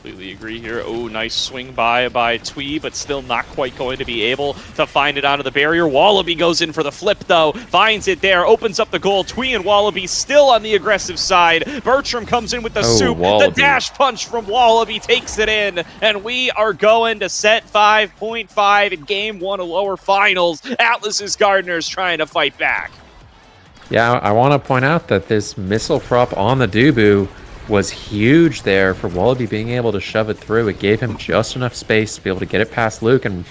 Completely agree here. Oh, nice swing by Twee, but still not quite going to be able to find it onto the barrier. Wallaby goes in for the flip, though. Finds it there, opens up the goal. Twee and Wallaby still on the aggressive side. Bertram comes in with the soup. Wallaby. The dash punch from Wallaby takes it in, and we are going to set 5.5 in Game 1 of lower finals. Atlas's Gardeners trying to fight back. Yeah, I want to point out that this missile prop on the Dubu was huge there for Wallaby being able to shove it through. It gave him just enough space to be able to get it past Luke, and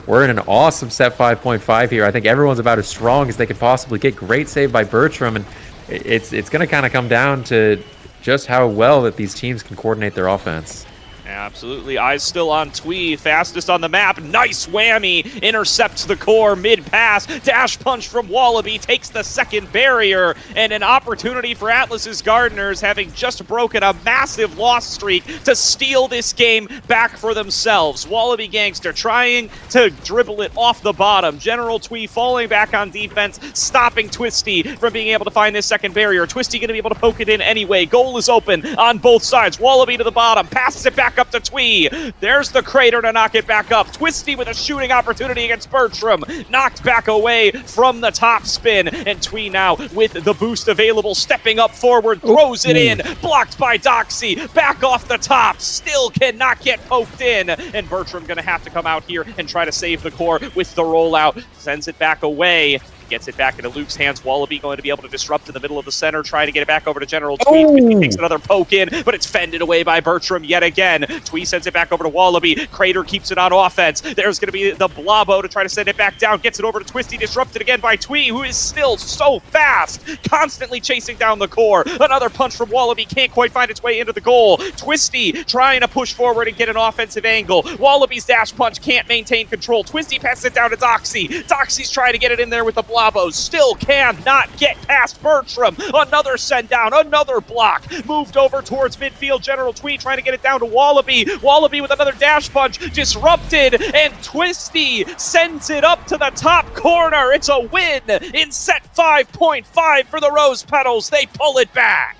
we're in an awesome set 5.5 here. I think everyone's about as strong as they could possibly get. Great save by Bertram, and it's going to kind of come down to just how well that these teams can coordinate their offense. Absolutely. Eyes still on Twee. Fastest on the map. Nice whammy. Intercepts the core mid-pass. Dash punch from Wallaby. Takes the second barrier. And an opportunity for Atlas's Gardeners, having just broken a massive loss streak, to steal this game back for themselves. Wallaby Gangster trying to dribble it off the bottom. General Twee falling back on defense, stopping Twisty from being able to find this second barrier. Twisty going to be able to poke it in anyway. Goal is open on both sides. Wallaby to the bottom. Passes it back up to Twee. There's the crater to knock it back up. Twisty with a shooting opportunity against Bertram. Knocked back away from the top spin. And Twee now with the boost available, stepping up forward, throws it in. Blocked by Doxy. Back off the top. Still cannot get poked in. And Bertram going to have to come out here and try to save the core with the rollout. Sends it back away. Gets it back into Luke's hands. Wallaby going to be able to disrupt in the middle of the center, trying to get it back over to General Twee. He takes another poke in, but it's fended away by Bertram yet again. Twee sends it back over to Wallaby. Crater keeps it on offense. There's going to be the Blobbo to try to send it back down. Gets it over to Twisty, disrupted again by Twee, who is still so fast, constantly chasing down the core. Another punch from Wallaby, can't quite find its way into the goal. Twisty trying to push forward and get an offensive angle. Wallaby's dash punch can't maintain control. Twisty passes it down to Doxy. Doxy's trying to get it in there with the Blobos. Still cannot get past Bertram. Another send down, another block. Moved over towards midfield. General Twee trying to get it down to Wallaby. Wallaby with another dash punch. Disrupted, and Twisty sends it up to the top corner. It's a win in set 5.5 for the Rose Petals. They pull it back.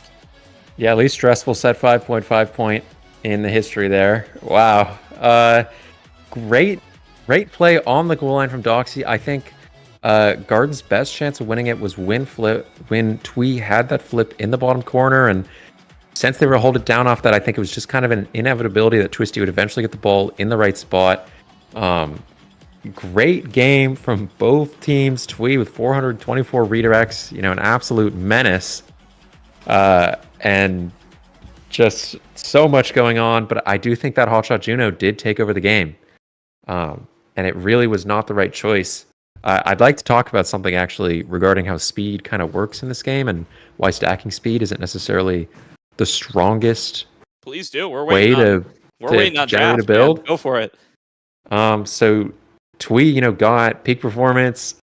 Yeah, least stressful set 5.5 point in the history there. Wow. Great play on the goal line from Doxy. I think Garden's best chance of winning it was when Twee had that flip in the bottom corner, and since they were hold it down off that, I think it was just kind of an inevitability that Twisty would eventually get the ball in the right spot. Great game from both teams. Twee with 424 redirects, an absolute menace, and just so much going on. But I do think that Hotshot Juno did take over the game, and it really was not the right choice. I'd like to talk about something actually regarding how speed kind of works in this game and why stacking speed isn't necessarily the strongest Please do. We're way waiting to on generate draft, a build. man. Go for it. So Twee, got peak performance,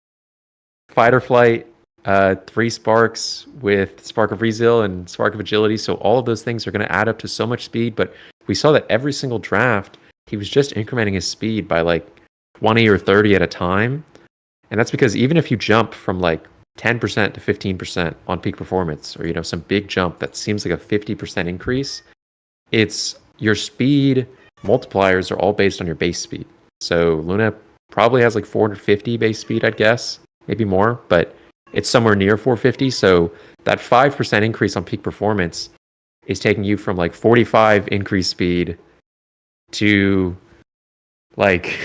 fight or flight, 3 sparks with Spark of Rezeal and Spark of Agility. So all of those things are going to add up to so much speed. But we saw that every single draft, he was just incrementing his speed by like 20 or 30 at a time. And that's because even if you jump from like 10% to 15% on peak performance, or some big jump that seems like a 50% increase, it's your speed multipliers are all based on your base speed. So Luna probably has like 450 base speed, I'd guess, maybe more, but it's somewhere near 450. So that 5% increase on peak performance is taking you from like 45 increased speed to like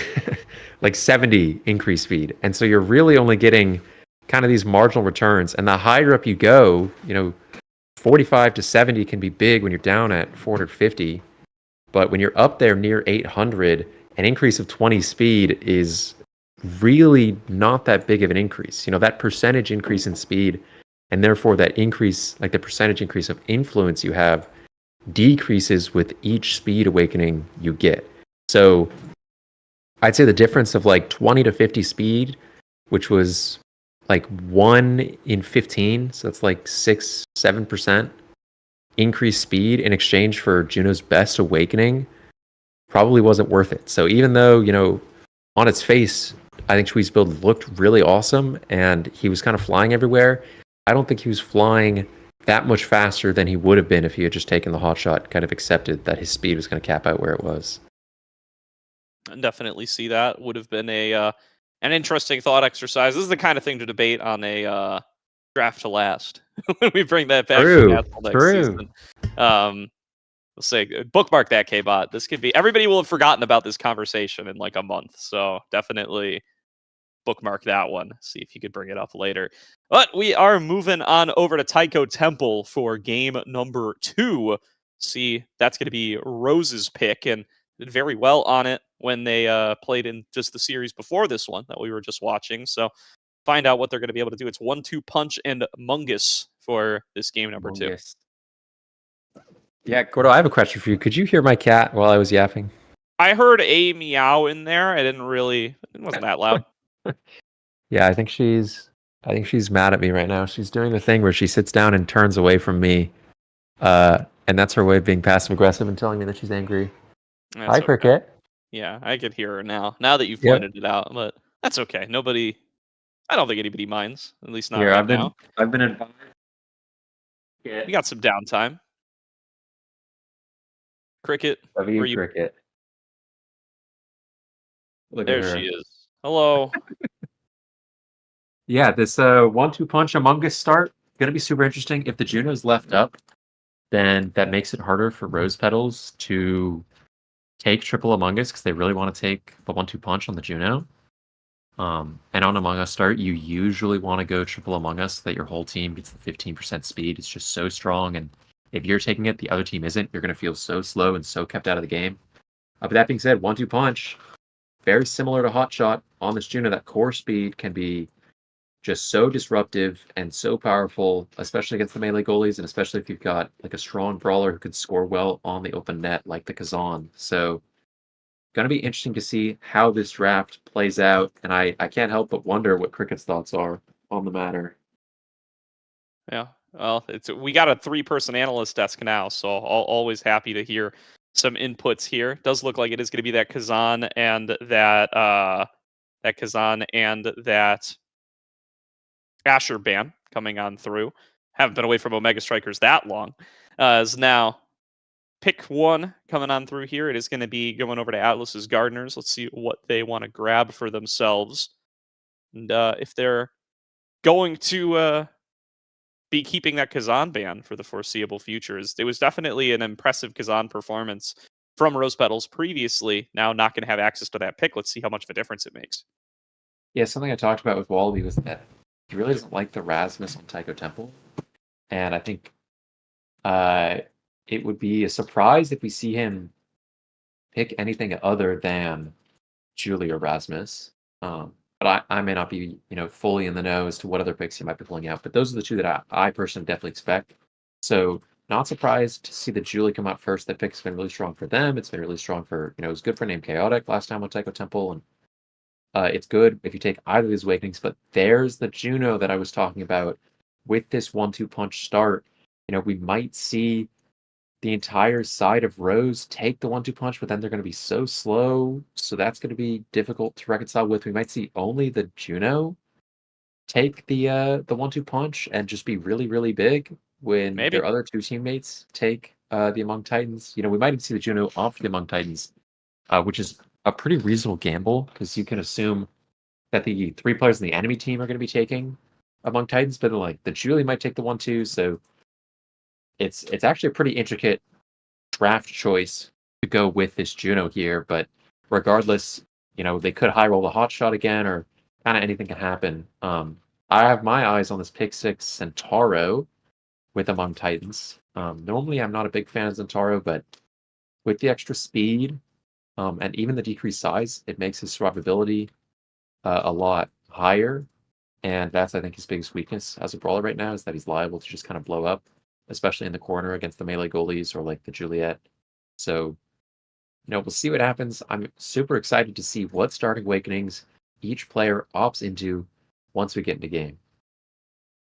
70 increased speed. And so you're really only getting kind of these marginal returns. And the higher up you go, 45 to 70 can be big when you're down at 450. But when you're up there near 800, an increase of 20 speed is really not that big of an increase. That percentage increase in speed, and therefore that increase, like the percentage increase of influence you have, decreases with each speed awakening you get. So I'd say the difference of like 20 to 50 speed, which was like 1 in 15, so that's like 6-7% increased speed in exchange for Juno's best awakening, probably wasn't worth it. So even though, on its face, I think Twee's build looked really awesome and he was kind of flying everywhere, I don't think he was flying that much faster than he would have been if he had just taken the hot shot, kind of accepted that his speed was going to cap out where it was. I definitely see that. Would have been an interesting thought exercise. This is the kind of thing to debate on a draft to last when we bring that back to Nashville next season. We'll say bookmark that, K-Bot. This could be, everybody will have forgotten about this conversation in like a month. So definitely bookmark that one. See if you could bring it up later. But we are moving on over to Taiko Temple for game number 2. See, that's going to be Rose's pick, and did very well on it when they played in just the series before this one that we were just watching. So find out what they're going to be able to do. It's 1-2 punch and Mungus for this game number 2. Yeah, Gordo, I have a question for you. Could you hear my cat while I was yapping? I heard a meow in there. It wasn't that loud. Yeah, I think she's mad at me right now. She's doing the thing where she sits down and turns away from me. And that's her way of being passive aggressive and telling me that she's angry. That's Hi, okay. Cricket. Yeah, I could hear her now that you've pointed it out, but that's okay. I don't think anybody minds, at least not right now. I've been advised. We got some downtime. Cricket, Love you, Cricket. Look there at her. she is. Hello. Yeah, this 1-2 punch Among Us start gonna be super interesting. If the Juno's left up, then that makes it harder for Rose Petals to take triple Among Us because they really want to take the 1-2 punch on the Juno. And on Among Us start, you usually want to go triple Among Us so that your whole team gets the 15% speed. It's just so strong, and if you're taking it, the other team isn't. You're going to feel so slow and so kept out of the game. But that being said, 1-2 punch, very similar to Hot Shot on this Juno. That core speed can be just so disruptive and so powerful, especially against the melee goalies, and especially if you've got like a strong brawler who can score well on the open net, like the Kazan. So, going to be interesting to see how this draft plays out, and I can't help but wonder what Cricket's thoughts are on the matter. Yeah, well, we got a 3-person analyst desk now, so always happy to hear some inputs here. It does look like it is going to be that Kazan and that Asher ban coming on through. Haven't been away from Omega Strikers that long. Is now pick 1 coming on through here. It is going to be going over to Atlas's Gardeners. Let's see what they want to grab for themselves. And if they're going to be keeping that Kazan ban for the foreseeable future. It was definitely an impressive Kazan performance from Rose Petals previously. Now not going to have access to that pick. Let's see how much of a difference it makes. Yeah, something I talked about with Wallaby was that he really doesn't like the Rasmus on Taiko Temple. And I think it would be a surprise if we see him pick anything other than Julie or Rasmus. But I may not be, fully in the know as to what other picks he might be pulling out. But those are the two that I personally definitely expect. So not surprised to see the Julie come out first. That pick's been really strong for them. It's been really strong for, it was good for Name Chaotic last time on Taiko Temple. And it's good if you take either of these awakenings. But there's the Juno that I was talking about with this 1-2 punch start. We might see the entire side of Rose take the 1-2 punch, but then they're going to be so slow. So that's going to be difficult to reconcile with. We might see only the Juno take the 1-2 punch and just be really, really big when their other two teammates take the Among Titans. We might even see the Juno off the Among Titans, which is a pretty reasonable gamble because you can assume that the 3 players in the enemy team are going to be taking Among Titans, but like the Julie might take the 1-2, so it's actually a pretty intricate draft choice to go with this Juno here. But regardless, they could high roll the Hot Shot again, or kind of anything can happen. I have my eyes on this pick 6 Centauro with Among Titans. Normally, I'm not a big fan of Centauro, but with the extra speed and even the decreased size, it makes his survivability a lot higher. And that's, I think, his biggest weakness as a brawler right now, is that he's liable to just kind of blow up, especially in the corner against the melee goalies or like the Juliet. So, we'll see what happens. I'm super excited to see what starting awakenings each player opts into once we get into game.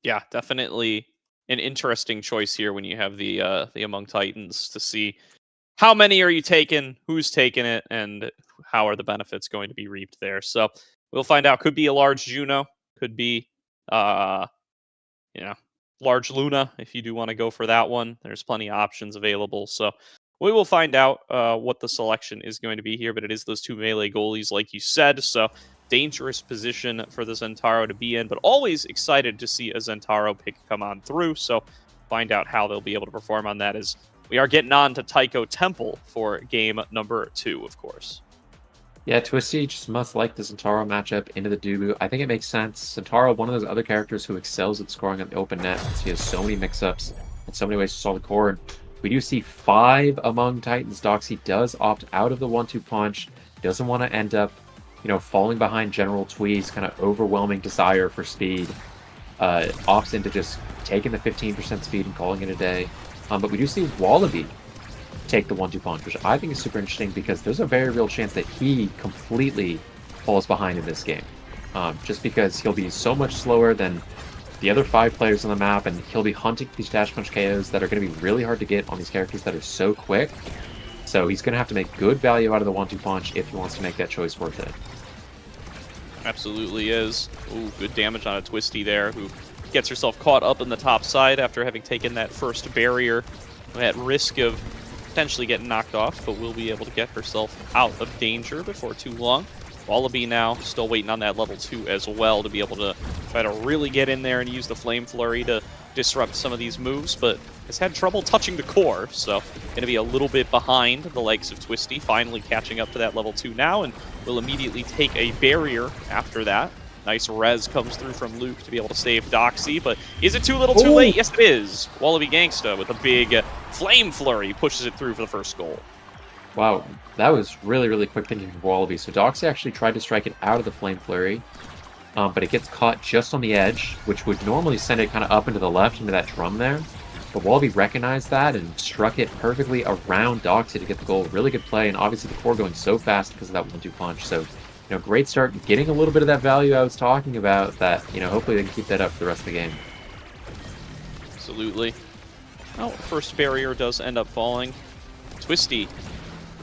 Yeah, definitely an interesting choice here when you have the Among Titans to see how many are you taking, who's taking it, and how are the benefits going to be reaped there. So we'll find out. Could be a large Juno, could be large Luna if you do want to go for that one. There's plenty of options available. So we will find out what the selection is going to be here, but it is those two melee goalies, like you said. So dangerous position for the Zentaro to be in, but always excited to see a Zentaro pick come on through. So find out how they'll be able to perform on that as we are getting on to Taiko Temple for game number 2, of course. Yeah, Twisty just must like the Zentaro matchup into the Dubu. I think it makes sense. Zentaro, one of those other characters who excels at scoring on the open net, since he has so many mix-ups and so many ways to solve the core. And we do see 5 among Titans. Doxy does opt out of the 1-2 punch, doesn't want to end up, falling behind General Twee's kind of overwhelming desire for speed. Opts into just taking the 15% speed and calling it a day. But we do see Wallaby take the 1-2 punch, which I think is super interesting because there's a very real chance that he completely falls behind in this game. Just because he'll be so much slower than the other 5 players on the map, and he'll be hunting for these dash punch KOs that are going to be really hard to get on these characters that are so quick. So he's going to have to make good value out of the 1-2 punch if he wants to make that choice worth it. Absolutely is. Ooh, good damage on a Twisty there, who gets herself caught up in the top side after having taken that first barrier at risk of potentially getting knocked off, but will be able to get herself out of danger before too long. Wallaby now still waiting on that level 2 as well to be able to try to really get in there and use the Flame Flurry to disrupt some of these moves, but has had trouble touching the core, so going to be a little bit behind the likes of Twisty, finally catching up to that level 2 now, and will immediately take a barrier after that. Nice res comes through from Luke to be able to save Doxy, but is it too little too late? Yes, it is. Wallaby Gangsta with a big Flame Flurry pushes it through for the first goal. Wow, that was really, really quick thinking from Wallaby. So Doxy actually tried to strike it out of the Flame Flurry, but it gets caught just on the edge, which would normally send it kind of up into the left into that drum there. But Wallaby recognized that and struck it perfectly around Doxy to get the goal. Really good play, and obviously the core going so fast because of that 1-2 punch. So great start, getting a little bit of that value I was talking about that, hopefully they can keep that up for the rest of the game. Absolutely. Well, first barrier does end up falling. Twisty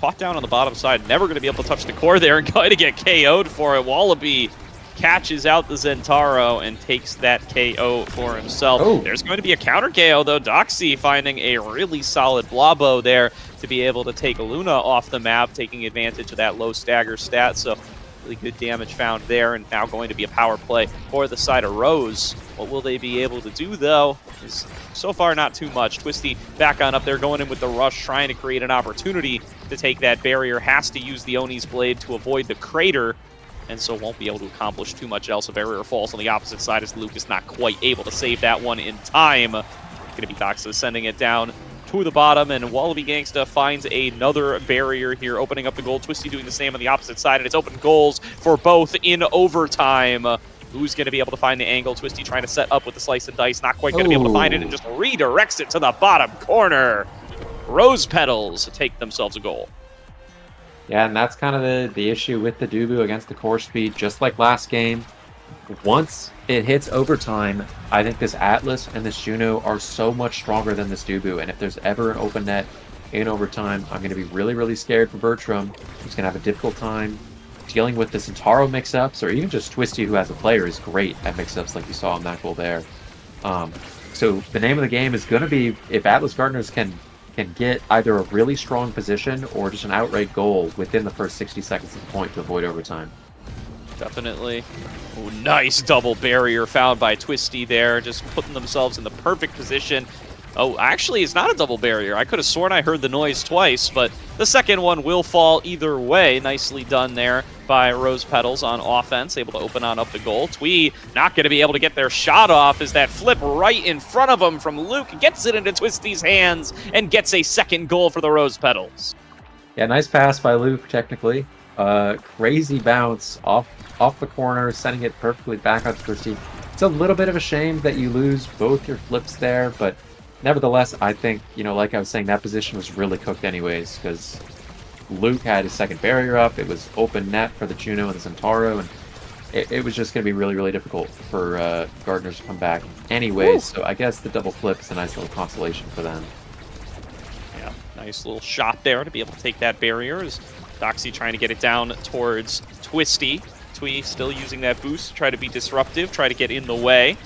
caught down on the bottom side, never going to be able to touch the core there and going to get KO'd for it. Wallaby catches out the Zentaro and takes that KO for himself. Oh. There's going to be a counter KO though. Doxy finding a really solid Blabo there to be able to take Luna off the map, taking advantage of that low stagger stat. So really good damage found there, and now going to be a power play for the side of Rose. What will they be able to do, though, is so far not too much. Twisty back on up there, going in with the rush, trying to create an opportunity to take that barrier. Has to use the Oni's Blade to avoid the crater, and so won't be able to accomplish too much else. A barrier falls on the opposite side as Luke is not quite able to save that one in time. Going to be Doxa sending it down to the bottom, and Wallaby Gangsta finds another barrier here, opening up the goal. Twisty doing the same on the opposite side, and it's open goals for both in overtime. Who's going to be able to find the angle? Twisty trying to set up with the slice and dice, not quite going to be able to find it, and just redirects it to the bottom corner. Rose Petals take themselves a goal. Yeah, and that's kind of the issue with the Dubu against the core speed, just like last game. Once it hits overtime, I think this Atlas and this Juno are so much stronger than this Dubu, and if there's ever an open net in overtime, I'm going to be really, really scared for Bertram. He's going to have a difficult time dealing with the Zentaro mix-ups, or even just Twisty, who as a player is great at mix-ups like you saw in that goal there. So the name of the game is going to be if Atlas Gardeners can get either a really strong position or just an outright goal within the first 60 seconds of the point to avoid overtime. Definitely. Ooh, nice double barrier found by Twisty there, just putting themselves in the perfect position. Oh, actually, it's not a double barrier. I could have sworn I heard the noise twice, but the second one will fall either way. Nicely done there by Rose Petals on offense, able to open on up the goal. Twee not going to be able to get their shot off as that flip right in front of him from Luke gets it into Twisty's hands and gets a second goal for the Rose Petals. Yeah, nice pass by Luke, technically. Crazy bounce off the corner, sending it perfectly back out to Twisty. It's a little bit of a shame that you lose both your flips there, but nevertheless, I think, like I was saying, that position was really cooked anyways, because Luke had his second barrier up, it was open net for the Juno and the Zentaro, and it was just going to be really, really difficult for Gardeners to come back anyways, so I guess the double flip is a nice little consolation for them. Yeah, nice little shot there to be able to take that barrier as Doxy trying to get it down towards Twisty. Twee still using that boost to try to be disruptive, try to get in the way.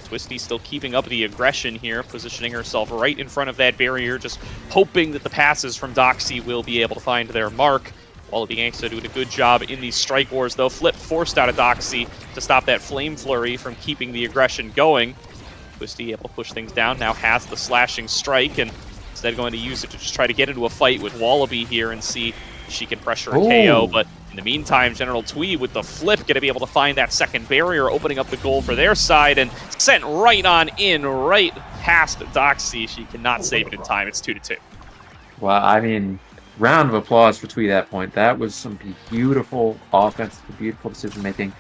Twisty still keeping up the aggression here, positioning herself right in front of that barrier, just hoping that the passes from Doxy will be able to find their mark. Wallaby Gangsta doing a good job in these strike wars, though. Flip forced out of Doxy to stop that Flame Flurry from keeping the aggression going. Twisty able to push things down, now has the slashing strike, and instead going to use it to just try to get into a fight with Wallaby here and see if she can pressure a KO, but in the meantime, General Twee with the flip going to be able to find that second barrier, opening up the goal for their side, and sent right on in, right past Doxy. She cannot save it in time. It's 2-2. Well, I mean, round of applause for Twee that point. That was some beautiful offense, beautiful decision-making.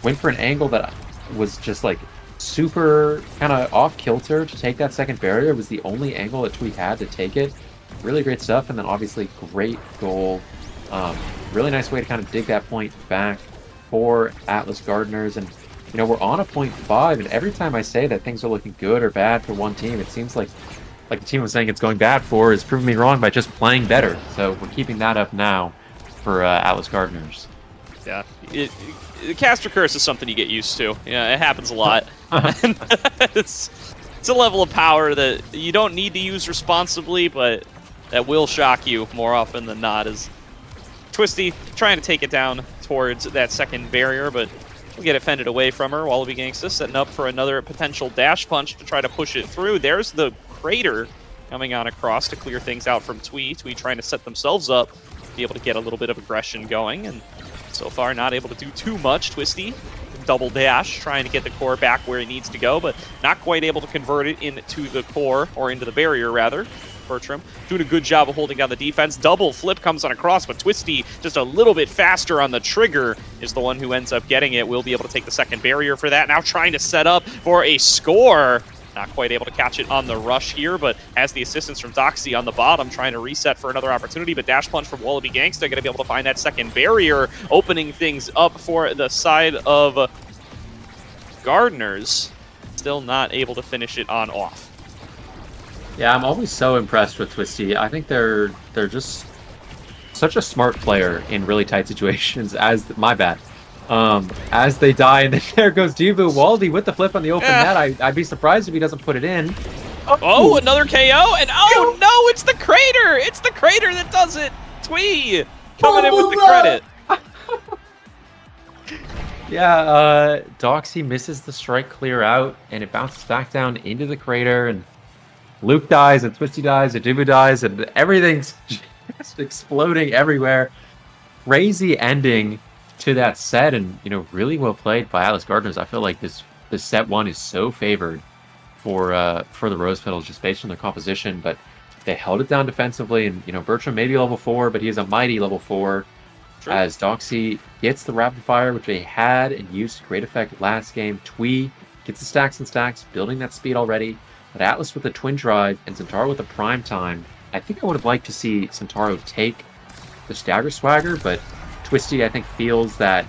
Went for an angle that was just like super kind of off-kilter to take that second barrier. It was the only angle that Twee had to take it. Really great stuff, and then obviously great goal. Really nice way to kind of dig that point back for Atlas Gardeners. And, you know, we're on a 0.5, and every time I say that things are looking good or bad for one team, it seems like the team I'm saying it's going bad for is proving me wrong by just playing better. So we're keeping that up now for Atlas Gardeners. Yeah, the caster curse is something you get used to. Yeah, it happens a lot. it's a level of power that you don't need to use responsibly, but that will shock you more often than not. As Twisty trying to take it down towards that second barrier, but we'll get it fended away from her. Wallaby Gangsta setting up for another potential dash punch to try to push it through. There's the Crater coming on across to clear things out from Twee. Twee trying to set themselves up, be able to get a little bit of aggression going, and so far not able to do too much. Twisty, double dash, trying to get the core back where it needs to go, but not quite able to convert it into the core, or into the barrier rather. Bertram doing a good job of holding down the defense. Double flip comes on across, but Twisty just a little bit faster on the trigger is the one who ends up getting it. Will be able to take the second barrier for that. Now trying to set up for a score. Not quite able to catch it on the rush here, but has the assistance from Doxy on the bottom, trying to reset for another opportunity, but dash punch from Wallaby Gangsta going to be able to find that second barrier, opening things up for the side of Gardeners. Still not able to finish it on off. Yeah, I'm always so impressed with Twisty. I think they're just such a smart player in really tight situations. As they die, and then there goes Divu Waldy with the flip on the open net. I'd be surprised if he doesn't put it in. Oh, another KO, and oh no, it's the Crater! It's the Crater that does it! Twee coming in with the credit. Yeah, Doxy misses the strike clear out, and it bounces back down into the Crater, and Luke dies, and Twisty dies, and Divu dies, and everything's just exploding everywhere. Crazy ending to that set, and really well played by Atlas Gardeners. I feel like this set one is so favored for the Rose Petals just based on their composition, but they held it down defensively, and Bertram may be level 4, but he is a mighty level 4. True. As Doxy gets the rapid fire, which they had and used to great effect last game. Twee gets the stacks and stacks, building that speed already. But Atlas with the twin drive and Centauro with the prime time. I think I would have liked to see Centauro take the stagger swagger, but Twisty, I think, feels that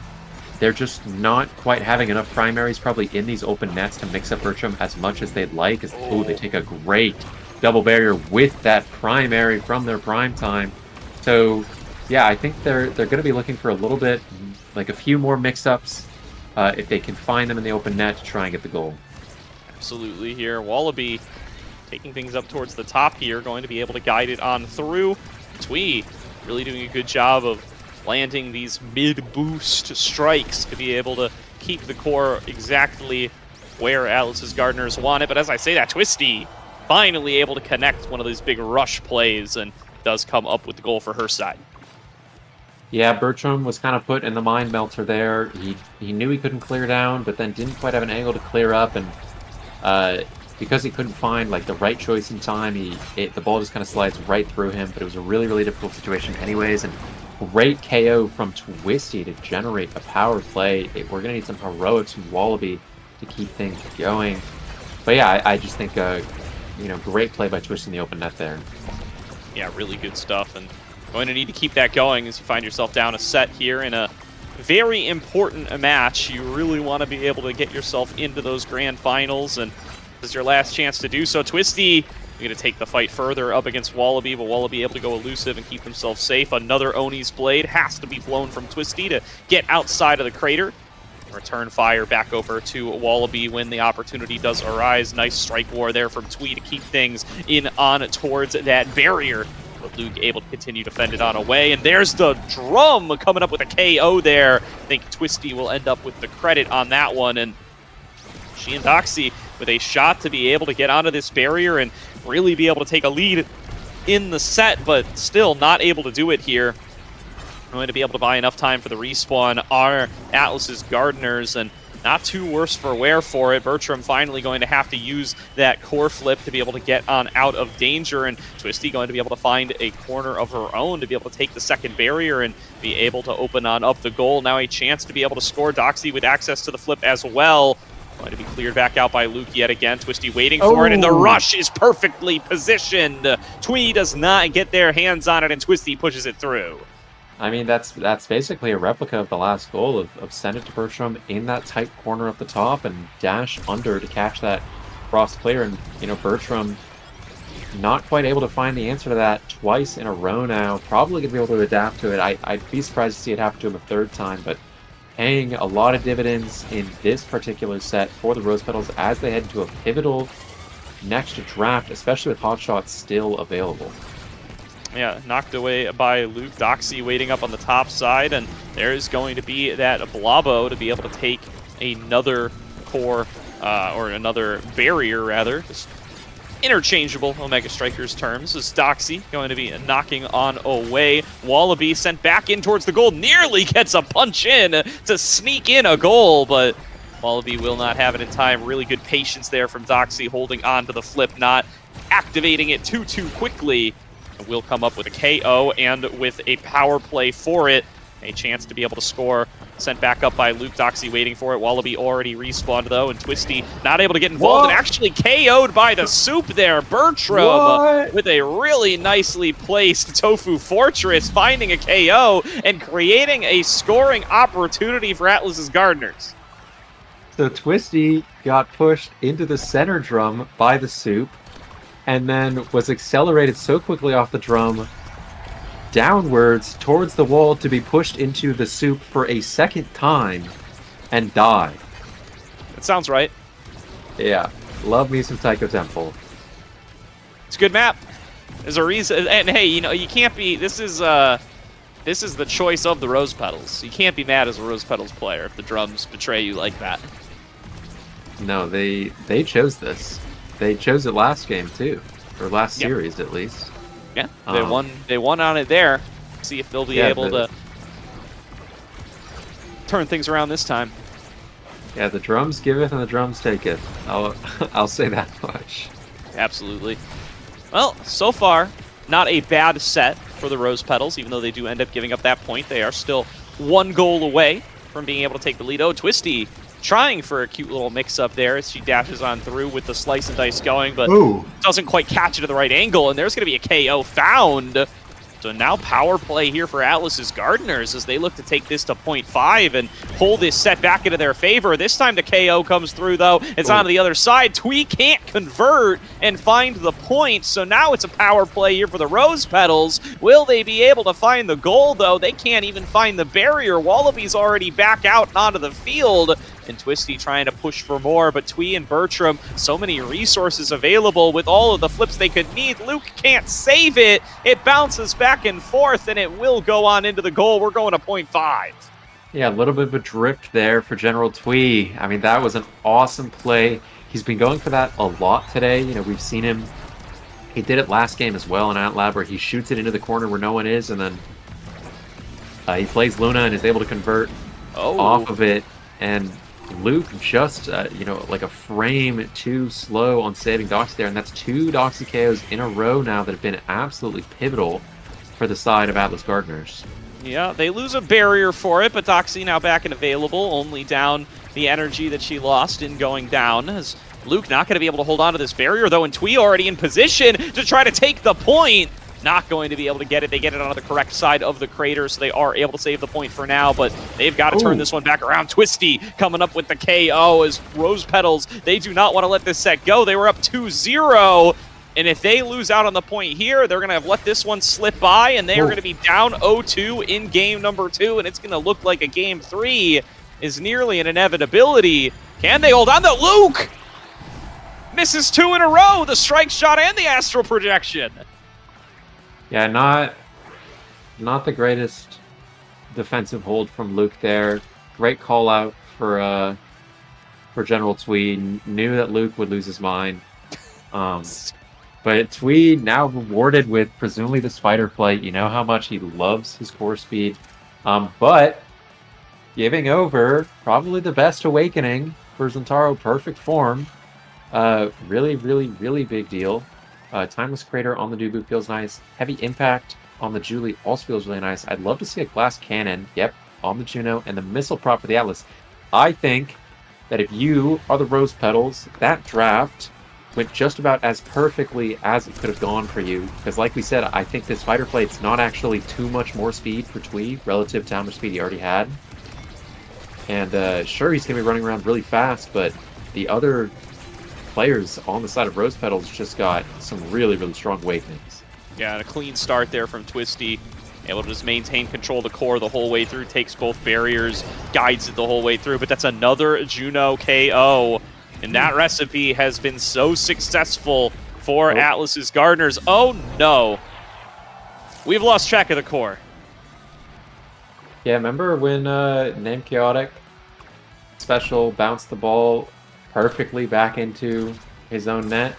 they're just not quite having enough primaries probably in these open nets to mix up Bertram as much as they'd like. They take a great double barrier with that primary from their prime time. So, yeah, I think they're going to be looking for a little bit, like a few more mix-ups, if they can find them in the open net to try and get the goal. Absolutely here. Wallaby taking things up towards the top here, going to be able to guide it on through. Twee really doing a good job of landing these mid-boost strikes to be able to keep the core exactly where Atlas's Gardeners want it. But as I say that, Twisty finally able to connect one of these big rush plays and does come up with the goal for her side. Yeah, Bertram was kind of put in the mind melter there. He knew he couldn't clear down, but then didn't quite have an angle to clear up, and because he couldn't find the right choice in time, the ball just kind of slides right through him. But it was a really, really difficult situation anyways, and great KO from Twisty to generate a power play. We're going to need some heroics from Wallaby to keep things going. But yeah, I just think, great play by Twisty in the open net there. Yeah, really good stuff, and going to need to keep that going as you find yourself down a set here in a very important match. You really want to be able to get yourself into those grand finals, and this is your last chance to do so. Twisty going to take the fight further up against Wallaby, but Wallaby able to go elusive and keep themselves safe. Another Oni's Blade has to be blown from Twisty to get outside of the Crater. return fire back over to Wallaby when the opportunity does arise. Nice strike war there from Twee to keep things in on towards that barrier. But Luke able to continue to fend it on away. And there's the drum coming up with a KO there. I think Twisty will end up with the credit on that one. And she and Doxy with a shot to be able to get onto this barrier and really be able to take a lead in the set, but still not able to do it here. Going to be able to buy enough time for the respawn are Atlas's Gardeners, and not too worse for wear for it. Bertram finally going to have to use that core flip to be able to get on out of danger, and Twisty going to be able to find a corner of her own to be able to take the second barrier and be able to open on up the goal. Now a chance to be able to score. Doxy with access to the flip as well. Going to be cleared back out by Luke yet again. Twisty waiting for it, and the rush is perfectly positioned. Twee does not get their hands on it, and Twisty pushes it through. I mean, that's basically a replica of the last goal of send it to Bertram in that tight corner up the top and dash under to catch that cross clear. And, you know, Bertram not quite able to find the answer to that twice in a row now. Probably going to be able to adapt to it. I'd be surprised to see it happen to him a third time, but paying a lot of dividends in this particular set for the Rose Petals as they head into a pivotal next draft, especially with hotshots still available. Yeah, knocked away by Luke. Doxy waiting up on the top side, and there's going to be that Blobo to be able to take another core, or another barrier, rather. Just interchangeable Omega Strikers terms, as Doxy going to be knocking on away. Wallaby sent back in towards the goal, nearly gets a punch in to sneak in a goal, but Wallaby will not have it in time. Really good patience there from Doxy, holding on to the flip, not activating it too quickly. Will come up with a KO and with a power play for it. A chance to be able to score. Sent back up by Luke. Doxy waiting for it. Wallaby already respawned though, and Twisty not able to get involved and actually KO'd by the soup there. Bertram with a really nicely placed Tofu Fortress, finding a KO and creating a scoring opportunity for Atlas's Gardeners. So Twisty got pushed into the center drum by the soup, and then was accelerated so quickly off the drum downwards towards the wall to be pushed into the soup for a second time and die. That sounds right. Yeah, love me some Taiko Temple. It's a good map. There's a reason, and hey, you know, you can't be, this is the choice of the Rose Petals. You can't be mad as a Rose Petals player if the drums betray you like that. No, they chose this. They chose it last game too, or last series at least. Yeah, they won on it there. See if they'll be able to turn things around this time. Yeah, the drums giveth and the drums taketh. I'll say that much. Absolutely. Well, so far, not a bad set for the Rose Petals, even though they do end up giving up that point. They are still one goal away from being able to take the lead. Oh, Twisty trying for a cute little mix-up there as she dashes on through with the slice and dice going, but doesn't quite catch it at the right angle, and there's going to be a KO found. So now power play here for Atlas's Gardeners as they look to take this to 0.5 and pull this set back into their favor. This time the KO comes through, though. It's on the other side. Twee can't convert and find the point, so now it's a power play here for the Rose Petals. Will they be able to find the goal, though? They can't even find the barrier. Wallaby's already back out and onto the field, and Twisty trying to push for more, but Twee and Bertram, so many resources available with all of the flips they could need. Luke can't save it. It bounces back and forth, and it will go on into the goal. We're going to 0.5. Yeah, a little bit of a drift there for General Twee. I mean, that was an awesome play. He's been going for that a lot today. You know, we've seen him. He did it last game as well in Outlab, where he shoots it into the corner where no one is, and then he plays Luna and is able to convert off of it. And Luke just, you know, like a frame too slow on saving Doxy there, and that's 2 Doxy KOs in a row now that have been absolutely pivotal for the side of Atlas Gardeners. Yeah, they lose a barrier for it, but Doxy now back and available, only down the energy that she lost in going down. As Luke not going to be able to hold on to this barrier, though, and Twee already in position to try to take the point. Not going to be able to get it. They get it on the correct side of the crater, so they are able to save the point for now, but they've got to turn this one back around. Twisty coming up with the KO as Rose Petals, they do not want to let this set go. They were up 2-0, and if they lose out on the point here, they're going to have let this one slip by, and they are going to be down 0-2 in game number 2, and it's going to look like a game 3. is nearly an inevitability. Can they hold on to Luke? Misses 2 in a row, the strike shot and the astral projection. Yeah, not the greatest defensive hold from Luke there. Great call out for General Twee. Knew that Luke would lose his mind. But Twee now rewarded with presumably the spider flight. You know how much he loves his core speed. But giving over probably the best awakening for Zentaro, perfect form. Really, really, really big deal. Timeless Crater on the Dubu feels nice. Heavy Impact on the Julie also feels really nice. I'd love to see a Glass Cannon, yep, on the Juno, and the Missile Prop for the Atlas. I think that if you are the Rose Petals, that draft went just about as perfectly as it could have gone for you. Because like we said, I think this Fighter Flight's not actually too much more speed for Twee relative to how much speed he already had. And sure, he's going to be running around really fast, but the other players on the side of Rose Petals just got some really, really strong awakenings. Yeah, and a clean start there from Twisty. Able to just maintain control of the core the whole way through, takes both barriers, guides it the whole way through, but that's another Juno KO. And that recipe has been so successful for Atlas's Gardeners. Oh no! We've lost track of the core. Yeah, remember when Name Chaotic special bounced the ball perfectly back into his own net?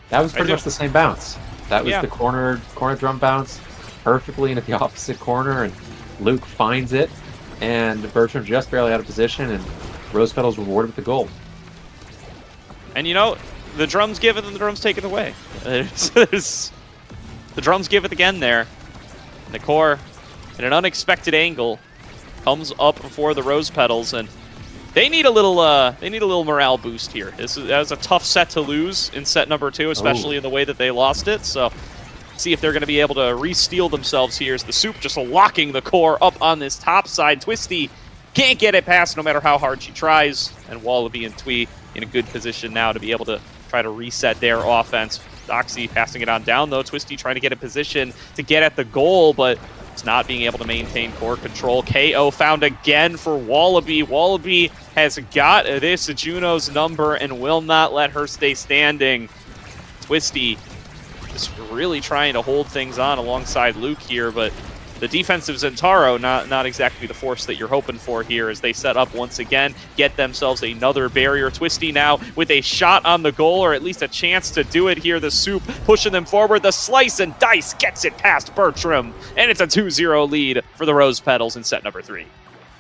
That was pretty much the same bounce. That was the corner drum bounce perfectly into the opposite corner, and Luke finds it, and Bertram just barely out of position, and Rose Petals rewarded with the goal. And you know, the drums give it and the drums take it away. The drums give it again there. And the core, in an unexpected angle, comes up for the Rose Petals, and they need a little morale boost here. That was a tough set to lose in set number 2, especially in the way that they lost it. So see if they're going to be able to re-steal themselves here as the Soup just locking the core up on this top side. Twisty can't get it past no matter how hard she tries, and Wallaby and Twee in a good position now to be able to try to reset their offense. Doxy passing it on down, though. Twisty trying to get a position to get at the goal, but it's not being able to maintain core control. KO found again for Wallaby. Wallaby has got this Juno's number and will not let her stay standing. Twisty just really trying to hold things on alongside Luke here, but the defensive Zentaro not exactly the force that you're hoping for here as they set up once again, get themselves another barrier. Twisty now with a shot on the goal, or at least a chance to do it here. The Soup pushing them forward. The slice and dice gets it past Bertram, and it's a 2-0 lead for the Rose Petals in set number 3.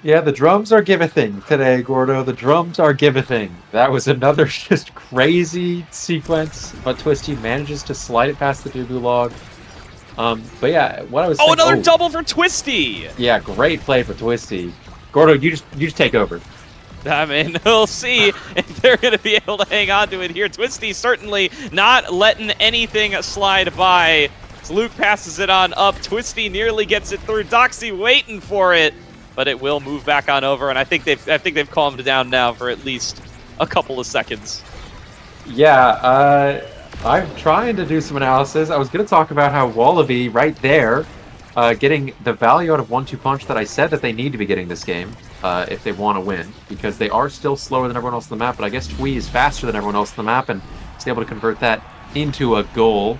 Yeah, the drums are givething today, Gordo. The drums are givething. That was another just crazy sequence, but Twisty manages to slide it past the Dubu log. But yeah, what I was saying... Another double for Twisty! Yeah, great play for Twisty. Gordo, you just take over. I mean, we'll see if they're going to be able to hang on to it here. Twisty certainly not letting anything slide by. So Luke passes it on up. Twisty nearly gets it through. Doxy waiting for it, but it will move back on over. And I think they've calmed down now for at least a couple of seconds. Yeah, I'm trying to do some analysis. I was going to talk about how Wallaby right there, getting the value out of 1-2 punch that I said that they need to be getting this game if they want to win, because they are still slower than everyone else on the map, but I guess Twee is faster than everyone else on the map and is able to convert that into a goal.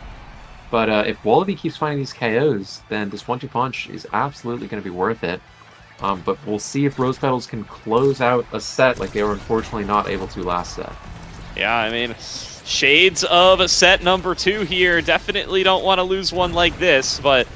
But if Wallaby keeps finding these KOs, then this 1-2 punch is absolutely going to be worth it. But we'll see if Rose Petals can close out a set like they were unfortunately not able to last set. Yeah, I mean, shades of a set number 2 here. Definitely don't want to lose one like this, but,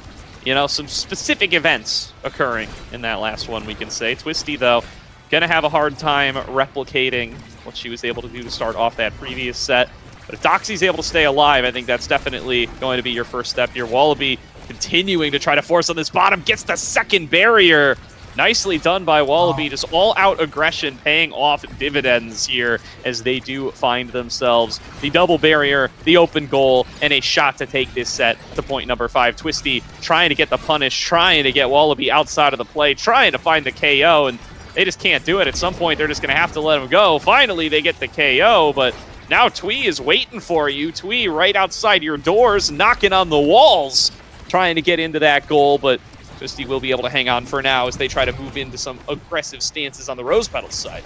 you know, some specific events occurring in that last one, we can say. Twisty, though, gonna have a hard time replicating what she was able to do to start off that previous set. But if Doxy's able to stay alive, I think that's definitely going to be your first step here. Wallaby continuing to try to force on this bottom, gets the second barrier. Nicely done by Wallaby, just all-out aggression paying off dividends here as they do find themselves the double barrier, the open goal, and a shot to take this set to point number 5. Twisty trying to get the punish, trying to get Wallaby outside of the play, trying to find the KO, and they just can't do it. At some point, they're just going to have to let him go. Finally, they get the KO, but now Twee is waiting for you. Twee right outside your doors, knocking on the walls, trying to get into that goal, but Twisty will be able to hang on for now as they try to move into some aggressive stances on the Rose Petals side.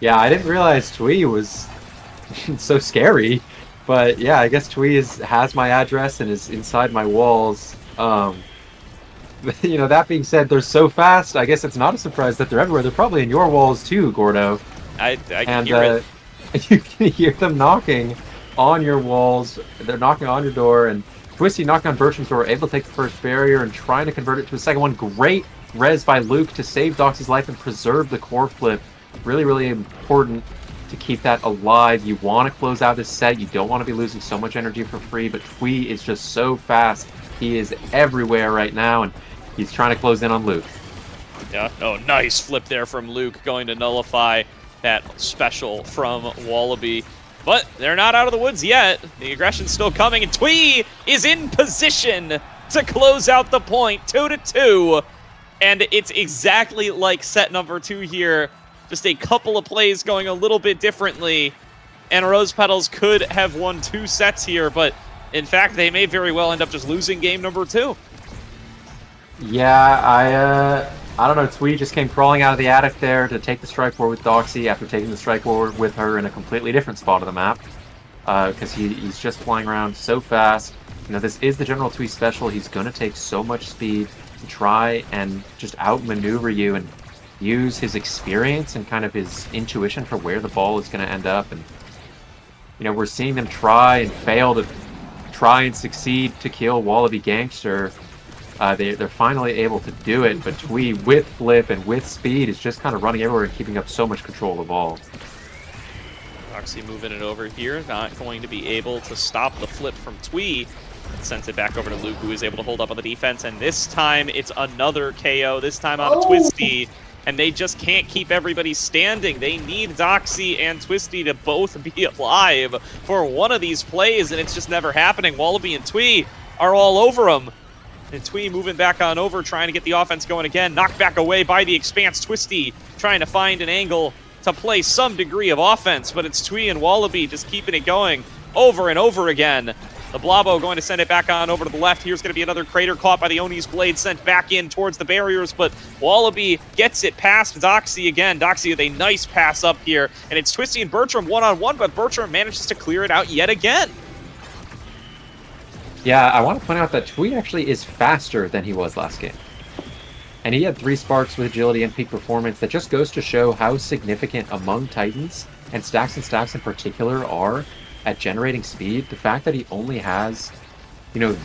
Yeah, I didn't realize Twee was so scary. But yeah, I guess Twee has my address and is inside my walls. That being said, they're so fast, I guess it's not a surprise that they're everywhere. They're probably in your walls too, Gordo. I can hear it. You can hear them knocking on your walls. They're knocking on your door, and Twisty knocking on Bertram's door, able to take the first barrier and trying to convert it to a second one. Great res by Luke to save Doxy's life and preserve the core flip. Really, really important to keep that alive. You want to close out this set. You don't want to be losing so much energy for free, but Twee is just so fast. He is everywhere right now, and he's trying to close in on Luke. Yeah, oh, nice flip there from Luke, going to nullify that special from Wallaby. But they're not out of the woods yet. The aggression's still coming, and Twee is in position to close out the point, 2-2. And it's exactly like set number 2 here. Just a couple of plays going a little bit differently. And Rose Petals could have won 2 sets here, but in fact, they may very well end up just losing game number 2. Yeah, I don't know. Twee just came crawling out of the attic there to take the strike war with Doxy after taking the strike war with her in a completely different spot of the map. Because he's just flying around so fast. This is the General Twee special. He's going to take so much speed to try and just outmaneuver you and use his experience and kind of his intuition for where the ball is going to end up. And we're seeing them try and fail to try and succeed to kill Wallaby Gangster. They're finally able to do it, but Twee with flip and with speed is just kind of running everywhere and keeping up so much control of the ball. Doxy moving it over here, not going to be able to stop the flip from Twee. Sends it back over to Luke, who is able to hold up on the defense, and this time it's another KO, this time on Twisty, and they just can't keep everybody standing. They need Doxy and Twisty to both be alive for one of these plays, and it's just never happening. Wallaby and Twee are all over him. And Twee moving back on over, trying to get the offense going again. Knocked back away by the Expanse. Twisty trying to find an angle to play some degree of offense, but it's Twee and Wallaby just keeping it going over and over again. The Blobbo going to send it back on over to the left. Here's going to be another crater caught by the Oni's blade, sent back in towards the barriers, but Wallaby gets it past Doxy again. Doxy with a nice pass up here, and it's Twisty and Bertram one-on-one, but Bertram manages to clear it out yet again. Yeah, I want to point out that Twee actually is faster than he was last game. And he had 3 sparks with agility and peak performance. That just goes to show how significant among Titans, and Stacks in particular, are at generating speed. The fact that he only has,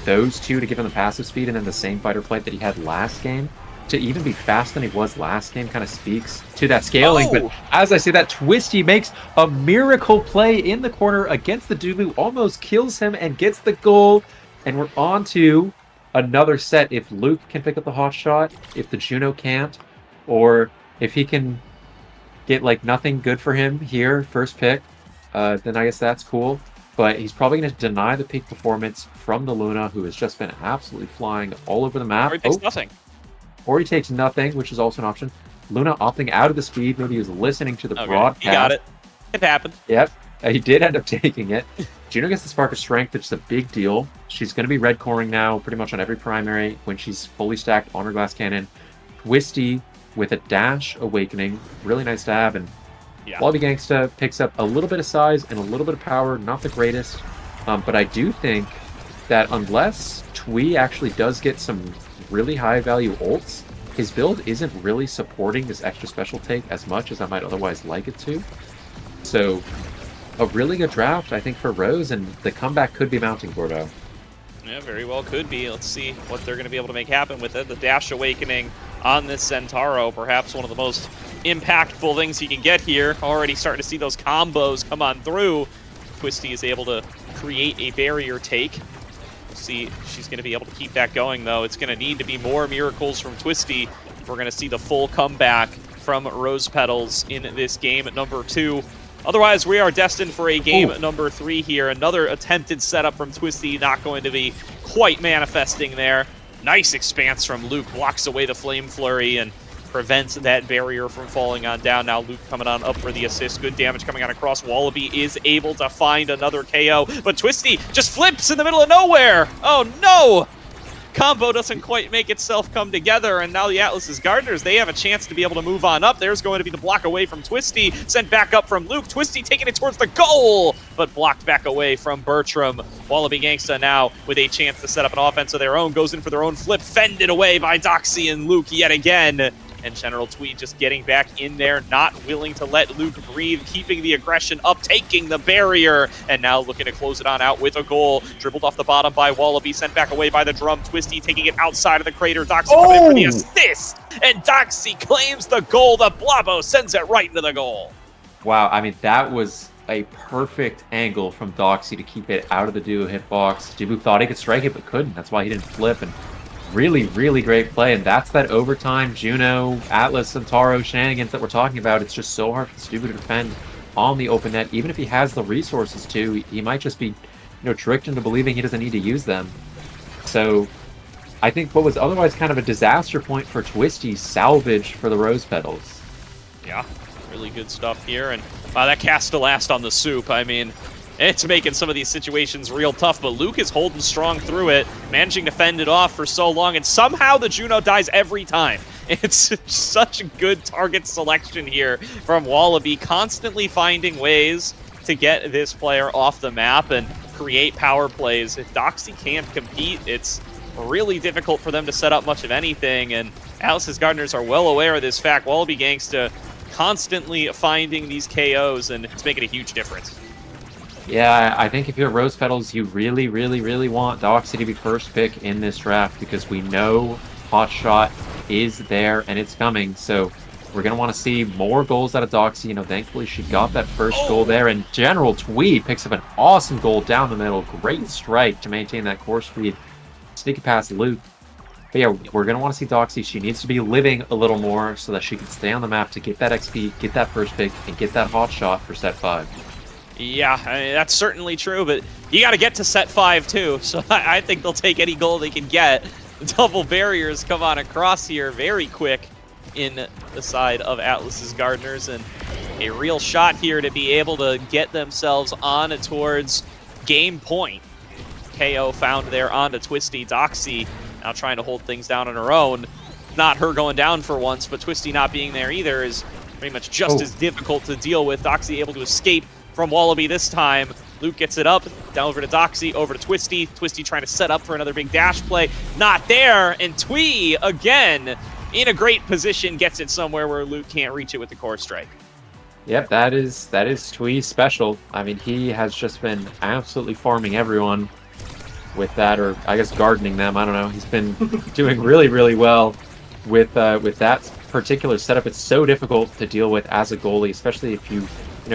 those 2 to give him the passive speed and then the same fight or flight that he had last game, to even be faster than he was last game kind of speaks to that scaling. But as I say that, Twisty makes a miracle play in the corner against the Dulu, almost kills him and gets the goal. And we're on to another set. If Luke can pick up the hot shot, if the Juno can't, or if he can get nothing good for him here, first pick, then I guess that's cool. But he's probably going to deny the peak performance from the Luna, who has just been absolutely flying all over the map. Or he takes nothing. Or he takes nothing, which is also an option. Luna opting out of the speed. Maybe he was listening to the broadcast. He got it. It happened. Yep. He did end up taking it. Juno gets the Spark of Strength, which is a big deal. She's going to be red coring now pretty much on every primary when she's fully stacked on her glass cannon. Twisty with a dash awakening. Really nice to have. And Wallaby Gangsta picks up a little bit of size and a little bit of power. Not the greatest. But I do think that unless Twee actually does get some really high value ults, his build isn't really supporting this extra special take as much as I might otherwise like it to. So a really good draft, I think, for Rose, and the comeback could be mounting, Gordo. Yeah, very well could be. Let's see what they're going to be able to make happen with it. The Dash Awakening on this Centauro, perhaps one of the most impactful things you can get here. Already starting to see those combos come on through. Twisty is able to create a barrier take. We'll see if she's going to be able to keep that going, though. It's going to need to be more miracles from Twisty if we're going to see the full comeback from Rose Petals in this game at number 2. Otherwise, we are destined for a game number 3 here. Another attempted setup from Twisty, not going to be quite manifesting there. Nice expanse from Luke, blocks away the Flame Flurry and prevents that barrier from falling on down. Now Luke coming on up for the assist. Good damage coming on across. Wallaby is able to find another KO, but Twisty just flips in the middle of nowhere. Oh no! combo doesn't quite make itself come together, and now the Atlas's Gardeners, they have a chance to be able to move on up. There's going to be the block away from Twisty, sent back up from Luke. Twisty taking it towards the goal, but blocked back away from Bertram. Wallaby Gangsta now with a chance to set up an offense of their own, goes in for their own flip, fended away by Doxy and Luke yet again. And General Tweed just getting back in there, not willing to let Luke breathe, keeping the aggression up, taking the barrier, and now looking to close it on out with a goal. Dribbled off the bottom by Wallaby, sent back away by the drum. Twisty taking it outside of the crater. Doxy coming in for the assist, and Doxy claims the goal. The Blabo sends it right into the goal. Wow, I mean, that was a perfect angle from Doxy to keep it out of the duo hitbox. Jibu thought he could strike it, but couldn't. That's why he didn't flip, and really, really great play, and that's that overtime Juno, Atlas, and Taro shenanigans that we're talking about. It's just so hard for Stubu to defend on the open net. Even if he has the resources to, he might just be, tricked into believing he doesn't need to use them. So I think what was otherwise kind of a disaster point for Twisty salvage for the Rose Petals. Yeah, really good stuff here, and wow, that cast to last on the soup. I mean, it's making some of these situations real tough, but Luke is holding strong through it, managing to fend it off for so long, and somehow the Juno dies every time. It's such a good target selection here from Wallaby, constantly finding ways to get this player off the map and create power plays. If Doxy can't compete, it's really difficult for them to set up much of anything, and Atlas's Gardeners are well aware of this fact. Wallaby Gangsta constantly finding these KOs, and it's making a huge difference. Yeah, I think if you're Rose Petals, you really, really, really want Doxy to be first pick in this draft because we know Hot Shot is there and it's coming. So we're going to want to see more goals out of Doxy. Thankfully she got that first goal there, and General Tweed picks up an awesome goal down the middle. Great strike to maintain that course speed. Sneak it past Luke. But yeah, we're going to want to see Doxy. She needs to be living a little more so that she can stay on the map to get that XP, get that first pick, and get that Hot Shot for set 5. Yeah, I mean, that's certainly true, but you got to get to set 5 too, so I think they'll take any goal they can get. The double barriers come on across here very quick in the side of Atlas's Gardeners, and a real shot here to be able to get themselves on towards game point. KO found there onto Twisty. Doxy now trying to hold things down on her own. Not her going down for once, but Twisty not being there either is pretty much just as difficult to deal with. Doxy able to escape from Wallaby this time. Luke gets it up, down over to Doxy, over to Twisty. Twisty trying to set up for another big dash play. Not there, and Twee, again, in a great position, gets it somewhere where Luke can't reach it with the core strike. Yep, that is Twee special. I mean, he has just been absolutely farming everyone with that, or I guess gardening them. I don't know. He's been doing really, really well with that particular setup. It's so difficult to deal with as a goalie, especially if you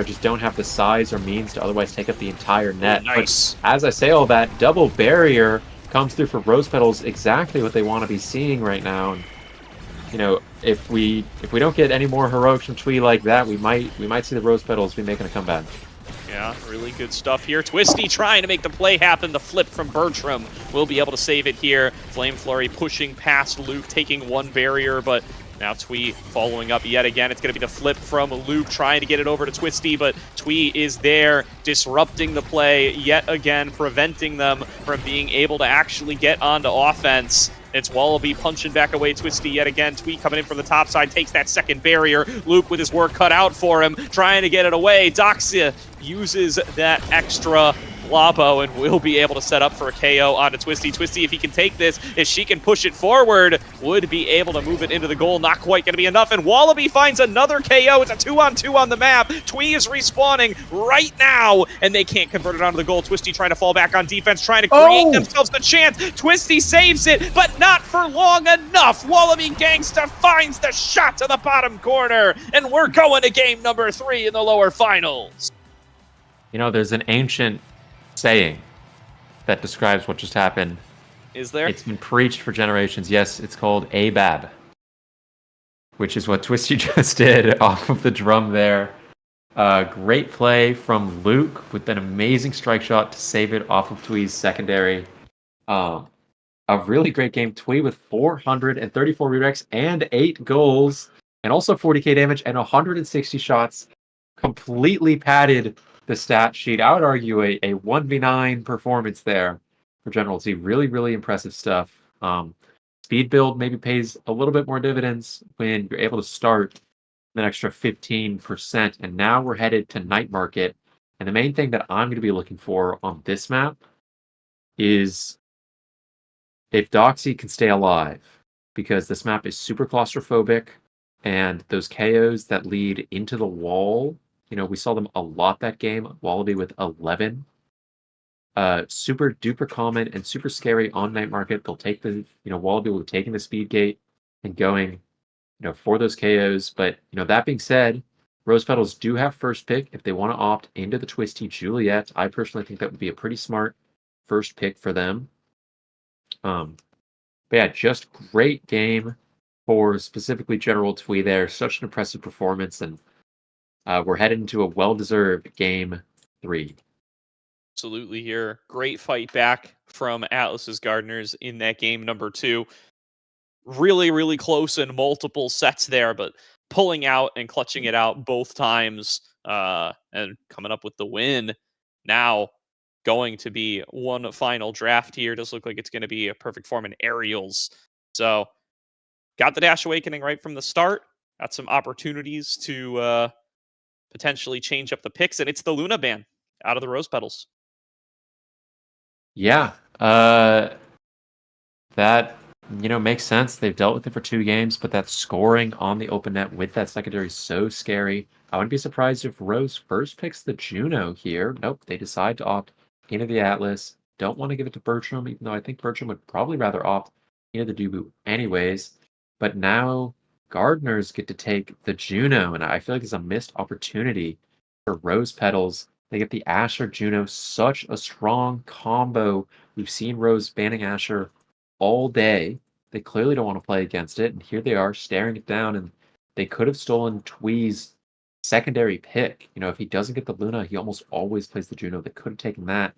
just don't have the size or means to otherwise take up the entire net. Nice. But as I say all that, double barrier comes through for Rose Petals, exactly what they want to be seeing right now. And if we don't get any more heroics from Twee like that, we might see the Rose Petals be making a comeback. Yeah, really good stuff here. Twisty trying to make the play happen. The flip from Bertram will be able to save it here. Flame Flurry pushing past Luke, taking one barrier, but now Twee following up yet again. It's going to be the flip from Luke, trying to get it over to Twisty, but Twee is there, disrupting the play yet again, preventing them from being able to actually get onto offense. It's Wallaby punching back away Twisty yet again. Twee coming in from the top side, takes that second barrier. Luke with his work cut out for him, trying to get it away. Doxy uses that extra Labo and will be able to set up for a KO onto Twisty. Twisty, if he can take this, if she can push it forward, would be able to move it into the goal. Not quite going to be enough, and Wallaby finds another KO. It's a 2-on-2 on the map. Twee is respawning right now, and they can't convert it onto the goal. Twisty trying to fall back on defense, trying to create themselves the chance. Twisty saves it, but not for long enough. Wallaby Gangsta finds the shot to the bottom corner, and we're going to game number 3 in the lower finals. There's an ancient saying that describes what just happened. Is there? It's been preached for generations. Yes, it's called ABAB, which is what Twisty just did off of the drum there. Great play from Luke with an amazing strike shot to save it off of Twee's secondary. A really great game. Twee with 434 redirects and 8 goals, and also 40k damage and 160 shots. Completely padded the stat sheet. I would argue a 1v9 performance there for General T. Really, really impressive stuff. Speed build maybe pays a little bit more dividends when you're able to start an extra 15%. And now we're headed to night market. And the main thing that I'm going to be looking for on this map is if Doxy can stay alive, because this map is super claustrophobic, and those KOs that lead into the wall, we saw them a lot that game. Wallaby with 11. Super duper common and super scary on night market. They'll take the, Wallaby will be taking the speed gate and going, for those KOs. But, that being said, Rose Petals do have first pick if they want to opt into the Twisty Juliet. I personally think that would be a pretty smart first pick for them. But yeah, just great game for specifically General Twee there. Such an impressive performance, and we're headed into a well-deserved game 3. Absolutely here. Great fight back from Atlas's Gardeners in that game number 2. Really, really close in multiple sets there, but pulling out and clutching it out both times and coming up with the win. Now going to be one final draft here. Does look like it's going to be a perfect form in aerials. So got the Dash Awakening right from the start. Got some opportunities to potentially change up the picks, and it's the Luna ban out of the Rose Petals. Yeah, that makes sense. They've dealt with it for 2 games, but that scoring on the open net with that secondary is so scary. I wouldn't be surprised if Rose first picks the Juno here. Nope, they decide to opt into the Atlas. Don't want to give it to Bertram, even though I think Bertram would probably rather opt into the Dubu anyways. But now Gardeners get to take the Juno, and I feel like it's a missed opportunity for Rose Petals. They get the Asher Juno, such a strong combo. We've seen Rose banning Asher all day. They clearly don't want to play against it, and here they are staring it down, and they could have stolen Twee's secondary pick. If he doesn't get the Luna, he almost always plays the Juno. They could have taken that,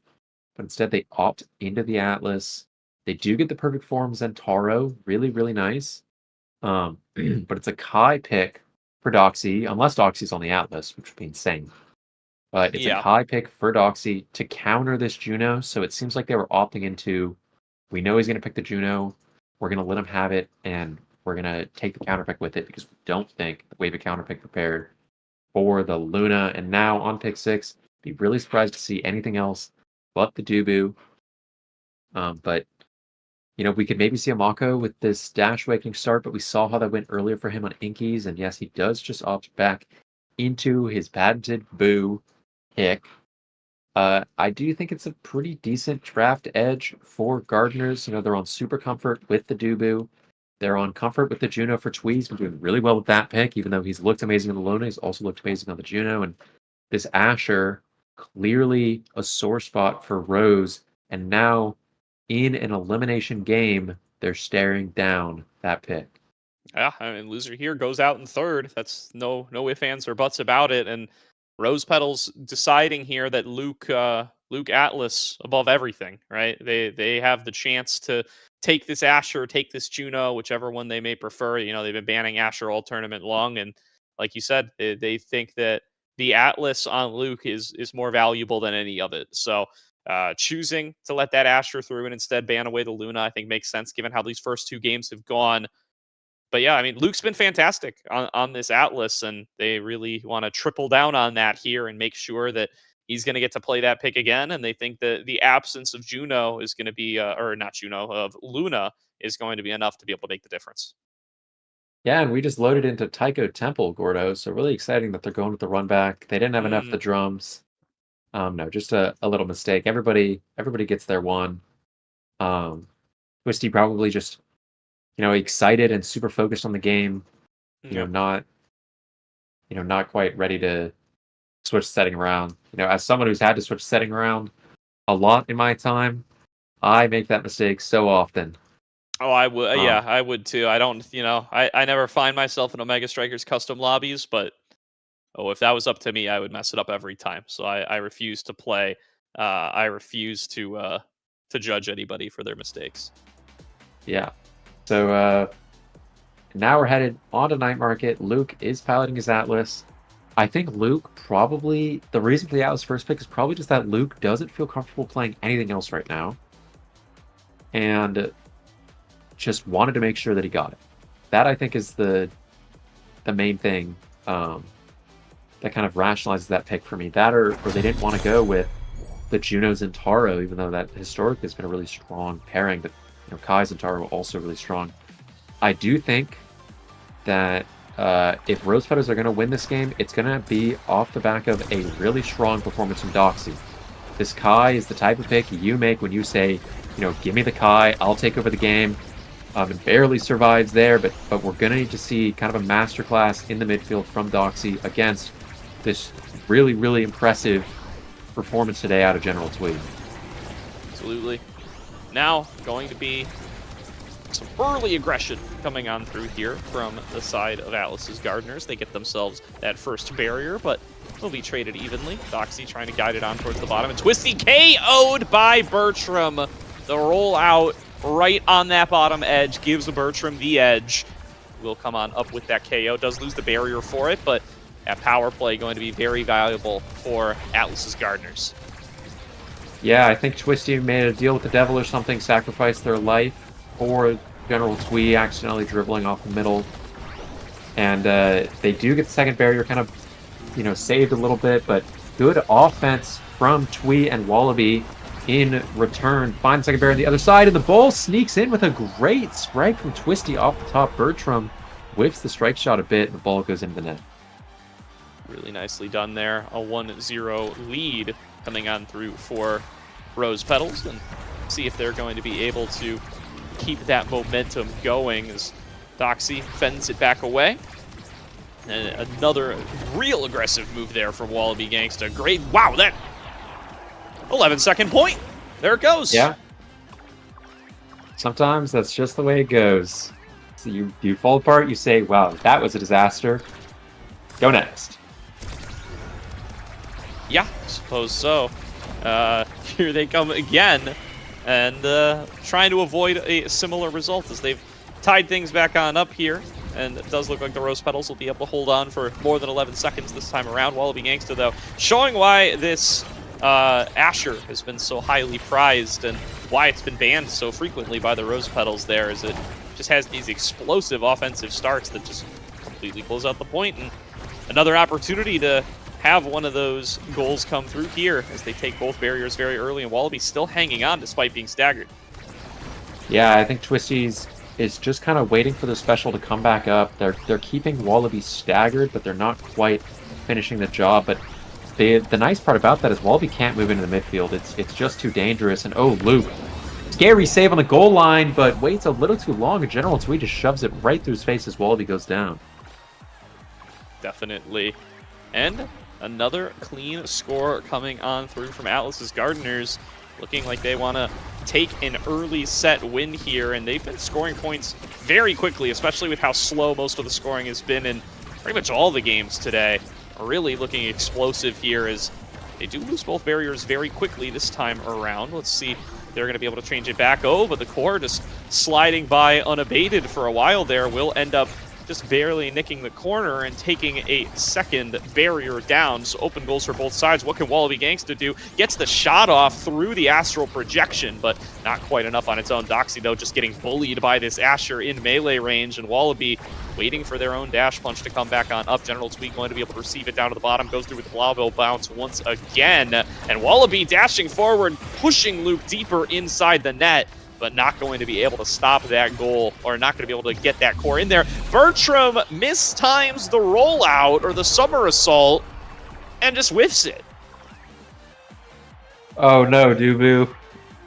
but instead they opt into the Atlas. They do get the perfect form Zentaro, really, really nice. But it's a Kai pick for Doxy, unless Doxy's on the Atlas, which would be insane. But it's a Kai pick for Doxy to counter this Juno, so it seems like they were opting into, we know he's going to pick the Juno, we're going to let him have it, and we're going to take the counter pick with it, because we don't think we have a counter pick prepared for the Luna. And now on pick 6, be really surprised to see anything else but the Dubu. But we could maybe see a Mako with this Dash Awakening start, but we saw how that went earlier for him on Inkies, and yes, he does just opt back into his patented Boo pick. I do think it's a pretty decent draft edge for Gardeners. They're on super comfort with the Dubu. They're on comfort with the Juno for Twee. He's been doing really well with that pick, even though he's looked amazing on the Luna. He's also looked amazing on the Juno. And this Asher, clearly a sore spot for Rose. And now, in an elimination game, they're staring down that pick. Yeah, I mean, loser here goes out in third. That's no ifs, ands, or buts about it. And Rose Petals deciding here that Luke Atlas above everything, right? They have the chance to take this Asher, take this Juno, whichever one they may prefer. They've been banning Asher all tournament long, and like you said, they think that the Atlas on Luke is more valuable than any of it. So choosing to let that Asher through and instead ban away the Luna, I think makes sense given how these first 2 games have gone. But yeah, I mean, Luke's been fantastic on this Atlas, and they really want to triple down on that here and make sure that he's going to get to play that pick again. And they think that the absence of Juno is going to be, or not Juno, of Luna is going to be enough to be able to make the difference. Yeah, and we just loaded into Tycho Temple, Gordo, so really exciting that they're going with the run back. They didn't have enough of the drums. No, just a little mistake. Everybody gets their one. Twisty probably just excited and super focused on the game. Not quite ready to switch setting around. As someone who's had to switch setting around a lot in my time, I make that mistake so often. Oh, I would. Yeah, I would too. I don't. I never find myself in Omega Strikers custom lobbies, but if that was up to me, I would mess it up every time. So I refuse to play. I refuse to judge anybody for their mistakes. Yeah. So now we're headed on to Night Market. Luke is piloting his Atlas. I think Luke probably, the reason for the Atlas first pick is probably just that Luke doesn't feel comfortable playing anything else right now. And just wanted to make sure that he got it. That, I think, is the main thing that kind of rationalizes that pick for me. That or they didn't want to go with the Junos and Taro, even though that historically has been a really strong pairing. But Kai's and Taro are also really strong. I do think that if Rose Petals are going to win this game, it's going to be off the back of a really strong performance from Doxy. This Kai is the type of pick you make when you say, give me the Kai, I'll take over the game. It barely survives there, but we're going to need to see kind of a masterclass in the midfield from Doxy against this really, really impressive performance today out of General Twee. Absolutely. Now going to be some early aggression coming on through here from the side of Atlas's Gardeners. They get themselves that first barrier, but will be traded evenly. Doxy trying to guide it on towards the bottom, and Twisty KO'd by Bertram. The rollout right on that bottom edge gives Bertram the edge. Will come on up with that KO. Does lose the barrier for it, but that power play going to be very valuable for Atlas's Gardeners. Yeah, I think Twisty made a deal with the devil or something, sacrificed their life for General Twee accidentally dribbling off the middle. And they do get the second barrier kind of, saved a little bit, but good offense from Twee and Wallaby in return. Finds second barrier on the other side, and the ball sneaks in with a great strike from Twisty off the top. Bertram whiffs the strike shot a bit, and the ball goes into the net. Really nicely done there. A 1-0 lead coming on through for Rose Petals, and see if they're going to be able to keep that momentum going as Doxy fends it back away. And another real aggressive move there from Wallaby Gangsta. Great. Wow, that 11-second point. There it goes. Yeah. Sometimes that's just the way it goes. So you fall apart, you say, wow, that was a disaster. Go next. Yeah, I suppose so. Here they come again, and trying to avoid a similar result as they've tied things back on up here. And it does look like the Rose Petals will be able to hold on for more than 11 seconds this time around. Wallaby Gangsta, though, showing why this Asher has been so highly prized and why it's been banned so frequently by the Rose Petals there, is it just has these explosive offensive starts that just completely close out the point. And another opportunity to have one of those goals come through here as they take both barriers very early, and Wallaby still hanging on despite being staggered. Yeah, I think Twisty's is just kind of waiting for the special to come back up. They're keeping Wallaby staggered, but they're not quite finishing the job. But the nice part about that is Wallaby can't move into the midfield. It's just too dangerous. And oh, Luke, scary save on the goal line, but waits a little too long. And General Twee just shoves it right through his face as Wallaby goes down. Definitely. And another clean score coming on through from Atlas's Gardeners, looking like they want to take an early set win here, and they've been scoring points very quickly, especially with how slow most of the scoring has been in pretty much all the games today. Really looking explosive here as they do lose both barriers very quickly this time around. Let's see if they're going to be able to change it back. Oh, but the core just sliding by unabated for a while there will end up just barely nicking the corner and taking a second barrier down. So open goals for both sides. What can Wallaby Gangsta do? Gets the shot off through the astral projection, but not quite enough on its own. Doxy, though, just getting bullied by this Asher in melee range, and Wallaby waiting for their own dash punch to come back on up. General Twee going to be able to receive it down to the bottom. Goes through with the Blaubill bounce once again. And Wallaby dashing forward, pushing Luke deeper inside the net, but not going to be able to stop that goal, or not going to be able to get that core in there. Bertram mistimes the rollout, or the summer assault, and just whiffs it. Oh no, Dubu.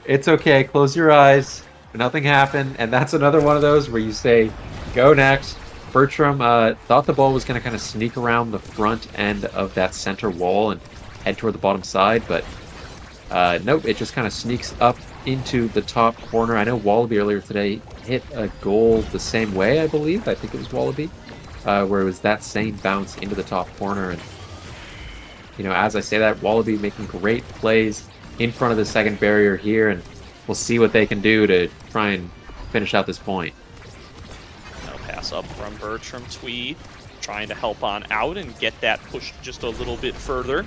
It's okay, close your eyes. Nothing happened, and that's another one of those where you say, go next. Bertram thought the ball was going to kind of sneak around the front end of that center wall and head toward the bottom side, but nope, it just kind of sneaks up into the top corner. I know Wallaby earlier today hit a goal the same way, I believe. I think it was Wallaby, where it was that same bounce into the top corner. And, as I say that, Wallaby making great plays in front of the second barrier here, and we'll see what they can do to try and finish out this point. Now pass up from Bertram. Twee trying to help on out and get that pushed just a little bit further.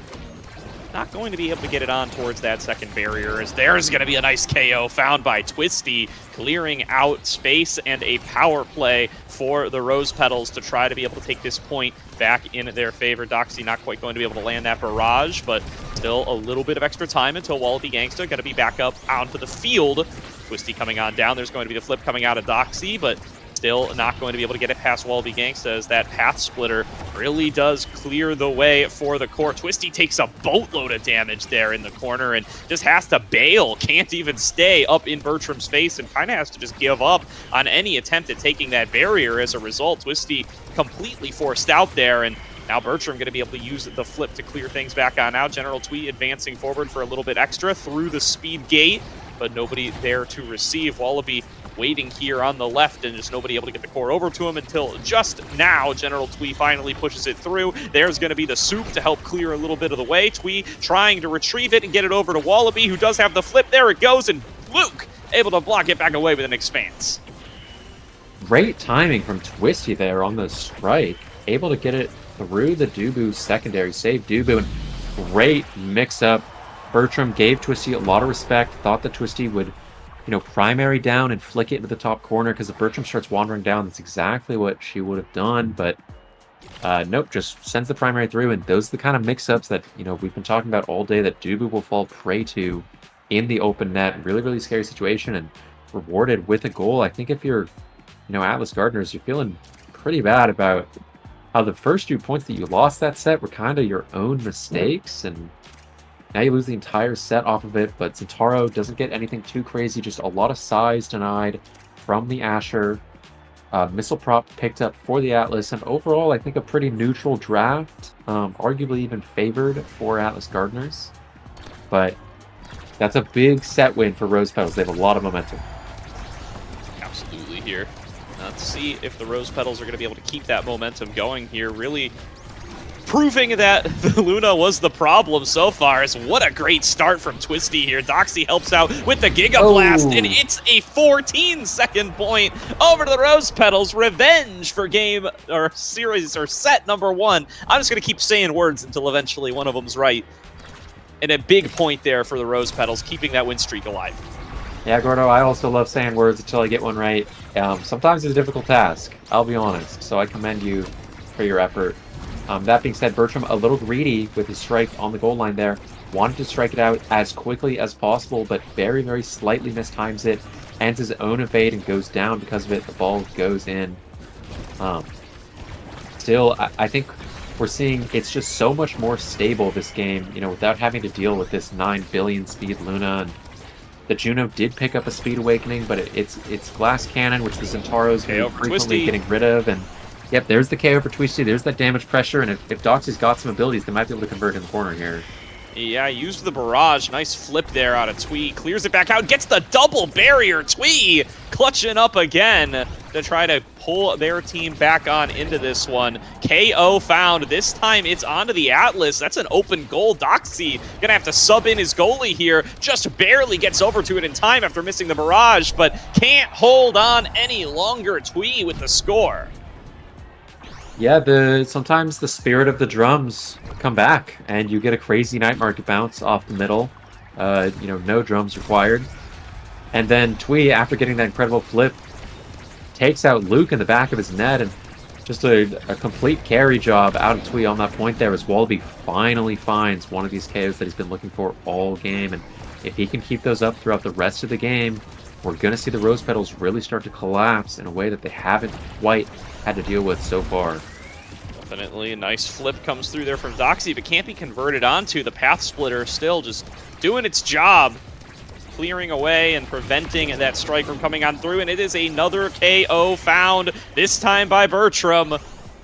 not going to be able to get it on towards that second barrier, as there's going to be a nice KO found by Twisty, clearing out space and a power play for the Rose Petals to try to be able to take this point back in their favor. Doxy not quite going to be able to land that barrage, but still a little bit of extra time until Wallaby Gangsta going to be back up onto the field. Twisty coming on down. There's going to be the flip coming out of Doxy, but still not going to be able to get it past Wallaby Gangsta, as that path splitter really does clear the way for the core. Twisty takes a boatload of damage there in the corner and just has to bail, can't even stay up in Bertram's face, and kind of has to just give up on any attempt at taking that barrier. As a result, Twisty completely forced out there, and now Bertram going to be able to use the flip to clear things back on out. General Twee advancing forward for a little bit extra through the speed gate, but nobody there to receive. Wallaby waiting here on the left, and just nobody able to get the core over to him until just now. General Twee finally pushes it through. There's going to be the soup to help clear a little bit of the way. Twee trying to retrieve it and get it over to Wallaby, who does have the flip. There it goes, and Luke able to block it back away with an expanse. Great timing from Twisty there on the strike. Able to get it through the Dubu secondary. Save Dubu, and great mix-up. Bertram gave Twisty a lot of respect. Thought that Twisty would, primary down and flick it into the top corner, because if Bertram starts wandering down, that's exactly what she would have done. But nope, just sends the primary through, and those are the kind of mix-ups that, we've been talking about all day that Dubu will fall prey to in the open net. Really, really scary situation, and rewarded with a goal. I think if you're, Atlas Gardeners, you're feeling pretty bad about how the first 2 points that you lost that set were kind of your own mistakes, and now you lose the entire set off of it. But Centauro doesn't get anything too crazy, just a lot of size denied from the Asher. Missile prop picked up for the Atlas, and overall I think a pretty neutral draft, arguably even favored for Atlas Gardeners. But that's a big set win for Rose Petals. They have a lot of momentum. Absolutely here. Let's see if the Rose Petals are going to be able to keep that momentum going here. Really proving that the Luna was the problem so far. Is what a great start from Twisty here. Doxy helps out with the Giga Blast, and it's a 14-second point over to the Rose Petals. Revenge for game or series or set number 1. I'm just going to keep saying words until eventually one of them's right. And a big point there for the Rose Petals, keeping that win streak alive. Yeah, Gordo, I also love saying words until I get one right. Sometimes it's a difficult task, I'll be honest, so I commend you for your effort. That being said, Bertram a little greedy with his strike on the goal line there. Wanted to strike it out as quickly as possible, but very, very slightly mistimes it. Ends his own evade and goes down because of it. The ball goes in. Still, I think we're seeing it's just so much more stable this game, without having to deal with this 9 billion speed Luna. And the Juno did pick up a speed awakening, but it's glass cannon, which the Centauros are frequently getting rid of. And yep, there's the KO for Twisty. There's that damage pressure, and if Doxy's got some abilities, they might be able to convert in the corner here. Yeah, used the barrage. Nice flip there out of Twee. Clears it back out. Gets the double barrier. Twee clutching up again to try to pull their team back on into this one. KO found. This time it's onto the Atlas. That's an open goal. Doxy gonna have to sub in his goalie here. Just barely gets over to it in time after missing the barrage, but can't hold on any longer. Twee with the score. Yeah, sometimes the spirit of the drums come back, and you get a crazy night market bounce off the middle. No drums required. And then Twee, after getting that incredible flip, takes out Luke in the back of his net, and just a complete carry job out of Twee on that point there, as Wallaby finally finds one of these KOs that he's been looking for all game. And if he can keep those up throughout the rest of the game, we're going to see the Rose Petals really start to collapse in a way that they haven't quite had to deal with so far. Definitely a nice flip comes through there from Doxy, but can't be converted onto. The path splitter still just doing its job, clearing away and preventing that strike from coming on through. And it is another KO found, this time by Bertram,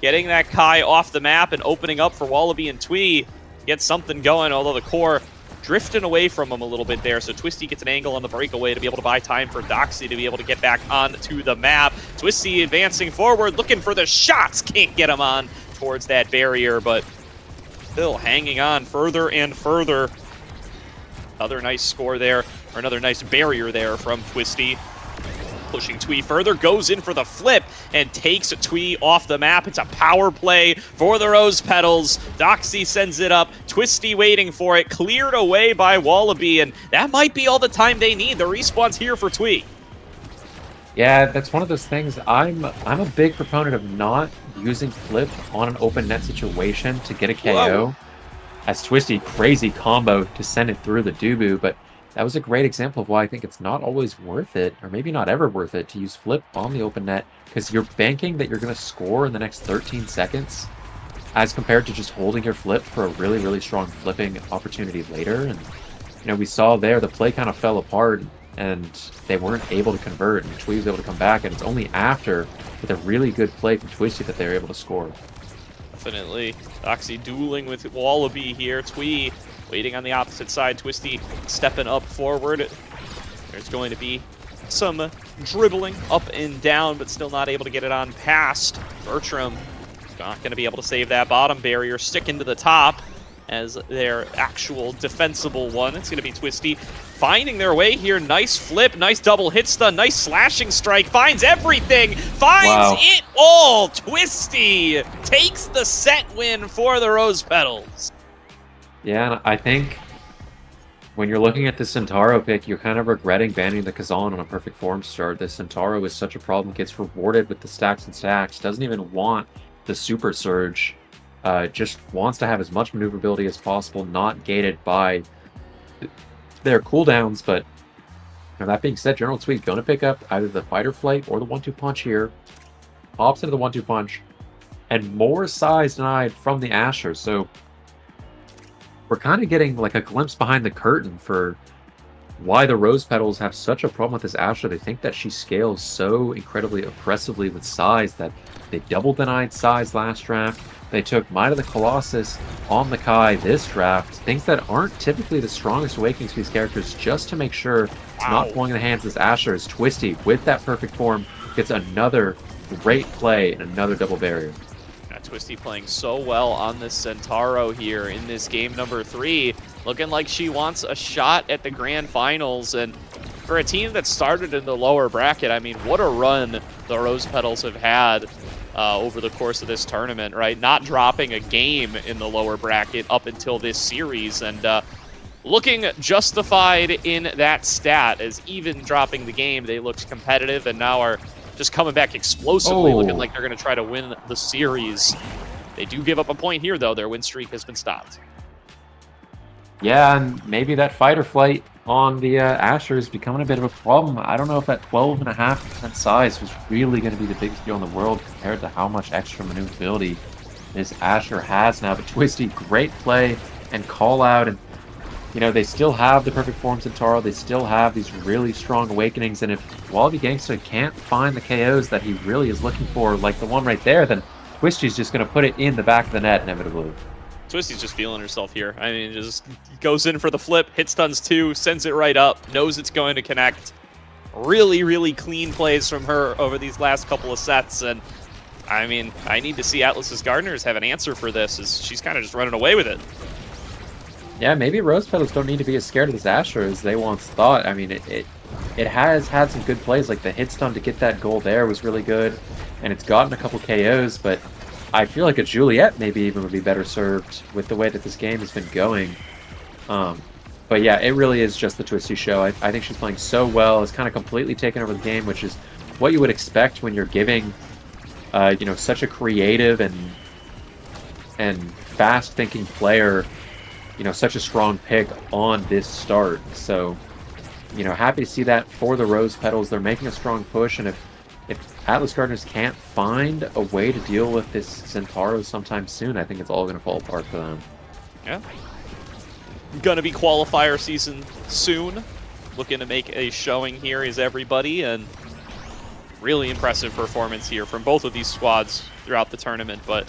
getting that Kai off the map and opening up for Wallaby and Twee. Get something going, although the core drifting away from him a little bit there, so Twisty gets an angle on the breakaway to be able to buy time for Doxy to be able to get back onto the map. Twisty advancing forward, looking for the shots, can't get him on towards that barrier, but still hanging on further and further. Another nice score there, or another nice barrier there from Twisty. pushing Twee further, goes in for the flip, and takes Twee off the map. It's a power play for the Rose Petals. Doxy sends it up, Twisty waiting for it, cleared away by Wallaby, and that might be all the time they need. The respawn's here for Twee. Yeah, that's one of those things. I'm a big proponent of not using flip on an open net situation to get a KO. Whoa. As Twisty, crazy combo to send it through the Dubu, but that was a great example of why I think it's not always worth it, or maybe not ever worth it, to use flip on the open net, because you're banking that you're going to score in the next 13 seconds, as compared to just holding your flip for a really, really strong flipping opportunity later. And, you know, we saw there the play kind of fell apart, and they weren't able to convert, and Twee was able to come back, and it's only after, with a really good play from Twisty, that they were able to score. Definitely. Doxy dueling with Wallaby here. Twee waiting on the opposite side. Twisty stepping up forward. There's going to be some dribbling up and down, but still not able to get it on past. Bertram not going to be able to save that bottom barrier. Sticking to the top as their actual defensible one. It's going to be Twisty finding their way here. Nice flip, nice double hit stun, nice slashing strike. Finds everything, finds it all. Twisty takes the set win for the Rose Petals. Yeah, and I think when you're looking at the Centauro pick, you're kind of regretting banning the Kazan on a perfect form start. The Centauro is such a problem, gets rewarded with the stacks and stacks, doesn't even want the Super Surge. Just wants to have as much maneuverability as possible, not gated by their cooldowns. But that being said, General Twee's going to pick up either the Fight or Flight or the 1-2 punch here. Pops into the 1-2 punch, and more size denied from the Asher. So we're kind of getting like a glimpse behind the curtain for why the Rose Petals have such a problem with this Asher. They think that she scales so incredibly oppressively with size that they double denied size last draft. They took Might of the Colossus on the Kai this draft. Things that aren't typically the strongest awakenings for these characters, just to make sure it's not falling in the hands of this Asher. Is Twisty, with that perfect form, gets another great play and another double barrier. Twisty playing so well on this Centauro here in this game number 3. Looking like she wants a shot at the grand finals. And for a team that started in the lower bracket, I mean, what a run the Rose Petals have had over the course of this tournament, right? Not dropping a game in the lower bracket up until this series. And looking justified in that stat, as even dropping the game, they looked competitive and now are just coming back explosively, looking like they're going to try to win the series. They do give up a point here, though. Their win streak has been stopped. Yeah, and maybe that Fight or Flight on the Asher is becoming a bit of a problem. I don't know if that 12.5% size was really going to be the biggest deal in the world compared to how much extra maneuverability this Asher has now. But Twisty, great play and call out, and you know, they still have the perfect form Centauro. They still have these really strong awakenings. And if Wallaby Gangsta can't find the KOs that he really is looking for, like the one right there, then Twisty's just going to put it in the back of the net inevitably. Twisty's just feeling herself here. I mean, just goes in for the flip, hit stuns 2, sends it right up, knows it's going to connect. Really, really clean plays from her over these last couple of sets. And I mean, I need to see Atlas's Gardeners have an answer for this, as she's kind of just running away with it. Yeah, maybe Rose Petals don't need to be as scared of this Asher as they once thought. I mean, it has had some good plays, like the hit stun to get that goal there was really good, and it's gotten a couple KOs, but I feel like a Juliet maybe even would be better served with the way that this game has been going. But yeah, it really is just the Twisty show. I think she's playing so well. It's kind of completely taken over the game, which is what you would expect when you're giving, you know, such a creative and fast-thinking player, you know, such a strong pick on this start. So, you know, happy to see that for the Rose Petals. They're making a strong push, and if Atlas Gardeners can't find a way to deal with this Centauro sometime soon, I think it's all going to fall apart for them. Yeah. Gonna be qualifier season soon. Looking to make a showing here is everybody, and really impressive performance here from both of these squads throughout the tournament, but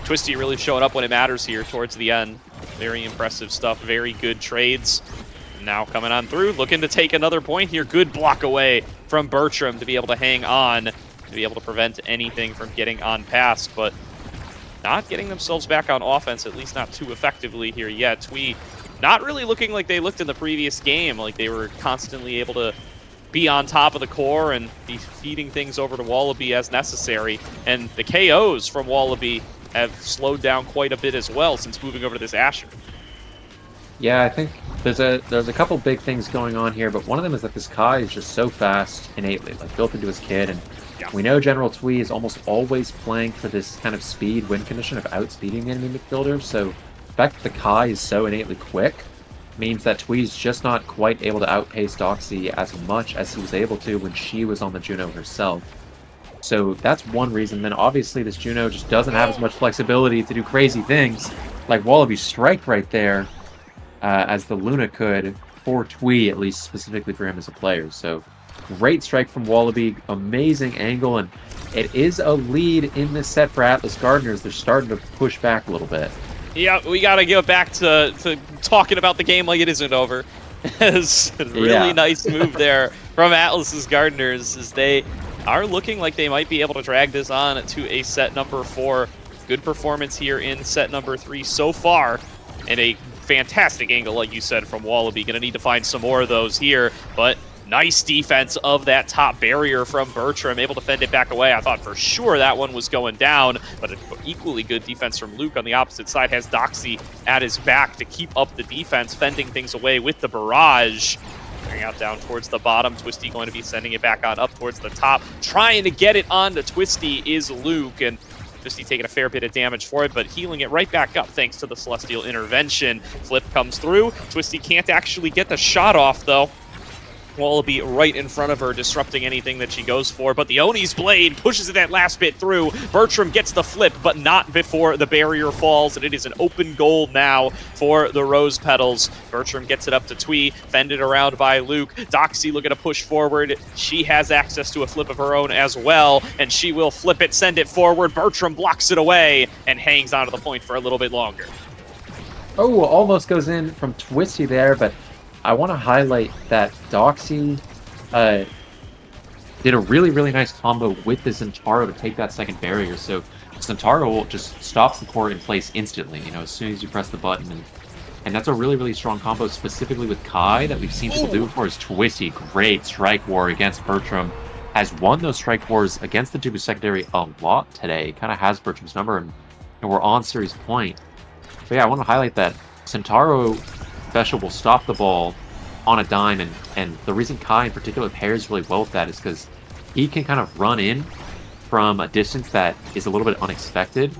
Twisty really showing up when it matters here towards the end. Very impressive stuff, very good trades. Now coming on through, looking to take another point here. Good block away from Bertram to be able to hang on, to be able to prevent anything from getting on past, but not getting themselves back on offense, at least not too effectively here yet. Twee not really looking like they looked in the previous game, like they were constantly able to be on top of the core and be feeding things over to Wallaby as necessary. And the KOs from Wallaby have slowed down quite a bit as well since moving over to this Asher. Yeah, I think there's a couple big things going on here, but one of them is that this Kai is just so fast innately, like built into his kid, and we know General Twee is almost always playing for this kind of speed win condition of outspeeding the enemy midfielder, so the fact that the Kai is so innately quick means that Twee's just not quite able to outpace Doxy as much as he was able to when she was on the Juno herself. So that's one reason. Then obviously this Juno just doesn't have as much flexibility to do crazy things like Wallaby strike right there as the Luna could for Twee, at least specifically for him as a player. So great strike from Wallaby, amazing angle, and it is a lead in this set for Atlas Gardeners. They're starting to push back a little bit. Yeah, we got to go back to talking about the game like it isn't over. It's a really nice move there from Atlas's Gardeners as they are looking like they might be able to drag this on to a set number 4. Good performance here in set number 3 so far, and a fantastic angle, like you said, from Wallaby. Going to need to find some more of those here, but nice defense of that top barrier from Bertram, able to fend it back away. I thought for sure that one was going down, but an equally good defense from Luke on the opposite side has Doxy at his back to keep up the defense, fending things away with the barrage. Bring out down towards the bottom. Twisty going to be sending it back on up towards the top. Trying to get it onto Twisty is Luke, and Twisty taking a fair bit of damage for it, but healing it right back up thanks to the Celestial intervention. Flip comes through. Twisty can't actually get the shot off, though. Wallaby right in front of her, disrupting anything that she goes for, but the Oni's blade pushes it that last bit through. Bertram gets the flip, but not before the barrier falls, and it is an open goal now for the Rose Petals. Bertram gets it up to Twee, fended around by Luke. Doxy looking to push forward. She has access to a flip of her own as well, and she will flip it, send it forward. Bertram blocks it away and hangs onto the point for a little bit longer. Oh, almost goes in from Twisty there, but I want to highlight that Doxy did a really, really nice combo with the Zentaro to take that second barrier. So Zentaro just stops the core in place instantly, you know, as soon as you press the button. And that's a really, really strong combo, specifically with Kai, that we've seen people do before. Is Twisty. Great strike war against Bertram. Has won those strike wars against the Dubu secondary a lot today. Kind of has Bertram's number, and we're on series point. But yeah, I want to highlight that Zentaro special will stop the ball on a dime, and the reason Kai in particular pairs really well with that is because he can kind of run in from a distance that is a little bit unexpected,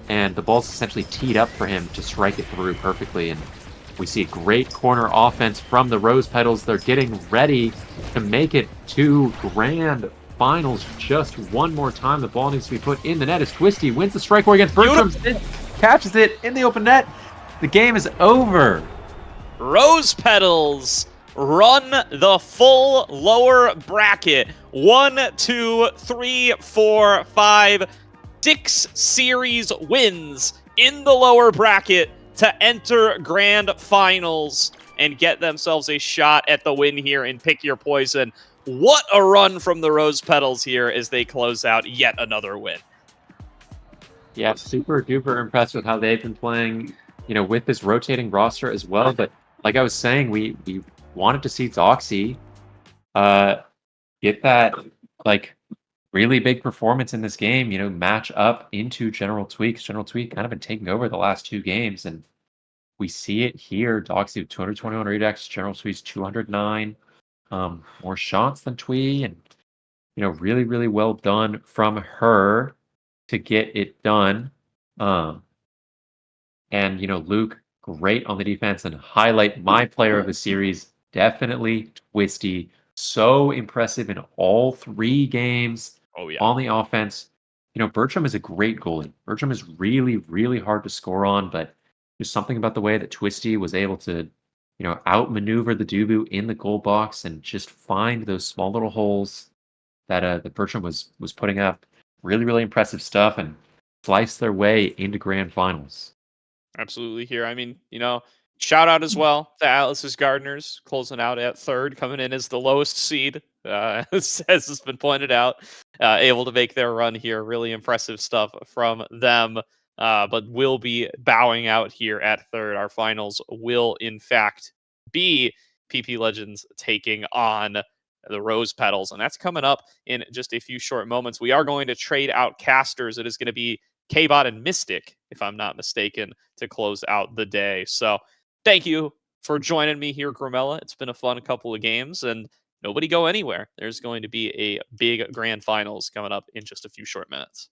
and the ball's essentially teed up for him to strike it through perfectly. And we see a great corner offense from the Rose Petals. They're getting ready to make it to grand finals just one more time. The ball needs to be put in the net as Twisty wins the strike war against Bertram, catches it in the open net. The game is over. Rose Petals run the full lower bracket. 1, 2, 3, 4, 5, 6 series wins in the lower bracket to enter grand finals and get themselves a shot at the win here in Pick Your Poison. What a run from the Rose Petals here as they close out yet another win. Yeah, super duper impressed with how they've been playing, you know, with this rotating roster as well. But like I was saying, we wanted to see Doxy get that like really big performance in this game, you know, match up into General Twee. General Twee kind of been taking over the last 2 games, and we see it here. Doxy with 221 redux, General Twee's 209. More shots than Twee, and you know, really, really well done from her to get it done. And you know, Luke, great on the defense, and highlight my player of the series, definitely Twisty. So impressive in all 3 games. Oh yeah. On the offense. You know, Bertram is a great goalie. Bertram is really, really hard to score on, but there's something about the way that Twisty was able to, you know, outmaneuver the Dubu in the goal box and just find those small little holes that that Bertram was putting up. Really, really impressive stuff, and slice their way into grand finals. Absolutely here. I mean, you know, shout out as well to Atlas's Gardeners, closing out at 3rd, coming in as the lowest seed, as has been pointed out, able to make their run here. Really impressive stuff from them, but will be bowing out here at 3rd. Our finals will, in fact, be PP Legends taking on the rose petals, and that's coming up in just a few short moments. We are going to trade out casters. It is going to be K-Bot and Mystic, if I'm not mistaken, to close out the day. So thank you for joining me here, Grimella. It's been a fun couple of games, and nobody go anywhere. There's going to be a big grand finals coming up in just a few short minutes.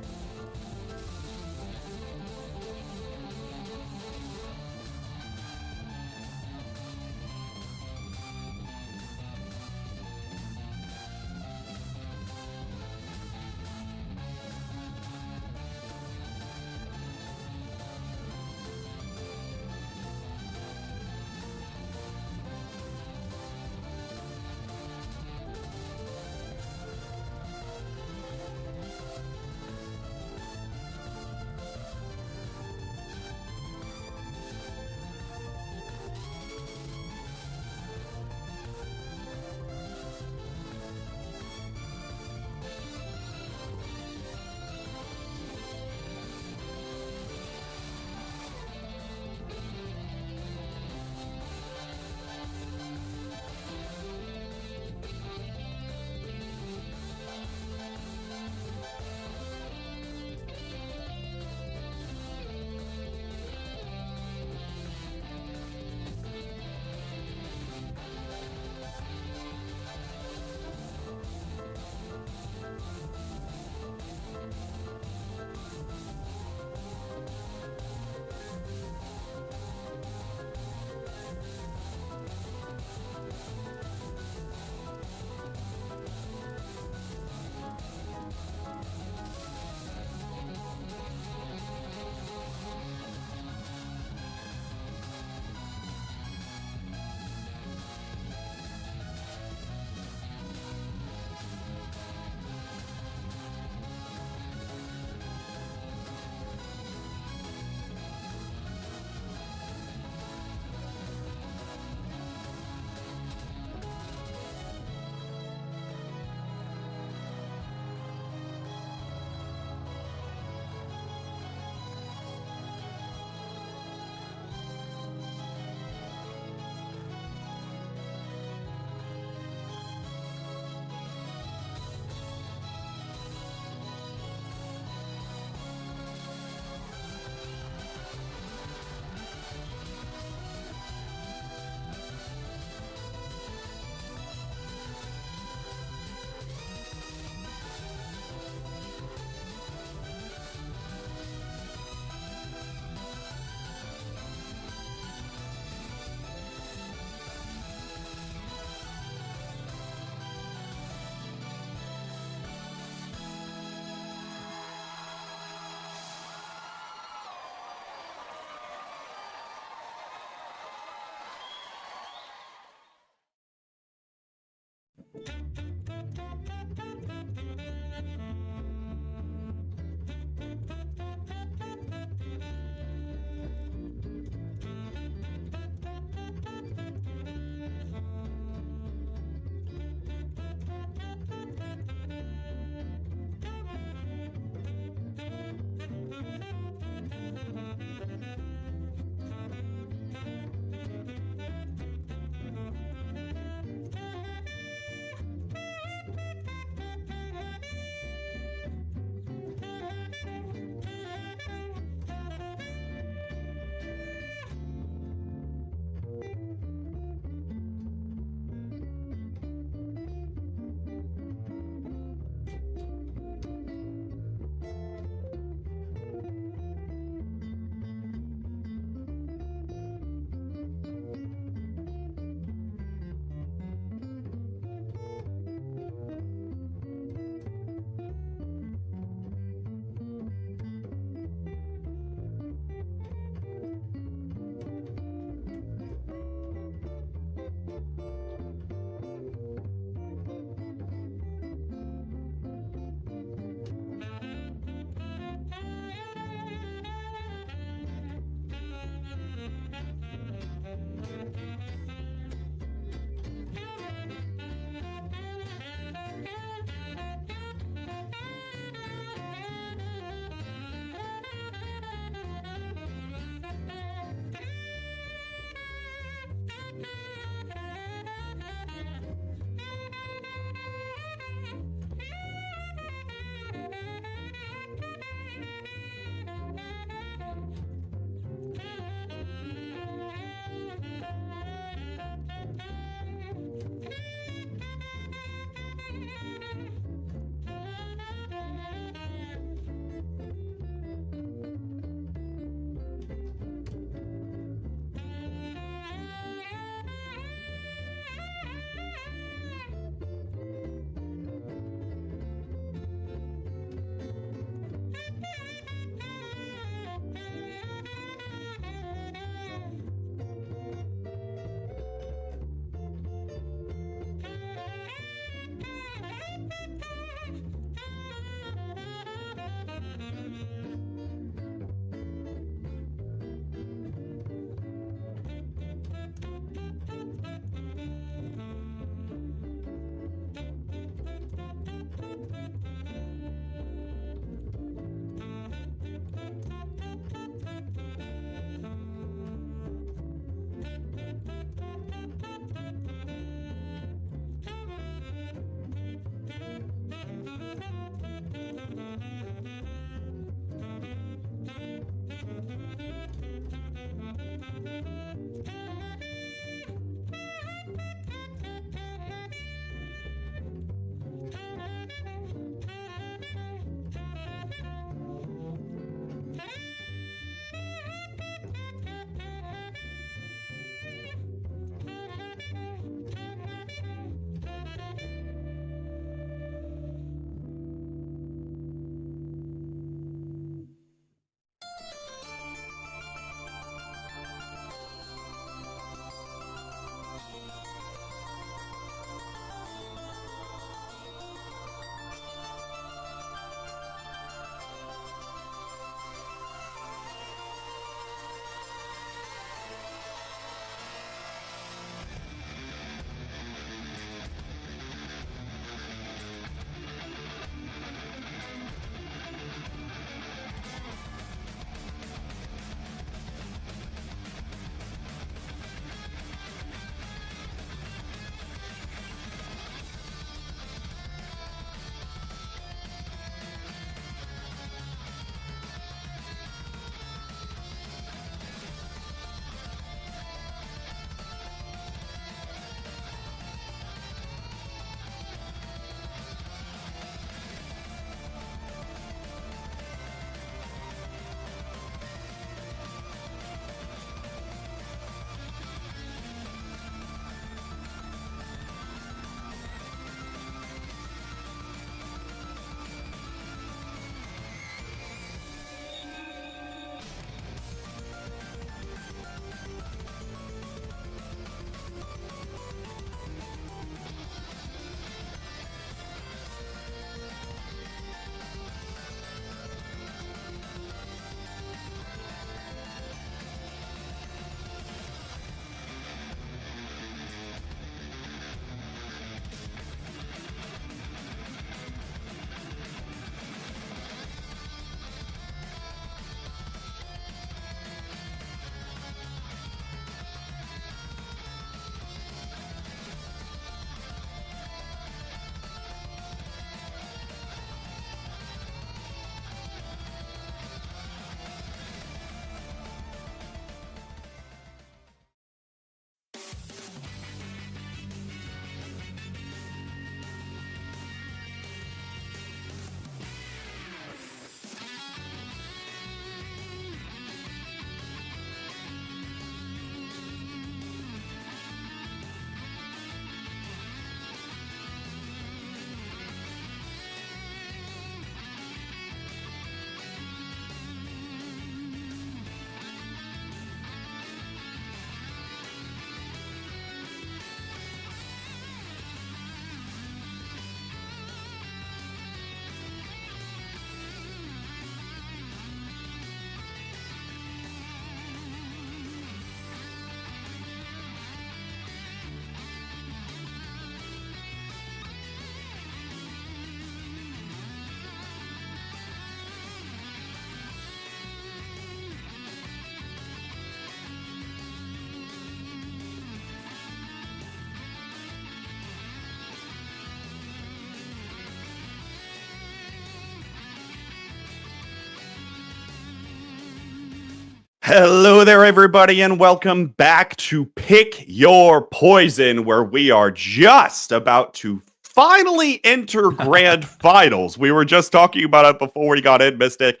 Hello there, everybody, and welcome back to Pick Your Poison, where we are just about to finally enter grand finals. We were just talking about it before we got in, Mystic.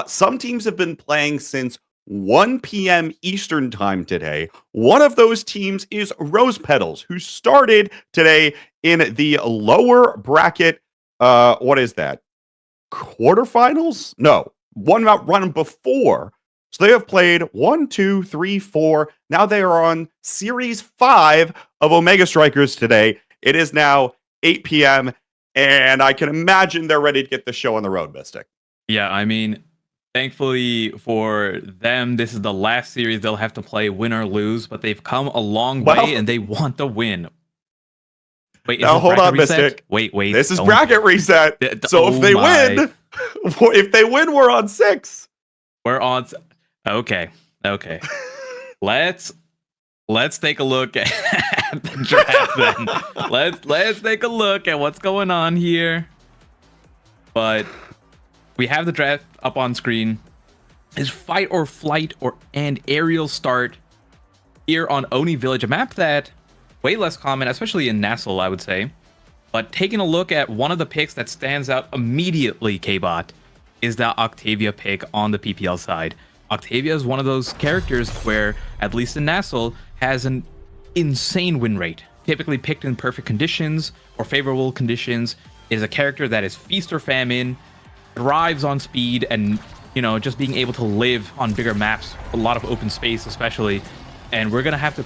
Some teams have been playing since 1 p.m. Eastern time today. One of those teams is Rose Petals, who started today in the lower bracket. What is that? Quarterfinals? No, one run before. So they have played 1, 2, 3, 4. Now they are on Series 5 of Omega Strikers today. It is now 8 p.m. And I can imagine they're ready to get the show on the road, Mystic. Yeah, I mean, thankfully for them, this is the last series they'll have to play, win or lose. But they've come a long way, and they want the win. Wait, now hold on, reset? Mystic. Wait. This is bracket reset. So if they win, we're on 6. We're on. Okay. Let's take a look at the draft then. Let's take a look at what's going on here. But we have the draft up on screen. Is Fight or Flight and Aerial Start here on Oni Village, a map that way less common, especially in Nassau, I would say. But taking a look at one of the picks that stands out immediately, K-Bot, is the Octavia pick on the PPL side. Octavia is one of those characters where, at least in Nassau, has an insane win rate. Typically picked in perfect conditions or favorable conditions, is a character that is feast or famine, thrives on speed, and just being able to live on bigger maps, a lot of open space especially. And we're gonna have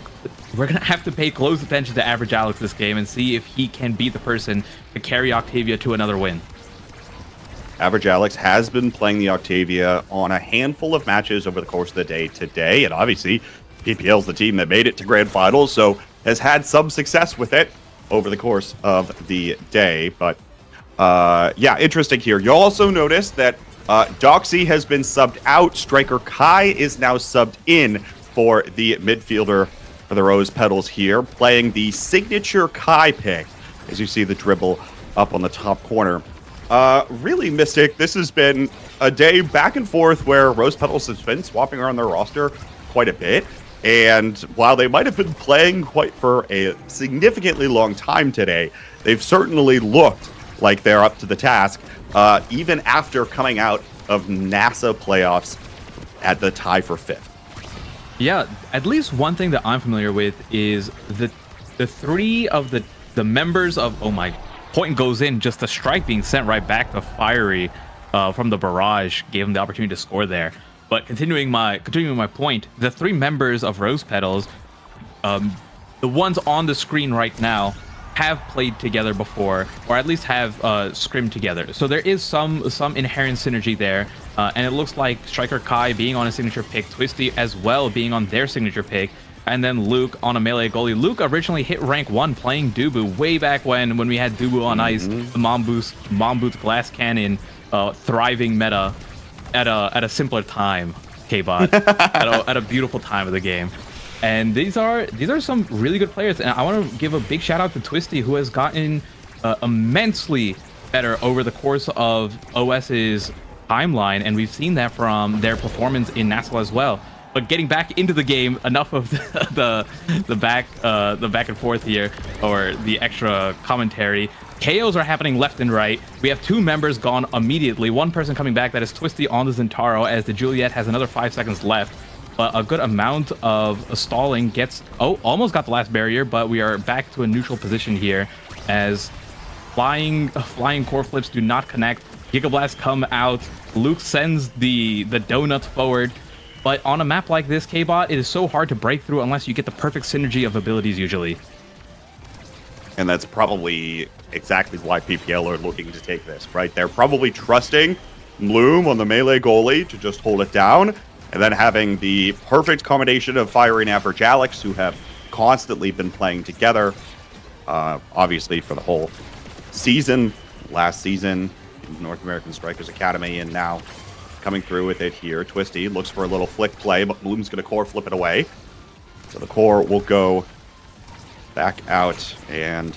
to pay close attention to Average Alex this game and see if he can be the person to carry Octavia to another win. Average Alex has been playing the Octavia on a handful of matches over the course of the day today, and obviously PPL's the team that made it to Grand Finals, so has had some success with it over the course of the day. But yeah, interesting here. You'll also notice that Doxy has been subbed out. Striker Kai is now subbed in for the midfielder for the Rose Petals here, playing the signature Kai pick, as you see the dribble up on the top corner. Really, Mystic, this has been a day back and forth where Rose Petals has been swapping around their roster quite a bit. And while they might have been playing quite for a significantly long time today, they've certainly looked like they're up to the task, even after coming out of NASA playoffs at the tie for 5th. Yeah, at least one thing that I'm familiar with is the 3 of the members of, oh my, point goes in, just the strike being sent right back to Fiery from the barrage gave him the opportunity to score there. But continuing my point, the 3 members of Rose Petals, the ones on the screen right now, have played together before, or at least have scrimmed together. So there is some inherent synergy there, and it looks like Striker Kai being on a signature pick, Twisty as well being on their signature pick, and then Luke on a melee goalie. Luke originally hit rank 1 playing Dubu way back when we had Dubu on ice, the Mom Boost Glass Cannon thriving meta at a simpler time, K-Bot, at a beautiful time of the game. And these are some really good players, and I want to give a big shout out to Twisty, who has gotten immensely better over the course of OS's timeline, and we've seen that from their performance in Nassau as well. But getting back into the game, enough of the back and forth here, or the extra commentary. KOs are happening left and right. We have 2 members gone immediately. One person coming back, that is Twisty on the Zentaro, as the Juliet has another 5 seconds left. But a good amount of stalling gets... Oh, almost got the last barrier, but we are back to a neutral position here, as flying core flips do not connect. Giga Blast come out. Luke sends the donut forward. But on a map like this, K-Bot, it is so hard to break through unless you get the perfect synergy of abilities usually. And that's probably exactly why PPL are looking to take this, right? They're probably trusting Bloom on the melee goalie to just hold it down, and then having the perfect combination of Fiery and Average Alex, who have constantly been playing together, obviously for the whole season, last season in North American Strikers Academy, and now coming through with it here. Twisty looks for a little flick play, but Bloom's going to core flip it away. So the core will go back out, and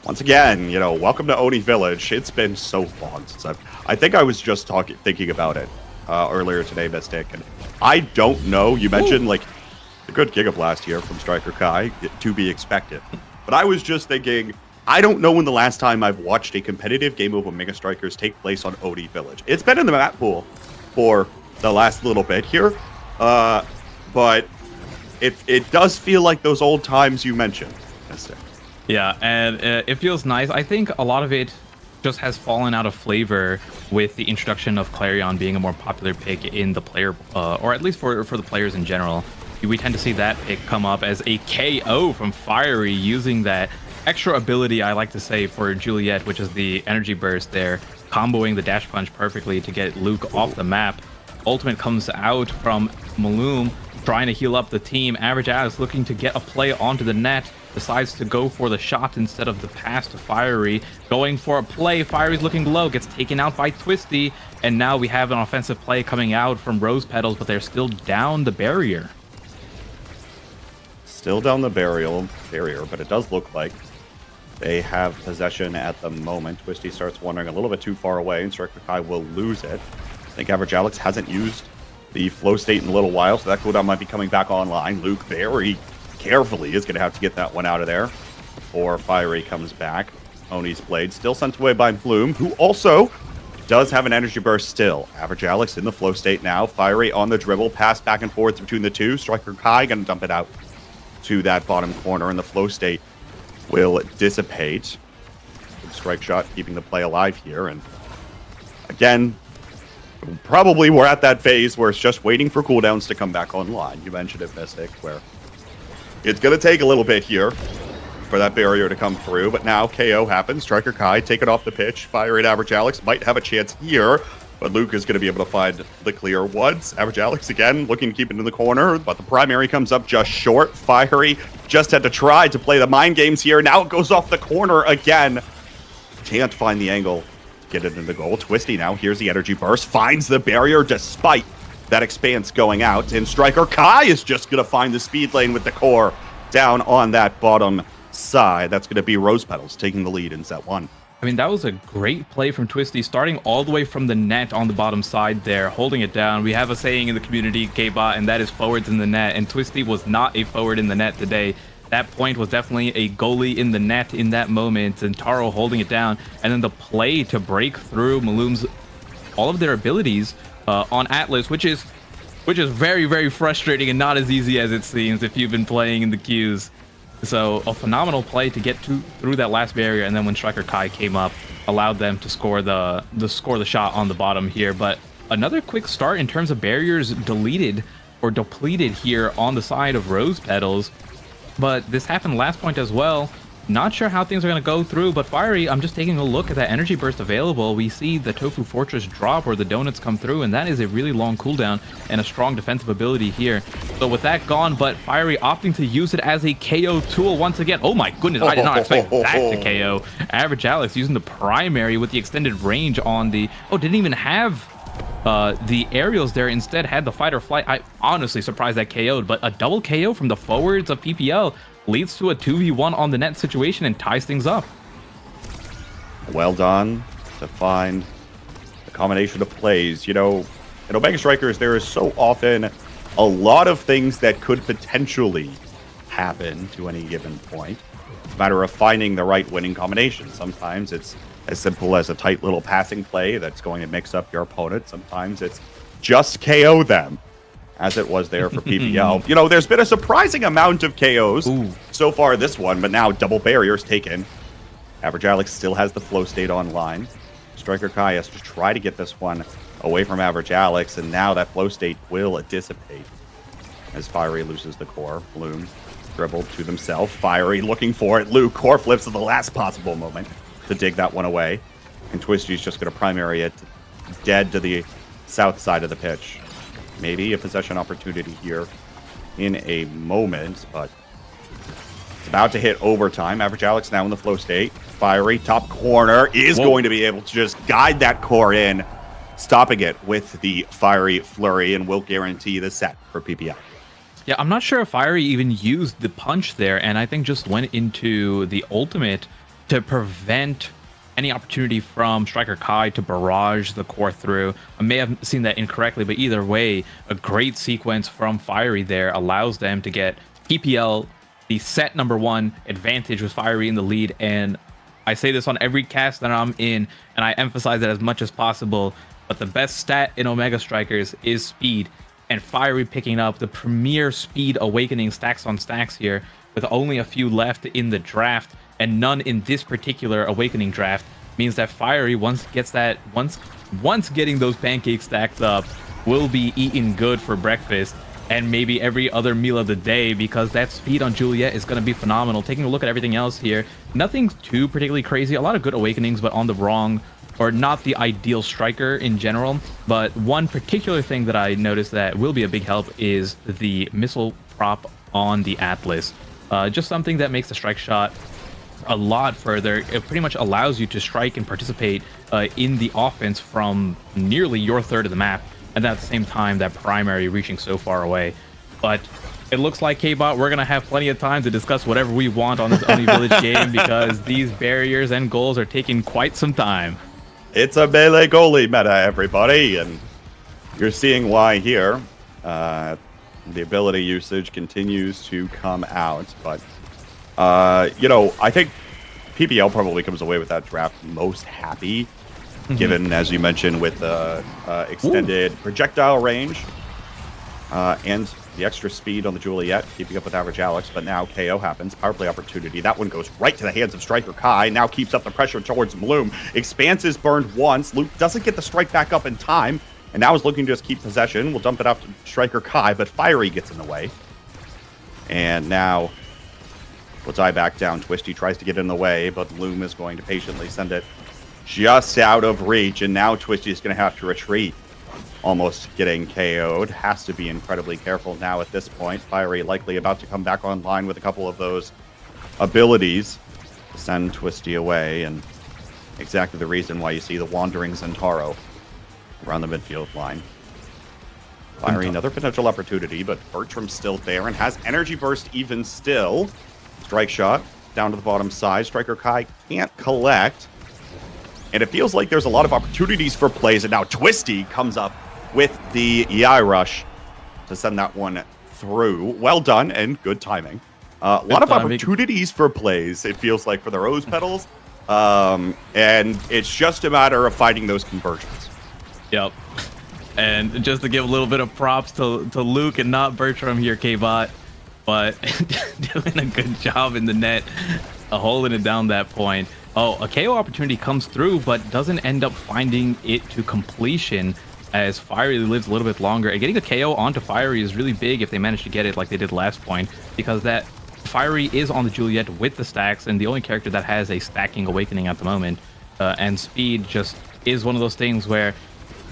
once again, welcome to Oni Village. It's been so long since I think I was just thinking about it earlier today, Mystic, and I don't know. You mentioned like a good Giga Blast here from Striker Kai, to be expected. But I was just thinking, I don't know when the last time I've watched a competitive game of Omega Strikers take place on OD Village. It's been in the map pool for the last little bit here, but it does feel like those old times you mentioned. Yeah, and it feels nice. I think a lot of it just has fallen out of flavor with the introduction of Clarion being a more popular pick in the player, or at least for the players in general. We tend to see that pick come up as a KO from Fiery, using that extra ability, I like to say, for Juliet, which is the energy burst there, comboing the dash punch perfectly to get Luke off the map. Ultimate comes out from Maloom, trying to heal up the team. Average Alex looking to get a play onto the net, decides to go for the shot instead of the pass to Fiery. Going for a play, Fiery's looking low, gets taken out by Twisty, and now we have an offensive play coming out from Rose Petals, but they're still down the barrier. Still down the barrier, but it does look like they have possession at the moment. Twisty starts wandering a little bit too far away, and Striker Kai will lose it. I think Average Alex hasn't used the flow state in a little while, so that cooldown might be coming back online. Luke very carefully is going to have to get that one out of there before Fiery comes back. Oni's Blade still sent away by Bloom, who also does have an energy burst still. Average Alex in the flow state now. Fiery on the dribble, pass back and forth between the two. Striker Kai going to dump it out to that bottom corner, and the flow state will dissipate. Good strike shot, keeping the play alive here. And again, probably we're at that phase where it's just waiting for cooldowns to come back online. You mentioned it, Mystic, where it's going to take a little bit here for that barrier to come through, but now KO happens. Striker Kai take it off the pitch. Fiery and Average Alex might have a chance here, but Luke is going to be able to find the clear once. Average Alex again looking to keep it in the corner, but the primary comes up just short. Fiery just had to try to play the mind games here. Now it goes off the corner again. Can't find the angle to get it into goal. Twisty now, here's the energy burst, finds the barrier despite that expanse going out, and Striker Kai is just going to find the speed lane with the core down on that bottom side. That's going to be Rose Petals taking the lead in set one. I mean, that was a great play from Twisty, starting all the way from the net on the bottom side there, holding it down. We have a saying in the community, K-Bot, and that is forwards in the net, and Twisty was not a forward in the net today. That point was definitely a goalie in the net in that moment, and Taro holding it down, and then the play to break through Maloom's, all of their abilities on Atlas, which is very, very frustrating and not as easy as it seems if you've been playing in the queues. So a phenomenal play to get through that last barrier, and then when Striker Kai came up, allowed them to score the shot on the bottom here. But another quick start in terms of barriers deleted or depleted here on the side of Rose Petals. But this happened last point as well. Not sure how things are going to go through, but Fiery, I'm just taking a look at that energy burst available. We see the Tofu Fortress drop where the donuts come through, and that is a really long cooldown and a strong defensive ability here. So with that gone, but Fiery opting to use it as a KO tool once again. Oh my goodness, I did not expect that to KO. Average Alex using the primary with the extended range on the... Oh, didn't even have the aerials there, instead had the fight or flight. I honestly surprised that KO'd, but a double KO from the forwards of PPL leads to a 2v1 on the net situation and ties things up. Well done to find a combination of plays. You know, in Omega Strikers, there is so often a lot of things that could potentially happen to any given point. It's a matter of finding the right winning combination. Sometimes it's as simple as a tight little passing play that's going to mix up your opponent. Sometimes it's just KO them, as it was there for PPL. You know, there's been a surprising amount of KOs so far this one, but now double barriers taken. Average Alex still has the flow state online. Striker Kai has to try to get this one away from Average Alex, and now that flow state will dissipate as Fiery loses the core. Bloom dribbled to themselves. Fiery looking for it. Luke core flips at the last possible moment to dig that one away. And Twisty's just going to primary it dead to the south side of the pitch. Maybe a possession opportunity here in a moment, but it's about to hit overtime. Average Alex now in the flow state. Fiery, top corner, is going to be able to just guide that core in, stopping it with the Fiery Flurry, and will guarantee the set for PPL. Yeah, I'm not sure if Fiery even used the punch there, and I think just went into the ultimate to prevent any opportunity from Striker Kai to barrage the core through. I may have seen that incorrectly, but either way, a great sequence from Fiery there allows them to get PPL the set number 1 advantage with Fiery in the lead. And I say this on every cast that I'm in, and I emphasize it as much as possible, but the best stat in Omega Strikers is speed, and Fiery picking up the premier speed awakening stacks on stacks here with only a few left in the draft and none in this particular awakening draft means that Fiery once getting those pancakes stacked up will be eating good for breakfast and maybe every other meal of the day, because that speed on Juliet is going to be phenomenal. Taking a look at everything else here, nothing too particularly crazy. A lot of good awakenings, but on the wrong or not the ideal striker in general. But one particular thing that I noticed that will be a big help is the missile prop on the Atlas. Just something that makes the strike shot a lot further. It pretty much allows you to strike and participate in the offense from nearly your third of the map, and at the same time that primary reaching so far away. But it looks like K-Bot, we're gonna have plenty of time to discuss whatever we want on this Oni Village game, because these barriers and goals are taking quite some time. It's a melee goalie meta, everybody, and you're seeing why here. The ability usage continues to come out, but I think PPL probably comes away with that draft most happy, given, as you mentioned, with the extended projectile range and the extra speed on the Juliet, keeping up with average Alex. But now KO happens. Power play opportunity. That one goes right to the hands of Striker Kai. Now keeps up the pressure towards Bloom. Expanse is burned once. Luke doesn't get the strike back up in time, and now is looking to just keep possession. We'll dump it off to Striker Kai, but Fiery gets in the way. And now we'll die back down. Twisty tries to get in the way, but Bloom is going to patiently send it just out of reach, and now Twisty is going to have to retreat, almost getting KO'd. Has to be incredibly careful now at this point. Fiery likely about to come back online with a couple of those abilities to send Twisty away, and exactly the reason why you see the wandering Zentaro around the midfield line. Fiery, another potential opportunity, but Bertram's still there and has energy burst even still. Strike shot down to the bottom side. Striker Kai can't collect. And it feels like there's a lot of opportunities for plays, and now Twisty comes up with the Yai Rush to send that one through. Well done and good timing. A lot of opportunities for plays, it feels like, for the Rose Petals. And it's just a matter of finding those conversions. Yep. And just to give a little bit of props to Luke and not Bertram here, K-Bot, but doing a good job in the net, holding it down that point. Oh, a KO opportunity comes through, but doesn't end up finding it to completion, as Fiery lives a little bit longer. And getting a KO onto Fiery is really big if they manage to get it like they did last point, because that Fiery is on the Juliet with the stacks, and the only character that has a stacking awakening at the moment. And speed just is one of those things where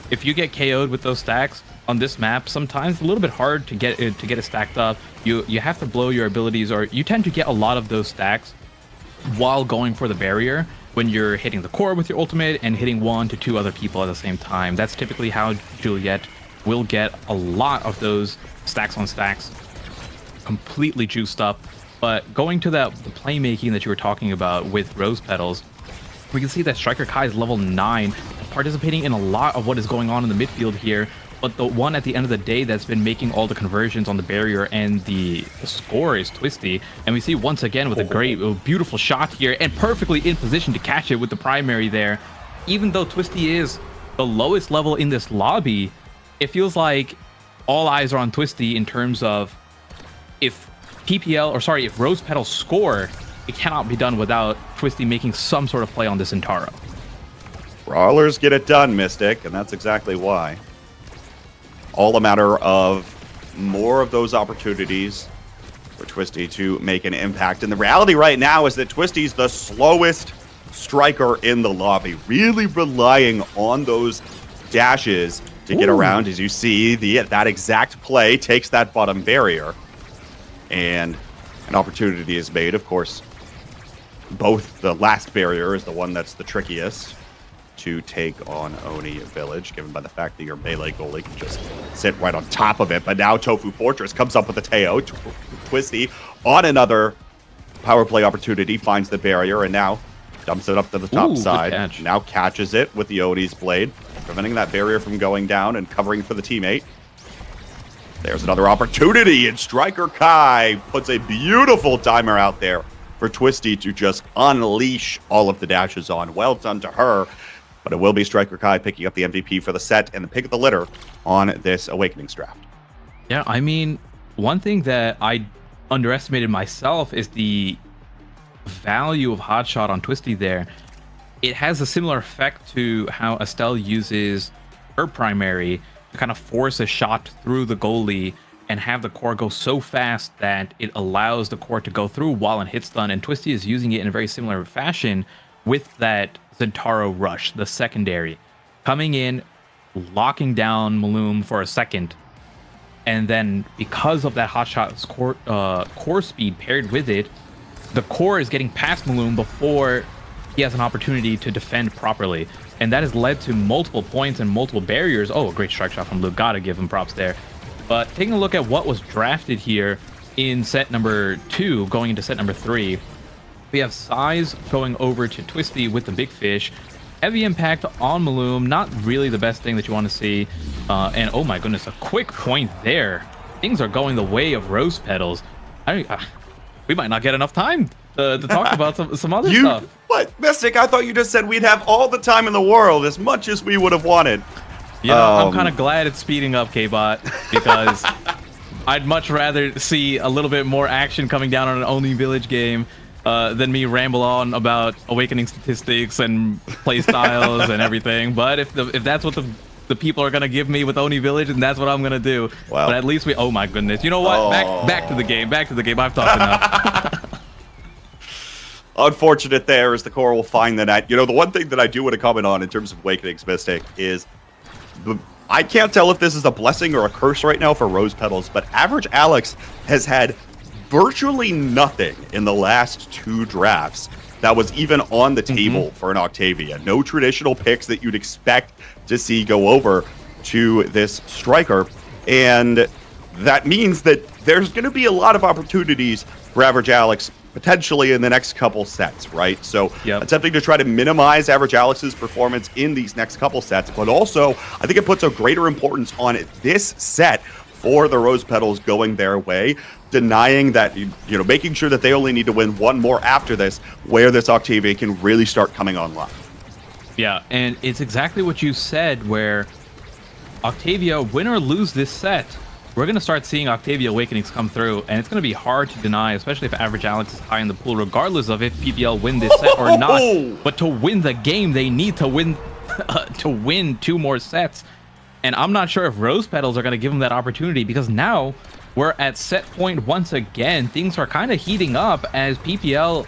if you get KO'd with those stacks on this map, sometimes it's a little bit hard to get it stacked up. You have to blow your abilities, or you tend to get a lot of those stacks while going for the barrier when you're hitting the core with your ultimate and hitting 1 to 2 other people at the same time. That's typically how Juliet will get a lot of those stacks on stacks completely juiced up. But going to the playmaking that you were talking about with Rose Petals, we can see that Striker Kai is level 9, participating in a lot of what is going on in the midfield here. But the one at the end of the day that's been making all the conversions on the barrier and the score is Twisty. And we see once again with a great, beautiful shot here and perfectly in position to catch it with the primary there. Even though Twisty is the lowest level in this lobby, it feels like all eyes are on Twisty in terms of if Rose Petals score, it cannot be done without Twisty making some sort of play on this Zentaro. Brawlers get it done, Mystic, and that's exactly why. All a matter of more of those opportunities for Twisty to make an impact. And the reality right now is that Twisty's the slowest striker in the lobby, really relying on those dashes to get around. As you see, that exact play takes that bottom barrier, and an opportunity is made. Of course, both the last barrier is the one that's the trickiest to take on Oni Village, given by the fact that your melee goalie can just sit right on top of it. But now Tofu Fortress comes up with a Teo. Twisty on another power play opportunity finds the barrier, and now Dumps it up to the top Ooh, good side. catch. Now catches it with the Odie's blade, preventing that barrier from going down and covering for the teammate. There's another opportunity, and Striker Kai puts a beautiful timer out there for Twisty to just unleash all of the dashes on. Well done to her, but it will be Striker Kai picking up the MVP for the set and the pick of the litter on this Awakenings draft. Yeah, I mean, one thing that I underestimated myself is the value of Hotshot on Twisty there. It has a similar effect to how Estelle uses her primary to kind of force a shot through the goalie and have the core go so fast that it allows the core to go through while in hit stun. And Twisty is using it in a very similar fashion with that Zentaro rush, the secondary. Coming in, locking down Maloom for a second, and then because of that Hotshot's core speed paired with it, the core is getting past Maloom before he has an opportunity to defend properly. And that has led to multiple points and multiple barriers. Oh, a great strike shot from Luke. Gotta give him props there. But taking a look at what was drafted here in set number 2, going into set number 3, we have Size going over to Twisty with the Big Fish. Heavy impact on Maloom, not really the best thing that you want to see. And oh my goodness, a quick point there. Things are going the way of Rose Petals. We might not get enough time to talk about some other stuff. What? Mystic, I thought you just said we'd have all the time in the world, as much as we would have wanted. You know, I'm kind of glad it's speeding up, K-Bot, because I'd much rather see a little bit more action coming down on an Only Village game than me ramble on about Awakening statistics and play styles and everything. But if that's what the people are gonna give me with Oni Village, and that's what I'm gonna do. Well, but at least oh my goodness, you know what? Back to the game. I've talked enough. Unfortunate there, as the core will find the net. You know, the one thing that I do want to comment on in terms of Awakenings Mystic is I can't tell if this is a blessing or a curse right now for Rose Petals, but Average Alex has had virtually nothing in the last 2 drafts that was even on the table for an Octavia. No traditional picks that you'd expect to see go over to this striker. And that means that there's going to be a lot of opportunities for Average Alex potentially in the next couple sets, right? So attempting to try to minimize Average Alex's performance in these next couple sets, but also I think it puts a greater importance on this set for the Rose Petals going their way, denying that, you know, making sure that they only need to win one more after this, where this Octavia can really start coming online. Yeah, and it's exactly what you said, where Octavia, win or lose this set, we're going to start seeing Octavia Awakenings come through, and it's going to be hard to deny, especially if Average Alex is high in the pool, regardless of if PPL win this set or not. But to win the game, they need to win to win 2 more sets. And I'm not sure if Rose Petals are going to give them that opportunity, because now we're at set point once again. Things are kind of heating up as PPL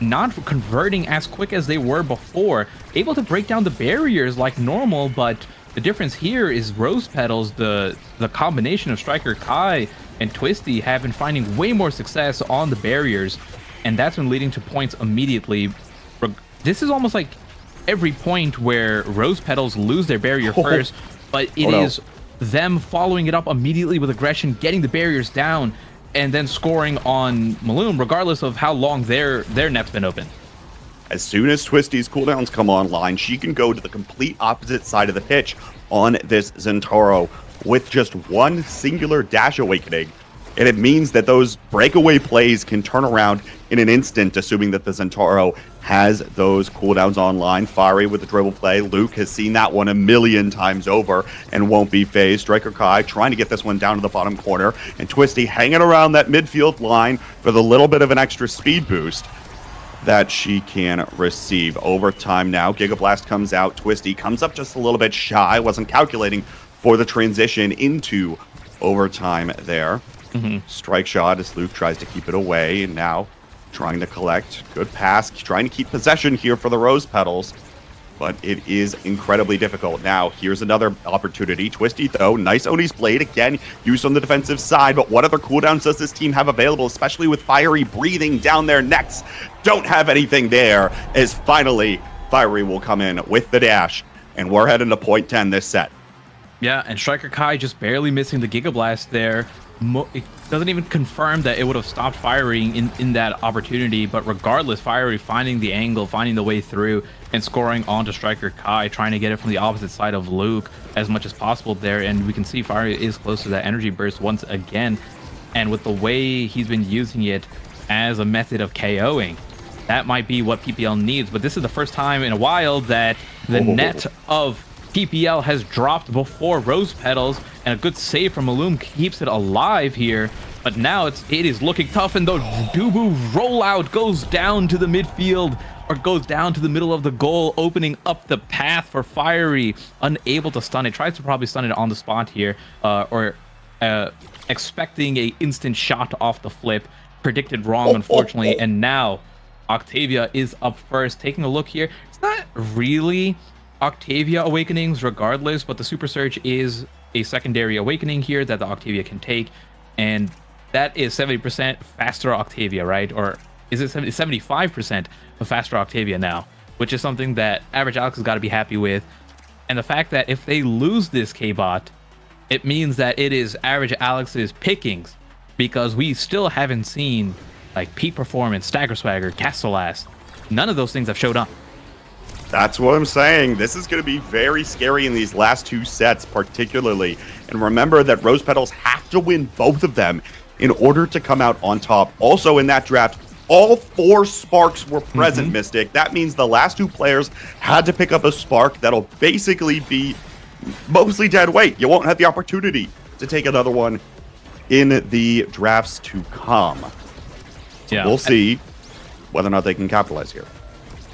not converting as quick as they were before, able to break down the barriers like normal, but the difference here is Rose Petals, the combination of Striker Kai and Twisty, have been finding way more success on the barriers, and that's been leading to points immediately. This is almost like every point where Rose Petals lose their barrier first, but it is them following it up immediately with aggression, getting the barriers down, and then scoring on Maloom, regardless of how long their net's been open. As soon as Twisty's cooldowns come online, she can go to the complete opposite side of the pitch on this Zentaro with just one singular dash awakening. And it means that those breakaway plays can turn around in an instant, assuming that the Zentaro has those cooldowns online. Fiery with the dribble play. Luke has seen that one a million times over and won't be phased. Striker Kai trying to get this one down to the bottom corner. And Twisty hanging around that midfield line for the little bit of an extra speed boost that she can receive. Overtime now. Gigablast comes out. Twisty comes up just a little bit shy. Wasn't calculating for the transition into overtime there. Strike shot as Luke tries to keep it away, and now trying to collect. Good pass. Trying to keep possession here for the Rose Petals, but it is incredibly difficult. Now, here's another opportunity. Twisty, though. Nice Oni's Blade. Again, used on the defensive side, but what other cooldowns does this team have available, especially with Fiery breathing down their necks? Don't have anything there, as finally Fiery will come in with the dash, and we're heading to point 10 this set. Yeah, and Striker Kai just barely missing the Giga Blast there. it doesn't even confirm that it would have stopped firing in that opportunity. But regardless, Fiery finding the angle, finding the way through, and scoring onto Striker Kai, trying to get it from the opposite side of Luke as much as possible there. And we can see Fiery is close to that energy burst once again. And with the way he's been using it as a method of KOing, that might be what PPL needs. But this is the first time in a while that the net of PPL has dropped before Rose Petals, and a good save from Malum keeps it alive here. But now it is looking tough, and the Dubu rollout goes down to the midfield, or goes down to the middle of the goal, opening up the path for Fiery. Unable to stun it, tries to probably stun it on the spot here, or expecting a instant shot off the flip. Predicted wrong, unfortunately, and now Octavia is up first. Taking a look here, it's not really Octavia awakenings regardless, but the Super Surge is a secondary awakening here that the Octavia can take, and that is 70% faster Octavia, right? Or is it 75% of faster Octavia now, which is something that Average Alex has got to be happy with. And the fact that if they lose this K-Bot, it means that it is Average Alex's pickings, because we still haven't seen like peak performance, stagger swagger, Castellass. None of those things have showed up. That's what I'm saying. This is going to be very scary in these last two sets, particularly. And remember that Rose Petals have to win both of them in order to come out on top. Also in that draft, all 4 sparks were present, Mystic. That means the last 2 players had to pick up a spark that'll basically be mostly dead weight. You won't have the opportunity to take another one in the drafts to come. So we'll see whether or not they can capitalize here.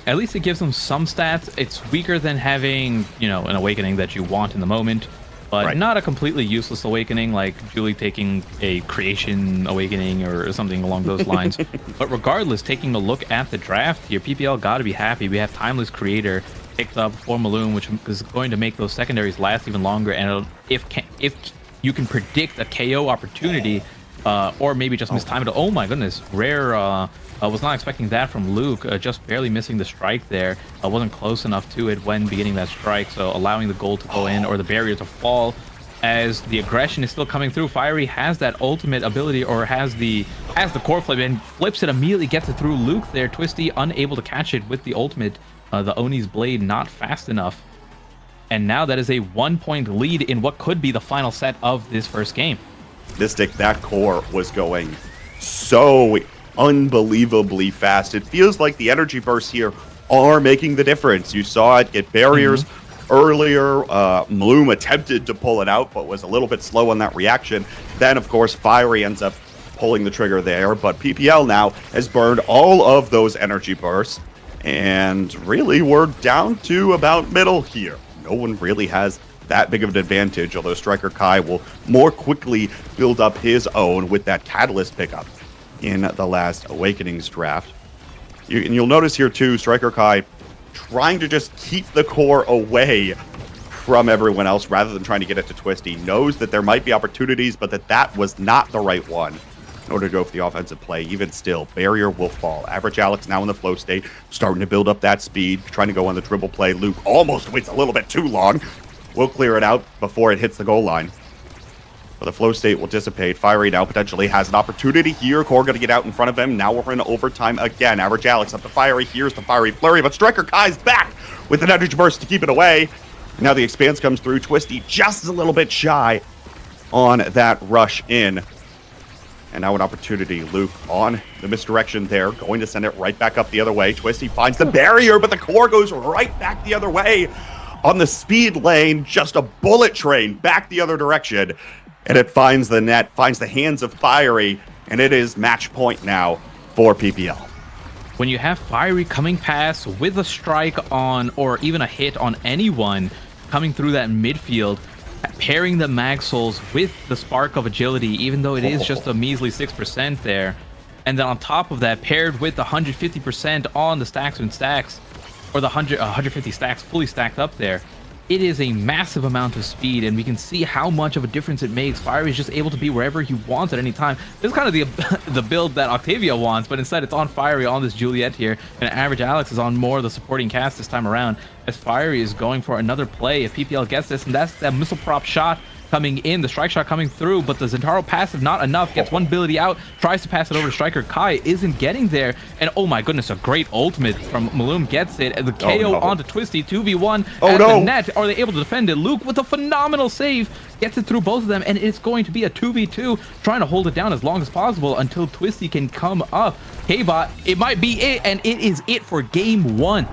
At least it gives them some stats. It's weaker than having, an awakening that you want in the moment, but not a completely useless awakening like Julie taking a creation awakening or something along those lines. But regardless, taking a look at the draft here, PPL got to be happy. We have Timeless Creator picked up for Malum, which is going to make those secondaries last even longer. And if you can predict a KO opportunity, or maybe just mistime it. Oh my goodness, rare. I was not expecting that from Luke, just barely missing the strike there. I wasn't close enough to it when beginning that strike, so allowing the goal to go in or the barrier to fall as the aggression is still coming through. Fiery has that ultimate ability, or has the core flip, and flips it immediately, gets it through Luke there. Twisty unable to catch it with the ultimate. The Oni's blade not fast enough. And now that is a 1-point lead in what could be the final set of this first game. Mystic, that core was going so unbelievably fast. It feels like the energy bursts here are making the difference. You saw it get barriers earlier. Malum attempted to pull it out, but was a little bit slow on that reaction. Then, of course, Fiery ends up pulling the trigger there, but PPL now has burned all of those energy bursts, and really we're down to about middle here. No one really has that big of an advantage, although Striker Kai will more quickly build up his own with that Catalyst pickup in the last Awakenings draft. And you'll notice here too, Striker Kai trying to just keep the core away from everyone else rather than trying to get it to Twisty. Knows that there might be opportunities, but that was not the right one in order to go for the offensive play. Even still, barrier will fall. Average Alex now in the flow state, starting to build up that speed, trying to go on the dribble play. Luke almost waits a little bit too long. We'll clear it out before it hits the goal line. But the flow state will dissipate. Fiery now potentially has an opportunity here. Core going to get out in front of him. Now we're in overtime again. Average Alex up to Fiery. Here's the Fiery Flurry, but Striker Kai's back with an energy burst to keep it away. And now the expanse comes through. Twisty just a little bit shy on that rush in. And now an opportunity. Luke on the misdirection there, going to send it right back up the other way. Twisty finds the barrier, but the core goes right back the other way. On the speed lane, just a bullet train back the other direction. And it finds the net, finds the hands of Fiery, and it is match point now for PPL. When you have Fiery coming past with a strike on, or even a hit on anyone coming through that midfield, pairing the Mag Souls with the Spark of Agility, even though it is just a measly 6% there, and then on top of that, paired with the 150% on the stacks and stacks, or the 150 stacks fully stacked up there, it is a massive amount of speed, and we can see how much of a difference it makes. Fiery is just able to be wherever he wants at any time. This is kind of the build that Octavia wants, but instead it's on Fiery on this Juliet here, and Average Alex is on more of the supporting cast this time around, as Fiery is going for another play if PPL gets this, and that's that missile prop shot coming in, the strike shot coming through, but the Zentaro passive not enough, gets one ability out, tries to pass it over to Striker Kai, isn't getting there, and oh my goodness, a great ultimate from Maloom gets it, and the KO onto Twisty, 2v1 at the net. Are they able to defend it? Luke with a phenomenal save, gets it through both of them, and it's going to be a 2v2, trying to hold it down as long as possible until Twisty can come up. K-Bot, it might be it, and it is it for game 1.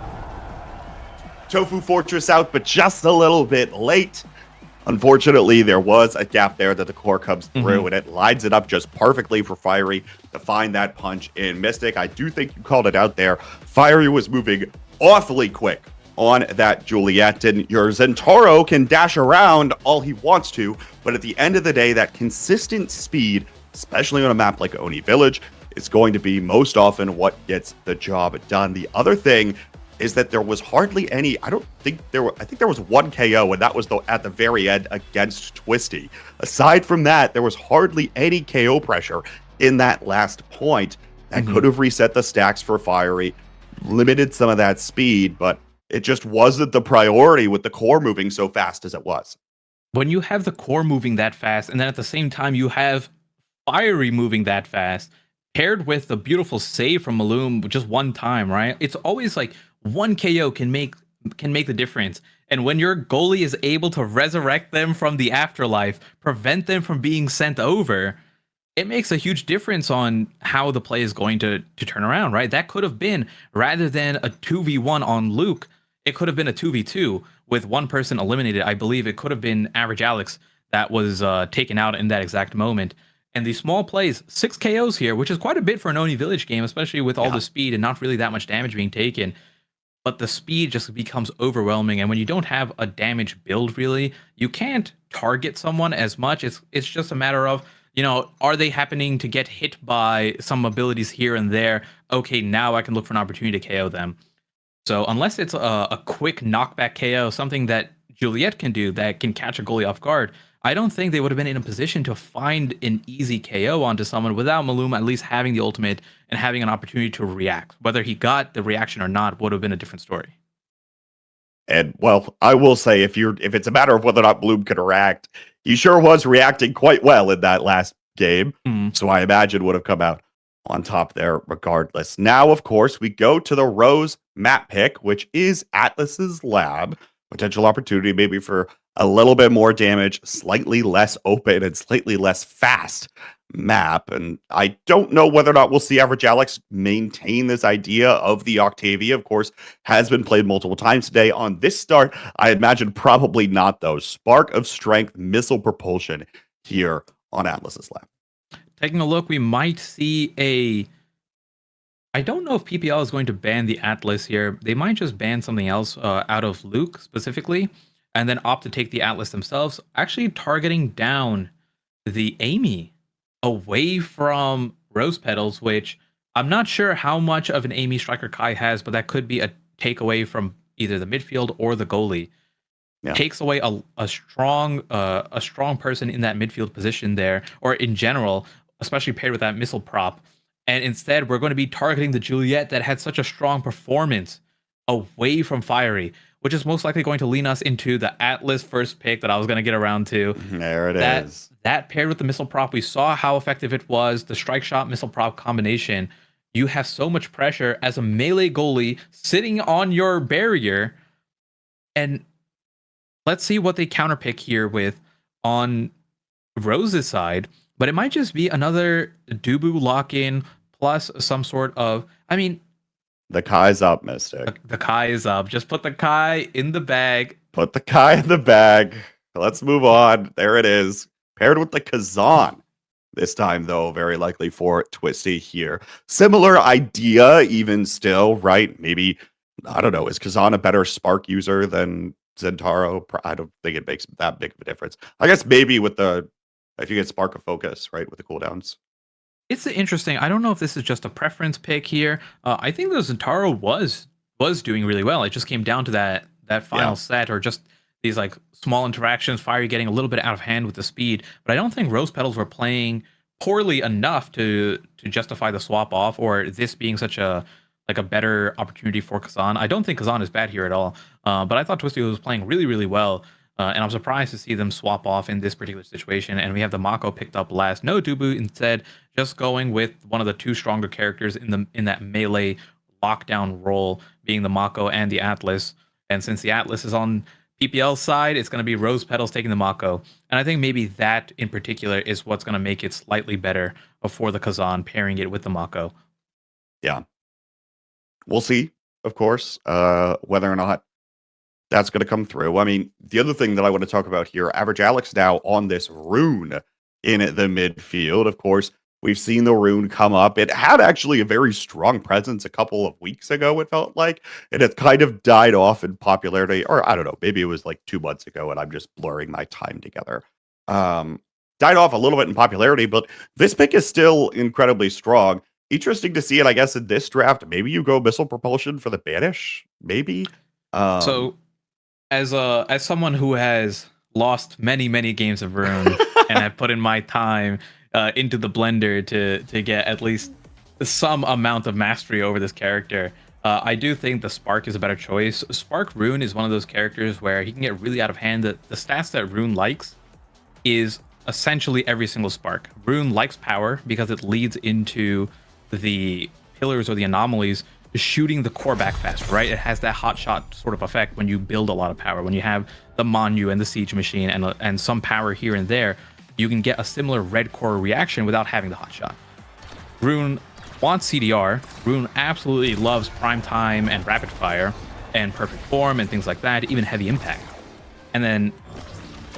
Tofu Fortress out, but just a little bit late. Unfortunately, there was a gap there that the core comes through, and it lines it up just perfectly for Fiery to find that punch in Mystic. I do think you called it out there. Fiery was moving awfully quick on that Juliet, and your Zentaro can dash around all he wants to, but at the end of the day, that consistent speed, especially on a map like Oni Village, is going to be most often what gets the job done. The other thing is that there was hardly any, I think there was one KO, and that was at the very end against Twisty. Aside from that, there was hardly any KO pressure in that last point that could have reset the stacks for Fiery, limited some of that speed, but it just wasn't the priority with the core moving so fast as it was. When you have the core moving that fast, and then at the same time you have Fiery moving that fast, paired with the beautiful save from Maloom just one time, right? It's always like one KO can make the difference. And when your goalie is able to resurrect them from the afterlife, prevent them from being sent over, it makes a huge difference on how the play is going to turn around, right? That could have been, rather than a 2v1 on Luke, it could have been a 2v2 with one person eliminated. I believe it could have been Average Alex that was taken out in that exact moment. And these small plays, 6 KOs here, which is quite a bit for an Oni Village game, especially with all the speed and not really that much damage being taken. But the speed just becomes overwhelming, and when you don't have a damage build, really, you can't target someone as much. It's just a matter of, you know, are they happening to get hit by some abilities here and there? Okay, now I can look for an opportunity to KO them. So unless it's a quick knockback KO, something that Juliet can do that can catch a goalie off guard, I don't think they would have been in a position to find an easy KO onto someone without Maloom at least having the ultimate and having an opportunity to react. Whether he got the reaction or not would have been a different story. And, well, I will say, if it's a matter of whether or not Bloom could react, he sure was reacting quite well in that last game. So I imagine would have come out on top there regardless. Now, of course, we go to the Rose map pick, which is Atlas's lab. Potential opportunity maybe for a little bit more damage, slightly less open and slightly less fast map. And I don't know whether or not we'll see Average Alex maintain this idea of the Octavia. Of course, has been played multiple times today on this start. I imagine probably not, though. Spark of Strength, missile propulsion here on Atlas's lab. Taking a look, we might see a... I don't know if PPL is going to ban the Atlas here. They might just ban something else out of Luke specifically, and then opt to take the Atlas themselves, actually targeting down the Amy away from Rose Petals, which I'm not sure how much of an Amy Striker Kai has, but that could be a takeaway from either the midfield or the goalie. Yeah. Takes away a strong person in that midfield position there, or in general, especially paired with that missile prop. And instead, we're going to be targeting the Juliet that had such a strong performance away from Fiery, which is most likely going to lean us into the Atlas first pick that I was going to get around to. There it is. That paired with the missile prop, we saw how effective it was. The strike shot missile prop combination. You have so much pressure as a melee goalie sitting on your barrier. And let's see what they counterpick here with on Rose's side. But it might just be another Dubu lock-in plus some sort of... I mean... The Kai's up, Mystic. The Kai is up. Just put the Kai in the bag. Put the Kai in the bag. Let's move on. There it is. Paired with the Kazan. This time, though, very likely for Twisty here. Similar idea, even still, right? Maybe, I don't know, is Kazan a better Spark user than Zentaro? I don't think it makes that big of a difference. I guess maybe with the... If you get Spark of Focus, right, with the cooldowns. It's interesting. I don't know if this is just a preference pick here. I think the Zentaro was doing really well. It just came down to that final set, or just these like small interactions, Fiery getting a little bit out of hand with the speed. But I don't think Rose Petals were playing poorly enough to justify the swap off, or this being such a better opportunity for Kazan. I don't think Kazan is bad here at all. But I thought Twisty was playing really, really well. And I'm surprised to see them swap off in this particular situation. And we have the Mako picked up last. No Dubu instead, just going with one of the two stronger characters in that melee lockdown role, being the Mako and the Atlas. And since the Atlas is on PPL's side, it's going to be Rose Petals taking the Mako. And I think maybe that in particular is what's going to make it slightly better for the Kazan, pairing it with the Mako. Yeah. We'll see, of course, whether or not that's going to come through. I mean, the other thing that I want to talk about here, Average Alex now on this rune in the midfield. Of course, we've seen the rune come up. It had actually a very strong presence a couple of weeks ago, it felt like. And it kind of died off in popularity. Or I don't know, maybe it was like 2 months ago and I'm just blurring my time together. Died off a little bit in popularity, but this pick is still incredibly strong. Interesting to see it, I guess, in this draft. Maybe you go missile propulsion for the banish, maybe. So as someone who has lost many games of Rune and have put in my time into the blender to get at least some amount of mastery over this character, I do think the Spark is a better choice. Spark Rune is one of those characters where he can get really out of hand. The stats that Rune likes is essentially every single Spark. Rune likes power because it leads into the pillars or the anomalies shooting the core back fast, right? It has that hot shot sort of effect when you build a lot of power. When you have the Monu and the Siege Machine and some power here and there, you can get a similar red core reaction without having the hot shot. Rune wants CDR. Rune absolutely loves prime time and rapid fire and perfect form and things like that, even heavy impact. And then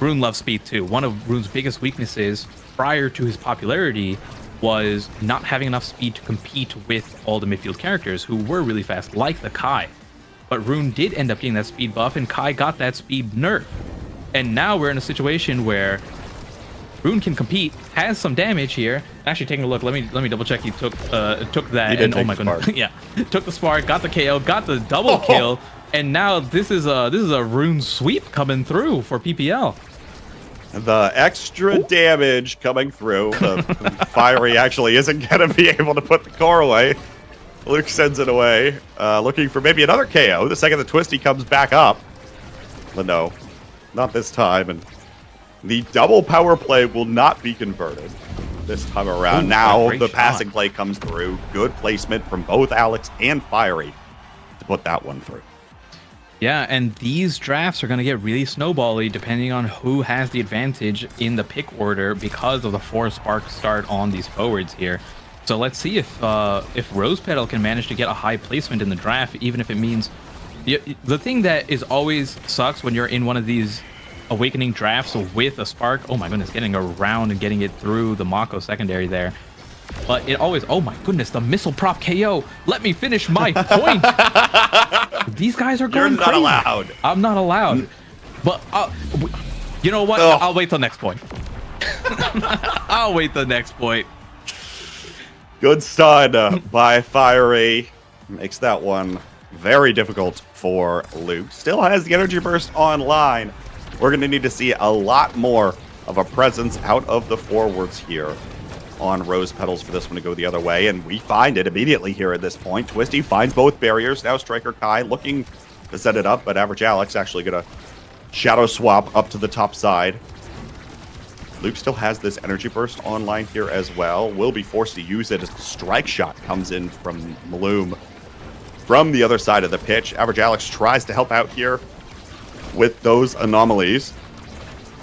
Rune loves speed too. One of Rune's biggest weaknesses prior to his popularity was not having enough speed to compete with all the midfield characters who were really fast, like the Kai. But Rune did end up getting that speed buff, and Kai got that speed nerf. And now we're in a situation where Rune can compete, has some damage here. Actually, taking a look, let me double check. He took that, and oh my goodness, yeah, took the spark, got the KO, got the double kill, and now this is a Rune sweep coming through for PPL. The extra damage coming through. The Fiery actually isn't going to be able to put the core away. Luke sends it away, looking for maybe another KO. The second the Twisty comes back up. But no, not this time. And the double power play will not be converted this time around. Now the passing play comes through. Good placement from both Alex and Fiery to put that one through. Yeah, and these drafts are going to get really snowbally depending on who has the advantage in the pick order because of the 4 spark start on these forwards here. So let's see if Rose Petal can manage to get a high placement in the draft, even if it means... The thing that is always sucks when you're in one of these Awakening drafts with a spark, oh my goodness, getting around and getting it through the Mako secondary there. But it always, oh my goodness, the missile prop KO. Let me finish my point. These guys are going You're not crazy. allowed. I'm not allowed. But you know what? I'll wait till next point. I'll wait the next point. Good start by Fiery. Makes that one very difficult for Luke. Still has the energy burst online. We're going to need to see a lot more of a presence out of the forwards here on Rose Petals for this one to go the other way, and we find it immediately here at this point. Twisty finds both barriers. Now Striker Kai looking to set it up, but Average Alex actually going to shadow swap up to the top side. Luke still has this energy burst online here as well. Will be forced to use it as the strike shot comes in from Maloom from the other side of the pitch. Average Alex tries to help out here with those anomalies.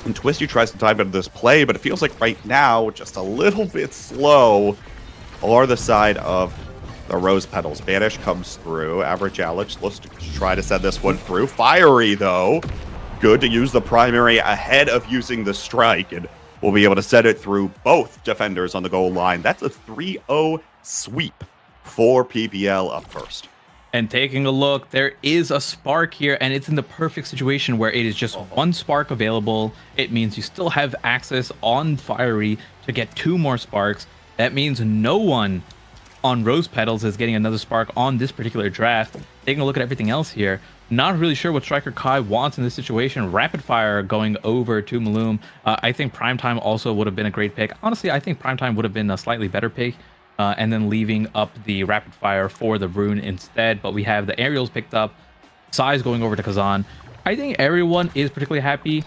And Twisty tries to dive into this play, but it feels like right now, just a little bit slow on the side of the Rose Petals. Banish comes through. Average Alex looks to try to send this one through. Fiery, though. Good to use the primary ahead of using the strike, and we'll be able to set it through both defenders on the goal line. That's a 3-0 sweep for PPL up first. And taking a look, there is a spark here, and it's in the perfect situation where it is just one spark available. It means you still have access on Fiery to get 2 more sparks. That means no one on Rose Petals is getting another spark on this particular draft. Taking a look at everything else here, not really sure what Striker Kai wants in this situation. Rapid Fire going over to Maloom. I think Primetime also would have been a great pick. Honestly, I think Primetime would have been a slightly better pick. And then leaving up the Rapid Fire for the Rune instead. But we have the Aerials picked up. Size going over to Kazan. I think everyone is particularly happy.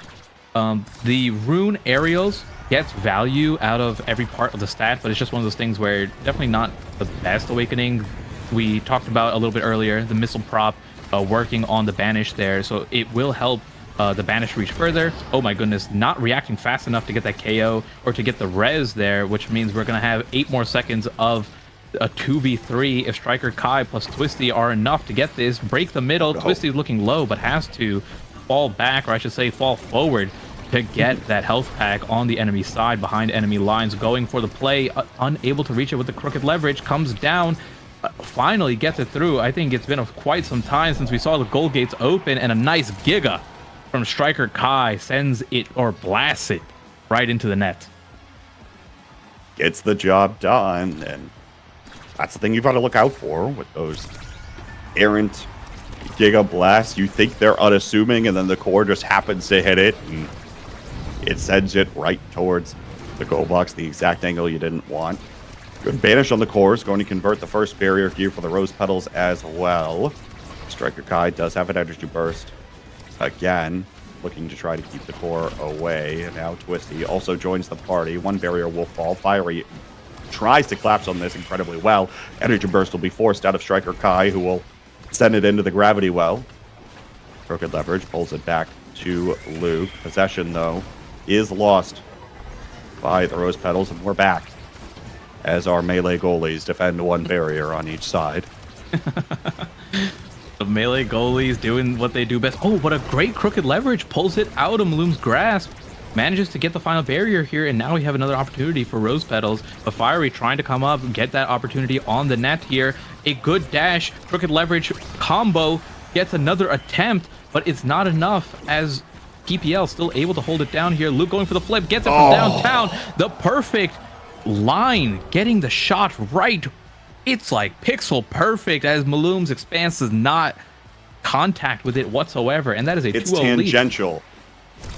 The rune aerials gets value out of every part of the stat, but it's just one of those things where definitely not the best awakening. We talked about a little bit earlier, the missile prop working on the banish there, so it will help the banish reach further. Oh my goodness, not reacting fast enough to get that KO or to get the res there, which means we're going to have 8 more seconds of a 2v3 if Striker Kai plus Twisty are enough to get this. Break the middle. Twisty's looking low, but has to fall back, or I should say fall forward, to get that health pack on the enemy side behind enemy lines. Going for the play, unable to reach it with the crooked leverage, comes down, finally gets it through. I think it's been quite some time since we saw the goal gates open, and a nice Giga from Striker Kai sends it, or blasts it, right into the net. Gets the job done, and that's the thing you've got to look out for with those errant Giga blasts. You think they're unassuming, and then the core just happens to hit it, and it sends it right towards the goal box, the exact angle you didn't want. Good banish on the core is going to convert the first barrier here for the Rose Petals as well. Striker Kai does have an energy burst. Again, looking to try to keep the core away. And now Twisty also joins the party. One barrier will fall. Fiery tries to collapse on this incredibly well. Energy burst will be forced out of Striker Kai, who will send it into the gravity well. Crooked leverage pulls it back to Luke. Possession, though, is lost by the Rose Petals, and we're back as our melee goalies defend one barrier on each side. The melee goalies doing what they do best. Oh, what a great crooked leverage. Pulls it out of Maloom's grasp. Manages to get the final barrier here, and now we have another opportunity for Rose Petals. The Fiery trying to come up and get that opportunity on the net here. A good dash, crooked leverage combo, gets another attempt, but it's not enough as PPL still able to hold it down here. Luke going for the flip, gets it from downtown. The perfect line, getting the shot right. It's like pixel perfect, as Maloom's expanse does not contact with it whatsoever, and that is a 2-0 lead. It's tangential.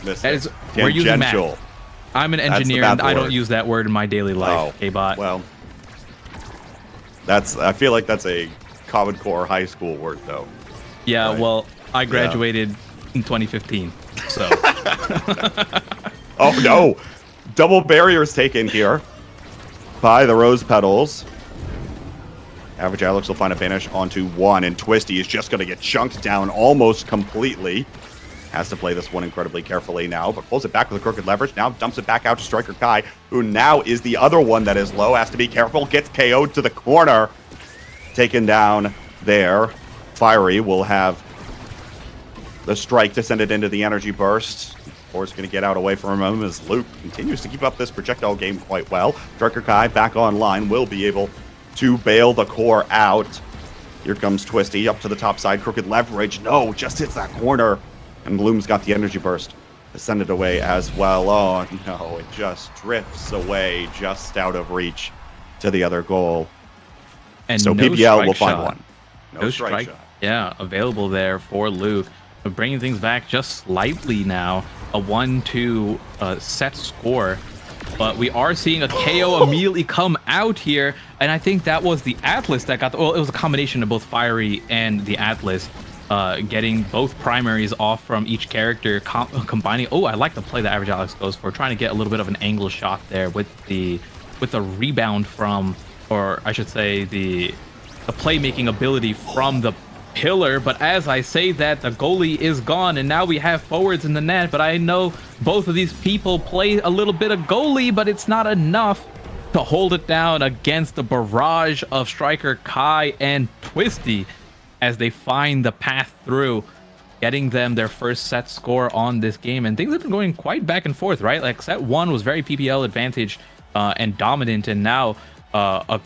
That is, we're using math. I'm an engineer, and I don't use that word in my daily life, K-Bot. Well, I feel like that's a Common Core high school word, though. Yeah, right? well, I graduated in 2015, so. Oh, no. Double barriers taken here by the Rose Petals. Average Alex will find a banish onto one, and Twisty is just going to get chunked down almost completely. Has to play this one incredibly carefully now, but pulls it back with a crooked leverage. Now dumps it back out to Striker Kai, who now is the other one that is low. Has to be careful. Gets KO'd to the corner. Taken down there. Fiery will have the strike to send it into the energy burst. Or it's going to get out away from him as Luke continues to keep up this projectile game quite well. Striker Kai back online, will be able to bail the core out. Here comes Twisty up to the top side. Crooked leverage. No, just hits that corner. And Bloom's got the energy burst to send it away as well. Oh, no, it just drifts away just out of reach to the other goal. And so no PPL will shot. find one. No strike shot. Yeah, available there for Luke. Bringing things back just slightly now. A 1-2 set score. But we are seeing a KO immediately come out here. And I think that was the Atlas that got well, it was a combination of both Fiery and the Atlas. Getting both primaries off from each character, combining. Oh, I like the play that Average Alex goes for, trying to get a little bit of an angle shot there with the rebound from, or I should say the playmaking ability from the pillar. But as I say that, the goalie is gone, and now we have forwards in the net. But I know both of these people play a little bit of goalie, but it's not enough to hold it down against the barrage of Striker Kai and Twisty, as they find the path through, getting them their first set score on this game. And things have been going quite back and forth, right? Like set one was very PPL advantage and dominant, and now a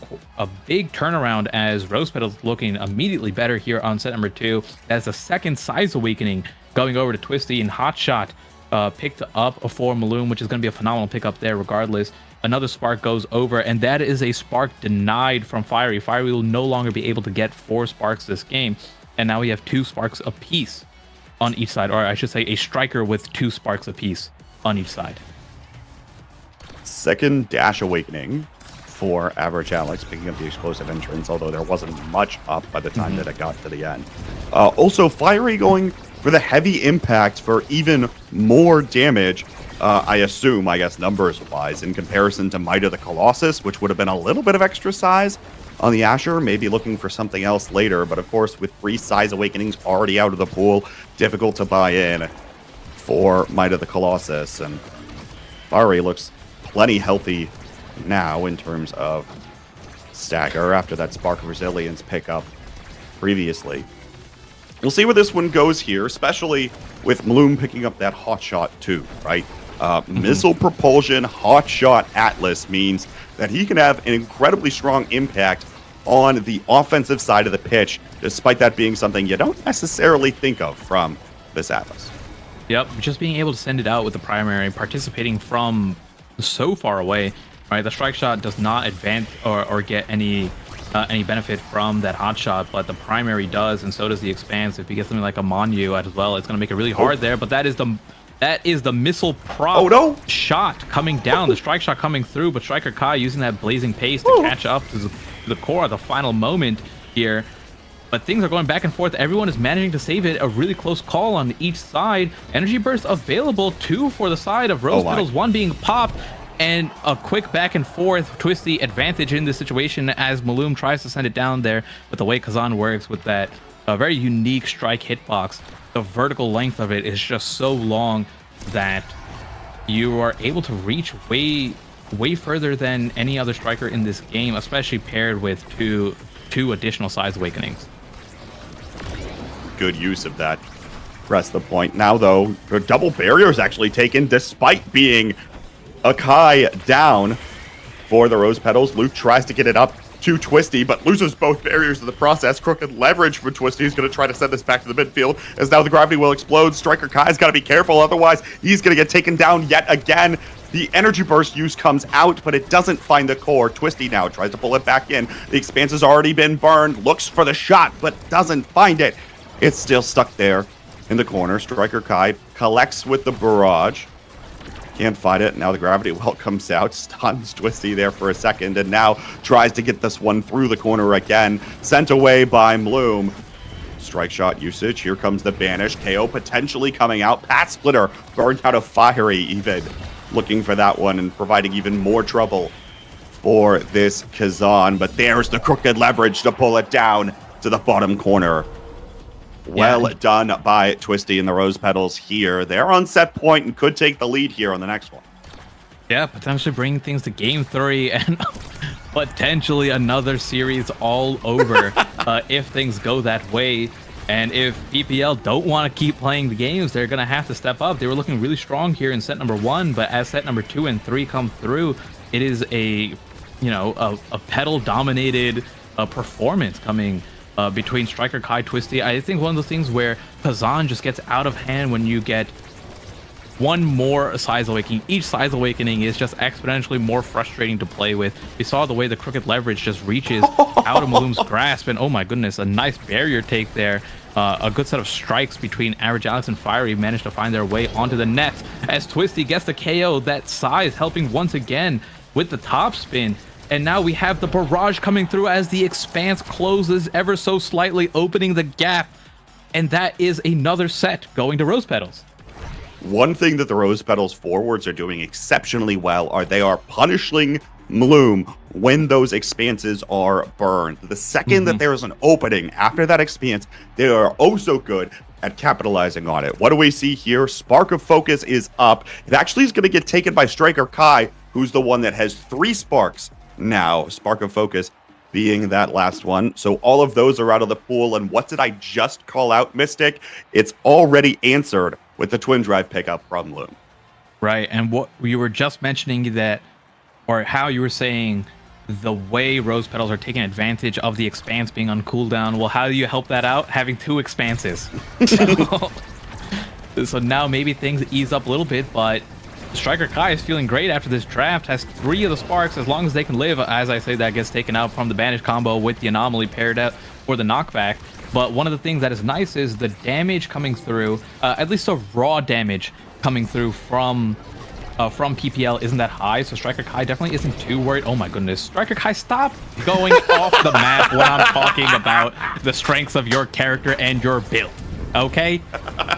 big turnaround as Rose Petals looking immediately better here on set number 2. That's the second Size Awakening going over to Twisty, and Hotshot picked up for Maloom, which is going to be a phenomenal pickup there regardless. Another spark goes over, and that is a spark denied from Fiery. Fiery will no longer be able to get 4 sparks this game, and now we have 2 sparks apiece on each side, or I should say a striker with 2 sparks apiece on each side. Second Dash Awakening for Average Alex, picking up the explosive entrance, although there wasn't much up by the time that it got to the end. Also, Fiery going for the heavy impact for even more damage, I assume, I guess, numbers-wise, in comparison to Might of the Colossus, which would have been a little bit of extra size on the Asher, maybe looking for something else later. But of course, with 3 Size Awakenings already out of the pool, difficult to buy in for Might of the Colossus. And Fari looks plenty healthy now in terms of stagger after that Spark of Resilience pickup previously. We'll see where this one goes here, especially with Mloom picking up that hot shot too, right? Missile propulsion, hot shot Atlas means that he can have an incredibly strong impact on the offensive side of the pitch, despite that being something you don't necessarily think of from this Atlas. Yep, just being able to send it out with the primary, participating from so far away, right? The strike shot does not advance or get any benefit from that hot shot, but the primary does, and so does the expanse. If you get something like a Monu as well, it's going to make it really hard there. But that is the missile prop shot coming down, the strike shot coming through. But Striker Kai using that blazing pace to catch up to the core at the final moment here. But things are going back and forth. Everyone is managing to save it. A really close call on each side. Energy burst available, 2 for the side of Rose Petals, 1 being popped. And a quick back and forth Twisty advantage in this situation as Mloom tries to send it down there. But the way Kazan works with that very unique strike hitbox, the vertical length of it is just so long that you are able to reach way further than any other striker in this game, especially paired with two additional Size Awakenings. Good use of that. Press the point. Now, though, the double barrier is actually taken despite being a Kai down for the Rose Petals. Luke tries to get it up to Twisty, but loses both barriers in the process. Crooked leverage for Twisty. He's going to try to send this back to the midfield, as now the gravity will explode. Striker Kai's got to be careful, otherwise he's going to get taken down yet again. The energy burst use comes out, but it doesn't find the core. Twisty now tries to pull it back in. The expanse has already been burned. Looks for the shot, but doesn't find it. It's still stuck there in the corner. Striker Kai collects with the barrage. Can't find it. Now the gravity well comes out, stuns Twisty there for a second, and now tries to get this one through the corner again. Sent away by Mloom. Strike shot usage. Here comes the banish. KO potentially coming out. Pat Splitter burned out of Fiery even. Looking for that one and providing even more trouble for this Kazan. But there's the crooked leverage to pull it down to the bottom corner. Well done by Twisty and the Rose Petals here. They're on set point and could take the lead here on the next one. Yeah, potentially bringing things to game 3 and potentially another series all over if things go that way. And if PPL don't want to keep playing the games, they're going to have to step up. They were looking really strong here in set number 1, but as set number 2 and 3 come through, it is a pedal-dominated performance coming between Striker Kai, Twisty. I think one of those things where Kazan just gets out of hand when you get one more Size Awakening. Each Size Awakening is just exponentially more frustrating to play with. We saw the way the crooked leverage just reaches out of Maloom's grasp, and oh my goodness, a nice barrier take there. A good set of strikes between Average Alex and Fiery managed to find their way onto the net as Twisty gets the KO. That Size helping once again with the top spin. And now we have the barrage coming through as the expanse closes ever so slightly, opening the gap. And that is another set going to Rose Petals. One thing that the Rose Petals forwards are doing exceptionally well are they are punishing Mloom when those expanses are burned. The second that there is an opening after that expanse, they are so good at capitalizing on it. What do we see here? Spark of Focus is up. It actually is going to get taken by Striker Kai, who's the one that has 3 sparks now. Spark of Focus being that last one. So all of those are out of the pool. And what did I just call out, Mystic? It's already answered with the Twin Drive pickup from Loom. Right, and what you were just mentioning that, or how you were saying the way Rose Petals are taking advantage of the expanse being on cooldown. Well, how do you help that out? Having 2 expanses. So now maybe things ease up a little bit, but Striker Kai is feeling great after this draft, has 3 of the sparks as long as they can live. As I say, that gets taken out from the banish combo with the anomaly paired out for the knockback. But one of the things that is nice is the damage coming through, at least the raw damage coming through from PPL isn't that high, so Striker Kai definitely isn't too worried. Oh my goodness, Striker Kai, stop going off the map when I'm talking about the strengths of your character and your build, okay?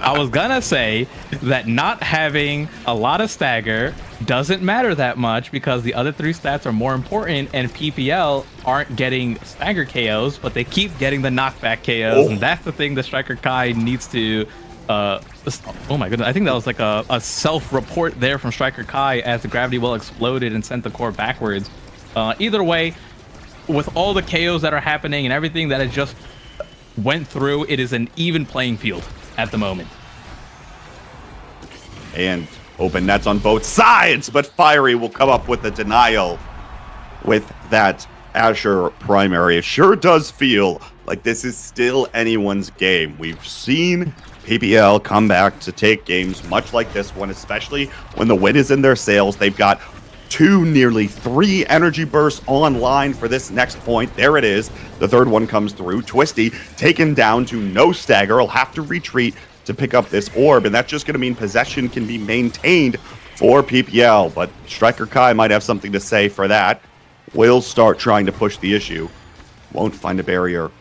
I was gonna say that not having a lot of stagger doesn't matter that much because the other 3 stats are more important, and PPL aren't getting stagger KOs, but they keep getting the knockback KOs, and that's the thing that Striker Kai needs to. Oh my goodness! I think that was like a self-report there from Striker Kai as the gravity well exploded and sent the core backwards. Either way, with all the KOs that are happening and everything that it just went through, it is an even playing field at the moment. And open nets on both sides, but Fiery will come up with a denial with that Asher primary. It sure does feel like this is still anyone's game. We've seen PPL come back to take games much like this one, especially when the wind is in their sails. They've got 2, nearly 3 energy bursts online for this next point. There it is. The third one comes through. Twisty taken down to no stagger. He'll have to retreat to pick up this orb, and that's just going to mean possession can be maintained for PPL, but Striker Kai might have something to say for that. Will start trying to push the issue. Won't find a barrier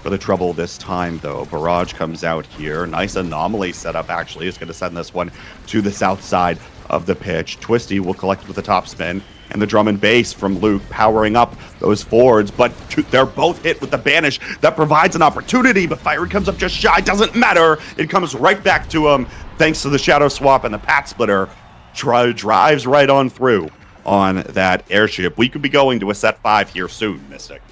for the trouble this time, though. Barrage comes out here. Nice anomaly setup, actually. Is going to send this one to the south side of the pitch. Twisty will collect with the top spin, and the drum and bass from Luke powering up those forwards, but they're both hit with the banish. That provides an opportunity, but Fiery comes up just shy. Doesn't matter. It comes right back to him thanks to the shadow swap, and the Pat Splitter drives right on through on that airship. We could be going to a set 5 here soon, Mystic.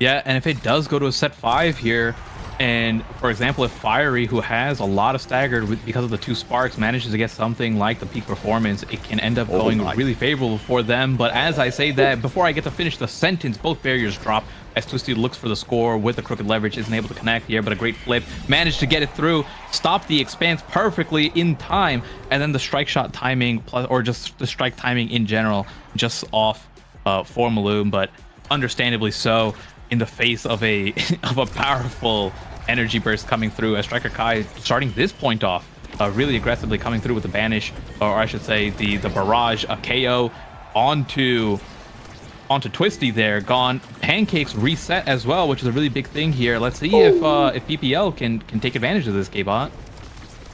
Yeah, and if it does go to a set 5 here, and for example, if Fiery, who has a lot of staggered because of the 2 sparks, manages to get something like the peak performance, it can end up going really favorable for them. But as I say that, before I get to finish the sentence, both barriers drop as Twisty looks for the score with the crooked leverage, isn't able to connect here, but a great flip, managed to get it through, stop the expanse perfectly in time, and then the strike shot timing, plus, or just the strike timing in general, just off for Maloom, but understandably so, in the face of a of a powerful energy burst coming through, as Striker Kai starting this point off really aggressively, coming through with the banish, or I should say the barrage, a KO onto Twisty there, gone. Pancakes reset as well, which is a really big thing here. Let's see if PPL can take advantage of this, K-Bot.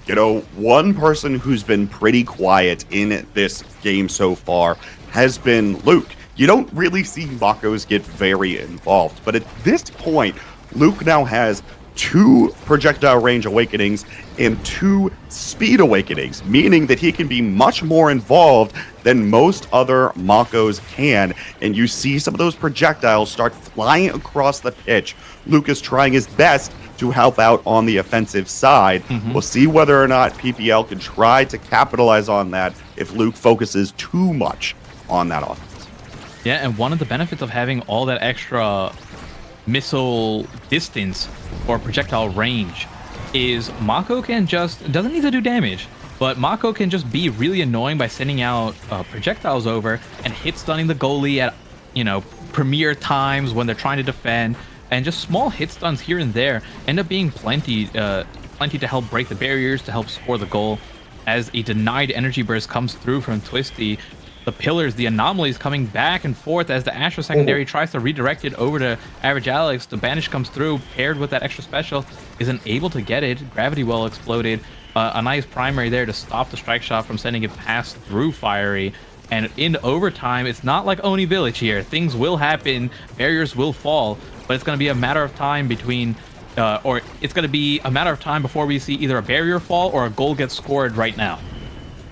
You know, one person who's been pretty quiet in this game so far has been Luke. You don't really see Makos get very involved, but at this point, Luke now has 2 projectile range awakenings and 2 speed awakenings, meaning that he can be much more involved than most other Makos can, and you see some of those projectiles start flying across the pitch. Luke is trying his best to help out on the offensive side. We'll see whether or not PPL can try to capitalize on that if Luke focuses too much on that offense. Yeah, and one of the benefits of having all that extra missile distance or projectile range is Mako can just, doesn't need to do damage, but Mako can just be really annoying by sending out projectiles over and hit stunning the goalie at, you know, premier times when they're trying to defend, and just small hit stuns here and there end up being plenty to help break the barriers, to help score the goal. As a denied energy burst comes through from Twisty, the pillars, the anomalies coming back and forth as the Astra secondary tries to redirect it over to Average Alex. The banish comes through, paired with that extra special, isn't able to get it. Gravity well exploded. A nice primary there to stop the strike shot from sending it past through Fiery. And in overtime, it's not like Oni Village here. Things will happen, barriers will fall, but it's going to be a matter of time between, or it's going to be a matter of time before we see either a barrier fall or a goal gets scored right now.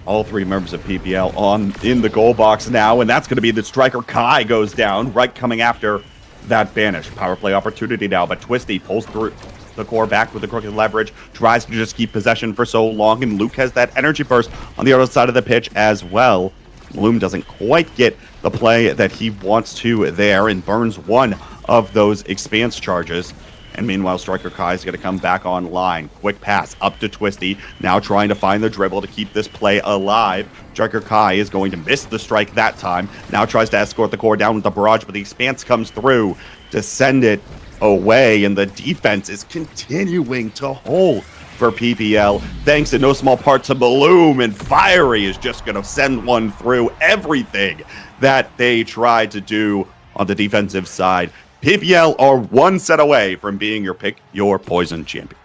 All 3 members of PPL in the goal box now, and that's going to be the Striker Kai goes down, right coming after that banish. Power play opportunity now, but Twisty pulls through the core back with the crooked leverage, tries to just keep possession for so long, and Luke has that energy burst on the other side of the pitch as well. Bloom doesn't quite get the play that he wants to there, and burns one of those expanse charges. And meanwhile, Striker Kai is going to come back online. Quick pass up to Twisty, now trying to find the dribble to keep this play alive. Striker Kai is going to miss the strike that time. Now tries to escort the core down with the barrage, but the expanse comes through to send it away. And the defense is continuing to hold for PPL, thanks in no small part to Bloom. And Fiery is just going to send one through. Everything that they tried to do on the defensive side, PPL are 1 set away from being your pick your poison champion.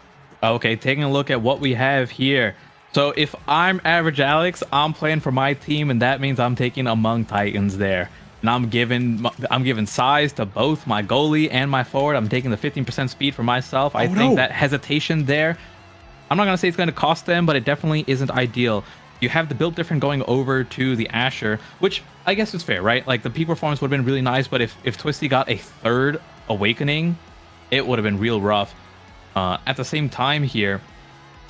Okay, taking a look at what we have here. So if I'm average Alex, I'm playing for my team, and that means I'm taking Among Titans there. And I'm giving size to both my goalie and my forward. I'm taking the 15% speed for myself. I think that hesitation there, I'm not going to say it's going to cost them, but it definitely isn't ideal. You have the build different going over to the Asher, which I guess is fair, right? Like the peak performance would have been really nice, but if Twisty got a third Awakening, it would have been real rough. At the same time here,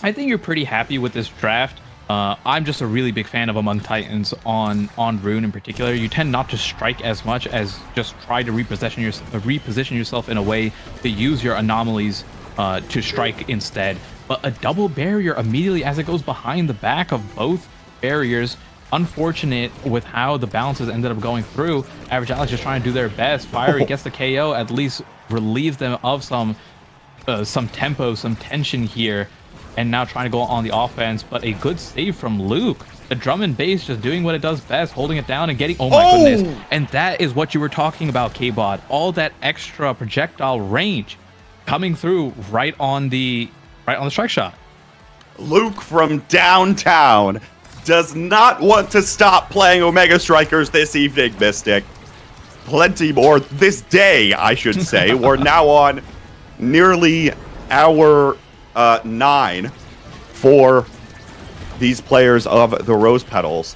I think you're pretty happy with this draft. I'm just a really big fan of Among Titans on Rune in particular. You tend not to strike as much as just try to reposition yourself in a way to use your anomalies to strike instead. But a double barrier immediately as it goes behind the back of both barriers. Unfortunate with how the balances ended up going through. Average Alex just trying to do their best. Fiery gets the KO, at least relieves them of some tempo, some tension here. And now trying to go on the offense, but a good save from Luke. The drum and bass just doing what it does best, holding it down and getting, oh my goodness. And that is what you were talking about, K-Bod. All that extra projectile range coming through right on the strike shot. Luke from downtown does not want to stop playing Omega Strikers this evening, Mystic. Plenty more this day, I should say. We're now on nearly hour 9 for these players of the Rose Petals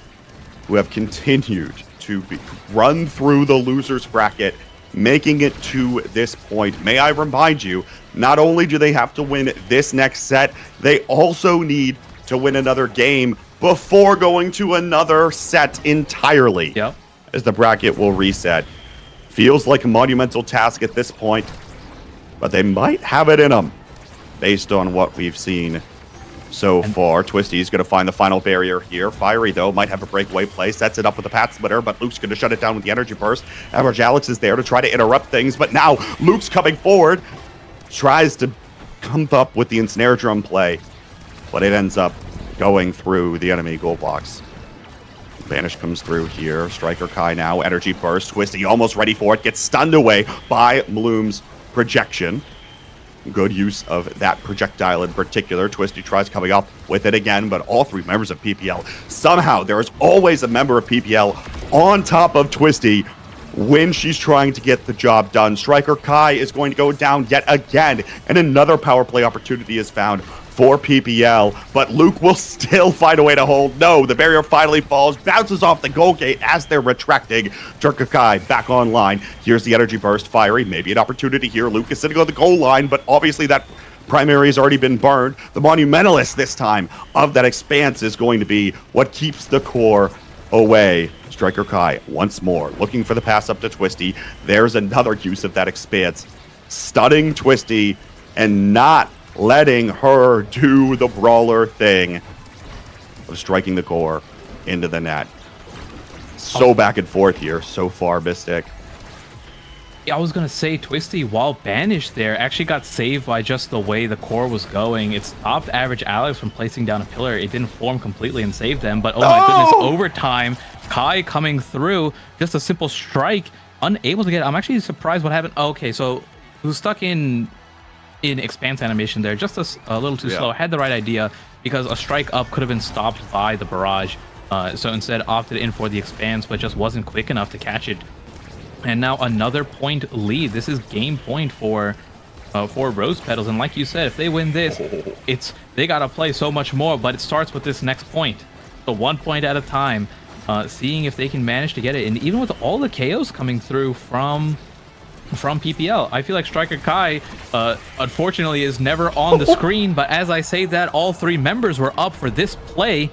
who have continued to run through the losers bracket, making it to this point. May I remind you, not only do they have to win this next set, they also need to win another game before going to another set entirely. Yep. As the bracket will reset. Feels like a monumental task at this point, but they might have it in them based on what we've seen so far. Twisty's going to find the final barrier here. Fiery, though, might have a breakaway play. Sets it up with the Path Splitter, but Luke's going to shut it down with the Energy Burst. Average Alex is there to try to interrupt things, but now Luke's coming forward. Tries to come up with the Ensnare Drum play, but it ends up going through the enemy goal box. Vanish comes through here. Striker Kai now. Energy Burst. Twisty almost ready for it. Gets stunned away by Bloom's projection. Good use of that projectile in particular. Twisty tries coming up with it again, but all three members of PPL. Somehow, there is always a member of PPL on top of Twisty when she's trying to get the job done. Striker Kai is going to go down yet again, and another power play opportunity is found for PPL, but Luke will still find a way to hold. No, the barrier finally falls, bounces off the goal gate as they're retracting. Striker Kai back online. Here's the Energy Burst. Fiery, maybe an opportunity here. Luke is sitting on the goal line, but obviously that primary has already been burned. The Monumentalist this time of that expanse is going to be what keeps the core away. Striker Kai once more looking for the pass up to Twisty. There's another use of that expanse, stunning Twisty and not letting her do the brawler thing of striking the core into the net. So back and forth here so far, Mystic. Yeah, I was going to say Twisty, while banished there, actually got saved by just the way the core was going. It stopped Average Alex from placing down a pillar. It didn't form completely and save them, but oh my goodness, overtime, Kai coming through, just a simple strike, unable to get it. I'm actually surprised what happened. Okay, so he was stuck in expanse animation there, just a little too slow. Had the right idea because a strike up could have been stopped by the barrage. So instead opted in for the expanse, but just wasn't quick enough to catch it. And now another point lead. This is game point for Rose Petals. And like you said, if they win this, they gotta play so much more. But it starts with this next point. So 1 point at a time, seeing if they can manage to get it. And even with all the KOs coming through from PPL, I feel like Striker Kai, unfortunately, is never on the screen. But as I say that, all three members were up for this play.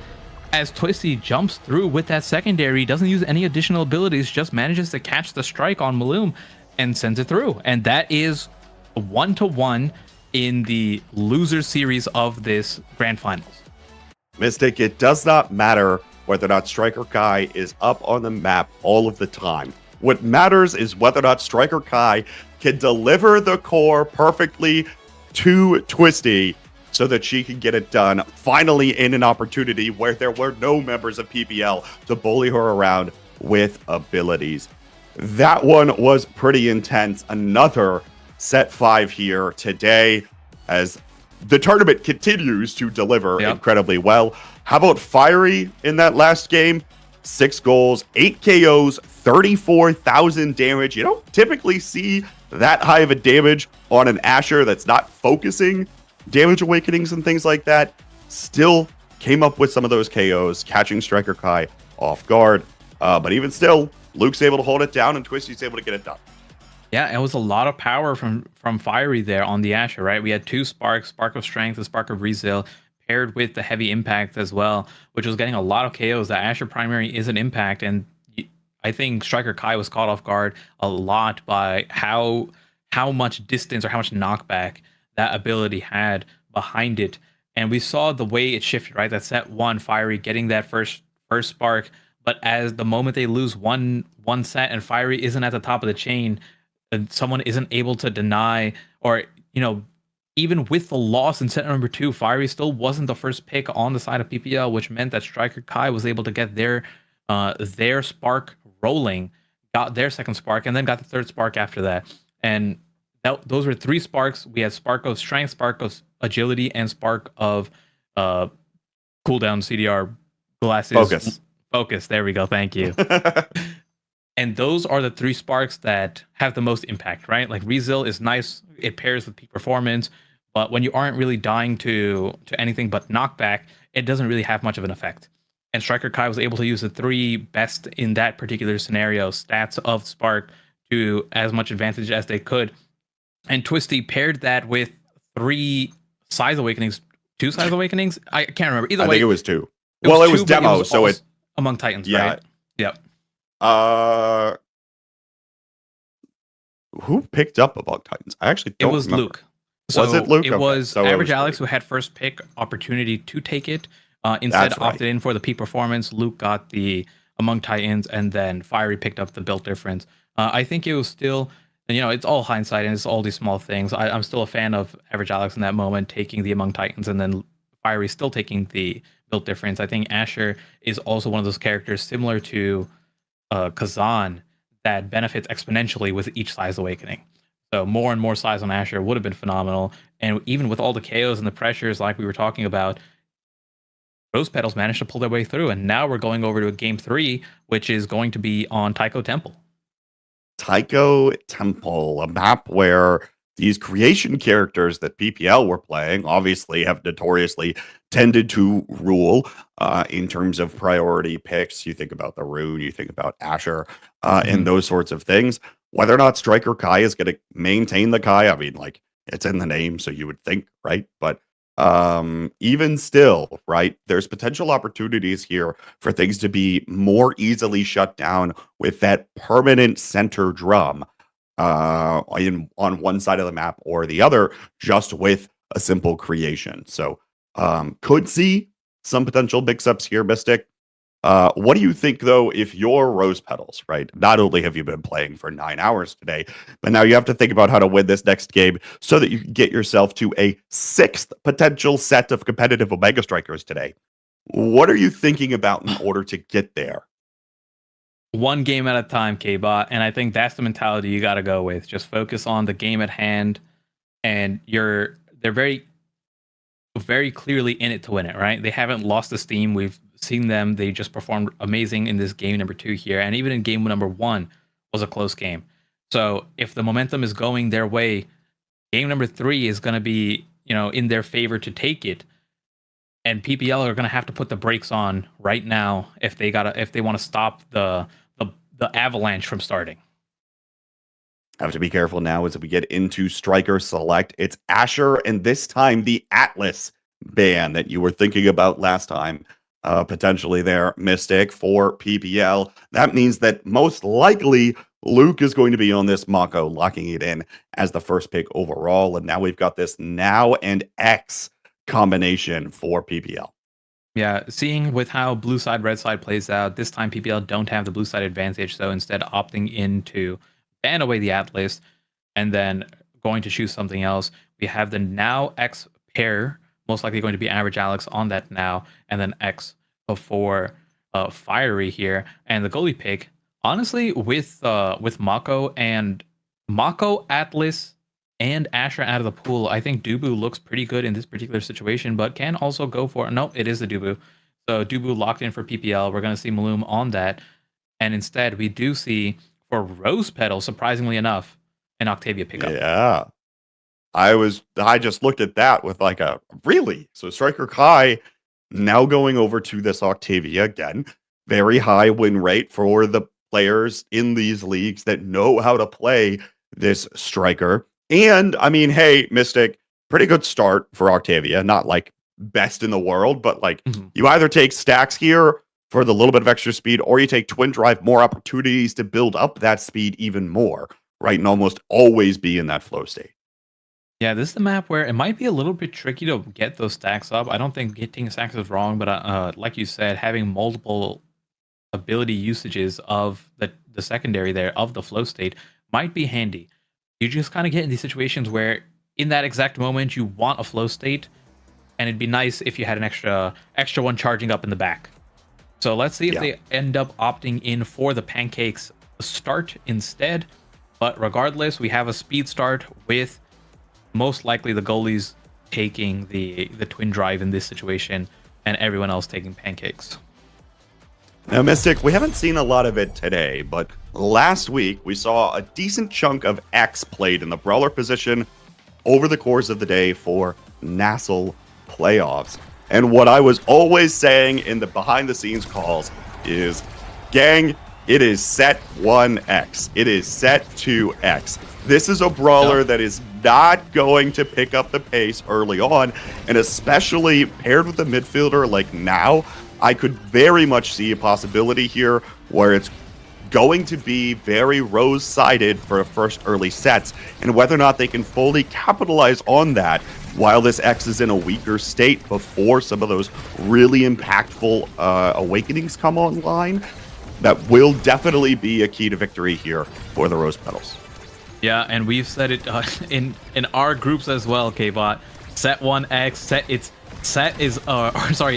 As Twisty jumps through with that secondary, doesn't use any additional abilities, just manages to catch the strike on Maloom and sends it through. And that is 1-1 in the loser series of this grand finals. Mystic, it does not matter whether or not Striker Kai is up on the map all of the time. What matters is whether or not Striker Kai can deliver the core perfectly to Twisty so that she can get it done, finally in an opportunity where there were no members of PPL to bully her around with abilities. That one was pretty intense. Another set 5 here today as the tournament continues to deliver Yep. incredibly well. How about Fiery in that last game? 6 goals, 8 KOs, 34,000 damage. You don't typically see that high of a damage on an Asher that's not focusing damage awakenings and things like that. Still came up with some of those KOs, catching Striker Kai off guard. But even still, Luke's able to hold it down and Twisty's able to get it done. Yeah, it was a lot of power from Fiery there on the Asher, right? We had 2 sparks, Spark of Strength and Spark of Rezeal, paired with the heavy impact as well, which was getting a lot of KOs. The Asher primary is an impact, and I think Striker Kai was caught off guard a lot by how much distance or how much knockback that ability had behind it. And we saw the way it shifted, right? That set 1, Fiery getting that first spark, but as the moment they lose one set and Fiery isn't at the top of the chain, and someone isn't able to deny, or even with the loss in set number 2, Fiery still wasn't the first pick on the side of PPL, which meant that Striker Kai was able to get their spark rolling, got their second spark, and then got the third spark after that. And those were 3 sparks. We had Spark of Strength, Spark of Agility, and Spark of cooldown CDR glasses. Focus. There we go. Thank you. And those are the 3 sparks that have the most impact, right? Like Rezeal is nice. It pairs with peak performance, but when you aren't really dying to anything but knockback, it doesn't really have much of an effect. And Striker Kai was able to use the 3 best in that particular scenario stats of Spark to as much advantage as they could. And Twisty paired that with 3 Size Awakenings, 2 Size Awakenings? I can't remember. Either way, I think it was 2. Well, it was 2, demo, so it Among Titans, yeah. right? Yep. Who picked up Among Titans? I actually don't remember. Luke. So was it Luke? It was Average Alex who had first pick opportunity to take it. Instead, opted in for the peak performance. Luke got the Among Titans, and then Fiery picked up the build difference. I think it was still, it's all hindsight and it's all these small things. I'm still a fan of Average Alex in that moment, taking the Among Titans, and then Fiery still taking the build difference. I think Asher is also one of those characters similar to Kazan that benefits exponentially with each Size Awakening. So more and more size on Asher would have been phenomenal. And even with all the KOs and the pressures like we were talking about, Rose Petals managed to pull their way through. And now we're going over to a game 3, which is going to be on Taiko Temple. Taiko Temple, a map where these creation characters that PPL were playing obviously have notoriously tended to rule in terms of priority picks. You think about the Rune, you think about Asher, and those sorts of things. Whether or not Striker Kai is going to maintain the Kai, I mean, like, it's in the name, so you would think, right? But even still, right, there's potential opportunities here for things to be more easily shut down with that permanent center drum on one side of the map or the other, just with a simple creation. So could see some potential mix-ups here, Mystic. What do you think, though, if you're Rose Petals, right? Not only have you been playing for 9 hours today, but now you have to think about how to win this next game so that you can get yourself to a 6th potential set of competitive Omega Strikers today. What are you thinking about in order to get there? One game at a time, K-Bot, and I think that's the mentality you got to go with. Just focus on the game at hand, and they're very, very clearly in it to win it, right? They haven't lost the steam. We've seen them. They just performed amazing in this game number 2 here, and even in game number 1 was a close game. So if the momentum is going their way, game number 3 is going to be, in their favor to take it. And PPL are going to have to put the brakes on right now if they want to stop the avalanche from starting. Have to be careful now as we get into Striker Select. It's Asher, and this time the Atlas ban that you were thinking about last time. Potentially there, Mystic, for PPL. That means that most likely Luke is going to be on this Mako, locking it in as the first pick overall. And now we've got this Now and X combination for PPL. Yeah, seeing with how blue side, red side plays out, this time PPL don't have the blue side advantage, so instead opting in to ban away the Atlas and then going to choose something else. We have the Now X pair, most likely going to be Average Alex on that Now, and then X for Fiery here. And the goalie pick, honestly, with Mako and Mako, Atlas, and Asher out of the pool, I think Dubu looks pretty good in this particular situation, but can also go for no, it is the Dubu. So Dubu locked in for PPL. We're going to see Maloom on that. And instead, we do see for Rose Petal, surprisingly enough, an Octavia pickup. Yeah. I just looked at that with like a really? So Striker Kai now going over to this Octavia again. Very high win rate for the players in these leagues that know how to play this striker. And I mean, hey, Mystic, pretty good start for Octavia. Not like best in the world, but like you either take stacks here for the little bit of extra speed, or you take Twin Drive, more opportunities to build up that speed even more, right? And almost always be in that flow state. Yeah, this is the map where it might be a little bit tricky to get those stacks up. I don't think getting stacks is wrong, but like you said, having multiple ability usages of the secondary there of the flow state might be handy. You just kind of get in these situations where in that exact moment you want a flow state, and it'd be nice if you had an extra one charging up in the back. So let's see if they end up opting in for the pancakes start instead. But regardless, we have a speed start with most likely the goalies taking the twin drive in this situation and everyone else taking pancakes. Now, Mystic, we haven't seen a lot of it today, but last week we saw a decent chunk of X played in the brawler position over the course of the day for Nassel playoffs. And what I was always saying in the behind-the-scenes calls is, gang, it is set 1X. It is set 2X. This is a brawler that is not going to pick up the pace early on, and especially paired with a midfielder like now, I could very much see a possibility here where it's going to be very rose-sided for first early sets, and whether or not they can fully capitalize on that while this X is in a weaker state before some of those really impactful awakenings come online, that will definitely be a key to victory here for the Rose Petals. Yeah, and we've said it in our groups as well, K-Bot. Set 1X,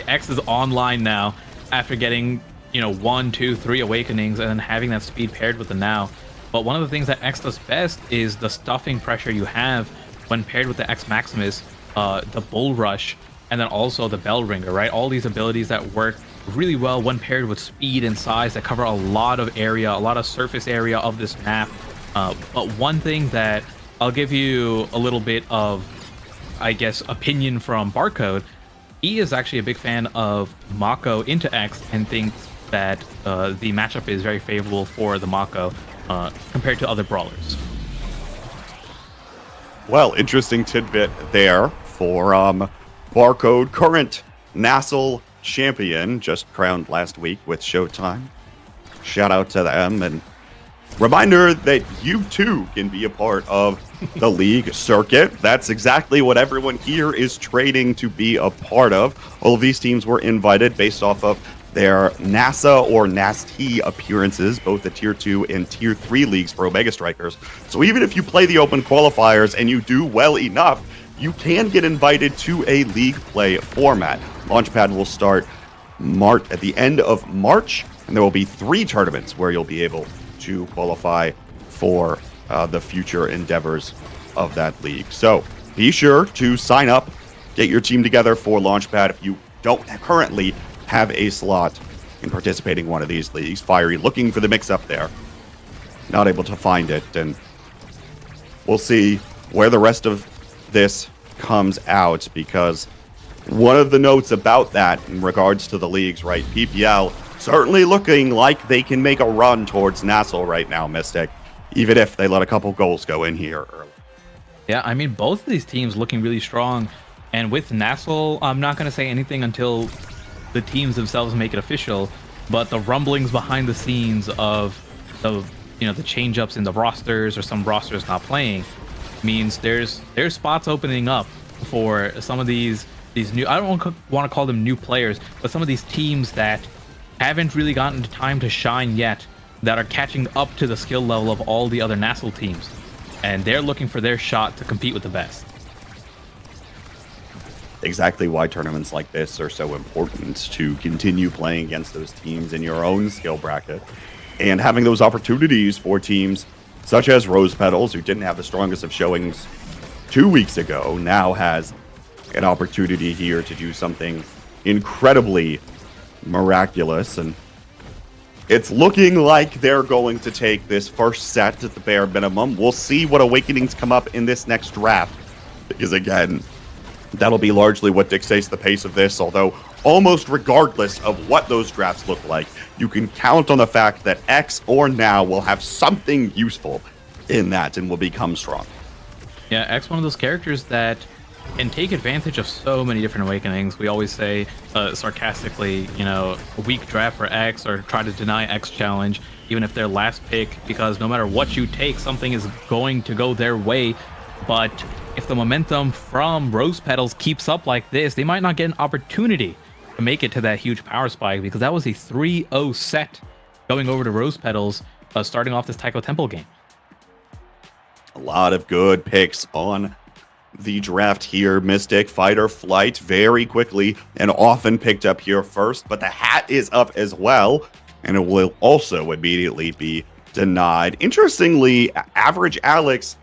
X is online now after getting 1, 2, 3 awakenings and then having that speed paired with the now. But one of the things that X does best is the stuffing pressure you have when paired with the X Maximus, the Bull Rush, and then also the Bell Ringer, right? All these abilities that work really well when paired with speed and size that cover a lot of area, a lot of surface area of this map. But one thing that I'll give you a little bit of, I guess, opinion from Barcode. He is actually a big fan of Mako into X and thinks that the matchup is very favorable for the Mako compared to other brawlers. Well, interesting tidbit there for Barcode, current Nassel champion, just crowned last week with Showtime. Shout out to them, and reminder that you too can be a part of the league circuit. That's exactly what everyone here is training to be a part of. All of these teams were invited based off of their NASA or NAST appearances, both the Tier 2 and Tier 3 leagues for Omega Strikers. So even if you play the open qualifiers and you do well enough, you can get invited to a league play format. Launchpad will start at the end of March, and there will be 3 tournaments where you'll be able to qualify for the future endeavors of that league. So be sure to sign up, get your team together for Launchpad if you don't currently have a slot in participating in one of these leagues. Fiery looking for the mix-up there, not able to find it, and we'll see where the rest of this comes out, because one of the notes about that in regards to the leagues, right, PPL certainly looking like they can make a run towards Nassel right now, Mystic, even if they let a couple goals go in here early. Yeah, I mean, both of these teams looking really strong, and with Nassel, I'm not going to say anything until the teams themselves make it official, but the rumblings behind the scenes of the change-ups in the rosters or some rosters not playing means there's spots opening up for some of these new, I don't want to call them new players, but some of these teams that haven't really gotten the time to shine yet, that are catching up to the skill level of all the other Nassel teams, and they're looking for their shot to compete with the best. Exactly why tournaments like this are so important, to continue playing against those teams in your own skill bracket, and having those opportunities for teams such as Rose Petals, who didn't have the strongest of showings 2 weeks ago now has an opportunity here to do something incredibly miraculous, and it's looking like they're going to take this first set at the bare minimum. We'll see what awakenings come up in this next draft, because again, that'll be largely what dictates the pace of this, although almost regardless of what those drafts look like, you can count on the fact that X or Now will have something useful in that and will become strong. Yeah, X, one of those characters that can take advantage of so many different awakenings. We always say sarcastically, you know, a weak draft for X, or try to deny X challenge, even if they're last pick, because no matter what you take, something is going to go their way. But if the momentum from Rose Petals keeps up like this, they might not get an opportunity to make it to that huge power spike, because that was a 3-0 set going over to Rose Petals, starting off this Taiko Temple game. A lot of good picks on the draft here. Mystic, Fight or Flight, very quickly and often picked up here first, but the hat is up as well, and it will also immediately be denied. Interestingly, Average Alex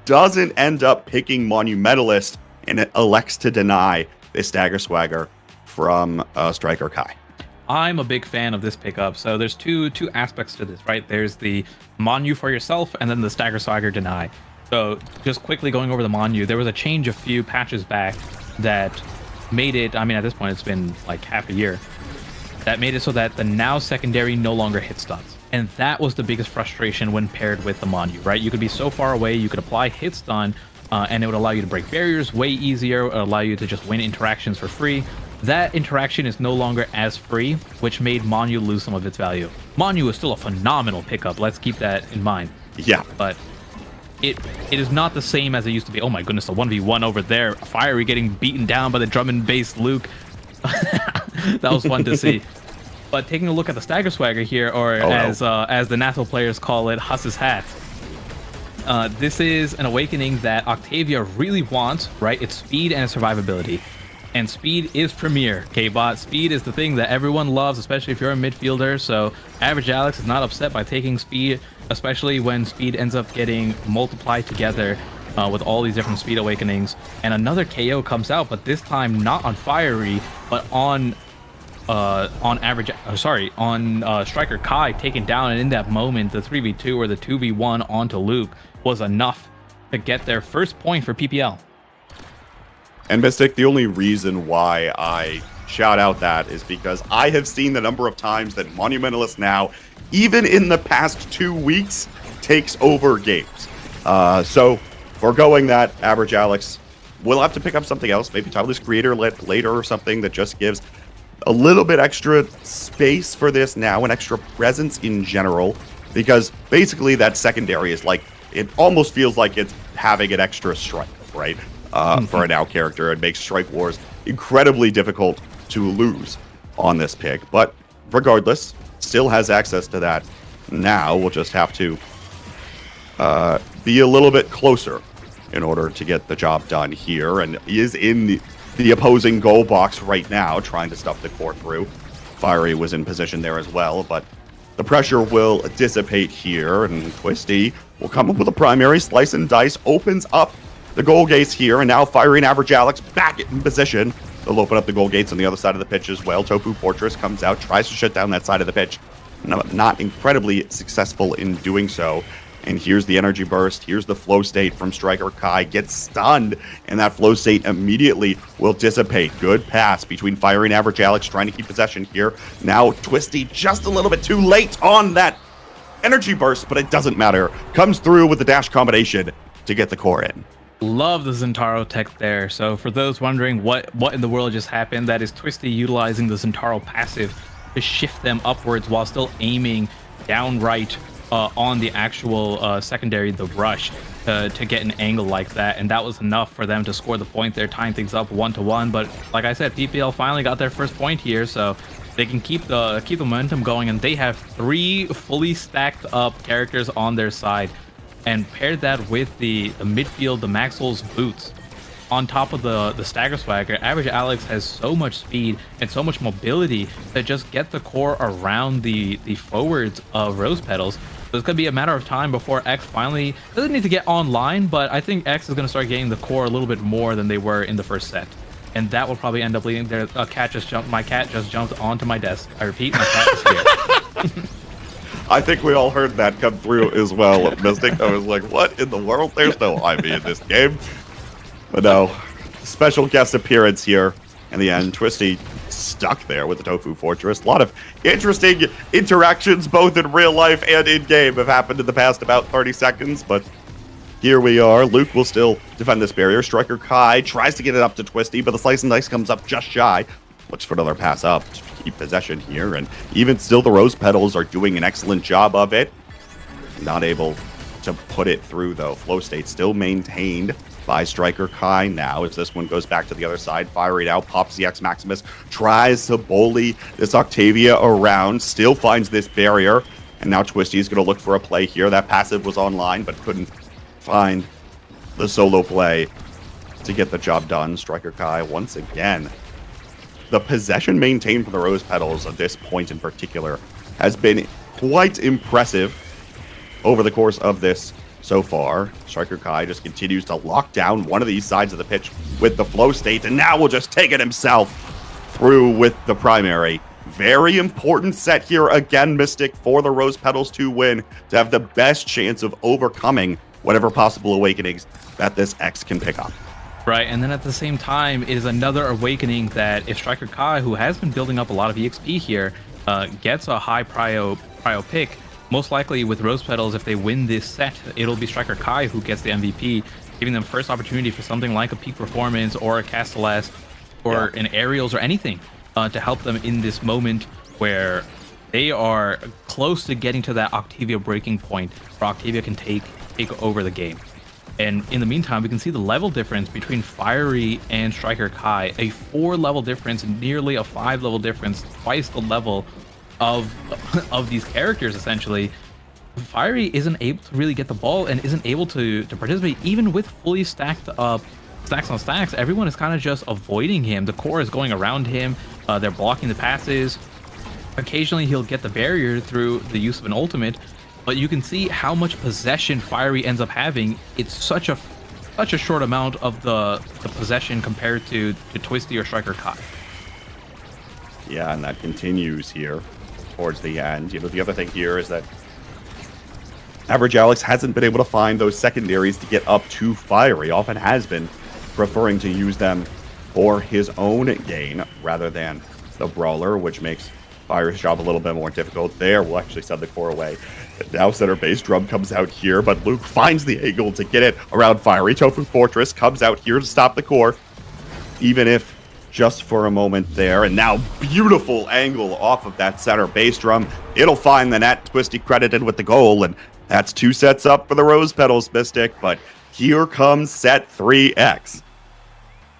doesn't end up picking Monumentalist and it elects to deny this Stagger Swagger from Striker Kai. I'm a big fan of this pickup. So there's two aspects to this, right? There's the Monu for yourself, and then the Stagger Swagger deny. So just quickly going over the Monu, there was a change a few patches back that made it, I mean, at this point, it's been like half a year, that made it so that the Now secondary no longer hit stuns. And that was the biggest frustration when paired with the Monu, right? You could be so far away, you could apply hit stun, and it would allow you to break barriers way easier, it would allow you to just win interactions for free. That interaction is no longer as free, which made Monu lose some of its value. Monu is still a phenomenal pickup, let's keep that in mind. Yeah. But it is not the same as it used to be. Oh my goodness, a 1v1 over there. Fiery getting beaten down by the drum and bass Luke. That was fun to see. But taking a look at the Stagger Swagger here, or as the Nassau players call it, Huss's Hat. This is an awakening that Octavia really wants, right? It's speed and survivability. And speed is premier, K-Bot. Speed is the thing that everyone loves, especially if you're a midfielder. So Average Alex is not upset by taking speed, especially when speed ends up getting multiplied together with all these different speed awakenings. And another KO comes out, but this time not on Fiery, but on Striker Kai taken down. And in that moment, the 3v2 or the 2v1 onto Luke was enough to get their first point for PPL. And Mystic, the only reason why I shout out that is because I have seen the number of times that Monumentalist Now, even in the past 2 weeks, takes over games. So, foregoing that, Average Alex will have to pick up something else, maybe Timeless Creator later or something that just gives a little bit extra space for this now, an extra presence in general, because basically that secondary is like, it almost feels like it's having an extra strike, right? For a Now character. It makes Strike Wars incredibly difficult to lose on this pick. But regardless, still has access to that. Now we'll just have to be a little bit closer in order to get the job done here. And he is in the opposing goal box right now, trying to stuff the core through. Fiery was in position there as well, but the pressure will dissipate here, and Twisty will come up with a primary. Slice and Dice opens up the goal gates here, and now Fiery and Average Alex back in position. They'll open up the goal gates on the other side of the pitch as well. Tofu Fortress comes out, tries to shut down that side of the pitch. Not incredibly successful in doing so. And here's the energy burst. Here's the flow state from Striker Kai. Gets stunned, and that flow state immediately will dissipate. Good pass between Fiery and Average Alex, trying to keep possession here. Now Twisty just a little bit too late on that energy burst, but it doesn't matter. Comes through with the dash combination to get the core in. Love the Zentaro tech there. So for those wondering what in the world just happened, that is Twisty utilizing the Zentaro passive to shift them upwards while still aiming downright on the actual secondary, the rush, to get an angle like that. And that was enough for them to score the point there, tying things up 1-1. But like I said, PPL finally got their first point here, so they can keep the momentum going, and they have 3 fully stacked up characters on their side. And paired that with the midfield, the Maxwell's boots, on top of the Stagger Swagger, Average Alex has so much speed and so much mobility to just get the core around the forwards of Rose Petals So it's going to be a matter of time before X finally doesn't need to get online, but I think X is going to start getting the core a little bit more than they were in the first set. And that will probably end up leading there. My cat just jumped onto my desk. I repeat, my cat is here. I think we all heard that come through as well, Mystic. I was like, what in the world? There's no Ivy in this game. But no, special guest appearance here in the end. Twisty stuck there with the Tofu Fortress. A lot of interesting interactions, both in real life and in-game, have happened in the past about 30 seconds, but here we are. Luke will still defend this barrier. Striker Kai tries to get it up to Twisty, but the slice and dice comes up just shy. Looks for another pass up to keep possession here, and even still the Rose Petals are doing an excellent job of it. Not able to put it through, though. Flow state still maintained by Striker Kai now as this one goes back to the other side. Fiery now pops the X Maximus, tries to bully this Octavia around, still finds this barrier, and now Twisty is going to look for a play here. That passive was online, but couldn't find the solo play to get the job done. Striker Kai once again. The possession maintained for the Rose Petals at this point in particular has been quite impressive over the course of this so far. Striker Kai just continues to lock down one of these sides of the pitch with the flow state, and now will just take it himself through with the primary. Very important set here again, Mystic, for the Rose Petals to win, to have the best chance of overcoming whatever possible awakenings that this X can pick up. Right, and then at the same time, it is another awakening that if Striker Kai, who has been building up a lot of EXP here, gets a high prio pick, most likely with Rose Petals, if they win this set, it'll be Striker Kai who gets the MVP, giving them first opportunity for something like a peak performance or a Castellast or an Aerials or anything to help them in this moment where they are close to getting to that Octavia breaking point where Octavia can take over the game. And in the meantime, we can see the level difference between Fiery and Striker Kai, a 4-level difference, nearly a 5-level difference, twice the level of these characters, essentially. Fiery isn't able to really get the ball and isn't able to participate, even with fully stacked up stacks on stacks. Everyone is kind of just avoiding him. The core is going around him. They're blocking the passes. Occasionally, he'll get the barrier through the use of an ultimate, but you can see how much possession Fiery ends up having. It's such a short amount of the possession compared to Twisty or Striker Kai. Yeah, and that continues here towards the end. You know, the other thing here is that Average Alex hasn't been able to find those secondaries to get up to Fiery. Often has been preferring to use them for his own gain rather than the Brawler, which makes Fiery's job a little bit more difficult. There, we'll actually send the core away. Now center base drum comes out here, but Luke finds the angle to get it around Fiery. Tofu Fortress comes out here to stop the core, even if just for a moment there. And now beautiful angle off of that center base drum. It'll find the net. Twisty credited with the goal, and that's 2 sets up for the Rose Petals, Mystic. But here comes set 3X.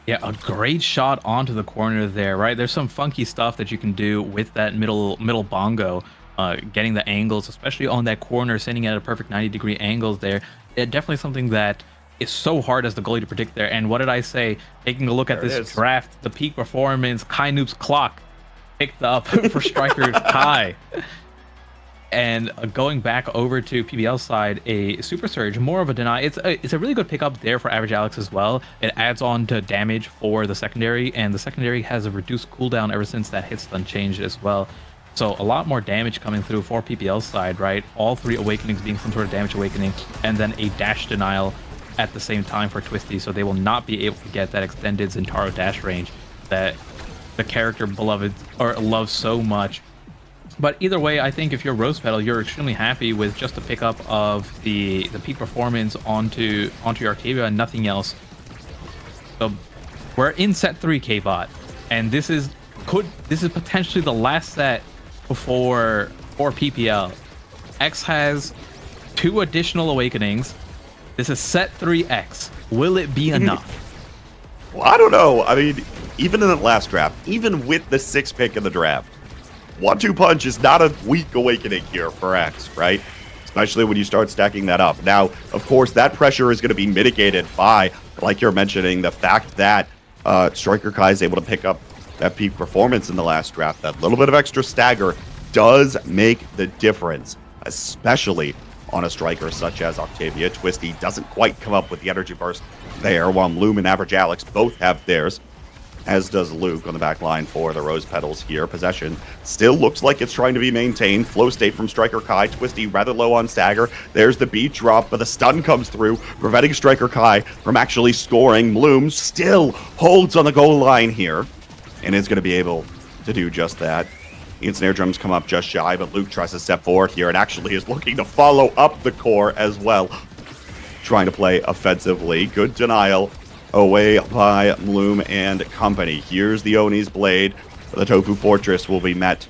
Yeah, a great shot onto the corner there, right? There's some funky stuff that you can do with that middle bongo. Getting the angles, especially on that corner, sending it at a perfect 90-degree angles there. Definitely something that is so hard as the goalie to predict there. And what did I say? Taking a look at this draft, the peak performance, Kai Noob's clock picked up for Striker Kai. And going back over to PBL side, a Super Surge, more of a deny. It's a really good pickup there for Average Alex as well. It adds on to damage for the secondary, and the secondary has a reduced cooldown ever since that hit stun changed as well. So a lot more damage coming through for PPL side, right? All 3 awakenings being some sort of damage awakening, and then a dash denial at the same time for Twisty, so they will not be able to get that extended Zentaro dash range that the character loves so much. But either way, I think if you're Rose Petal, you're extremely happy with just the pickup of the peak performance onto your Octavia and nothing else. So we're in set 3, K-Bot, and this is potentially the last set before PPL. X has 2 additional awakenings. This is set 3X. Will it be enough? Well, I don't know. I mean, even in the last draft, even with the 6th pick in the draft, 1-2 punch is not a weak awakening here for X, right? Especially when you start stacking that up. Now, of course, that pressure is going to be mitigated by, like you're mentioning, the fact that Striker Kai is able to pick up that peak performance in the last draft. That little bit of extra stagger does make the difference. especially on a striker such as Octavia. Twisty doesn't quite come up with the energy burst there, while Bloom and Average Alex both have theirs, as does Luke on the back line for the Rose Petals here. Possession still looks like it's trying to be maintained. Flow state from Striker Kai. Twisty rather low on stagger. There's the beat drop, but the stun comes through, preventing Striker Kai from actually scoring. Bloom still holds on the goal line here, and is going to be able to do just that. The snare drums come up just shy, but Luke tries to step forward here and actually is looking to follow up the core as well, trying to play offensively. Good denial away by Bloom and company. Here's the Oni's blade. The Tofu Fortress will be met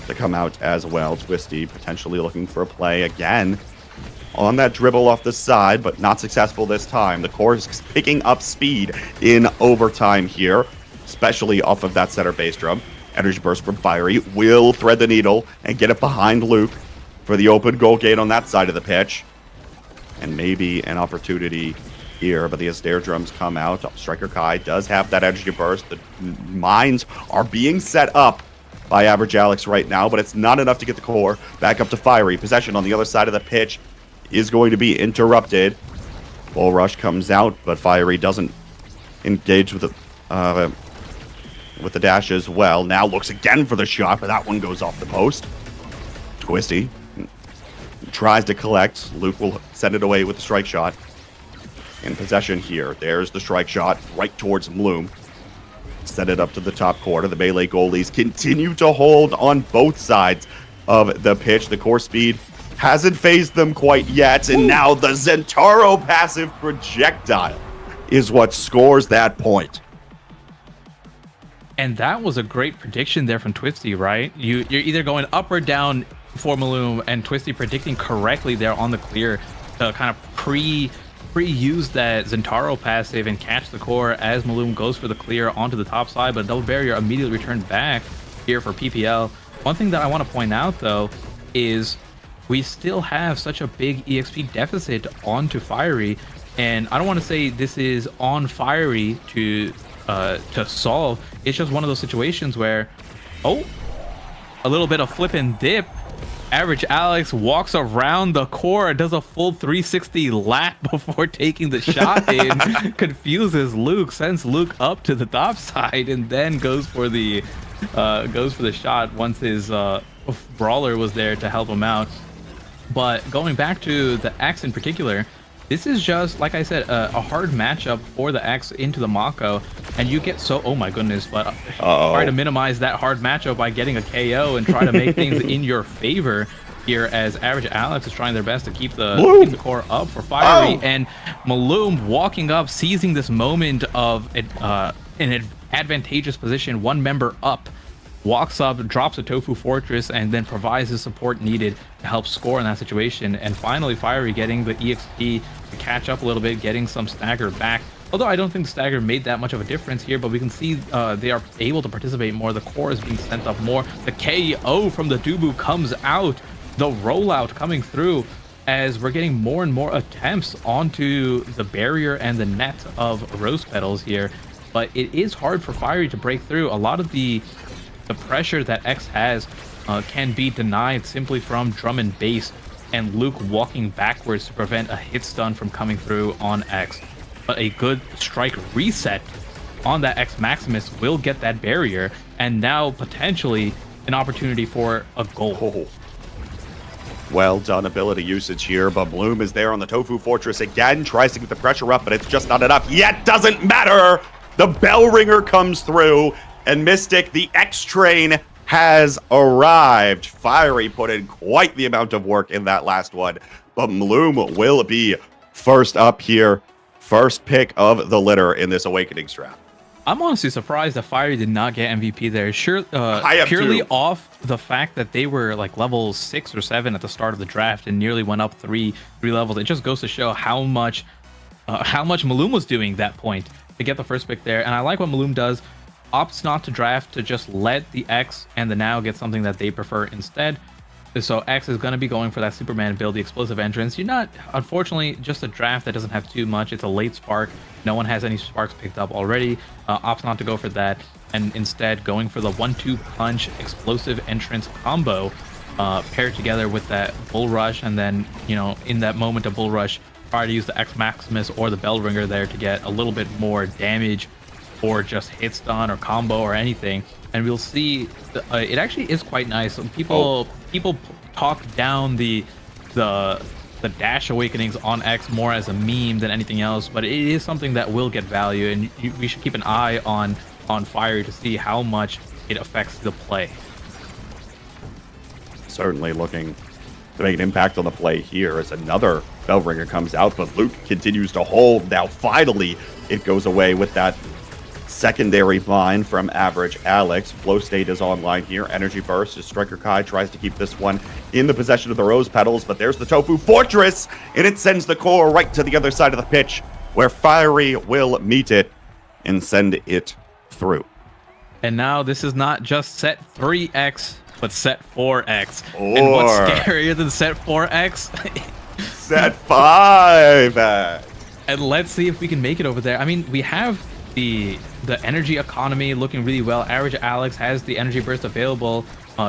to come out as well. Twisty potentially looking for a play again on that dribble off the side, but not successful this time. The core is picking up speed in overtime here, especially off of that center bass drum. Energy burst from Fiery will thread the needle and get it behind Luke for the open goal gate on that side of the pitch. And maybe an opportunity here, but the snare drums come out. Striker Kai does have that energy burst. The mines are being set up by Average Alex right now, but it's not enough to get the core back up to Fiery. Possession on the other side of the pitch is going to be interrupted. Bull Rush comes out, but Fiery doesn't engage with the dash as well. Now looks again for the shot, but that one goes off the post. Twisty tries to collect. Luke will send it away with the strike shot. In possession here. There's the strike shot right towards Bloom. Set it up to the top corner. The melee goalies continue to hold on both sides of the pitch. The core speed hasn't phased them quite yet, and now the Zentaro passive projectile is what scores that point. And that was a great prediction there from Twisty, right? You're either going up or down for Maloom, and Twisty predicting correctly there on the clear to kind of pre-use that Zentaro passive and catch the core as Maloom goes for the clear onto the top side, but double barrier immediately returned back here for PPL. One thing that I want to point out, though, is we still have such a big EXP deficit onto Fiery, and I don't want to say this is on Fiery to solve. It's just one of those situations where, a little bit of flip and dip. Average Alex walks around the core, does a full 360 lap before taking the shot in, confuses Luke, sends Luke up to the top side, and then goes for the shot once his brawler was there to help him out. But going back to the X in particular, this is just, like I said, a hard matchup for the X into the Mako, and you get so, oh my goodness, but try to minimize that hard matchup by getting a KO and try to make things in your favor here, as Average Alex is trying their best to keep the core up for Fiery, and Maloom walking up, seizing this moment of an advantageous position, one member up, walks up, drops a Tofu Fortress, and then provides the support needed to help score in that situation. And finally, Fiery getting the EXP to catch up a little bit, getting some stagger back. Although I don't think the stagger made that much of a difference here, but we can see they are able to participate more. The core is being sent up more. The KO from the Dubu comes out. The rollout coming through as we're getting more and more attempts onto the barrier and the net of Rose Petals here. But it is hard for Fiery to break through. A lot of the pressure that X has can be denied simply from drum and bass and Luke walking backwards to prevent a hit stun from coming through on X. But a good strike reset on that X Maximus will get that barrier, and now potentially an opportunity for a goal. Well done ability usage here, but Bloom is there on the Tofu Fortress again, tries to get the pressure up, but it's just not enough yet. Doesn't matter! The bell ringer comes through, and Mystic, the X train, has arrived. Fiery put in quite the amount of work in that last one, but Bloom will be first up here. First pick of the litter in this Awakenings draft. I'm honestly surprised that Fiery did not get MVP there. Sure, purely too. off the fact that they were like level 6 or 7 at the start of the draft and nearly went up three levels. It just goes to show how much Maloom was doing that point to get the first pick there. And I like what Maloom does. Opts not to draft, to just let the X and the Now get something that they prefer instead. So X is going to be going for that Superman build, the explosive entrance. You're not, unfortunately, just a draft that doesn't have too much. It's a late spark. No one has any sparks picked up already. Opts not to go for that, and instead going for the 1-2 punch explosive entrance combo paired together with that Bull Rush, and then, in that moment of Bull Rush, try to use the X Maximus or the Bell Ringer there to get a little bit more damage, or just hit stun or combo or anything. And we'll see it actually is quite nice. People talk down the dash awakenings on X more as a meme than anything else, but it is something that will get value, and we should keep an eye on Fiery to see how much it affects the play. Certainly looking to make an impact on the play here as another Bellringer comes out, but Luke continues to hold. Now finally it goes away with that secondary bind from Average Alex. Flow State is online here. Energy Burst as Striker Kai tries to keep this one in the possession of the Rose Petals, but there's the Tofu Fortress, and it sends the core right to the other side of the pitch, where Fiery will meet it and send it through. And now this is not just set 3x, but set 4x. And what's scarier than set 4x? Set 5x. And let's see if we can make it over there. I mean, we have the energy economy looking really well. Average Alex has the energy burst available,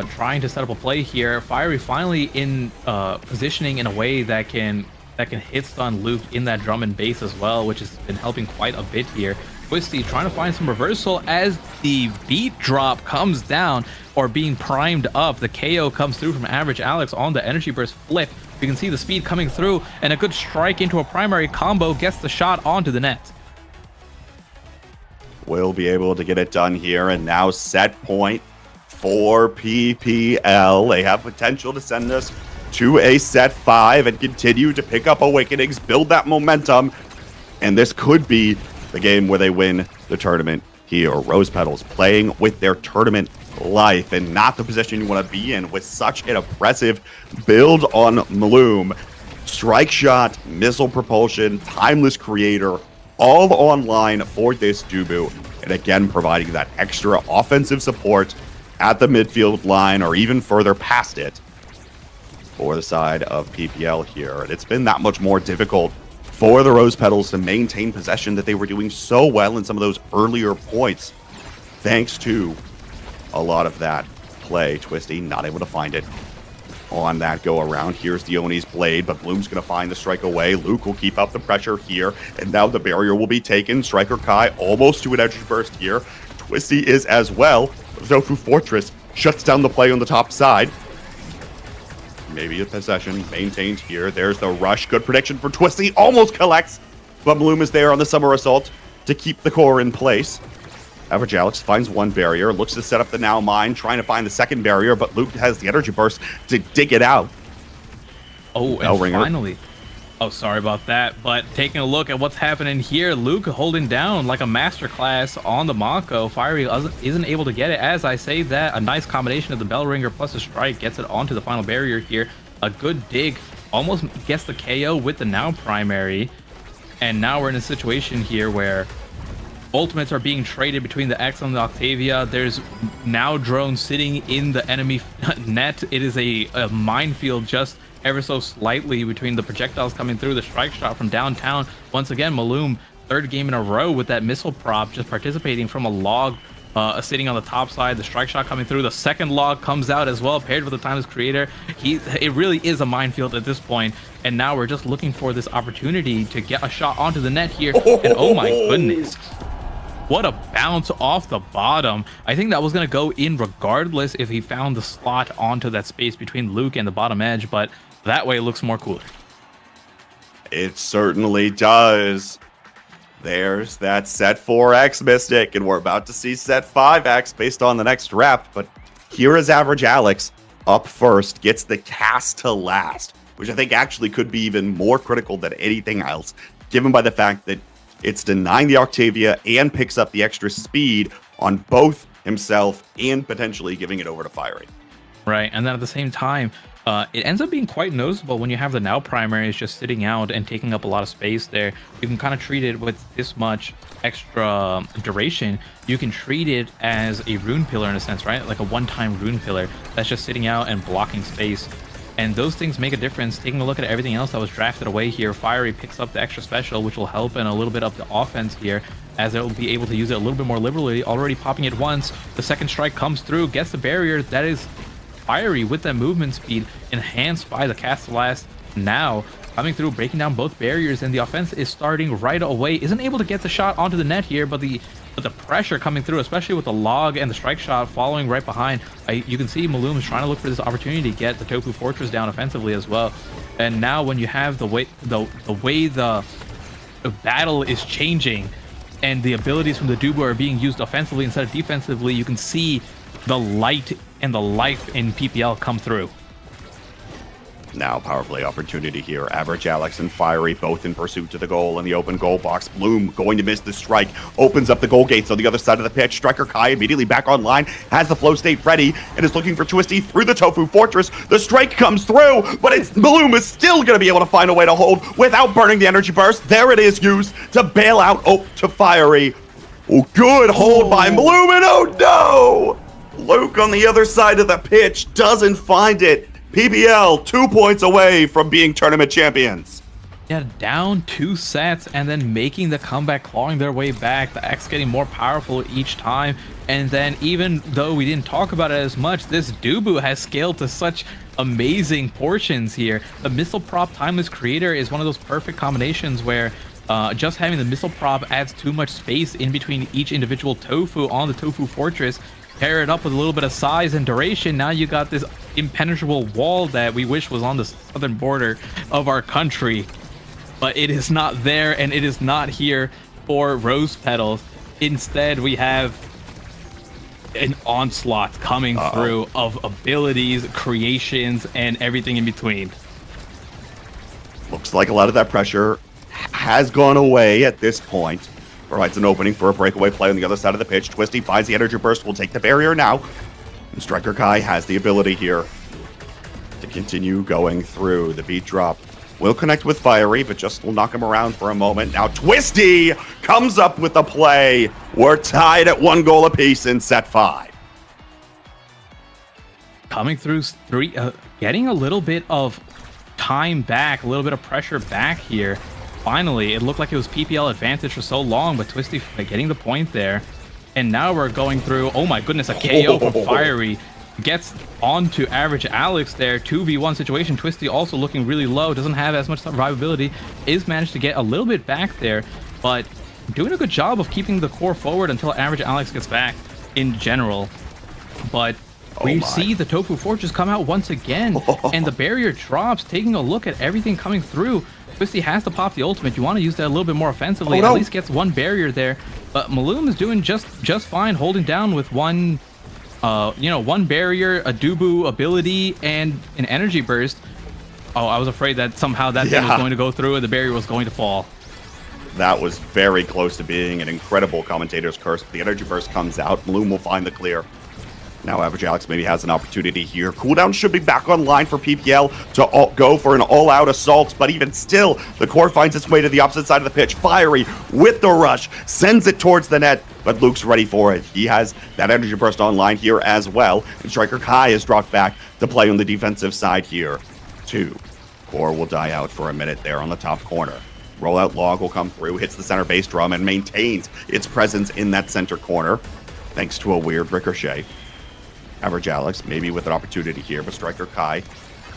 trying to set up a play here. Fiery finally in positioning in a way that can hit stun Luke in that drum and bass as well, which has been helping quite a bit here. Twisty trying to find some reversal as the beat drop comes down, or being primed up. The KO comes through from Average Alex on the energy burst flip. You can see the speed coming through, and a good strike into a primary combo gets the shot onto the net. Will be able to get it done here, and now set point for PPL. They have potential to send us to a set 5 and continue to pick up Awakenings, build that momentum, and this could be the game where they win the tournament here. Rose Petals playing with their tournament life and not the position you want to be in, with such an impressive build on Maloom. Strike Shot, Missile Propulsion, Timeless Creator, all online for this Dubu, and again providing that extra offensive support at the midfield line or even further past it for the side of PPL here. And it's been that much more difficult for the Rose Petals to maintain possession that they were doing so well in some of those earlier points, thanks to a lot of that play. Twisty not able to find it on that go around. Here's Dioni's blade, but Bloom's going to find the strike away. Luke will keep up the pressure here, and now the barrier will be taken. Striker Kai almost to an energy burst here. Twisty is as well. Tofu Fortress shuts down the play on the top side. Maybe a possession maintained here. There's the rush. Good prediction for Twisty. Almost collects, but Bloom is there on the Summer Assault to keep the core in place. Average Alex finds one barrier, looks to set up the Now Mine, trying to find the second barrier, but Luke has the energy burst to dig it out. Oh, and finally. Oh, sorry about that. But taking a look at what's happening here, Luke holding down like a masterclass on the Mako. Fiery isn't able to get it. As I say that, a nice combination of the Bell Ringer plus a strike gets it onto the final barrier here. A good dig, almost gets the KO with the Now primary. And now we're in a situation here where ultimates are being traded between the X and the Octavia. There's now drones sitting in the enemy net. It is a minefield just ever so slightly between the projectiles coming through. The strike shot from downtown. Once again, Maloom, third game in a row with that missile prop, just participating from a log sitting on the top side. The strike shot coming through. The second log comes out as well, paired with the Timeless Creator. It really is a minefield at this point. And now we're just looking for this opportunity to get a shot onto the net here. And oh my goodness, what a bounce off the bottom. I think that was going to go in regardless if he found the slot onto that space between Luke and the bottom edge, but that way it looks more cooler. It certainly does. There's that set 4x Mystic, and we're about to see set 5x based on the next rep, but here is Average Alex up first, gets the cast to last, which I think actually could be even more critical than anything else, given by the fact that it's denying the Octavia and picks up the extra speed on both himself and potentially giving it over to Fiery. Right, and then at the same time, it ends up being quite noticeable when you have the Now primaries just sitting out and taking up a lot of space there. You can kind of treat it with this much extra duration. You can treat it as a rune pillar in a sense, right? Like a one-time rune pillar that's just sitting out and blocking space. And those things make a difference. Taking a look at everything else that was drafted away here, Fiery picks up the extra special, which will help in a little bit of the offense here, as it will be able to use it a little bit more liberally. Already popping it once. The second strike comes through, gets the barrier. That is Fiery with that movement speed enhanced by the Castellast now coming through, breaking down both barriers, and the offense is starting right away. Isn't able to get the shot onto the net here, but the pressure coming through, especially with the log and the strike shot following right behind, you can see Maloom is trying to look for this opportunity to get the Tofu Fortress down offensively as well. And now when you have the way the battle is changing and the abilities from the Dubu are being used offensively instead of defensively, you can see the light and the life in PPL come through. Now power play opportunity here. Average Alex and Fiery both in pursuit to the goal in the open goal box. Bloom going to miss the strike. Opens up the goal gates on the other side of the pitch. Striker Kai immediately back online. Has the flow state ready and is looking for Twisty through the Tofu Fortress. The strike comes through, but Bloom is still going to be able to find a way to hold without burning the energy burst. There it is, used to bail out to Fiery. Oh, good hold by Bloom, and oh no! Luke on the other side of the pitch doesn't find it. PBL 2 points away from being tournament champions. Yeah, down 2 sets and then making the comeback, clawing their way back. The X getting more powerful each time. And then even though we didn't talk about it as much, this Dubu has scaled to such amazing portions here. The missile prop timeless creator is one of those perfect combinations where just having the missile prop adds too much space in between each individual Tofu on the Tofu Fortress. Pair it up with a little bit of size and duration, now you got this impenetrable wall that we wish was on the southern border of our country, but it is not there, and it is not here for Rose Petals. Instead, we have an onslaught coming through of abilities, creations, and everything in between. Looks like a lot of that pressure has gone away at this point. Provides an opening for a breakaway play on the other side of the pitch. Twisty finds the energy burst, will take the barrier now. And Striker Kai has the ability here to continue going through. The beat drop will connect with Fiery, but just will knock him around for a moment. Now Twisty comes up with the play. We're tied at 1 goal apiece in set 5. Coming through 3, getting a little bit of time back, a little bit of pressure back here. Finally, it looked like it was PPL advantage for so long, but Twisty getting the point there. And now we're going through, oh my goodness, a KO from Fiery. Gets onto Average Alex there, 2v1 situation. Twisty also looking really low, doesn't have as much survivability. Is managed to get a little bit back there, but doing a good job of keeping the core forward until Average Alex gets back in general. But we see the Tofu Fortress come out once again, and the barrier drops, taking a look at everything coming through. Twisty has to pop the ultimate. You want to use that a little bit more offensively. At least gets 1 barrier there. But Maloom is doing just fine, holding down with 1 barrier, a Dubu ability, and an energy burst. Oh, I was afraid that somehow that thing was going to go through and the barrier was going to fall. That was very close to being an incredible commentator's curse. The energy burst comes out. Maloom will find the clear. Now Average Alex maybe has an opportunity here. Cooldown should be back online for PPL to go for an all-out assault, but even still, the core finds its way to the opposite side of the pitch. Fiery with the rush, sends it towards the net, but Luke's ready for it. He has that energy burst online here as well, and Striker Kai is dropped back to play on the defensive side here. 2. Core will die out for a minute there on the top corner. Rollout log will come through, hits the center bass drum, and maintains its presence in that center corner, thanks to a weird ricochet. Average Alex, maybe with an opportunity here, but Striker Kai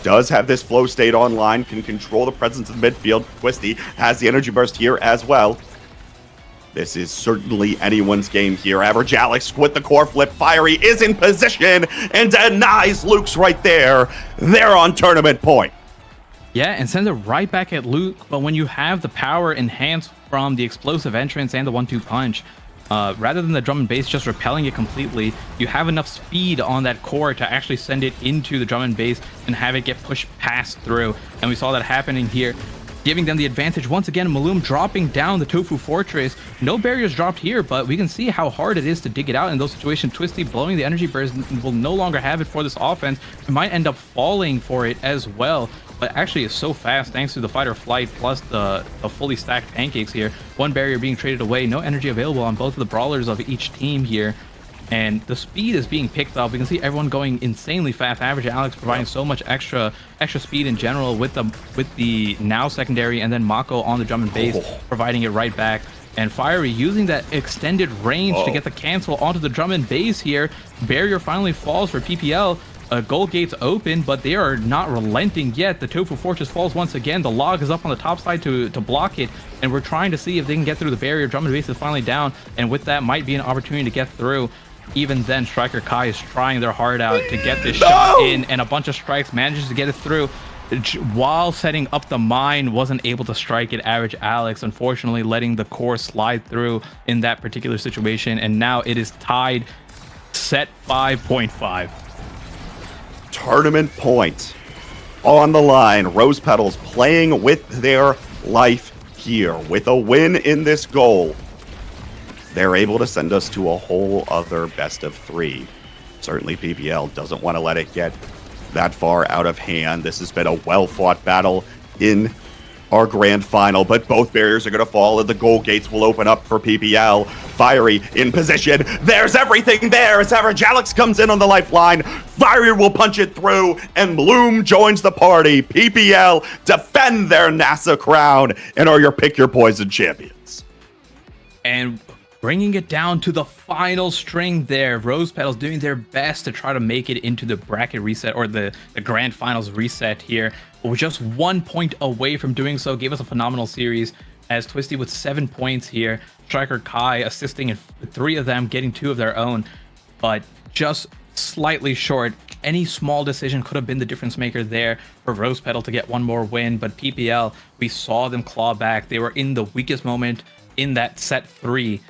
does have this flow state online, can control the presence of the midfield. Twisty has the energy burst here as well. This is certainly anyone's game here. Average Alex with the core flip. Fiery is in position and denies Luke's right there. They're on tournament point. Yeah, and sends it right back at Luke, but when you have the power enhanced from the explosive entrance and the 1-2 punch, rather than the drum and bass just repelling it completely, you have enough speed on that core to actually send it into the drum and bass and have it get pushed past through. And we saw that happening here, giving them the advantage. Once again, Maloom dropping down the Tofu Fortress. No barriers dropped here, but we can see how hard it is to dig it out in those situations. Twisty blowing the energy burst will no longer have it for this offense. It might end up falling for it as well, but actually is so fast thanks to the fight or flight plus the fully stacked pancakes here. 1 barrier being traded away, no energy available on both of the brawlers of each team here, and the speed is being picked up. We can see everyone going insanely fast. Average Alex providing so much extra speed in general with the now secondary, and then Mako on the drum and bass providing it right back. And Fiery using that extended range to get the cancel onto the drum and bass here. Barrier finally falls for PPL. goal gates open, but they are not relenting yet. The Tofu Fortress falls once again. The log is up on the top side to block it, and we're trying to see if they can get through the barrier. Drummond base is finally down, and with that might be an opportunity to get through. Even then, Striker Kai is trying their heart out to get this shot in, and a bunch of strikes manages to get it through. While setting up the mine, wasn't able to strike it. Average Alex, unfortunately, letting the core slide through in that particular situation, and now it is tied set 5.5. Tournament point on the line. Rose Petals playing with their life here. With a win in this goal, they're able to send us to a whole other best of 3. Certainly PPL doesn't want to let it get that far out of hand. This has been a well-fought battle in our grand final, but both barriers are going to fall and the goal gates will open up for PPL. Fiery in position. There's everything there as Average Alex comes in on the lifeline. Fiery will punch it through, and Bloom joins the party. PPL defend their NASA crown and are your pick your poison champions. And bringing it down to the final string there. Rose Petals doing their best to try to make it into the bracket reset, or the grand finals reset here. But we're just 1 point away from doing so. Gave us a phenomenal series, as Twisty with 7 points here. Striker Kai assisting in 3 of them, getting 2 of their own, but just slightly short. Any small decision could have been the difference maker there for Rose Petal to get 1 more win, but PPL, we saw them claw back. They were in the weakest moment in that set 3,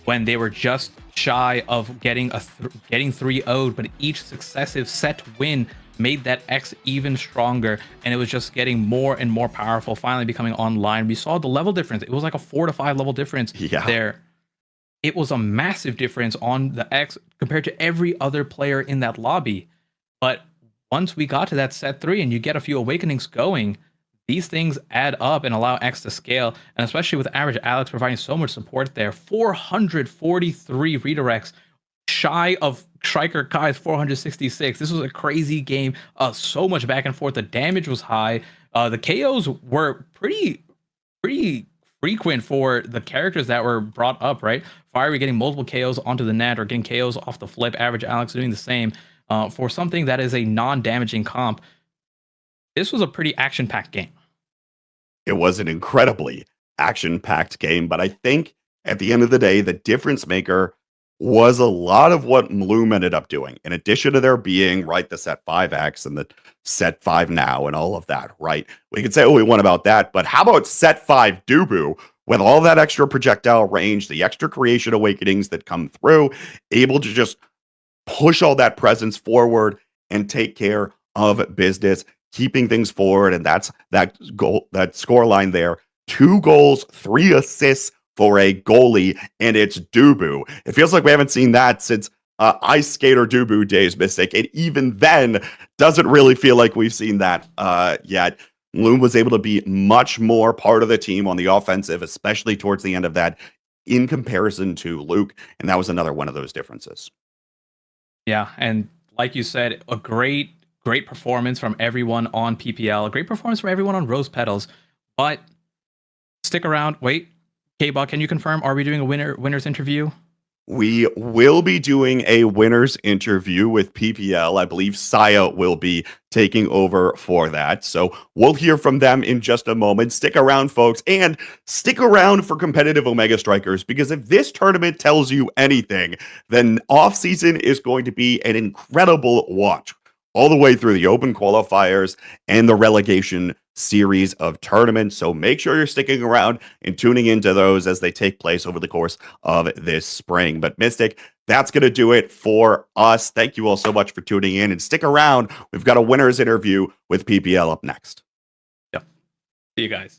when they were just shy of getting 3-0'd, but each successive set win made that X even stronger, and it was just getting more and more powerful, finally becoming online. We saw the level difference. It was like a 4 to 5 level difference there. It was a massive difference on the X compared to every other player in that lobby. But once we got to that set 3 and you get a few awakenings going, these things add up and allow X to scale, and especially with Average Alex providing so much support there. 443 redirects, shy of Striker Kai's 466. This was a crazy game. So much back and forth. The damage was high. The KOs were pretty frequent for the characters that were brought up, right? Fiery getting multiple KOs onto the net or getting KOs off the flip. Average Alex doing the same for something that is a non-damaging comp. This was a pretty action-packed game. It was an incredibly action-packed game, but I think at the end of the day, the difference maker was a lot of what Bloom ended up doing. In addition to there being, right, the set 5X and the set 5 now and all of that, right? We could say, oh, we won about that, but how about set 5 Dubu? With all that extra projectile range, the extra creation awakenings that come through, able to just push all that presence forward and take care of business, keeping things forward, and that's that goal, that score line there. 2 goals, 3 assists for a goalie, and it's Dubu. It feels like we haven't seen that since Ice Skater Dubu days, Mystic. And even then, doesn't really feel like we've seen that yet. Loom was able to be much more part of the team on the offensive, especially towards the end of that, in comparison to Luke, and that was another one of those differences. Yeah, and like you said, a great performance from everyone on PPL, a great performance from everyone on Rose Petals. But stick around. Wait, K-Buck, can you confirm? Are we doing a winner's interview? We will be doing a winner's interview with PPL. I believe Saya will be taking over for that. So we'll hear from them in just a moment. Stick around, folks, and stick around for competitive Omega Strikers, because if this tournament tells you anything, then offseason is going to be an incredible watch all the way through the open qualifiers and the relegation series of tournaments. So make sure you're sticking around and tuning into those as they take place over the course of this spring. But Mystic, that's going to do it for us. Thank you all so much for tuning in, and stick around. We've got a winner's interview with PPL up next. Yep. See you guys.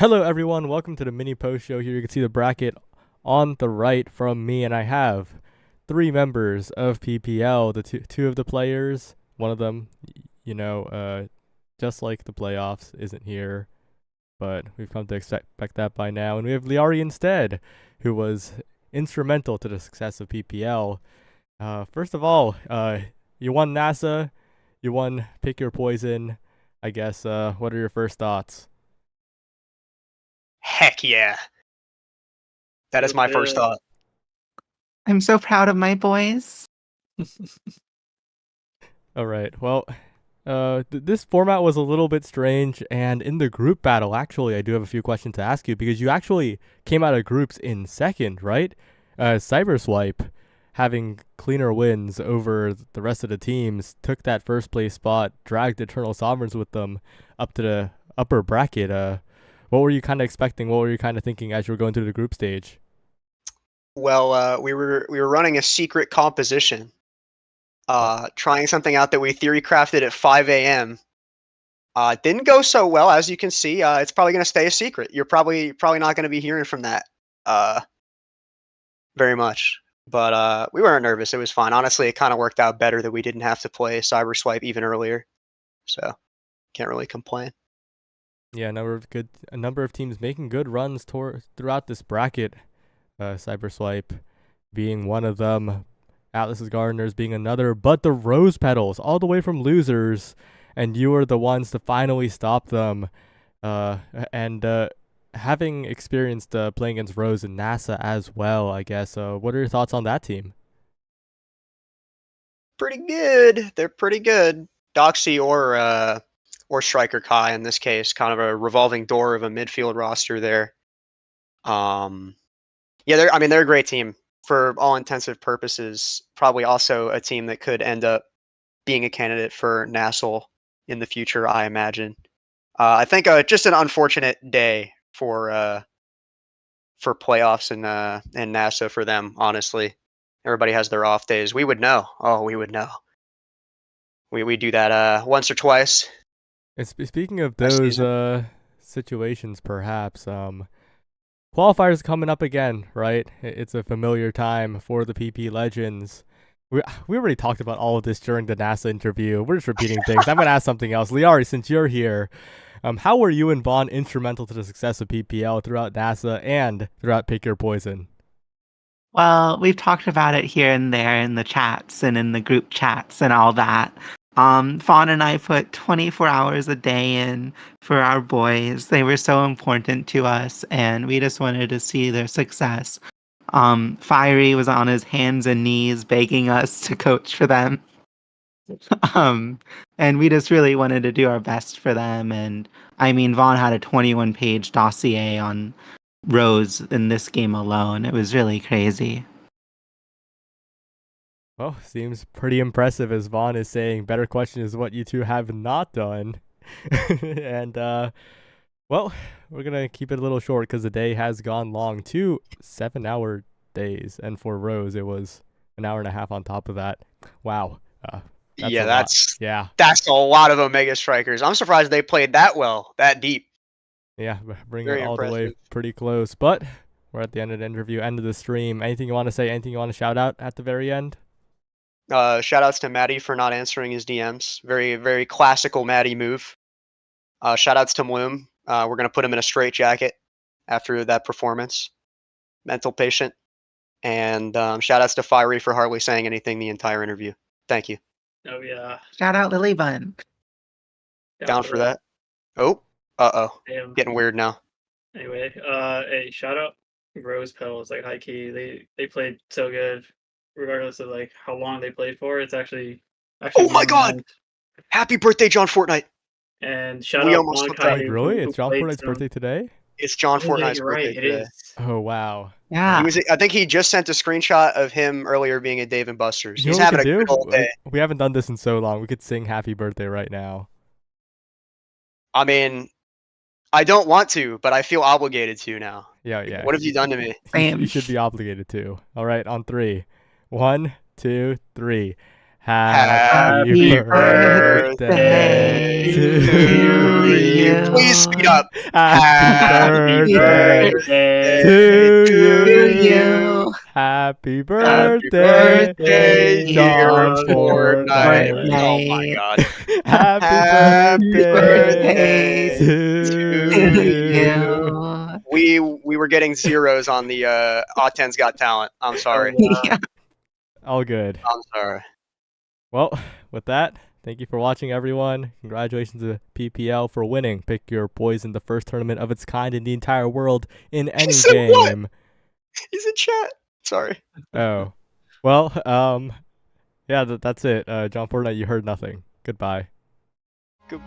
Hello, everyone. Welcome to the mini post show. Here you can see the bracket on the right from me, and I have 3 members of PPL. The two of the players, one of them, just like the playoffs, isn't here, but we've come to expect that by now. And we have Liari instead, who was instrumental to the success of PPL. First of all, you won NASA, you won Pick Your Poison. I guess. What are your first thoughts? Heck yeah. That is my first thought. I'm so proud of my boys. All right. Well, this format was a little bit strange, and in the group battle, actually, I do have a few questions to ask you because you actually came out of groups in second, right? Cyberswipe, having cleaner wins over the rest of the teams, took that first place spot, dragged Eternal Sovereigns with them up to the upper bracket. What were you kind of expecting? What were you kind of thinking as you were going through the group stage? Well, we were running a secret composition, trying something out that we theory crafted at 5 a.m. Didn't go so well, as you can see. It's probably going to stay a secret. You're probably not going to be hearing from that very much. But we weren't nervous. It was fine. Honestly, it kind of worked out better that we didn't have to play Cyberswipe even earlier. So can't really complain. Yeah, a number of teams making good runs throughout this bracket. Cyberswipe being one of them, Atlas's Gardeners being another, but the Rose Petals all the way from losers, and you were the ones to finally stop them. And having experienced playing against Rose and NASA as well, I guess. What are your thoughts on that team? Pretty good. They're pretty good. Doxy or Striker Kai in this case, kind of a revolving door of a midfield roster there. Yeah, they're a great team for all intensive purposes. Probably also a team that could end up being a candidate for Nassel in the future, I imagine. I think just an unfortunate day for playoffs and NASA for them. Honestly, everybody has their off days. We would know. Oh, we would know. We do that once or twice. Speaking of those situations, perhaps, qualifiers coming up again, right? It's a familiar time for the PP Legends. We already talked about all of this during the NASA interview. We're just repeating things. I'm going to ask something else. Liari, since you're here, how were you and Vaughn instrumental to the success of PPL throughout NASA and throughout Pick Your Poison? Well, we've talked about it here and there in the chats and in the group chats and all that. Fawn and I put 24 hours a day in for our boys. They were so important to us, and we just wanted to see their success. Fiery was on his hands and knees begging us to coach for them. And we just really wanted to do our best for them. And I mean, Vaughn had a 21-page dossier on Rose in this game alone. It was really crazy. Well, seems pretty impressive, as Vaughn is saying. Better question is what you two have not done. And, well, we're going to keep it a little short because the day has gone long. 2 7-hour days. And for Rose, it was an hour and a half on top of that. Wow. That's a lot of Omega Strikers. I'm surprised they played that well, that deep. Yeah, bringing it all the way pretty close. But we're at the end of the interview, end of the stream. Anything you want to say? Anything you want to shout out at the very end? Shout outs to Maddie for not answering his DMs. Very, very classical Maddie move. Shout outs to Bloom. We're going to put him in a straitjacket after that performance. Mental patient. And shout outs to Fiery for hardly saying anything the entire interview. Thank you. Oh, yeah. Shout out Lily Bun. Down for that. Oh, Damn. getting weird now. Anyway, hey, shout out Rose Petals, like high key. They played so good, regardless of like how long they played for. It's actually Oh my god! Happy birthday, John Fortnite! And shout out Monakai. Really? It's John Fortnite's birthday today? It's John Fortnite's birthday today. It is. Oh wow. Yeah. I think he just sent a screenshot of him earlier being at Dave and Buster's. He's having a good old day. We haven't done this in so long. We could sing happy birthday right now. I mean, I don't want to, but I feel obligated to now. Yeah. What have you done to me? You should be obligated to. All right, on 3. 1, 2, 3. Happy birthday to you. Please speed up. Happy birthday to you. Happy birthday, John Fortnite. Oh my god. Happy birthday birthday to you. We were getting zeros on the Auten's Got Talent. I'm sorry. Yeah. All good. I'm sorry. Well, with that, thank you for watching, everyone. Congratulations to PPL for winning. Pick your boys in the first tournament of its kind in the entire world in any said what? game. He's in chat. Sorry. Oh. Well, yeah, that's it. John Fortnite, you heard nothing. Goodbye. Good.